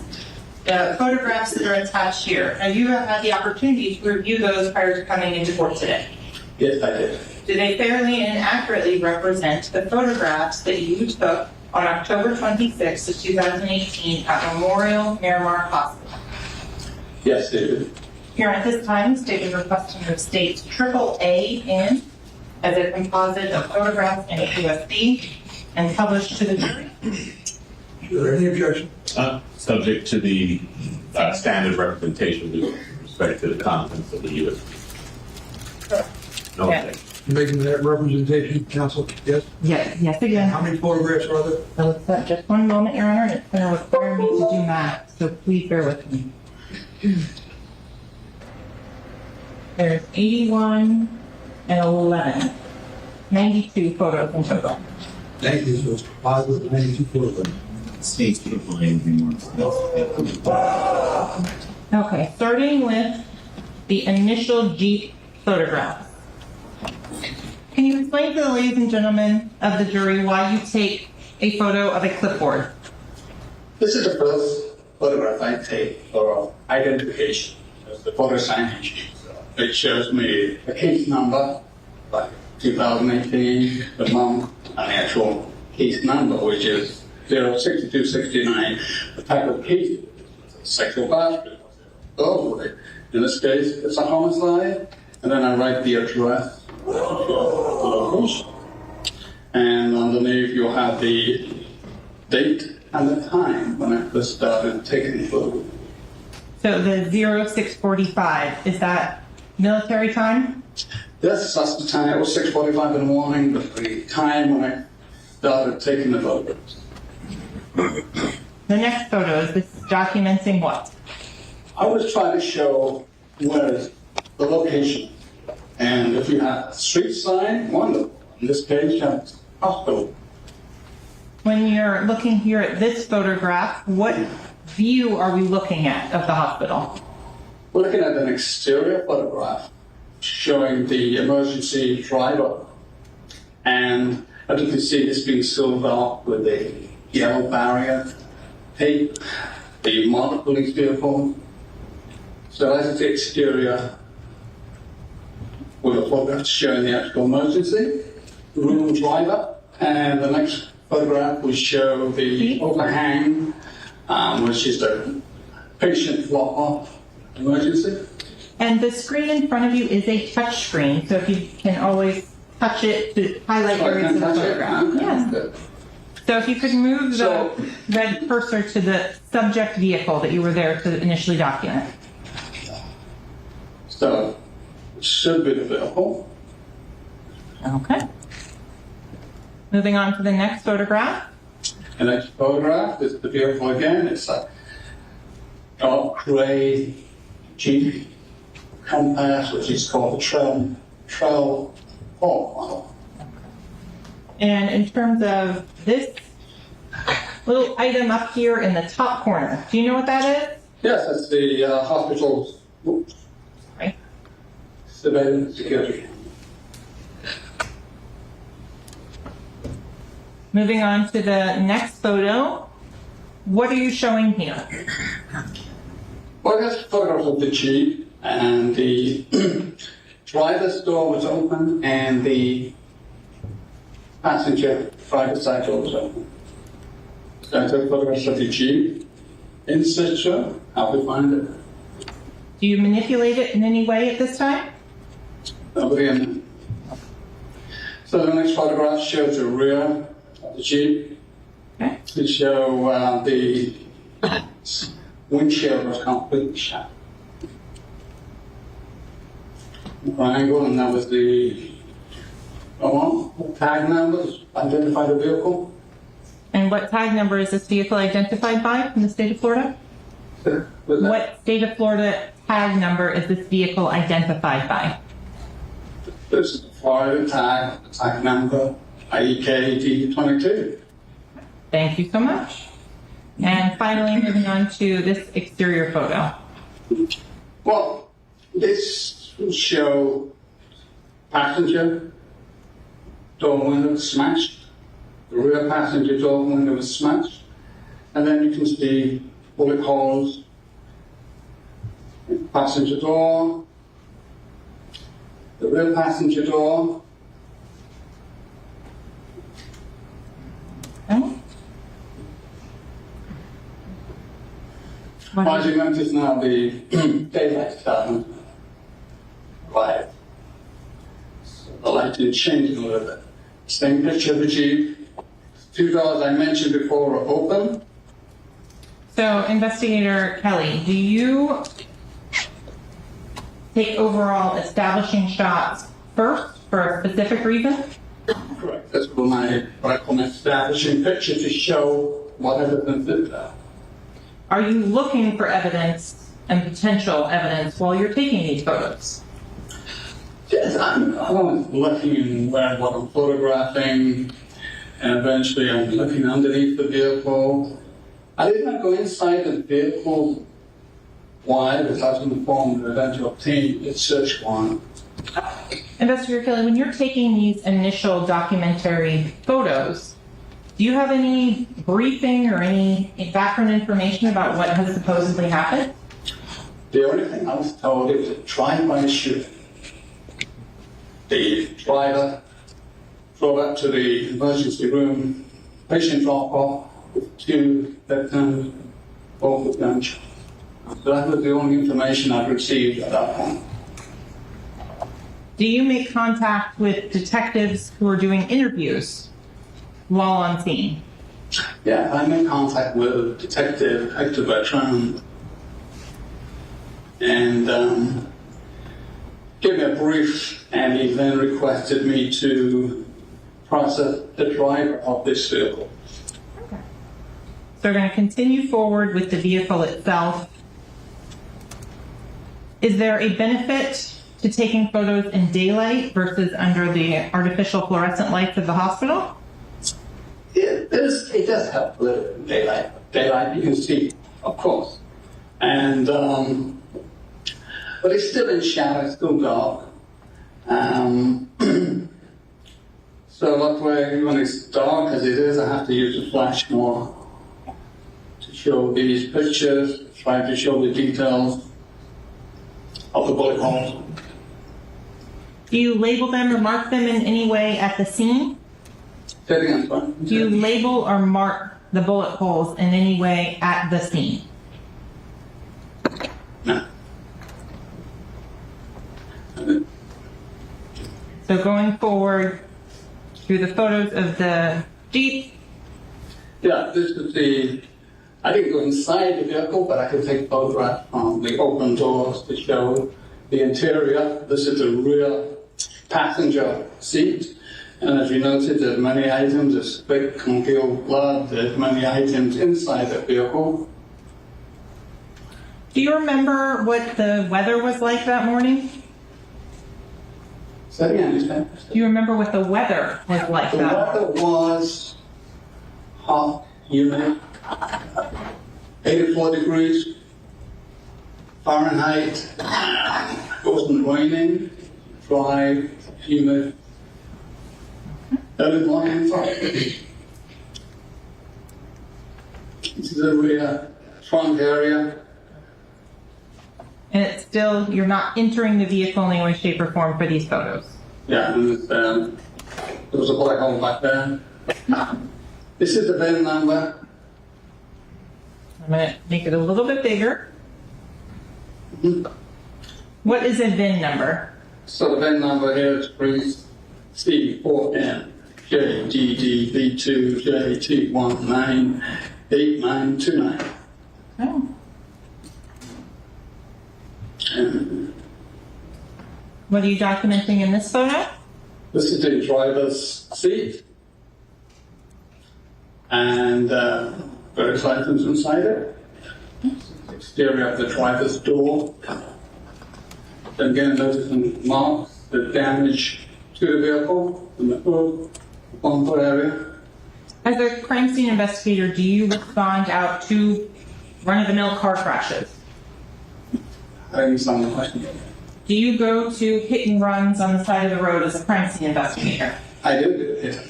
The photographs that are attached here. Now you have had the opportunity to review those prior to coming into court today. Yes, I did. Do they fairly and accurately represent the photographs that you took on October 26th of 2018 at Memorial Miramar Hospital? Yes, they did. Here at this time, the state is requesting the state's AAA in as a composite of photographs and USB and published to the jury. Is there any objection? Subject to the standard representation with respect to the contents of the USB. No Yeah. objection. Making that representation, counsel, yes? Yes, again. How many photographs are there? So just one moment, Your Honor, and it's going to require me to do math, so please bear with me. There's 81 and 11, 92 photos in total. Thank you, so it's positive 92 photographs. States applying remarks. Okay, starting with the initial Jeep photograph. Can you explain to the ladies and gentlemen of the jury why you take a photo of a clipboard? This is the first photograph I take for identification. It's the photo signage. It shows me a case number, like 2018, the month, an actual case number, which is 06269, the type of case, sexual battery, burglary. In this case, it's a homicide, and then I write the address, the location. And underneath you'll have the date and the time when I first started taking photos. So the 0645, is that military time? Yes, that's the time. It was 6:45 in the morning, but the time when I started taking the photos. The next photo, is this documenting what? I was trying to show where is the location. And if you have a street sign, wonderful. In this case, you have hospital. When you're looking here at this photograph, what view are we looking at of the hospital? We're looking at an exterior photograph showing the emergency driver. And as you can see, it's been sealed off with a yellow barrier tape, the marked police vehicle. So that's the exterior with a photograph showing the actual emergency room driver. And the next photograph will show the overhang, which is the patient drop-off emergency. And the screen in front of you is a touch screen, so if you can always touch it to highlight areas of the photograph. Yes. So if you could move the red cursor to the subject vehicle that you were there to initially document. So it should be the vehicle. Okay. Moving on to the next photograph. The next photograph is the vehicle again. It's a dark gray Jeep Compass, which is called the Trail model. And in terms of this little item up here in the top corner. Do you know what that is? Yes, that's the hospital's Right. surveillance security. Moving on to the next photo. What are you showing here? Well, that's photographs of the Jeep, and the driver's door was open, and the passenger driver's side door was open. So I took photographs of the Jeep in situ, how we find it. Do you manipulate it in any way at this time? Nobody in there. So the next photograph shows the rear of the Jeep. Okay. To show the windshield was completely shut. Triangle, and that was the tag numbers, identify the vehicle. And what tag number is this vehicle identified by in the state of Florida? What state of Florida tag number is this vehicle identified by? This is the Florida tag number, IEK D22. Thank you so much. And finally, moving on to this exterior photo. Well, this will show passenger door window smashed, the rear passenger door window was smashed, and then you can see bullet holes in the passenger door, the rear passenger door. Okay. As you notice now, the daylight starting right. So the lighting is changing a little bit. Same picture of the Jeep. Two doors I mentioned before are open. So, Investigator Kelly, do you take overall establishing shots first for a specific reason? Correct. That's what I call my establishing picture to show what evidence is there. Are you looking for evidence and potential evidence while you're taking these photos? Yes, I'm always looking at what I'm photographing, and eventually I'm looking underneath the vehicle. I did not go inside the vehicle. Why? Because I was informed that to obtain a search warrant. Investigator Kelly, when you're taking these initial documentary photos, do you have any briefing or any background information about what has supposedly happened? The only thing I was told, it was a drive-by shooting. The driver drove up to the emergency room, patient drop-off with two victims, both with gunshots. So that was the only information I'd received at that point. Do you make contact with detectives who are doing interviews while on scene? Yeah, I made contact with Detective Hector Bertrand and gave me a brief, and he then requested me to process the driver of this vehicle. Okay. So we're going to continue forward with the vehicle itself. Is there a benefit to taking photos in daylight versus under the artificial fluorescent lights of the hospital? It does help a little in daylight. Daylight you can see, of course. And, but it's still in shadow, it's still dark. So that way, when it's dark as it is, I have to use a flash more to show these pictures, try to show the details of the bullet holes. Do you label them or mark them in any way at the scene? Say it again, sorry. Do you label or mark the bullet holes in any way at the scene? No. So going forward through the photos of the Jeep. Yeah, this is the, I didn't go inside the vehicle, but I could take photographs from the open doors to show the interior. This is the rear passenger seat. And as you noted, there's many items, there's big congealed blood, there's many items inside the vehicle. Do you remember what the weather was like that morning? Say it again, Do you remember what the weather was like The that morning? weather was hot humid, 84 degrees Fahrenheit, it wasn't raining, dry, humid, early morning Friday. This is a rear front area. And it's still, you're not entering the vehicle in any way, shape, or form for these photos. Yeah, and there was a black hole back there. This is the VIN number. I'm going to make it a little bit bigger. What is a VIN number? So the VIN number here is C4N JGDB2JT198929. Oh. And What are you documenting in this photo? this is the driver's seat. And various items inside it. Exterior of the driver's door. Then again, noticing marks, the damage to the vehicle, in the hood, bumper area. As a crime scene investigator, do you respond out to run-of-the-mill car crashes? I understand the question. Do you go to hit and runs on the side of the road as a crime scene investigator? I do it.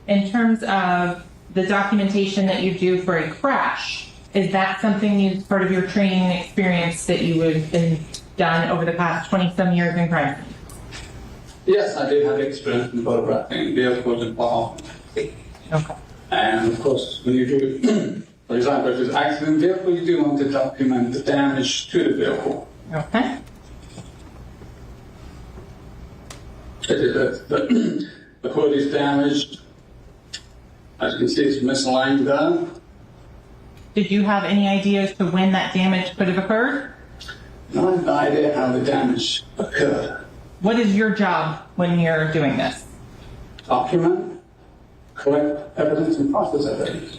In terms of the documentation that you do for a crash, is that something as part of your training and experience that you would have been done over the past 20-some years in crime scene? Yes, I do have experience in photographing vehicles involved. Okay. And of course, when you do, for example, if it's an accident vehicle, you do want to document the damage to the vehicle. Okay. The hood is damaged. As you can see, it's misaligned there. Did you have any idea as to when that damage could have occurred? I have no idea how the damage occurred. What is your job when you're doing this? Document, collect evidence, and process evidence.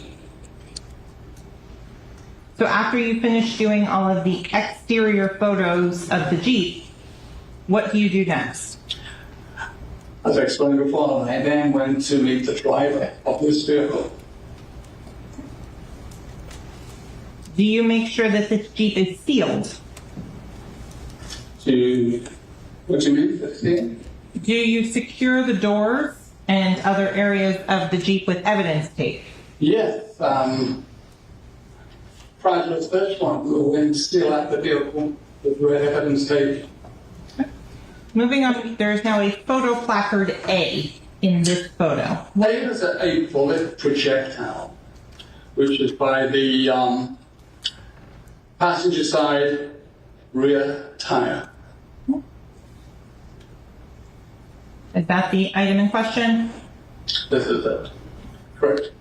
So after you finish doing all of the exterior photos of the Jeep, what do you do next? As I explained before, I then went to meet the driver of this vehicle. Do you make sure that this Jeep is sealed? What do you mean? Do you secure the doors and other areas of the Jeep with evidence tape? Yes. Prior to the first one, we went to seal out the vehicle with red evidence tape. Moving on, there is now a photo placard A in this photo. A is a bullet projectile, which is by the passenger side rear tire. Is that the item in question? This is it. Correct.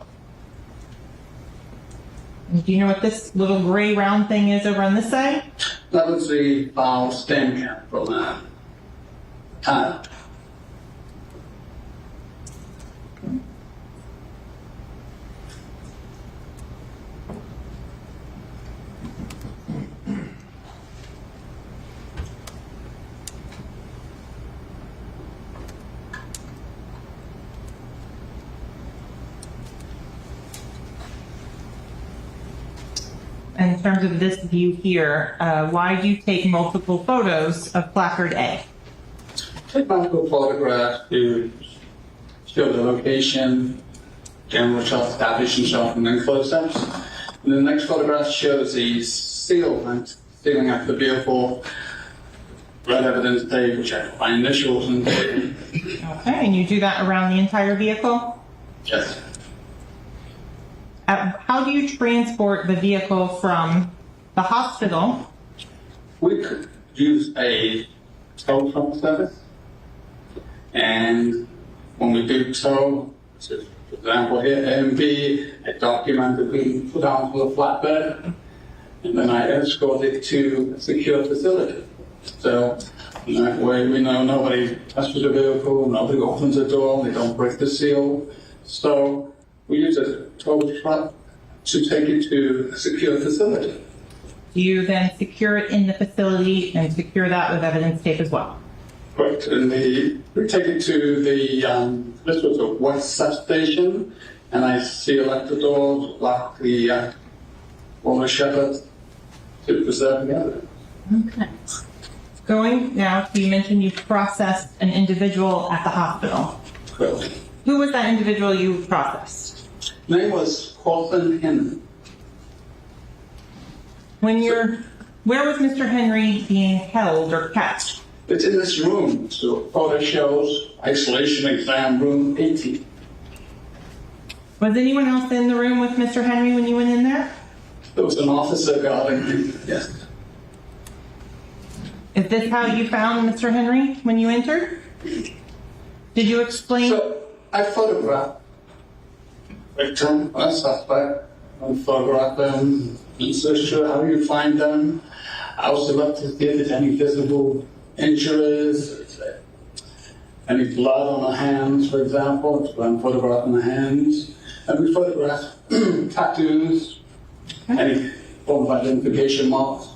Do you know what this little gray round thing is over on this side? That was the valve stem cap for that tire. In terms of this view here, why do you take multiple photos of placard A? Take multiple photographs to show the location, general shot, establishing shot, and then close-ups. And the next photograph shows the sealing up the vehicle, red evidence tape, which I my initials and Okay, and you do that around the entire vehicle? yes. How do you transport the vehicle from the hospital? We could use a tow truck service, and when we do tow, so for example here, A and B, I document it being put onto a flatbed, and then I escort it to a secure facility. So in that way, we know nobody touches the vehicle, nobody opens the door, they don't break the seal. So we use a tow truck to take it to a secure facility. Do you then secure it in the facility and secure that with evidence tape as well? Correct. And we take it to the, this was a West substation and I sealed the doors, locked the water shutter to preserve the evidence. Okay. Going now, you mentioned you processed an individual at the hospital. Correct. Who was that individual you processed? Name was Cortland Henry. Where was Mr. Henry being held or kept? It's in this room, so photo shows isolation exam room 18. Was anyone else in the room with Mr. Henry when you went in there? There was an officer guarding me, yes. Is this how you found Mr. Henry when you entered? Did you explain? So I photographed victim, a suspect, and photographed them, and searched how you find them. I also looked to see if there's any visible injuries, any blood on the hands, for example, so I'm photographing the hands. And we photographed tattoos, any form of identification marks.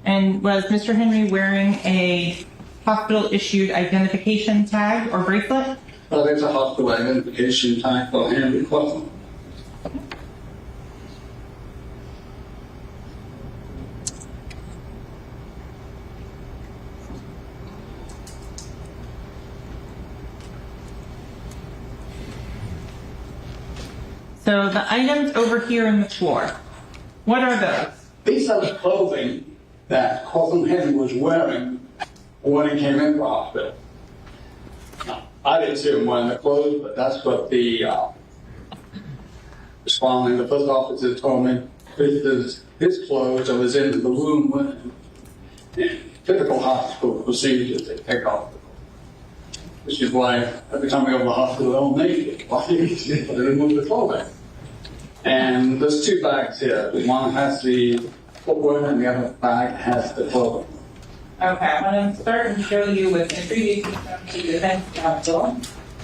And was Mr. Henry wearing a hospital-issued identification tag or bracelet? Well, there's a hospital identification tag for Henry Cortland. So the items over here in the floor, what are those? These are the clothing that Cortland Henry was wearing when he came into the hospital. Now, I didn't see him wearing the clothes, but that's what the responding, the first officer told me. This is his clothes that was in the room with him. And typical hospital procedures, they take off the clothes. Which is why every time we go to the hospital, they're all naked. Why? They remove the clothing. And there's two bags here. One has the footwear and the other bag has the clothing. Okay, I'm going to start and show you what's in previous systems to the defense counsel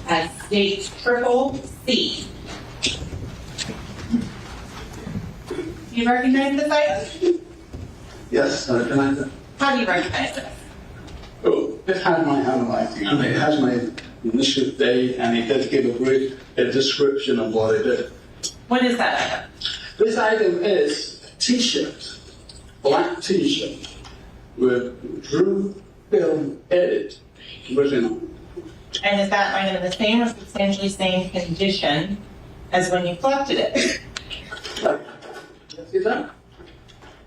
as state triple C. Do you recognize this item? Yes, can I? How do you recognize it? Oh, it has my handwriting on it. It has my initial date, and it does give a brief description of what it is. What is that item? This item is a t-shirt, black t-shirt, with Drew Film Edit written on it. And is that item in the same or substantially same condition as when you collected it? See that?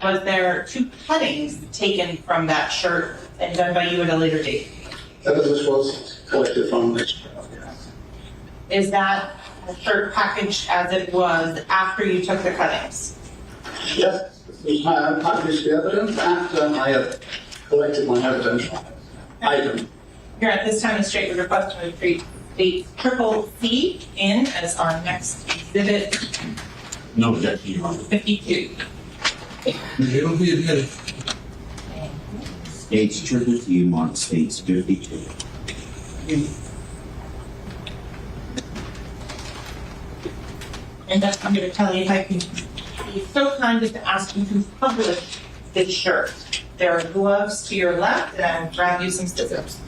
Was there 2 cuttings taken from that shirt and done by you at a later date? This was collected from this child, yes. Is that shirt packaged as it was after you took the cuttings? Yes, this is my packaged the evidence after I have collected my evidence item. Here at this time, the state would request to treat state triple C in as our next exhibit No objection, Your Honor. 52. It'll be admitted. States triple T mark states 52. And that's, I'm going to tell you if I can be so kind as to ask you to publish this shirt. There are gloves to your left, and I will grab you some scissors.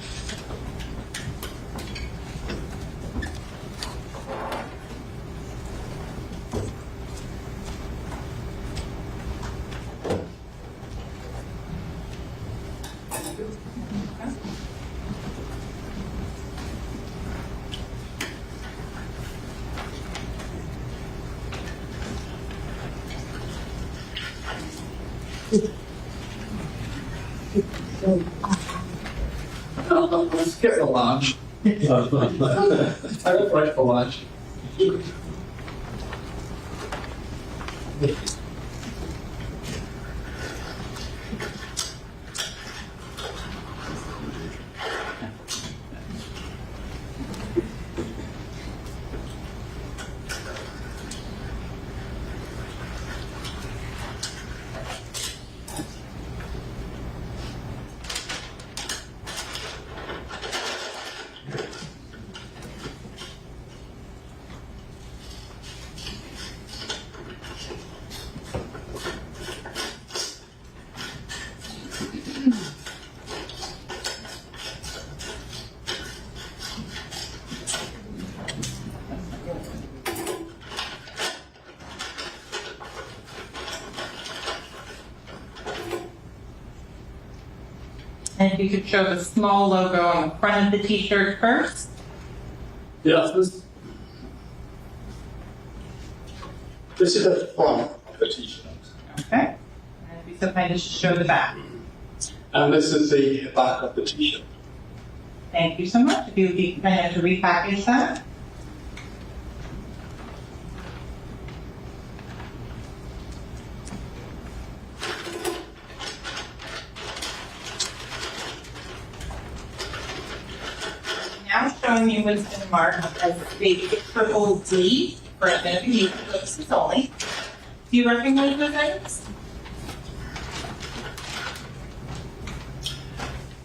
Let's get the lunch. I don't write for lunch. And if you could show the small logo on the front of the t-shirt first. Yes, this is the front of the t-shirt. Okay. And if you so kind as to show the back. And this is the back of the t-shirt. Thank you so much. If you would be kind enough to repackage that. Now showing you what's been marked as the triple D for identification purposes only. Do you recognize those items?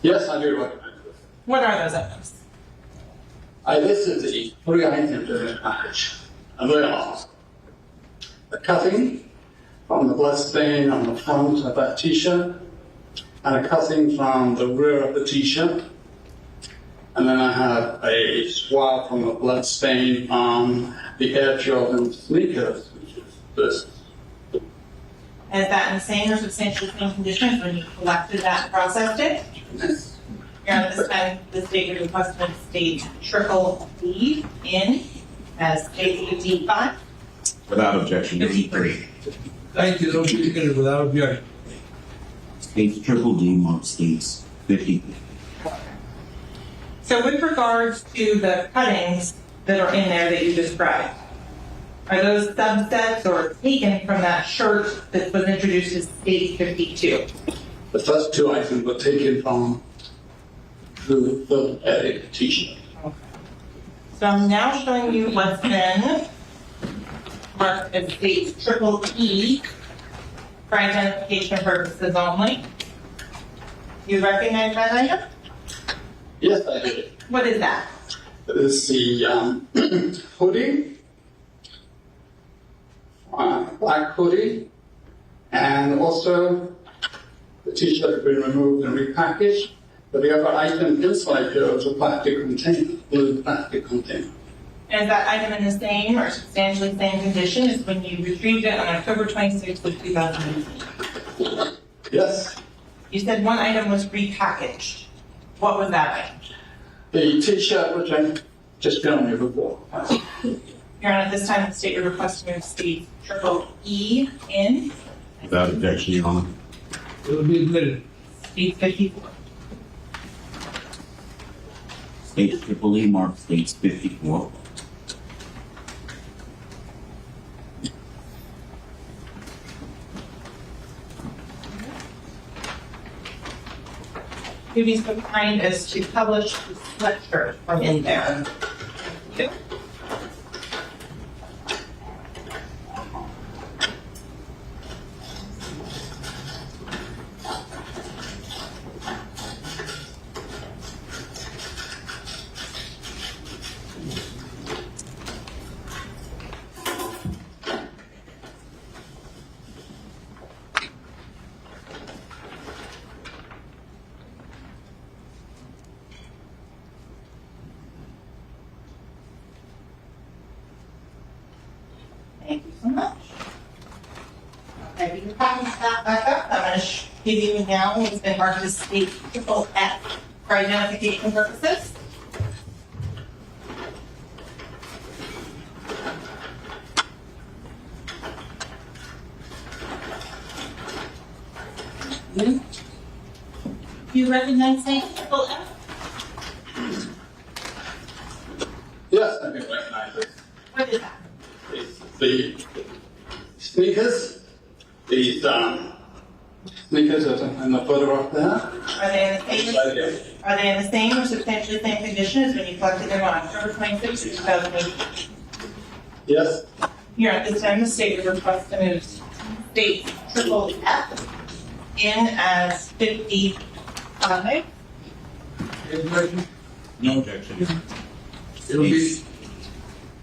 Yes, I do recognize this. What are those items? I listed the 3 items in the package, and they are the cutting from the blood stain on the front of that t-shirt, and a cutting from the rear of the t-shirt, and then I have a swab from the blood stain on the Air Jordan sneakers, which is this. Is that in the same or substantially same condition as when you collected that and processed it? Yes. Here at this time, the state would request to state triple D in as state 55. Without objection. 53. Thank you, those are good without objection. States triple D marked states 50. So with regards to the cuttings that are in there that you described, are those subsets or taken from that shirt that was introduced as state 52? The first 2 items were taken from the Eric t-shirt. So I'm now showing you what's been marked as state triple E for identification purposes only. You recognize that item? Yes, I did. What is that? This is the hoodie, black hoodie, and also the t-shirt has been removed and repackaged. But the other item inside here is a plastic container, blue plastic container. And is that item in the same or substantially same condition as when you retrieved it on October 26th of 2018? Yes, You said one item was repackaged. What was that item? the t-shirt which I just shown you before. Your Honor, at this time, the state would request to move state triple E in Without objection, Your Honor. It will be admitted. state 54. States triple E marked states 54. You'd be so kind as to publish the sweatshirt from in there. Thank you. Thank you so much. Okay, you can package that back up. I'm going to give you now what's been marked as state triple F for identification purposes. You recognize state triple F? Yes, I do recognize it. What is that? It's the sneakers, these sneakers that are in the photo up there. Are they in the same? Right there. Are they in the same or substantially same condition as when you collected them on October 26, 2018? Yes, Here at this time, the state would request to move state triple F in as 55. Objection? No objection. It will be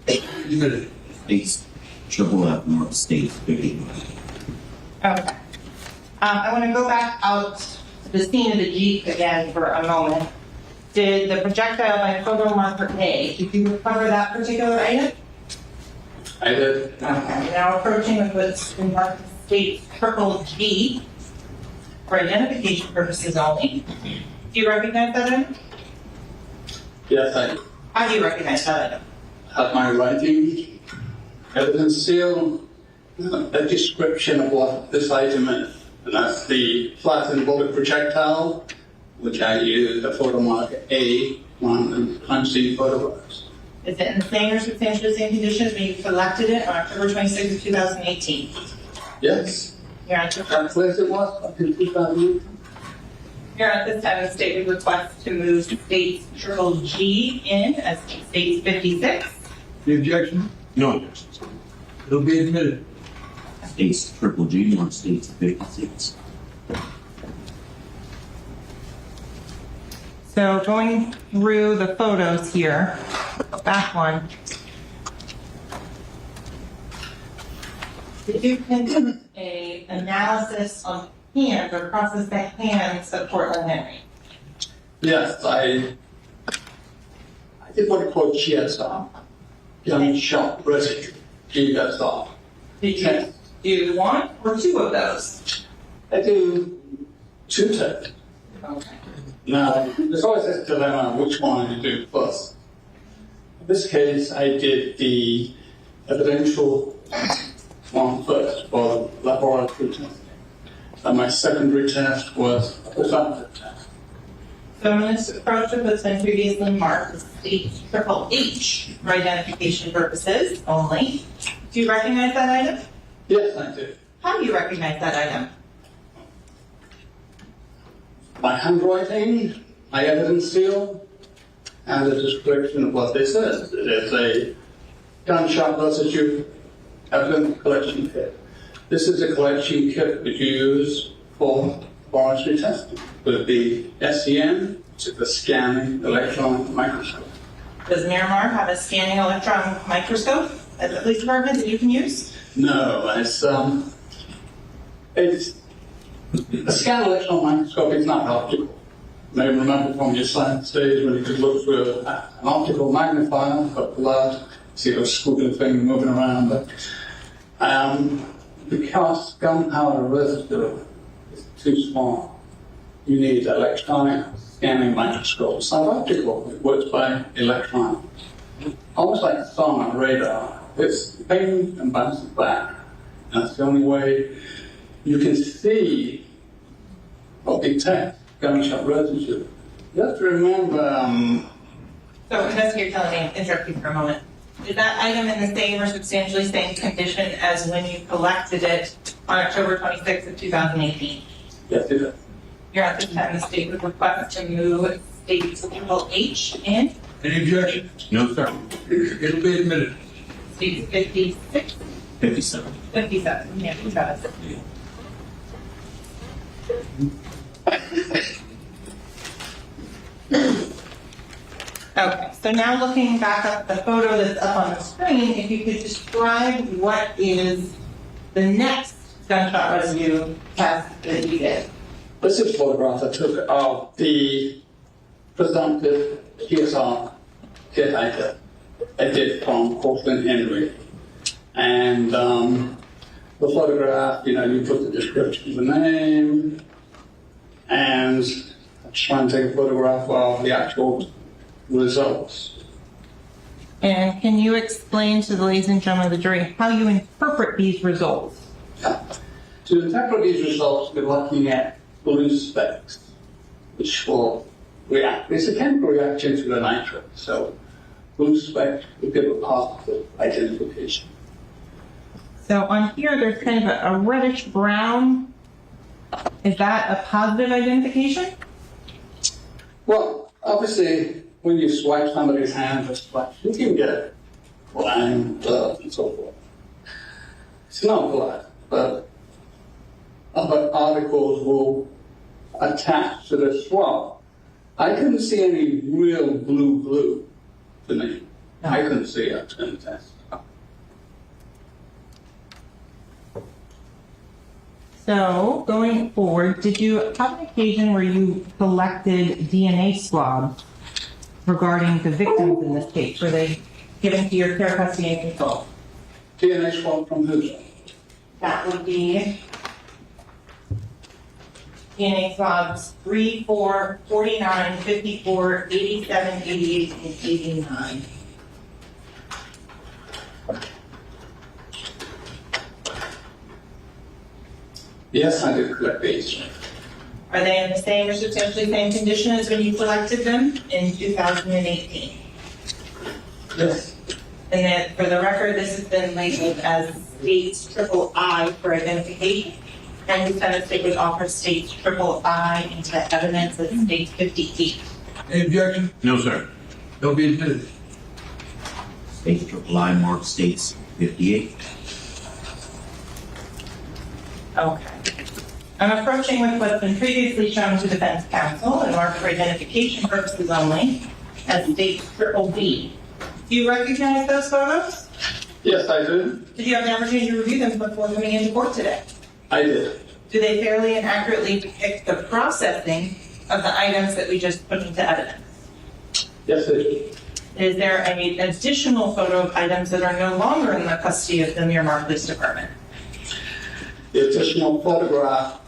admitted. States triple F marked states 51. Okay. I want to go back out to the scene of the Jeep again for a moment. Did the projectile by photo marker A, did you recover that particular item? I did. Okay, now approaching with what's been marked as state triple G for identification purposes only. Do you recognize that item? Yes, I How do you recognize that item? have my writing, evidence seal, a description of what this item is. And that's the flattened bullet projectile, which I use a photo marker A on crime scene photographs. Is it in the same or substantially same conditions when you collected it on October 26, of 2018? Yes, Your Honor, that place it was back in 2008. Your Honor, this time the state would request to move states triple G in as states 56. The objection? No objections. It'll be admitted. States triple G on states 56. So going through the photos here, back one. Did you conduct a analysis on hands or process the hands of Portland Henry? Yes, I did what I call GSR, gunshot residue, GSR. Did you do one or two of those? I do two tests. Okay. Now, there's always this dilemma, which one you do first. In this case, I did the evidential one first for laboratory testing. And my secondary test was a presumptive test. So in this approach that's been previously marked as state triple H for identification purposes only, do you recognize that item? Yes, I do. How do you recognize that item? My handwriting, my evidence seal, and a description of what this is. It is a gunshot residue evidence collection kit. This is a collection kit that you use for laboratory testing with the SEM, which is the scanning electron microscope. Does Miramar have a scanning electron microscope at the police department that you can use? No, it's a scan electron microscope is not optical. You may remember from your science days when you could look through an optical magnifier, got blood, see those squiggly things moving around. But because gunpowder residue is too small, you need electronic scanning microscope. It's not optical, it works by electron. Almost like a sonar radar. It's ping and bounces back. That's the only way you can see or detect gunshot residue. You have to remember. So, investigator telling me, interrupt you for a moment. Is that item in the same or substantially same condition as when you collected it on October 26th of 2018? Yes, it is. You're at this time, the state would request to move state triple H in. Any objection? No, sir. It'll be admitted. State 56, 57. 57, yeah, who does? Okay, so now looking back up the photo that's up on the screen, if you could describe what is the next gunshot residue test that you did. This is a photograph I took of the presumptive GSR kit I did from Portland Henry. And the photograph, you put the description of the name, and I try and take a photograph of the actual results. And can you explain to the ladies and gentlemen of the jury how you interpret these results? To interpret these results, we're looking at blue specks, which will react. It's a chemical reaction to the nitrate, so blue speck will give a positive identification. So on here, there's kind of a reddish brown. Is that a positive identification? Well, obviously, when you swipe somebody's hand for splash, you can get lime, blood, and so forth. It's not blood, but other particles will attach to the swab. I couldn't see any real blue to me. No. I couldn't see it in the test. So going forward, did you have an occasion where you collected DNA swabs regarding the victims in this case? Were they given to your care, custody, and control? DNA swab from who? That would be DNA swabs 3, 4, 49, 54, 87, 88, and 89. Yes, I did collect these. Are they in the same or substantially same condition as when you collected them in 2018? Yes. And then, for the record, this has been labeled as states III for identification. And the Senate state would offer states III into evidence as states 58. Any objection? No, sir. They'll be admitted. State triple I marked states 58. Okay. I'm approaching with what's been previously shown to defense counsel and marked for identification purposes only as states B. Do you recognize those photos? Yes, I do. Did you have an opportunity to review them before coming into court today? I did. Do they fairly and accurately depict the processing of the items that we just put into evidence? Yes, I do. Is there an additional photo of items that are no longer in the custody of the Miramar Police Department? The additional photograph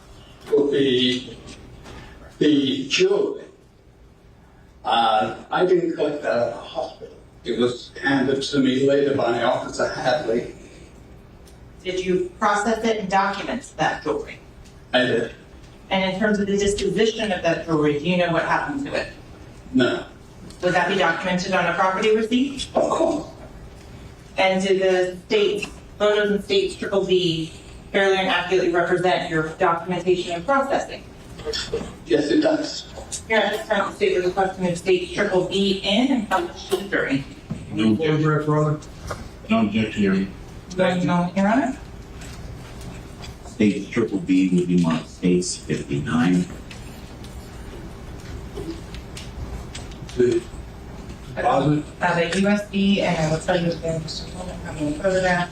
will be the jewelry. I didn't collect that at the hospital. It was handed to me later by Officer Hadley. Did you process it and document that jewelry? I did. And in terms of the disposition of that jewelry, do you know what happened to it? No. Would that be documented on a property receipt? Of course. And do the states, photos and states B fairly and accurately represent your documentation and processing? Yes, it does. Here at this time, the state was requesting of states B in and published to the jury. No objection. No objection, Your Honor. Thank you, Your Honor. States triple B would be marked states 59. The deposit, I have a USB, and I will tell you again just a moment how many photographs.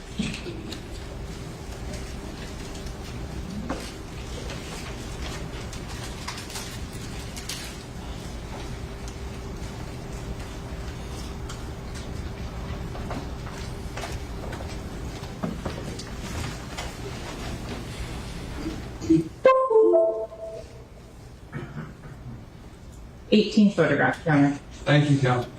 $18 photographs, Your Honor. thank you, counsel.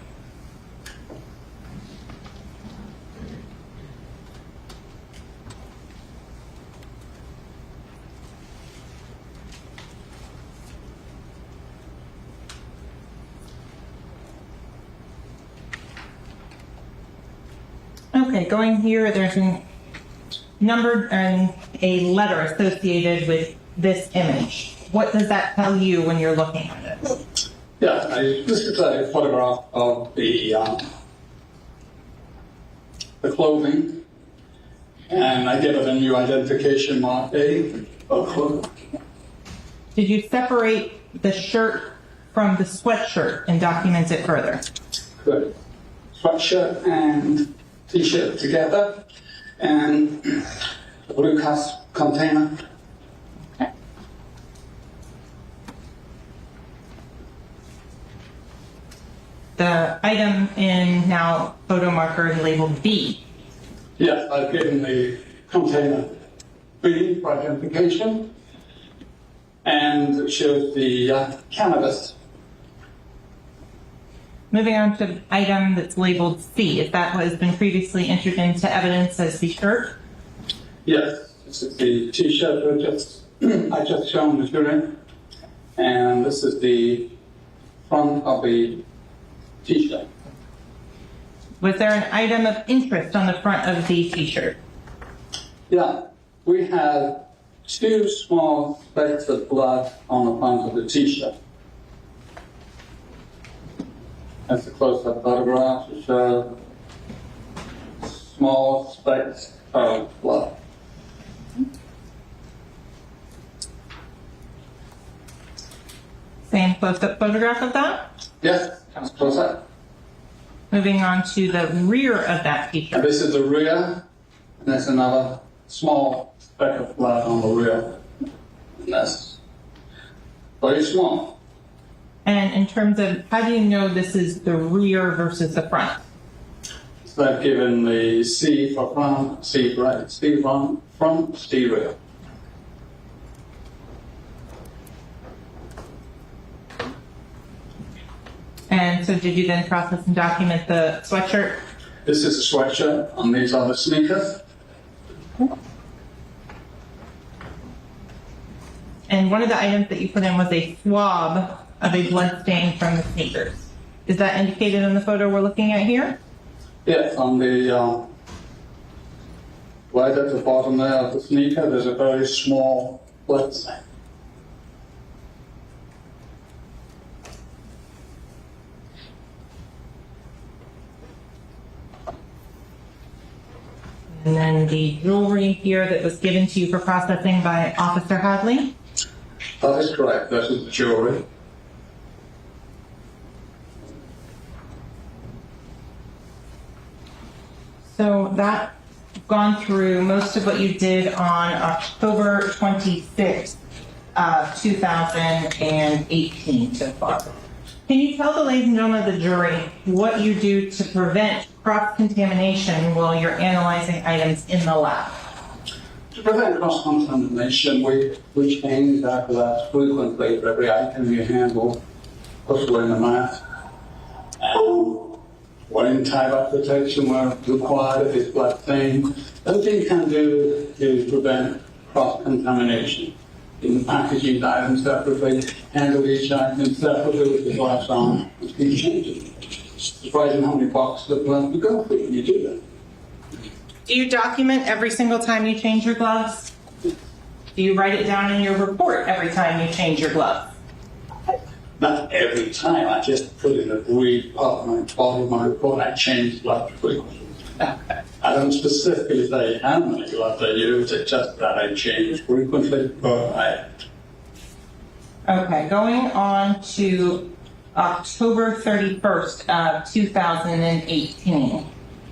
Okay, going here, there's a number and a letter associated with this image. What does that tell you when you're looking at it? Yeah, this is a photograph of the clothing, and I give it a new identification mark A. Did you separate the shirt from the sweatshirt and document it further? Good. Sweatshirt and t-shirt together, and a blue container. Okay. The item in now photo marker labeled B. Yes, I've given the container B for identification, and it shows the cannabis. Moving on to the item that's labeled C. Is that what has been previously entered into evidence as the shirt? Yes, this is the t-shirt I just shown the jury, and this is the front of the t-shirt. Was there an item of interest on the front of the t-shirt? Yeah, we have two small specks of blood on the front of the t-shirt. That's a close-up photograph to show small specks of blood. Same close-up photograph of that? Yes, that's close-up. Moving on to the rear of that t-shirt. This is the rear, and there's another small speck of blood on the rear. And that's very small. And in terms of, how do you know this is the rear versus the front? So I've given the C for front, C for right, C front, C rear. And so did you then process and document the sweatshirt? This is a sweatshirt, and these are the sneakers. And one of the items that you put in was a swab of a blood stain from the sneakers. Is that indicated in the photo we're looking at here? Yes, on the right at the bottom there of the sneaker, there's a very small blood stain. And then the jewelry here that was given to you for processing by Officer Hadley. That is correct. This is the jewelry. So that gone through most of what you did on October 26th, 2018 so far. Can you tell the ladies and gentlemen of the jury what you do to prevent cross-contamination while you're analyzing items in the lab? To prevent cross-contamination, we change our glass frequently for every item you handle, also in the mask. When tie-back protection where required if it's blood stained. Everything you can do to prevent cross-contamination. In packaging items separately, handle each item separately with the glass on, and keep changing. Surprising how many boxes of gloves you go through when you do that. Do you document every single time you change your gloves? Do you write it down in your report every time you change your gloves? Not every time, I just put in a brief part of my report, I change gloves frequently. I don't specifically say how many gloves I use, it's just that I change frequently per item. Okay, going on to October 31st of 2018.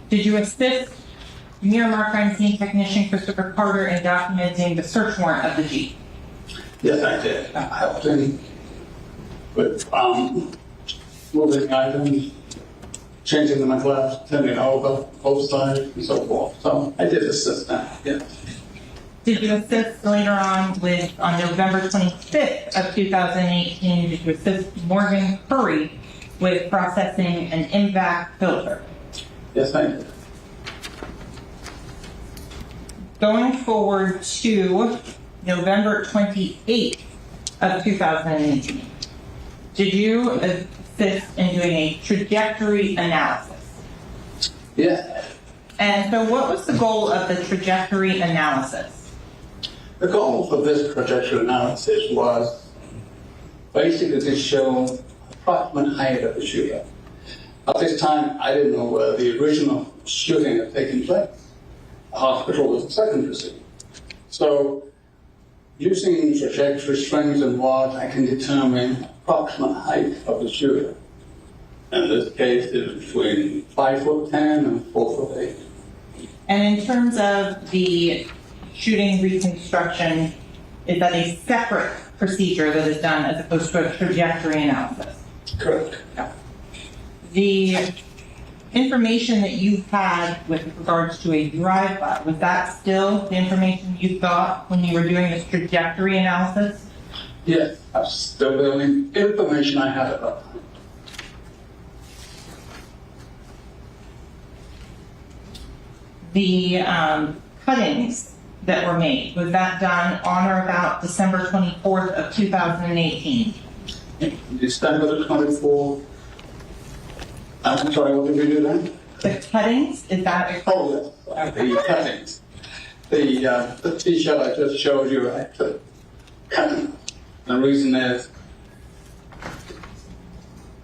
Did you assist Miramar crime scene technician Christopher Carter in documenting the search warrant of the Jeep? Yes, I did. I helped him with moving items, changing them in glass, turning it over, both sides, and so forth. So I did assist that, yes. Did you assist later on November 25th of 2018, did you assist Morgan Curry with processing an MVAC filter? Yes, I did. Going forward to November 28th of 2018, did you assist in doing a trajectory analysis? Yes. And so what was the goal of the trajectory analysis? The goal for this trajectory analysis was basically to show approximate height of the shooter. At this time, I didn't know where the original shooting had taken place. The hospital was the second proceeding. So, using trajectory strings and rods, I can determine approximate height of the shooter. In this case, it was between 5'10" and 4'8". And in terms of the shooting reconstruction, is that a separate procedure that is done as opposed to a trajectory analysis? Correct. Yeah. The information that you had with regards to a drive-by, was that still the information you thought when you were doing this trajectory analysis? Yes, that's still the only information I had at that time. The cuttings that were made, was that done on or about December 24th of 2018? December 24th. I'm sorry, what did we do then? The cuttings, is that a... Oh, yes, the cuttings. The t-shirt I just showed you, I took cutting. The reason is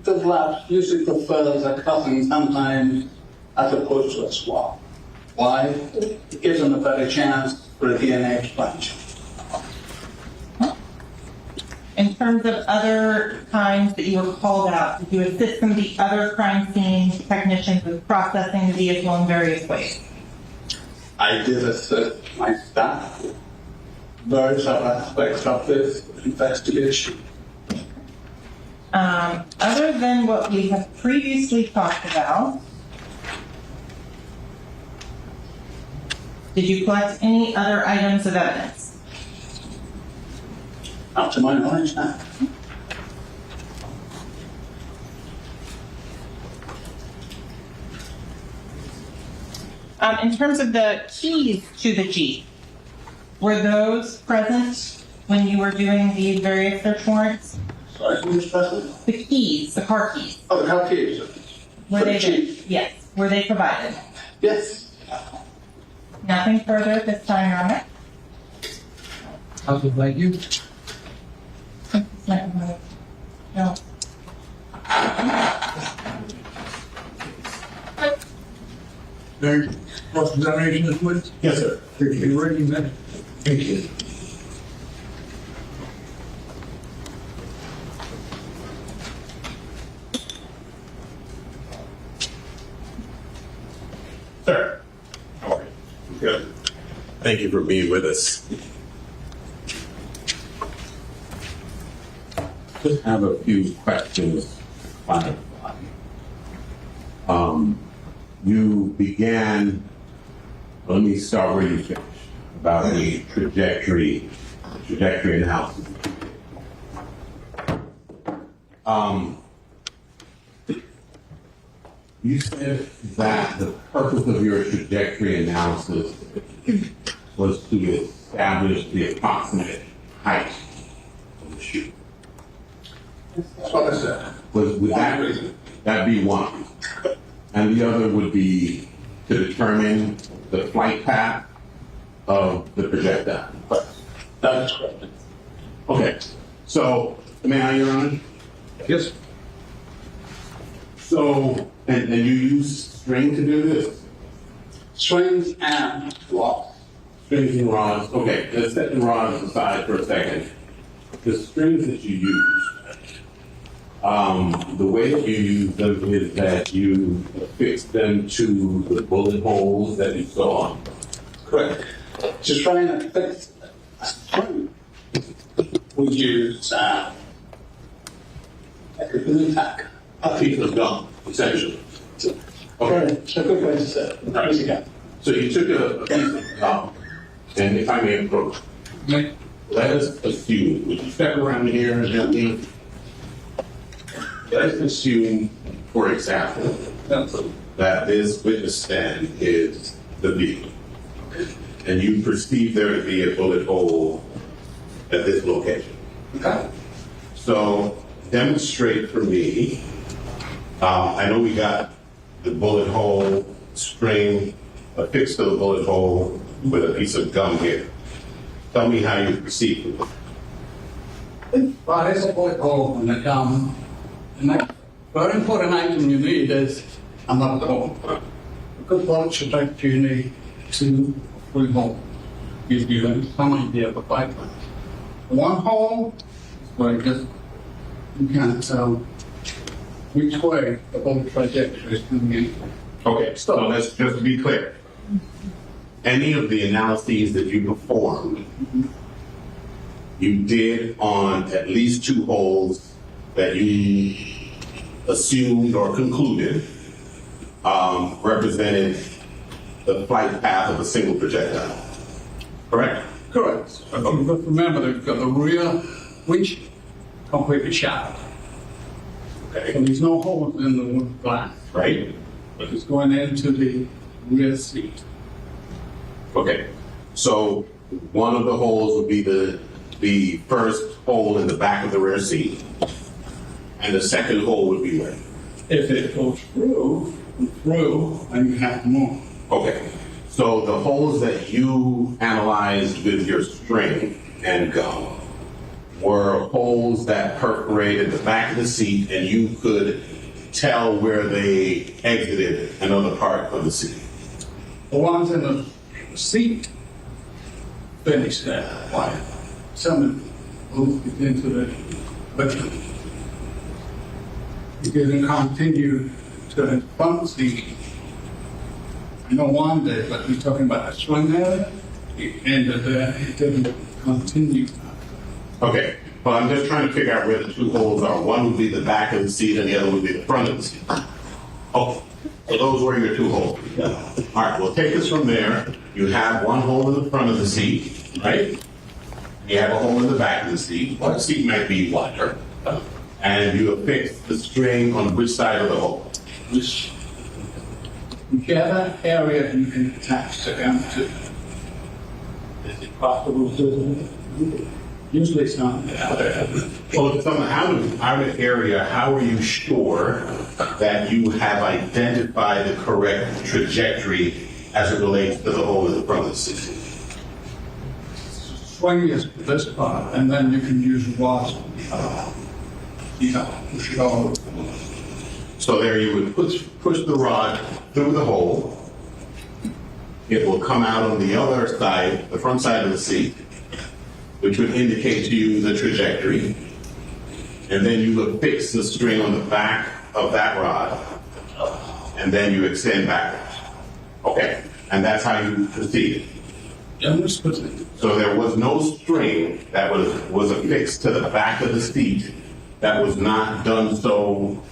the lab usually prefers a cutting sometimes as opposed to a swab. Why? It gives them a better chance for a DNA explanation. In terms of other times that you were called out, did you assist some of the other crime scene technicians with processing the vehicle in various ways? I did assist my staff with various other aspects of this investigation. Other than what we have previously talked about, did you collect any other items of evidence? Not to my knowledge, no. In terms of the keys to the Jeep, were those present when you were doing the various search warrants? Sorry, who's present? The keys, the car keys. Oh, the car keys. Were For they the Jeep? Yes. Were they provided? Yes. Nothing further at this time, Your Honor. Counsel, thank you. No. Very cross-examination this witness? Yes, sir. You ready, man? Thank you. Sir. How are you? Good. Thank you for being with us. Just have a few questions. You began, let me start where you finished, about the trajectory analysis. You said that the purpose of your trajectory analysis was to establish the approximate height of the chute. That's what I said. Would that be one? And the other would be to determine the flight path of the projectile. That is correct. Okay, so, may I, Your Honor? Yes. So, and you use string to do this? Strings and rods. Strings and rods. Okay, let's set the rods aside for a second. The strings that you use, the way that you use them is that you affix them to the bullet holes that you saw. Correct. To try and fix a string, we use like a glue tack. A piece of gum, essentially. Okay. It's a good way to say it. Right. Again. So you took a piece of gum, and if I may approach, let us assume, would you step around here and help me? Let's assume, for example, that this witness stand is the vehicle, and you perceive there to be a bullet hole at this location. Okay. So demonstrate for me. I know we got the bullet hole string affixed to the bullet hole with a piece of gum here. Tell me how you perceive it. Well, there's a bullet hole in the gum. The next very important item you need is another hole. A good bullet trajectory you need 2 or 3 holes. Gives you some idea of the flight path. One hole is where you can't tell which way the bullet trajectory is coming in. Okay, so let's just be clear. Any of the analyses that you performed, you did on at least 2 holes that you assumed or concluded represented the flight path of a single projectile. Correct? Correct. But remember, they've got the rear winch completely shattered. Okay. So there's no holes in the glass, Right? but it's going into the rear seat. Okay. So one of the holes would be the first hole in the back of the rear seat. And the second hole would be where? If it goes through, and you have more. Okay. So the holes that you analyzed with your string and gum were holes that perforated the back of the seat and you could tell where they exited another part of the seat. The ones in the seat finish that. Why? Some moved into the, but it didn't continue to the front seat. I know one day, but we're talking about the swing area. It ended there. It didn't continue. Okay. Well, I'm just trying to figure out where the 2 holes are. One would be the back of the seat and the other would be the front of the seat. Oh, so those were your 2 holes. Yeah. All right, well, take us from there. You have one hole in the front of the seat, right? You have a hole in the back of the seat. Well, the seat might be wider. And you affix the string on which side of the hole? whichever area you can attach the gun to. Is it possible to? Usually it's not. Well, if it's on the outer area, how are you sure that you have identified the correct trajectory as it relates to the hole in the front of the seat? Swing is this part, and then you can use rods. Push it all over. So there you would push the rod through the hole. It will come out on the other side, the front side of the seat, which would indicate to you the trajectory. And then you would fix the string on the back of that rod, and then you extend backwards. Okay, and that's how you proceed. So there was no string that was affixed to the back of the seat that was not done so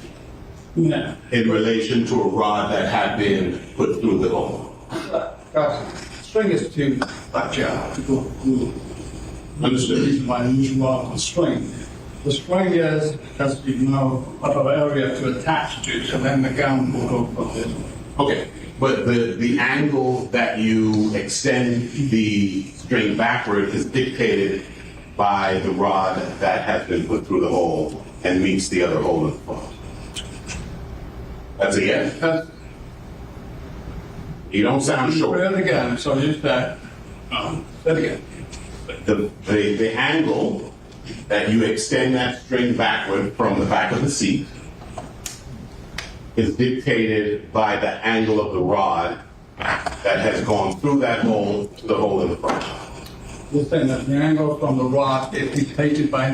in relation to a rod that had been put through the hole. String is too fragile to go through. Understood. The reason why I use rod and string. The string is because you know what area to attach to, so then the gun will go from this. Okay, but the angle that you extend the string backward is dictated by the rod that has been put through the hole and meets the other hole in the front. That's a yes? You don't sound sure. Say it again, so use that. Say it again. The angle that you extend that string backward from the back of the seat is dictated by the angle of the rod that has gone through that hole to the hole in the front. You're saying that the angle from the rod is dictated by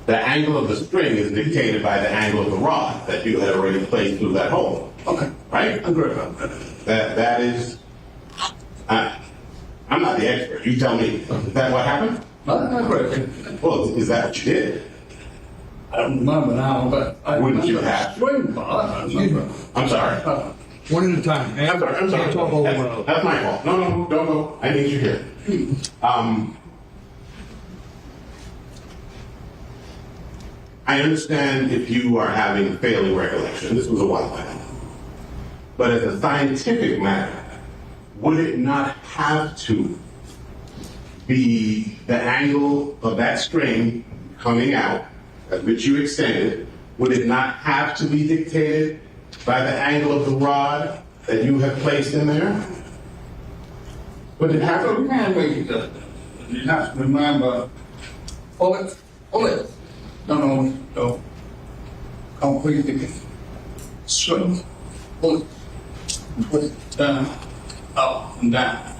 the angle of the string is dictated by the angle of the rod that you had already placed through that hole. Okay. Right? I agree with that. That is, I'm not the expert. You tell me. Is that what happened? I agree with you. Well, is that what you did? I don't remember now, but I Wouldn't remember you the have? string part. I remember. I'm sorry. One at a time. I'm sorry. Talk over one another. That's my fault. No, don't go. I need you here. I understand if you are having failing recollection. This was a while back. But as a scientific matter, would it not have to be the angle of that string coming out, at which you extended, would it not have to be dictated by the angle of the rod that you have placed in there? Would it have to? You have to remember, bullets, no, completely swing, bullet, put it down, up and down.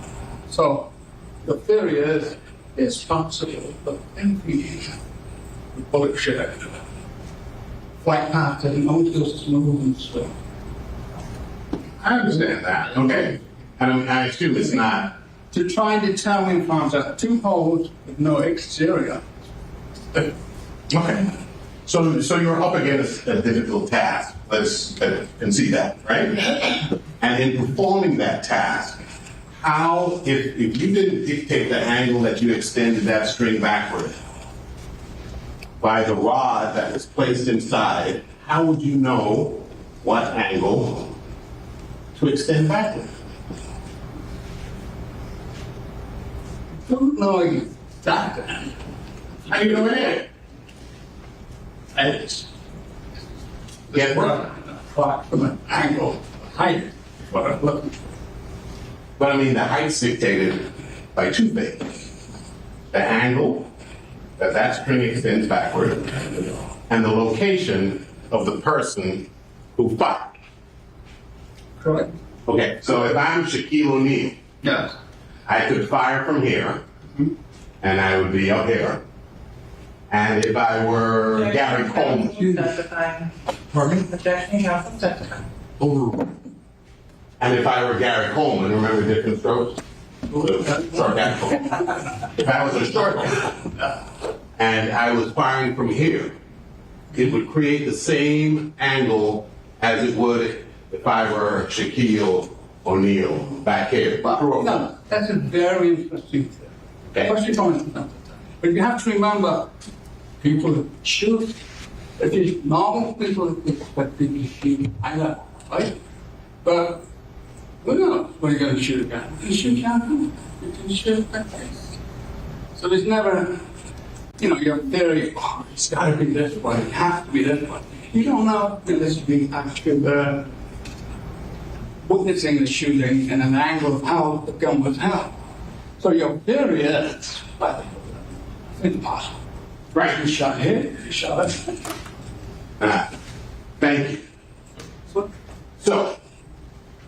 So the theory is, it's possible that anything the bullet should have flight path doesn't always go smooth and swing. I understand that. Okay. I assume it's not. To try and determine from just two holes with no exterior. Okay. So you're up against a difficult task. Let's concede that, right? And in performing that task, how, if you didn't dictate the angle that you extended that string backward by the rod that was placed inside, how would you know what angle to extend backward? Don't know exactly. How do you know it? It's Get what? from an angle, height, what I'm looking for. But I mean, the height's dictated by two things. The angle that string extends backward, and the location of the person who fired. Correct. Okay, so if I'm Shaquille O'Neal, Yes. I could fire from here, and I would be up here. And if I were Gary Coleman, Pardon me? Objection, counsel, testify. Overruled. and if I were Gary Coleman, remember different strokes? Sarcastic. If I was a short man, and I was firing from here, it would create the same angle as it would if I were Shaquille O'Neal back here. No, that's a very interesting thing. Okay. What's your point? But you have to remember, people shoot It is normal people expected to shoot eye level, right? But who knows when you're going to shoot a gun? You can shoot down, you can shoot like this. So there's never, your theory, oh, it's got to be this way, it has to be this way. You don't know unless you've been actually witnessing the shooting and an angle of how the gun was held. So your theory is, but it's impossible. Right, you shot here, you shot it. Thank you. So,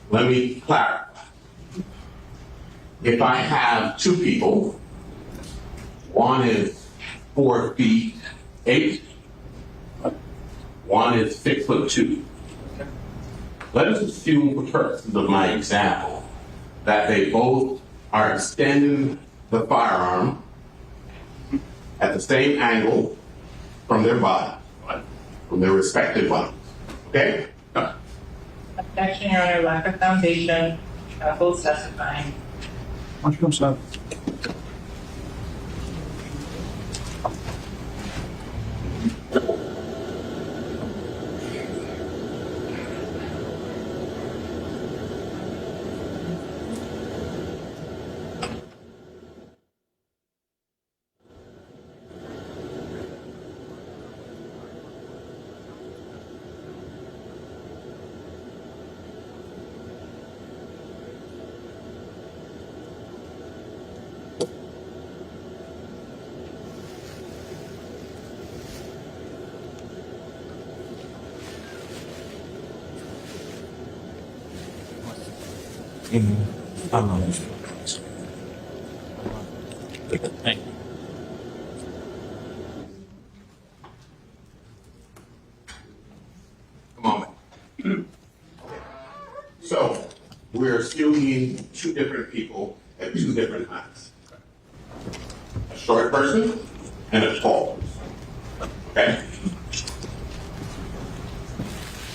let me clarify. If I have two people, one is 4 feet 8, one is 6 foot 2. Let us assume, for purposes of my example, that they both are extending the firearm at the same angle from their body, from their respective bodies. Okay? Objection, Your Honor, lack of foundation, both testifying. Why don't you come stop? Come on, man. So, we're assuming two different people at two different heights. A short person and a tall person. Okay?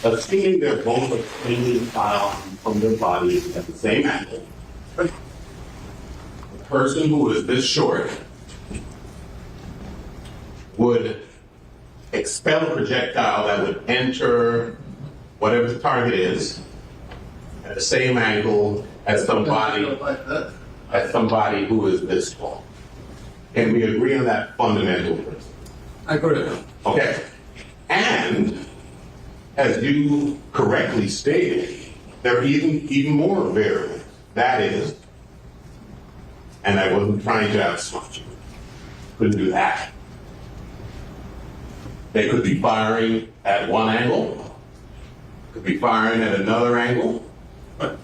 Assuming they're both extending the firearm from their bodies at the same angle, the person who is this short would expel a projectile that would enter whatever the target is at the same angle as somebody who is this tall. And we agree on that fundamental principle. I agree. Okay. And as you correctly stated, there are even more variables. That is, and I wasn't trying to outsmart you, couldn't do that. They could be firing at one angle, could be firing at another angle, at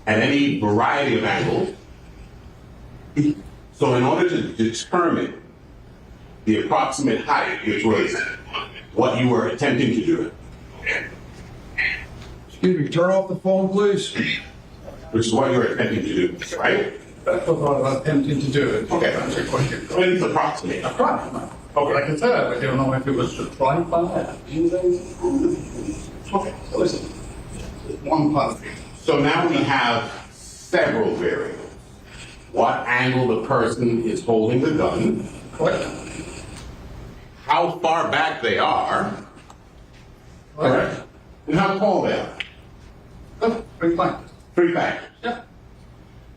any variety of angles. So in order to determine the approximate height, which was what you were attempting to do, Excuse me, turn off the phone, please. which is what you were attempting to do, right? That's what I was attempting to do. Okay. That's a question. But it's approximate. Approximate. Okay, like I said, I don't know if it was a tripod. Okay, so listen. One part. So now we have several variables. What angle the person is holding the gun, Correct. how far back they are, correct, and how tall they are. Oh, 3 factors. 3 factors. Yeah.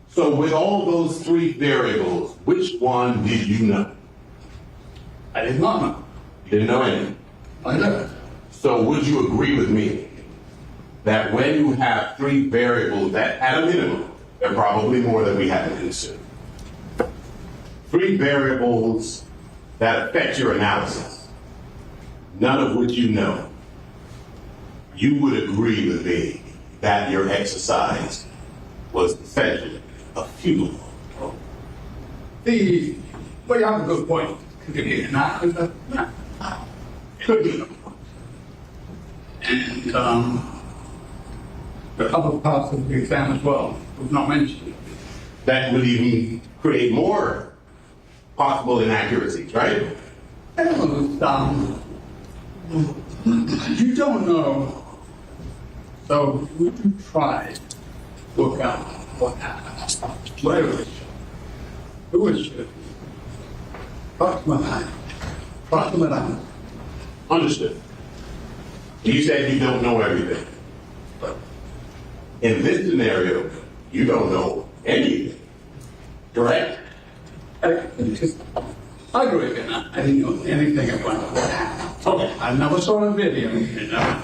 So with all those 3 variables, which one did you know? I did not know. You didn't know any. I know. So would you agree with me that when you have 3 variables that at a minimum, they're probably more than we have to consider, 3 variables that affect your analysis, none of which you know, you would agree with me that your exercise was essentially a futile one. Well, you have a good point. Could it be an accident? No. Could be. And the other parts of the exam as well was not mentioned. That would even create more possible inaccuracies, right? And, you don't know. So would you try to work out what happened? Where was she? Who was she? Approximate height. Approximate height. Understood. You said you don't know everything. In this scenario, you don't know anything. Correct? I agree with that. I didn't know anything about it. Okay. I never saw a video, you know.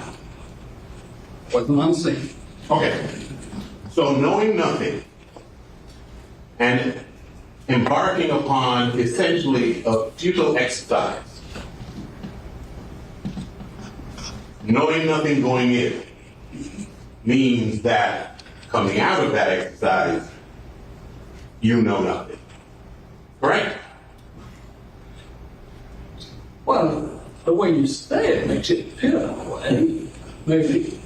Wasn't on scene. Okay. So knowing nothing and embarking upon essentially a futile exercise, knowing nothing going in means that coming out of that exercise, you know nothing. Correct? Well, the way you say it makes it appear that way. Maybe.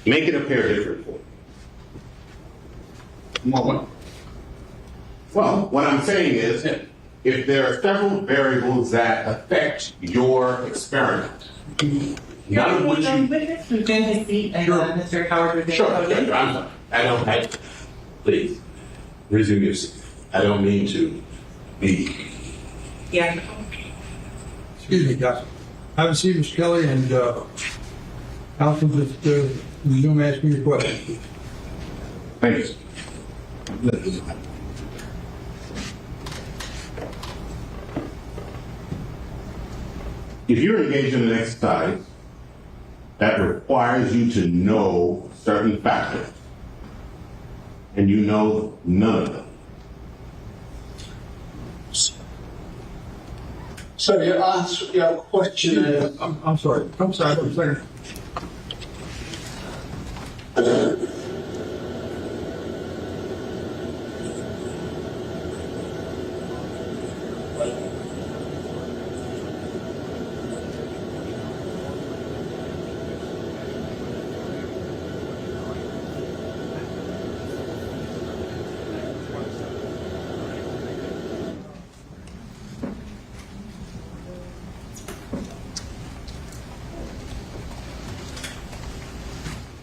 Make it appear different for you. Moment. Well, what I'm saying is, if there are several variables that affect your experiment, none of which you... Witness who's in his seat and Sure. Mr. Howard was in Sure, the podium. I'm sorry. Please, resume your seat. I don't mean to be... Yeah. Excuse me, Council. Have a seat, Mr. Kelly, and Council, just resume asking your question. Thanks. If you're engaged in an exercise that requires you to know certain factors, and you know none of them, So your question is, I'm sorry. I'm sorry. I'm sorry.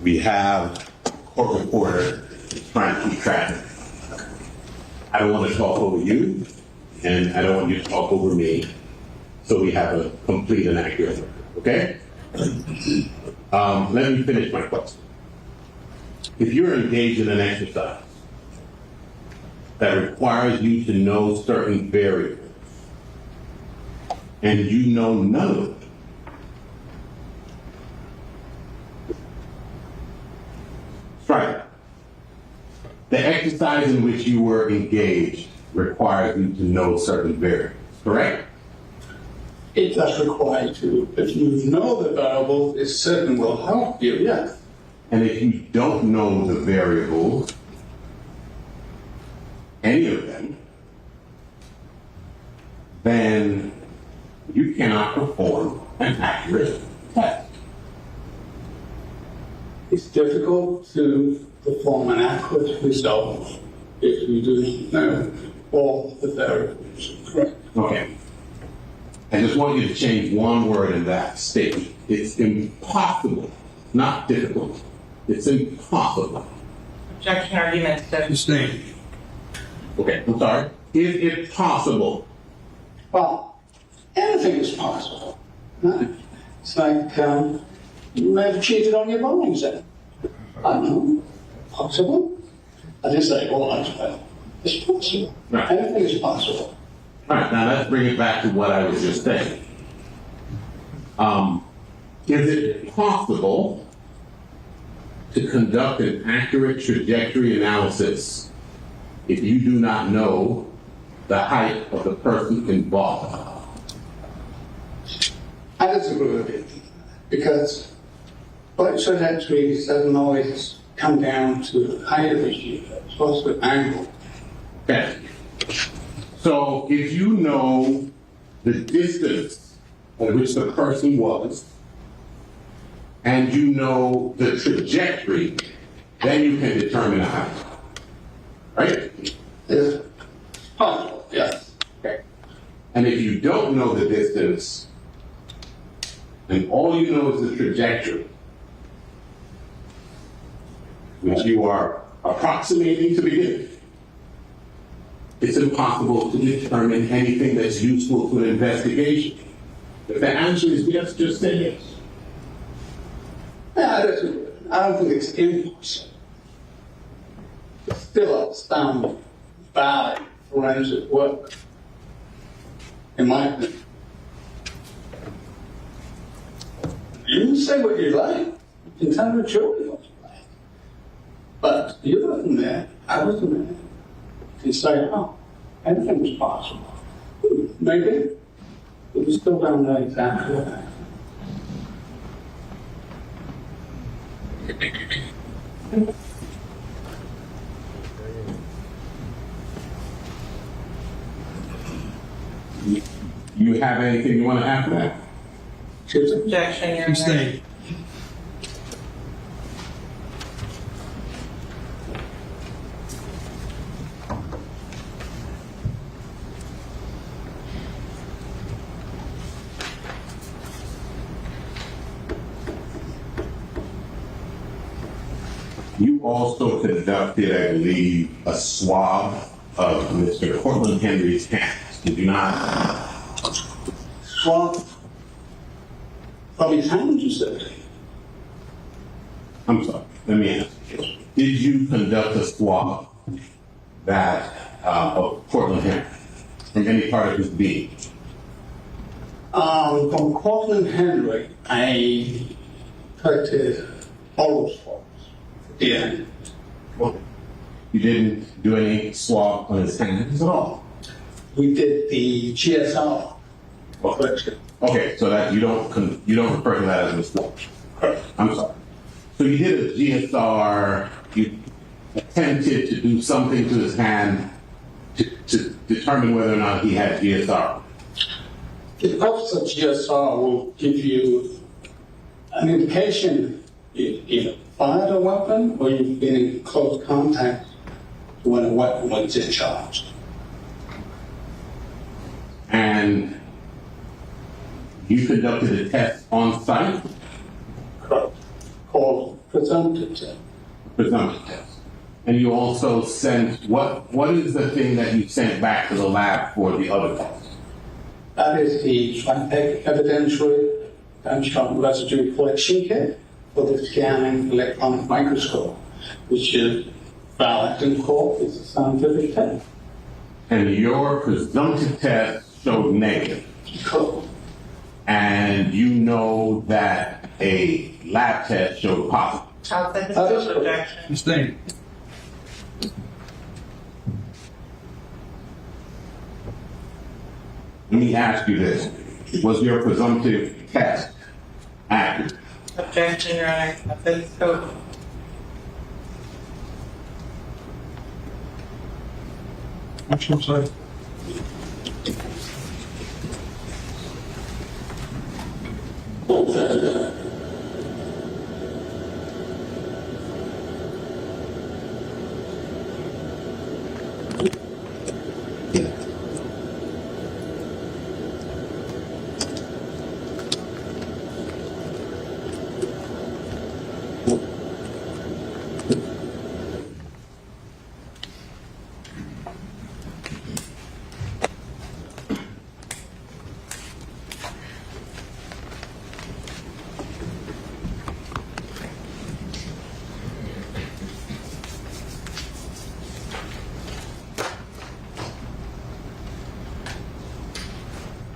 we have a court reporter trying to keep track. I don't want to talk over you, and I don't want you to talk over me, so we have a complete and accurate record, okay? Let me finish my question. If you're engaged in an exercise that requires you to know certain variables, and you know none of them, right. The exercise in which you were engaged requires you to know certain variables, correct? it does require to, if you know the variable, it certainly will help you, yes. And if you don't know the variables, any of them, then you cannot perform an accurate test. It's difficult to perform an accurate result if you do know all the variables, correct? Okay. I just want you to change one word in that statement. It's impossible, not difficult. It's impossible. Objection argument, so. Sustained. Okay, I'm sorry. Is it possible? Well, anything is possible. Right? It's like you may have cheated on your bowling set. I don't know. Possible? I didn't say, well, it's possible. Right. Anything is possible. All right, now let's bring it back to what I was just saying. Is it possible to conduct an accurate trajectory analysis if you do not know the height of the person involved? I disagree with it because flight trajectories doesn't always come down to the height of the ship, it's also the angle. Okay. So if you know the distance at which the person was, and you know the trajectory, then you can determine the height. Right? It's possible, yes. Okay. And if you don't know the distance, and all you know is the trajectory, which you are approximating to begin with, it's impossible to determine anything that's useful to an investigation. If the answer is yes, just say yes. Yeah, I don't think it's impossible. It's still astounding, valid forensic work, in my opinion. You can say what you like. You can tell the jury what you like. But you wasn't there. I wasn't there. You can say, oh, anything was possible. Maybe. But we still don't know exactly what happened. You have anything you want to add to that? Objection, Your Honor. You also conducted, I believe, a swab of Mr. Cortland Henry's hands, did you not? Swab from his hands, you said? I'm sorry, let me ask you. Did you conduct a swab of Cortland Henry from any part of his being? From Cortland Henry, I collected oral swabs. Yeah. Well, you didn't do any swab on his hands at all? We did the GSR collection. Okay, so that you don't refer to that as a swab. I'm sorry. So you did a GSR, you attempted to do something to his hand to determine whether or not he had GSR. The purpose of GSR will give you an indication if you fired a weapon or you've been in close contact when a weapon was discharged. And you conducted a test on site? Correct. Called presumptive test. Presumptive test. And you also sent, what is the thing that you sent back to the lab for the other test? That is the tripeg evidentiary gunshot residue collection kit for the scanning electron microscope, which is valid in court. It's a scientific test. And your presumptive test showed negative. Cool. And you know that a lab test showed positive. Outside the scope, objection. Sustained. Let me ask you this. Was your presumptive test accurate? Objection, Your Honor. Outside the scope. I'm sorry.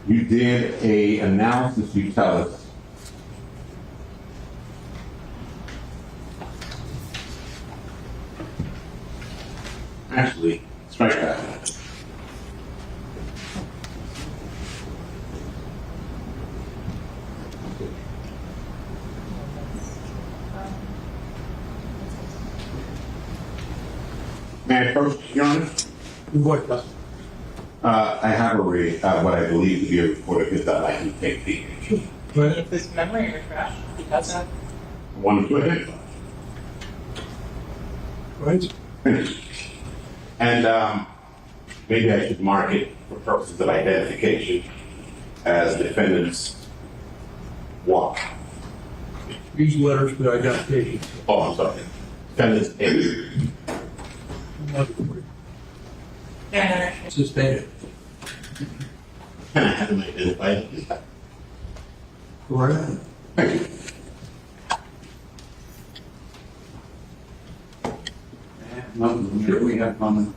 You did a analysis, you tell us. Actually, strike that. May I first, Your Honor? What? I have what I believe to be a report of his that I can take the If his memory or trash, he doesn't. one to identify. Right? Finished. And maybe I should mark it for purposes of identification as defendant's one. These letters for identification. Oh, I'm sorry. Defendant's A. Your Honor. Sustained. Can I have him identified? Right. Thank you. No, sure we have comment.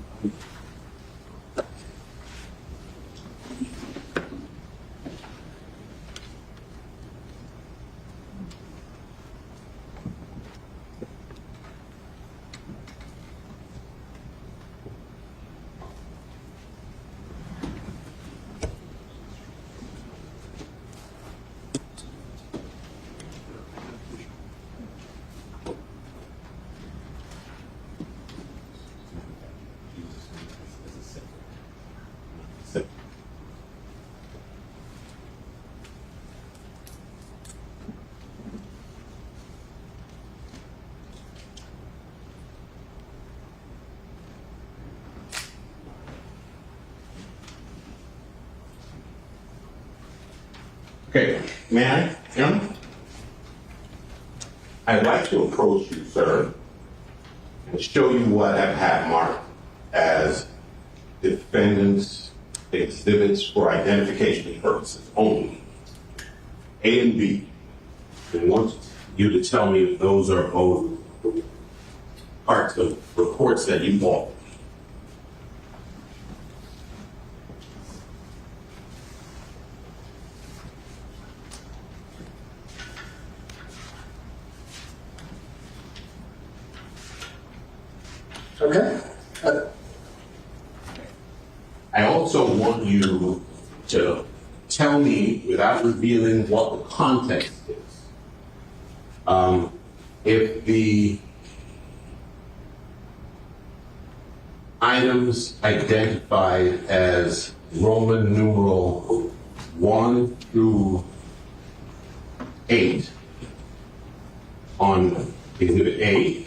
Okay, may I, Jim? I'd like to approach you, sir, and show you what I've had marked as defendant's exhibits for identification purposes only. A and B. I want you to tell me if those are both parts of reports that you bought. Okay. I also want you to tell me, without revealing what the context is, if the items identified as Roman numeral 1 through 8 on Exhibit A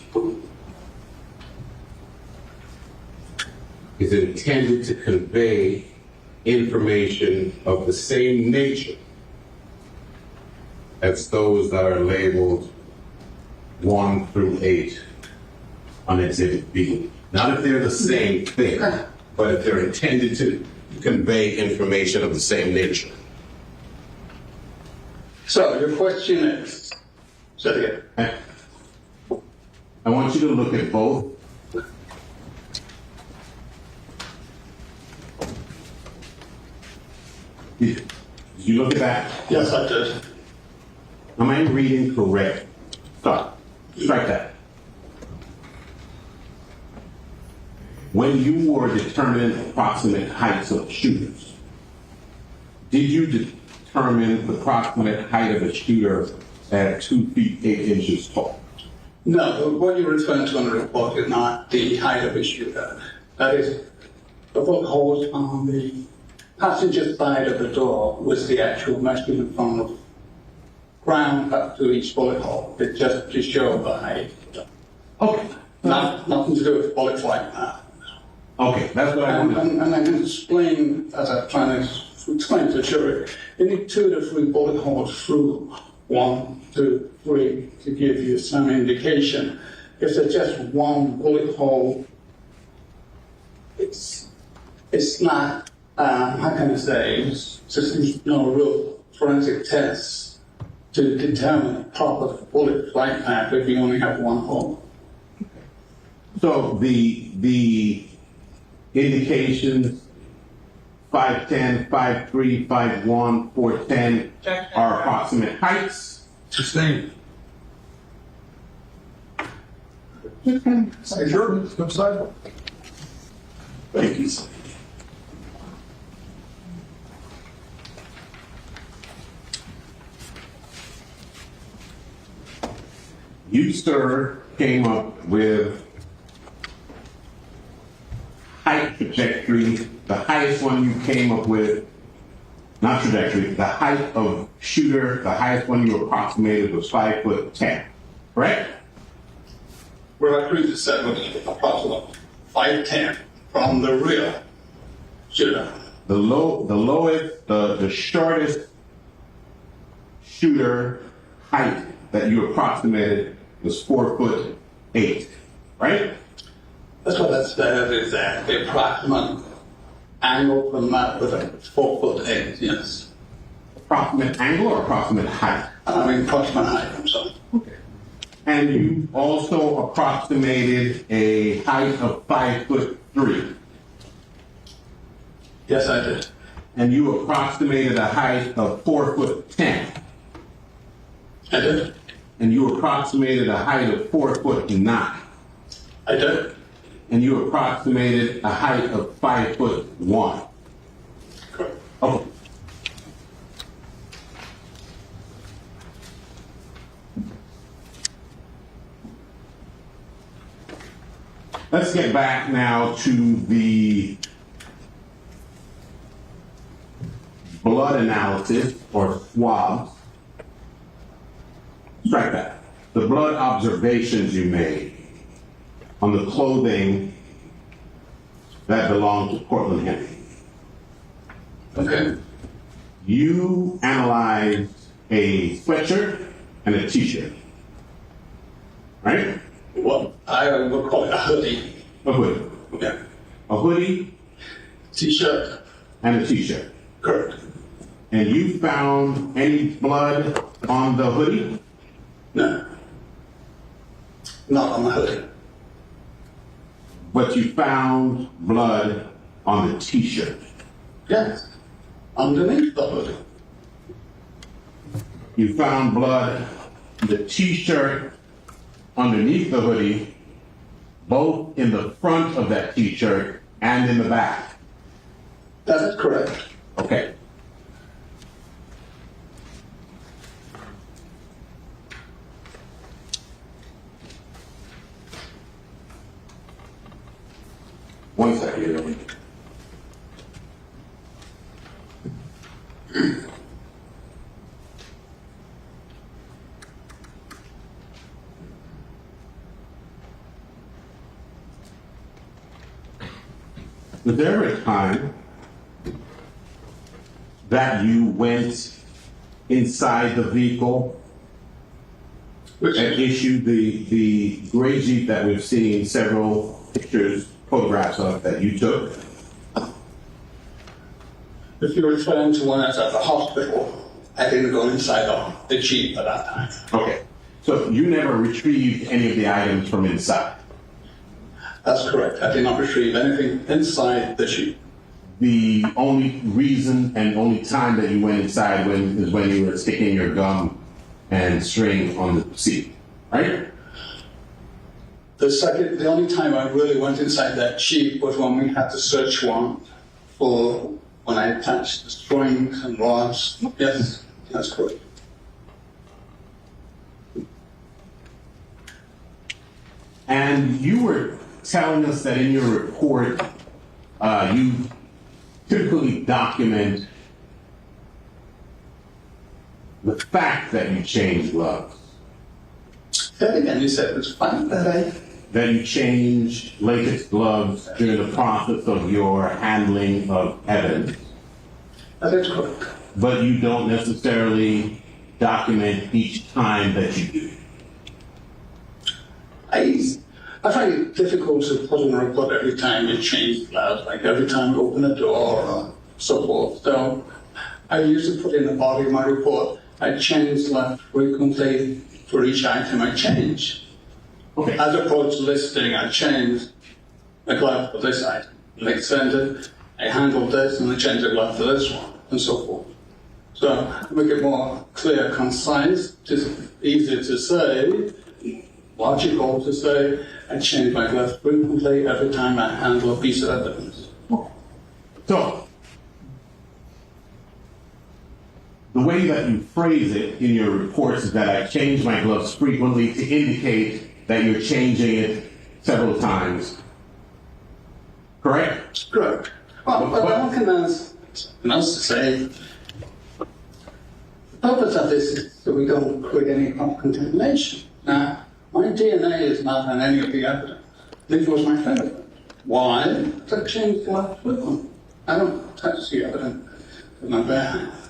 is intended to convey information of the same nature as those that are labeled 1 through 8 on Exhibit B. Not if they're the same thing, but if they're intended to convey information of the same nature. So your question is, say it again. I want you to look at both. Did you look at that? Yes, I did. Am I reading correct? Stop. Strike that. When you were determining approximate heights of shooters, did you determine the approximate height of a shooter at 2 feet 8 inches tall? No, what you're referring to on the report is not the height of a shooter. That is the bullet holes on the passenger side of the door was the actual measurement from the ground up to each bullet hole. It's just to show the height. Okay. Nothing to do with bullets like that. Okay, that's what I wanted. And I can explain, as I'm trying to explain to the jury, you need 2 to 3 bullet holes through 1, 2, 3 to give you some indication. If there's just one bullet hole, it's not, how can I say, there's no real forensic tests to determine a proper bullet flight path if you only have one hole. So the indications 5'10", 5'3", 5'1", 4'10" are approximate heights. Sustained. Sure, come side. Thank you. You, sir, came up with height trajectory. The highest one you came up with, not trajectory, the height of shooter, the highest one you approximated was 5'10", correct? Well, I previously said was approximately 5'10" from the rear shooter. The lowest, the shortest shooter height that you approximated was 4'8", right? That's what that says, is that the approximate angle from that was 4'8", yes. approximate angle or approximate height? I mean, approximate height, I'm sorry. And you also approximated a height of 5'3". Yes, I did. And you approximated a height of 4'10". I did. And you approximated a height of 4'9". I did. And you approximated a height of 5'1". Correct. Okay. Let's get back now to the blood analysis or swabs. Strike that. The blood observations you made on the clothing that belonged to Portland Henry. Okay. You analyzed a sweatshirt and a t-shirt, right? Well, I would call it a hoodie. A hoodie. Yeah. A hoodie, T-shirt. and a t-shirt. Correct. And you found any blood on the hoodie? No. Not on the hoodie. But you found blood on the t-shirt. Yes. Underneath the hoodie. You found blood on the t-shirt underneath the hoodie, both in the front of that t-shirt and in the back. That is correct. Okay. One second. Was there ever a time that you went inside the vehicle and issued the gray Jeep that we've seen several pictures, photographs of that you took? If you're referring to one that's at the hospital, I didn't go inside the Jeep at that time. Okay. So you never retrieved any of the items from inside? That's correct. I did not retrieve anything inside the Jeep. The only reason and only time that you went inside is when you were sticking your gum and string on the seat, right? The only time I really went inside that Jeep was when we had the search warrant for when I attached the strings and rods. Yes, that's correct. And you were telling us that in your report, you typically document the fact that you changed gloves. That again, you said it was fine that you changed latex gloves during the process of your handling of evidence. That is correct. But you don't necessarily document each time that you do. I find it difficult to put in a report every time you change gloves, like every time you open a door or so forth. So I usually put in the body of my report, I change gloves frequently for each item I change. Okay. As opposed to listing, I change a glove for this item. Like extended, I handled this and I changed the glove for this one, and so forth. So to make it more clear, concise, just easier to say, logical to say, I change my glove frequently every time I handle a piece of evidence. So, the way that you phrase it in your reports is that I change my gloves frequently to indicate that you're changing it several times. Correct? Correct. Well, but one can else to say, the purpose of this is so we don't create any contamination. Now, my DNA is not on any of the evidence. This was my favorite. Why? Because I changed gloves with them. I don't touch the evidence with my bare hands.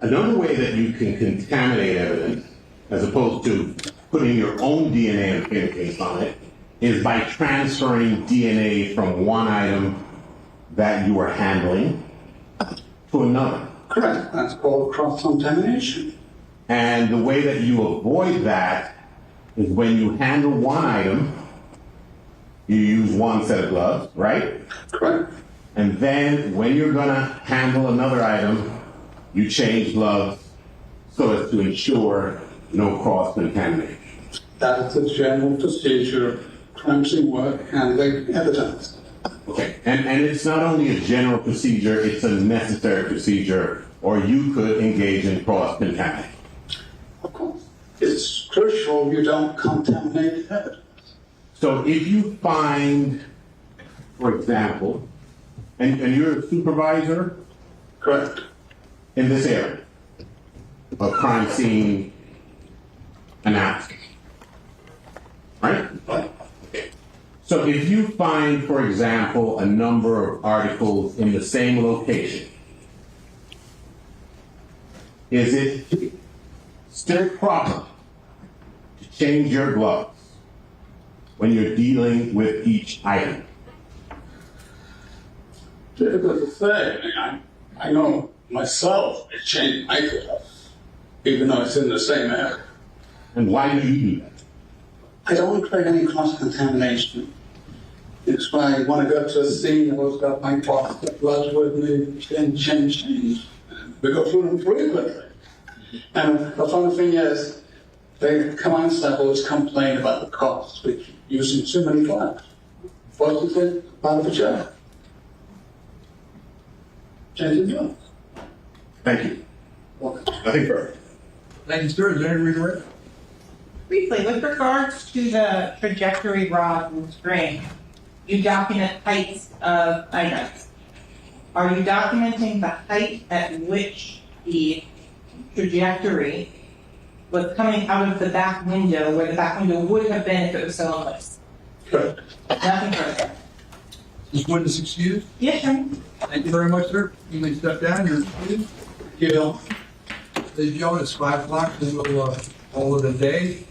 Another way that you can contaminate evidence, as opposed to putting your own DNA and fingerprints on it, is by transferring DNA from one item that you are handling to another. Correct, that's called cross-contamination. And the way that you avoid that is when you handle one item, you use one set of gloves, right? Correct. And then when you're gonna handle another item, you change gloves so as to ensure no cross-contamination. That's the general procedure, crime work, handling evidence. Okay, and it's not only a general procedure, it's a necessary procedure, or you could engage in cross-contamination. Of course. It's crucial you don't contaminate evidence. So if you find, for example, and you're a supervisor? Correct. In this area of crime scene analysis, right? Okay. So if you find, for example, a number of articles in the same location, is it still proper to change your gloves when you're dealing with each item? Difficult to say. I know myself, I change my gloves, even though it's in the same area. And why do you do that? I don't want to create any cross-contamination. It's why I want to go to a scene, I've always got my box of gloves with me, and change. We go through them frequently. And the funny thing is, the command staff always complain about the cost, with using too many gloves. What is it? Part of the job. Changing gloves. Thank you. Nothing further. Thank you, sir. Is there any redirect? Briefly, with regards to the trajectory rod and string, you document heights of items. Are you documenting the height at which the trajectory was coming out of the back window, where the back window would have been if it was still in place? Correct. Nothing further. Is witness excused? Yes, sir. Thank you very much, sir. You may step down. You're excused. You know, Ladies and gentlemen, it's 5 o'clock. Then we'll call it a day.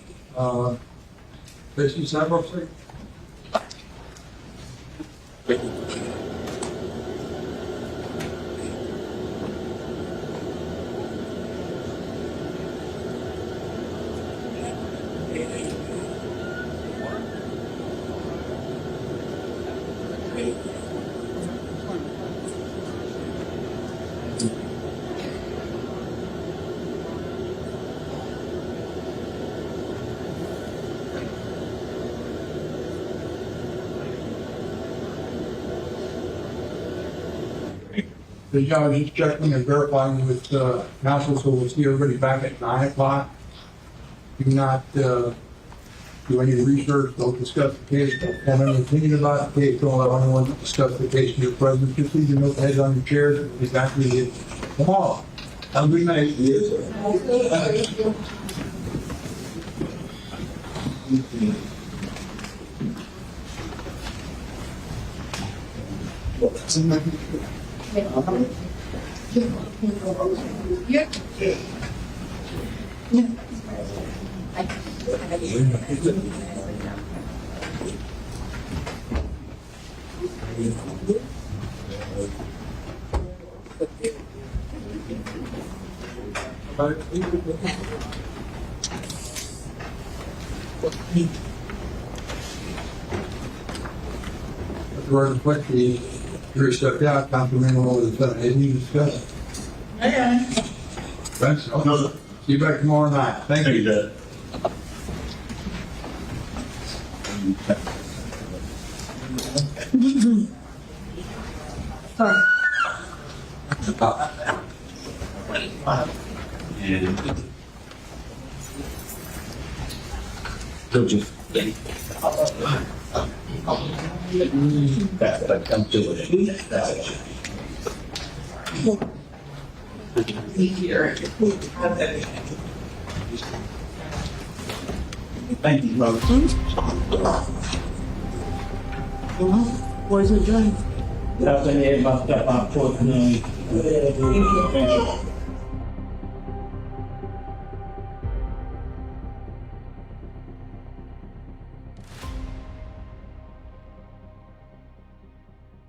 Trustee Sidewalk, sir. The judge is checking and verifying with counsel, so we'll see everybody back at 9 o'clock. Do not do any research, don't discuss the case, don't have any opinion about the case, don't allow anyone to discuss the case in your presence. Just leave your notepads on your chairs and be back with you tomorrow. Have a good night. Yes, sir. Reverend Quickly, you're stepped out, Councilman over the Senate. Anything you discuss? Thanks. No, sir. See you back tomorrow night. Thank you, Judge. Thank you, brother. Where's the drink? That's an air about that, unfortunately.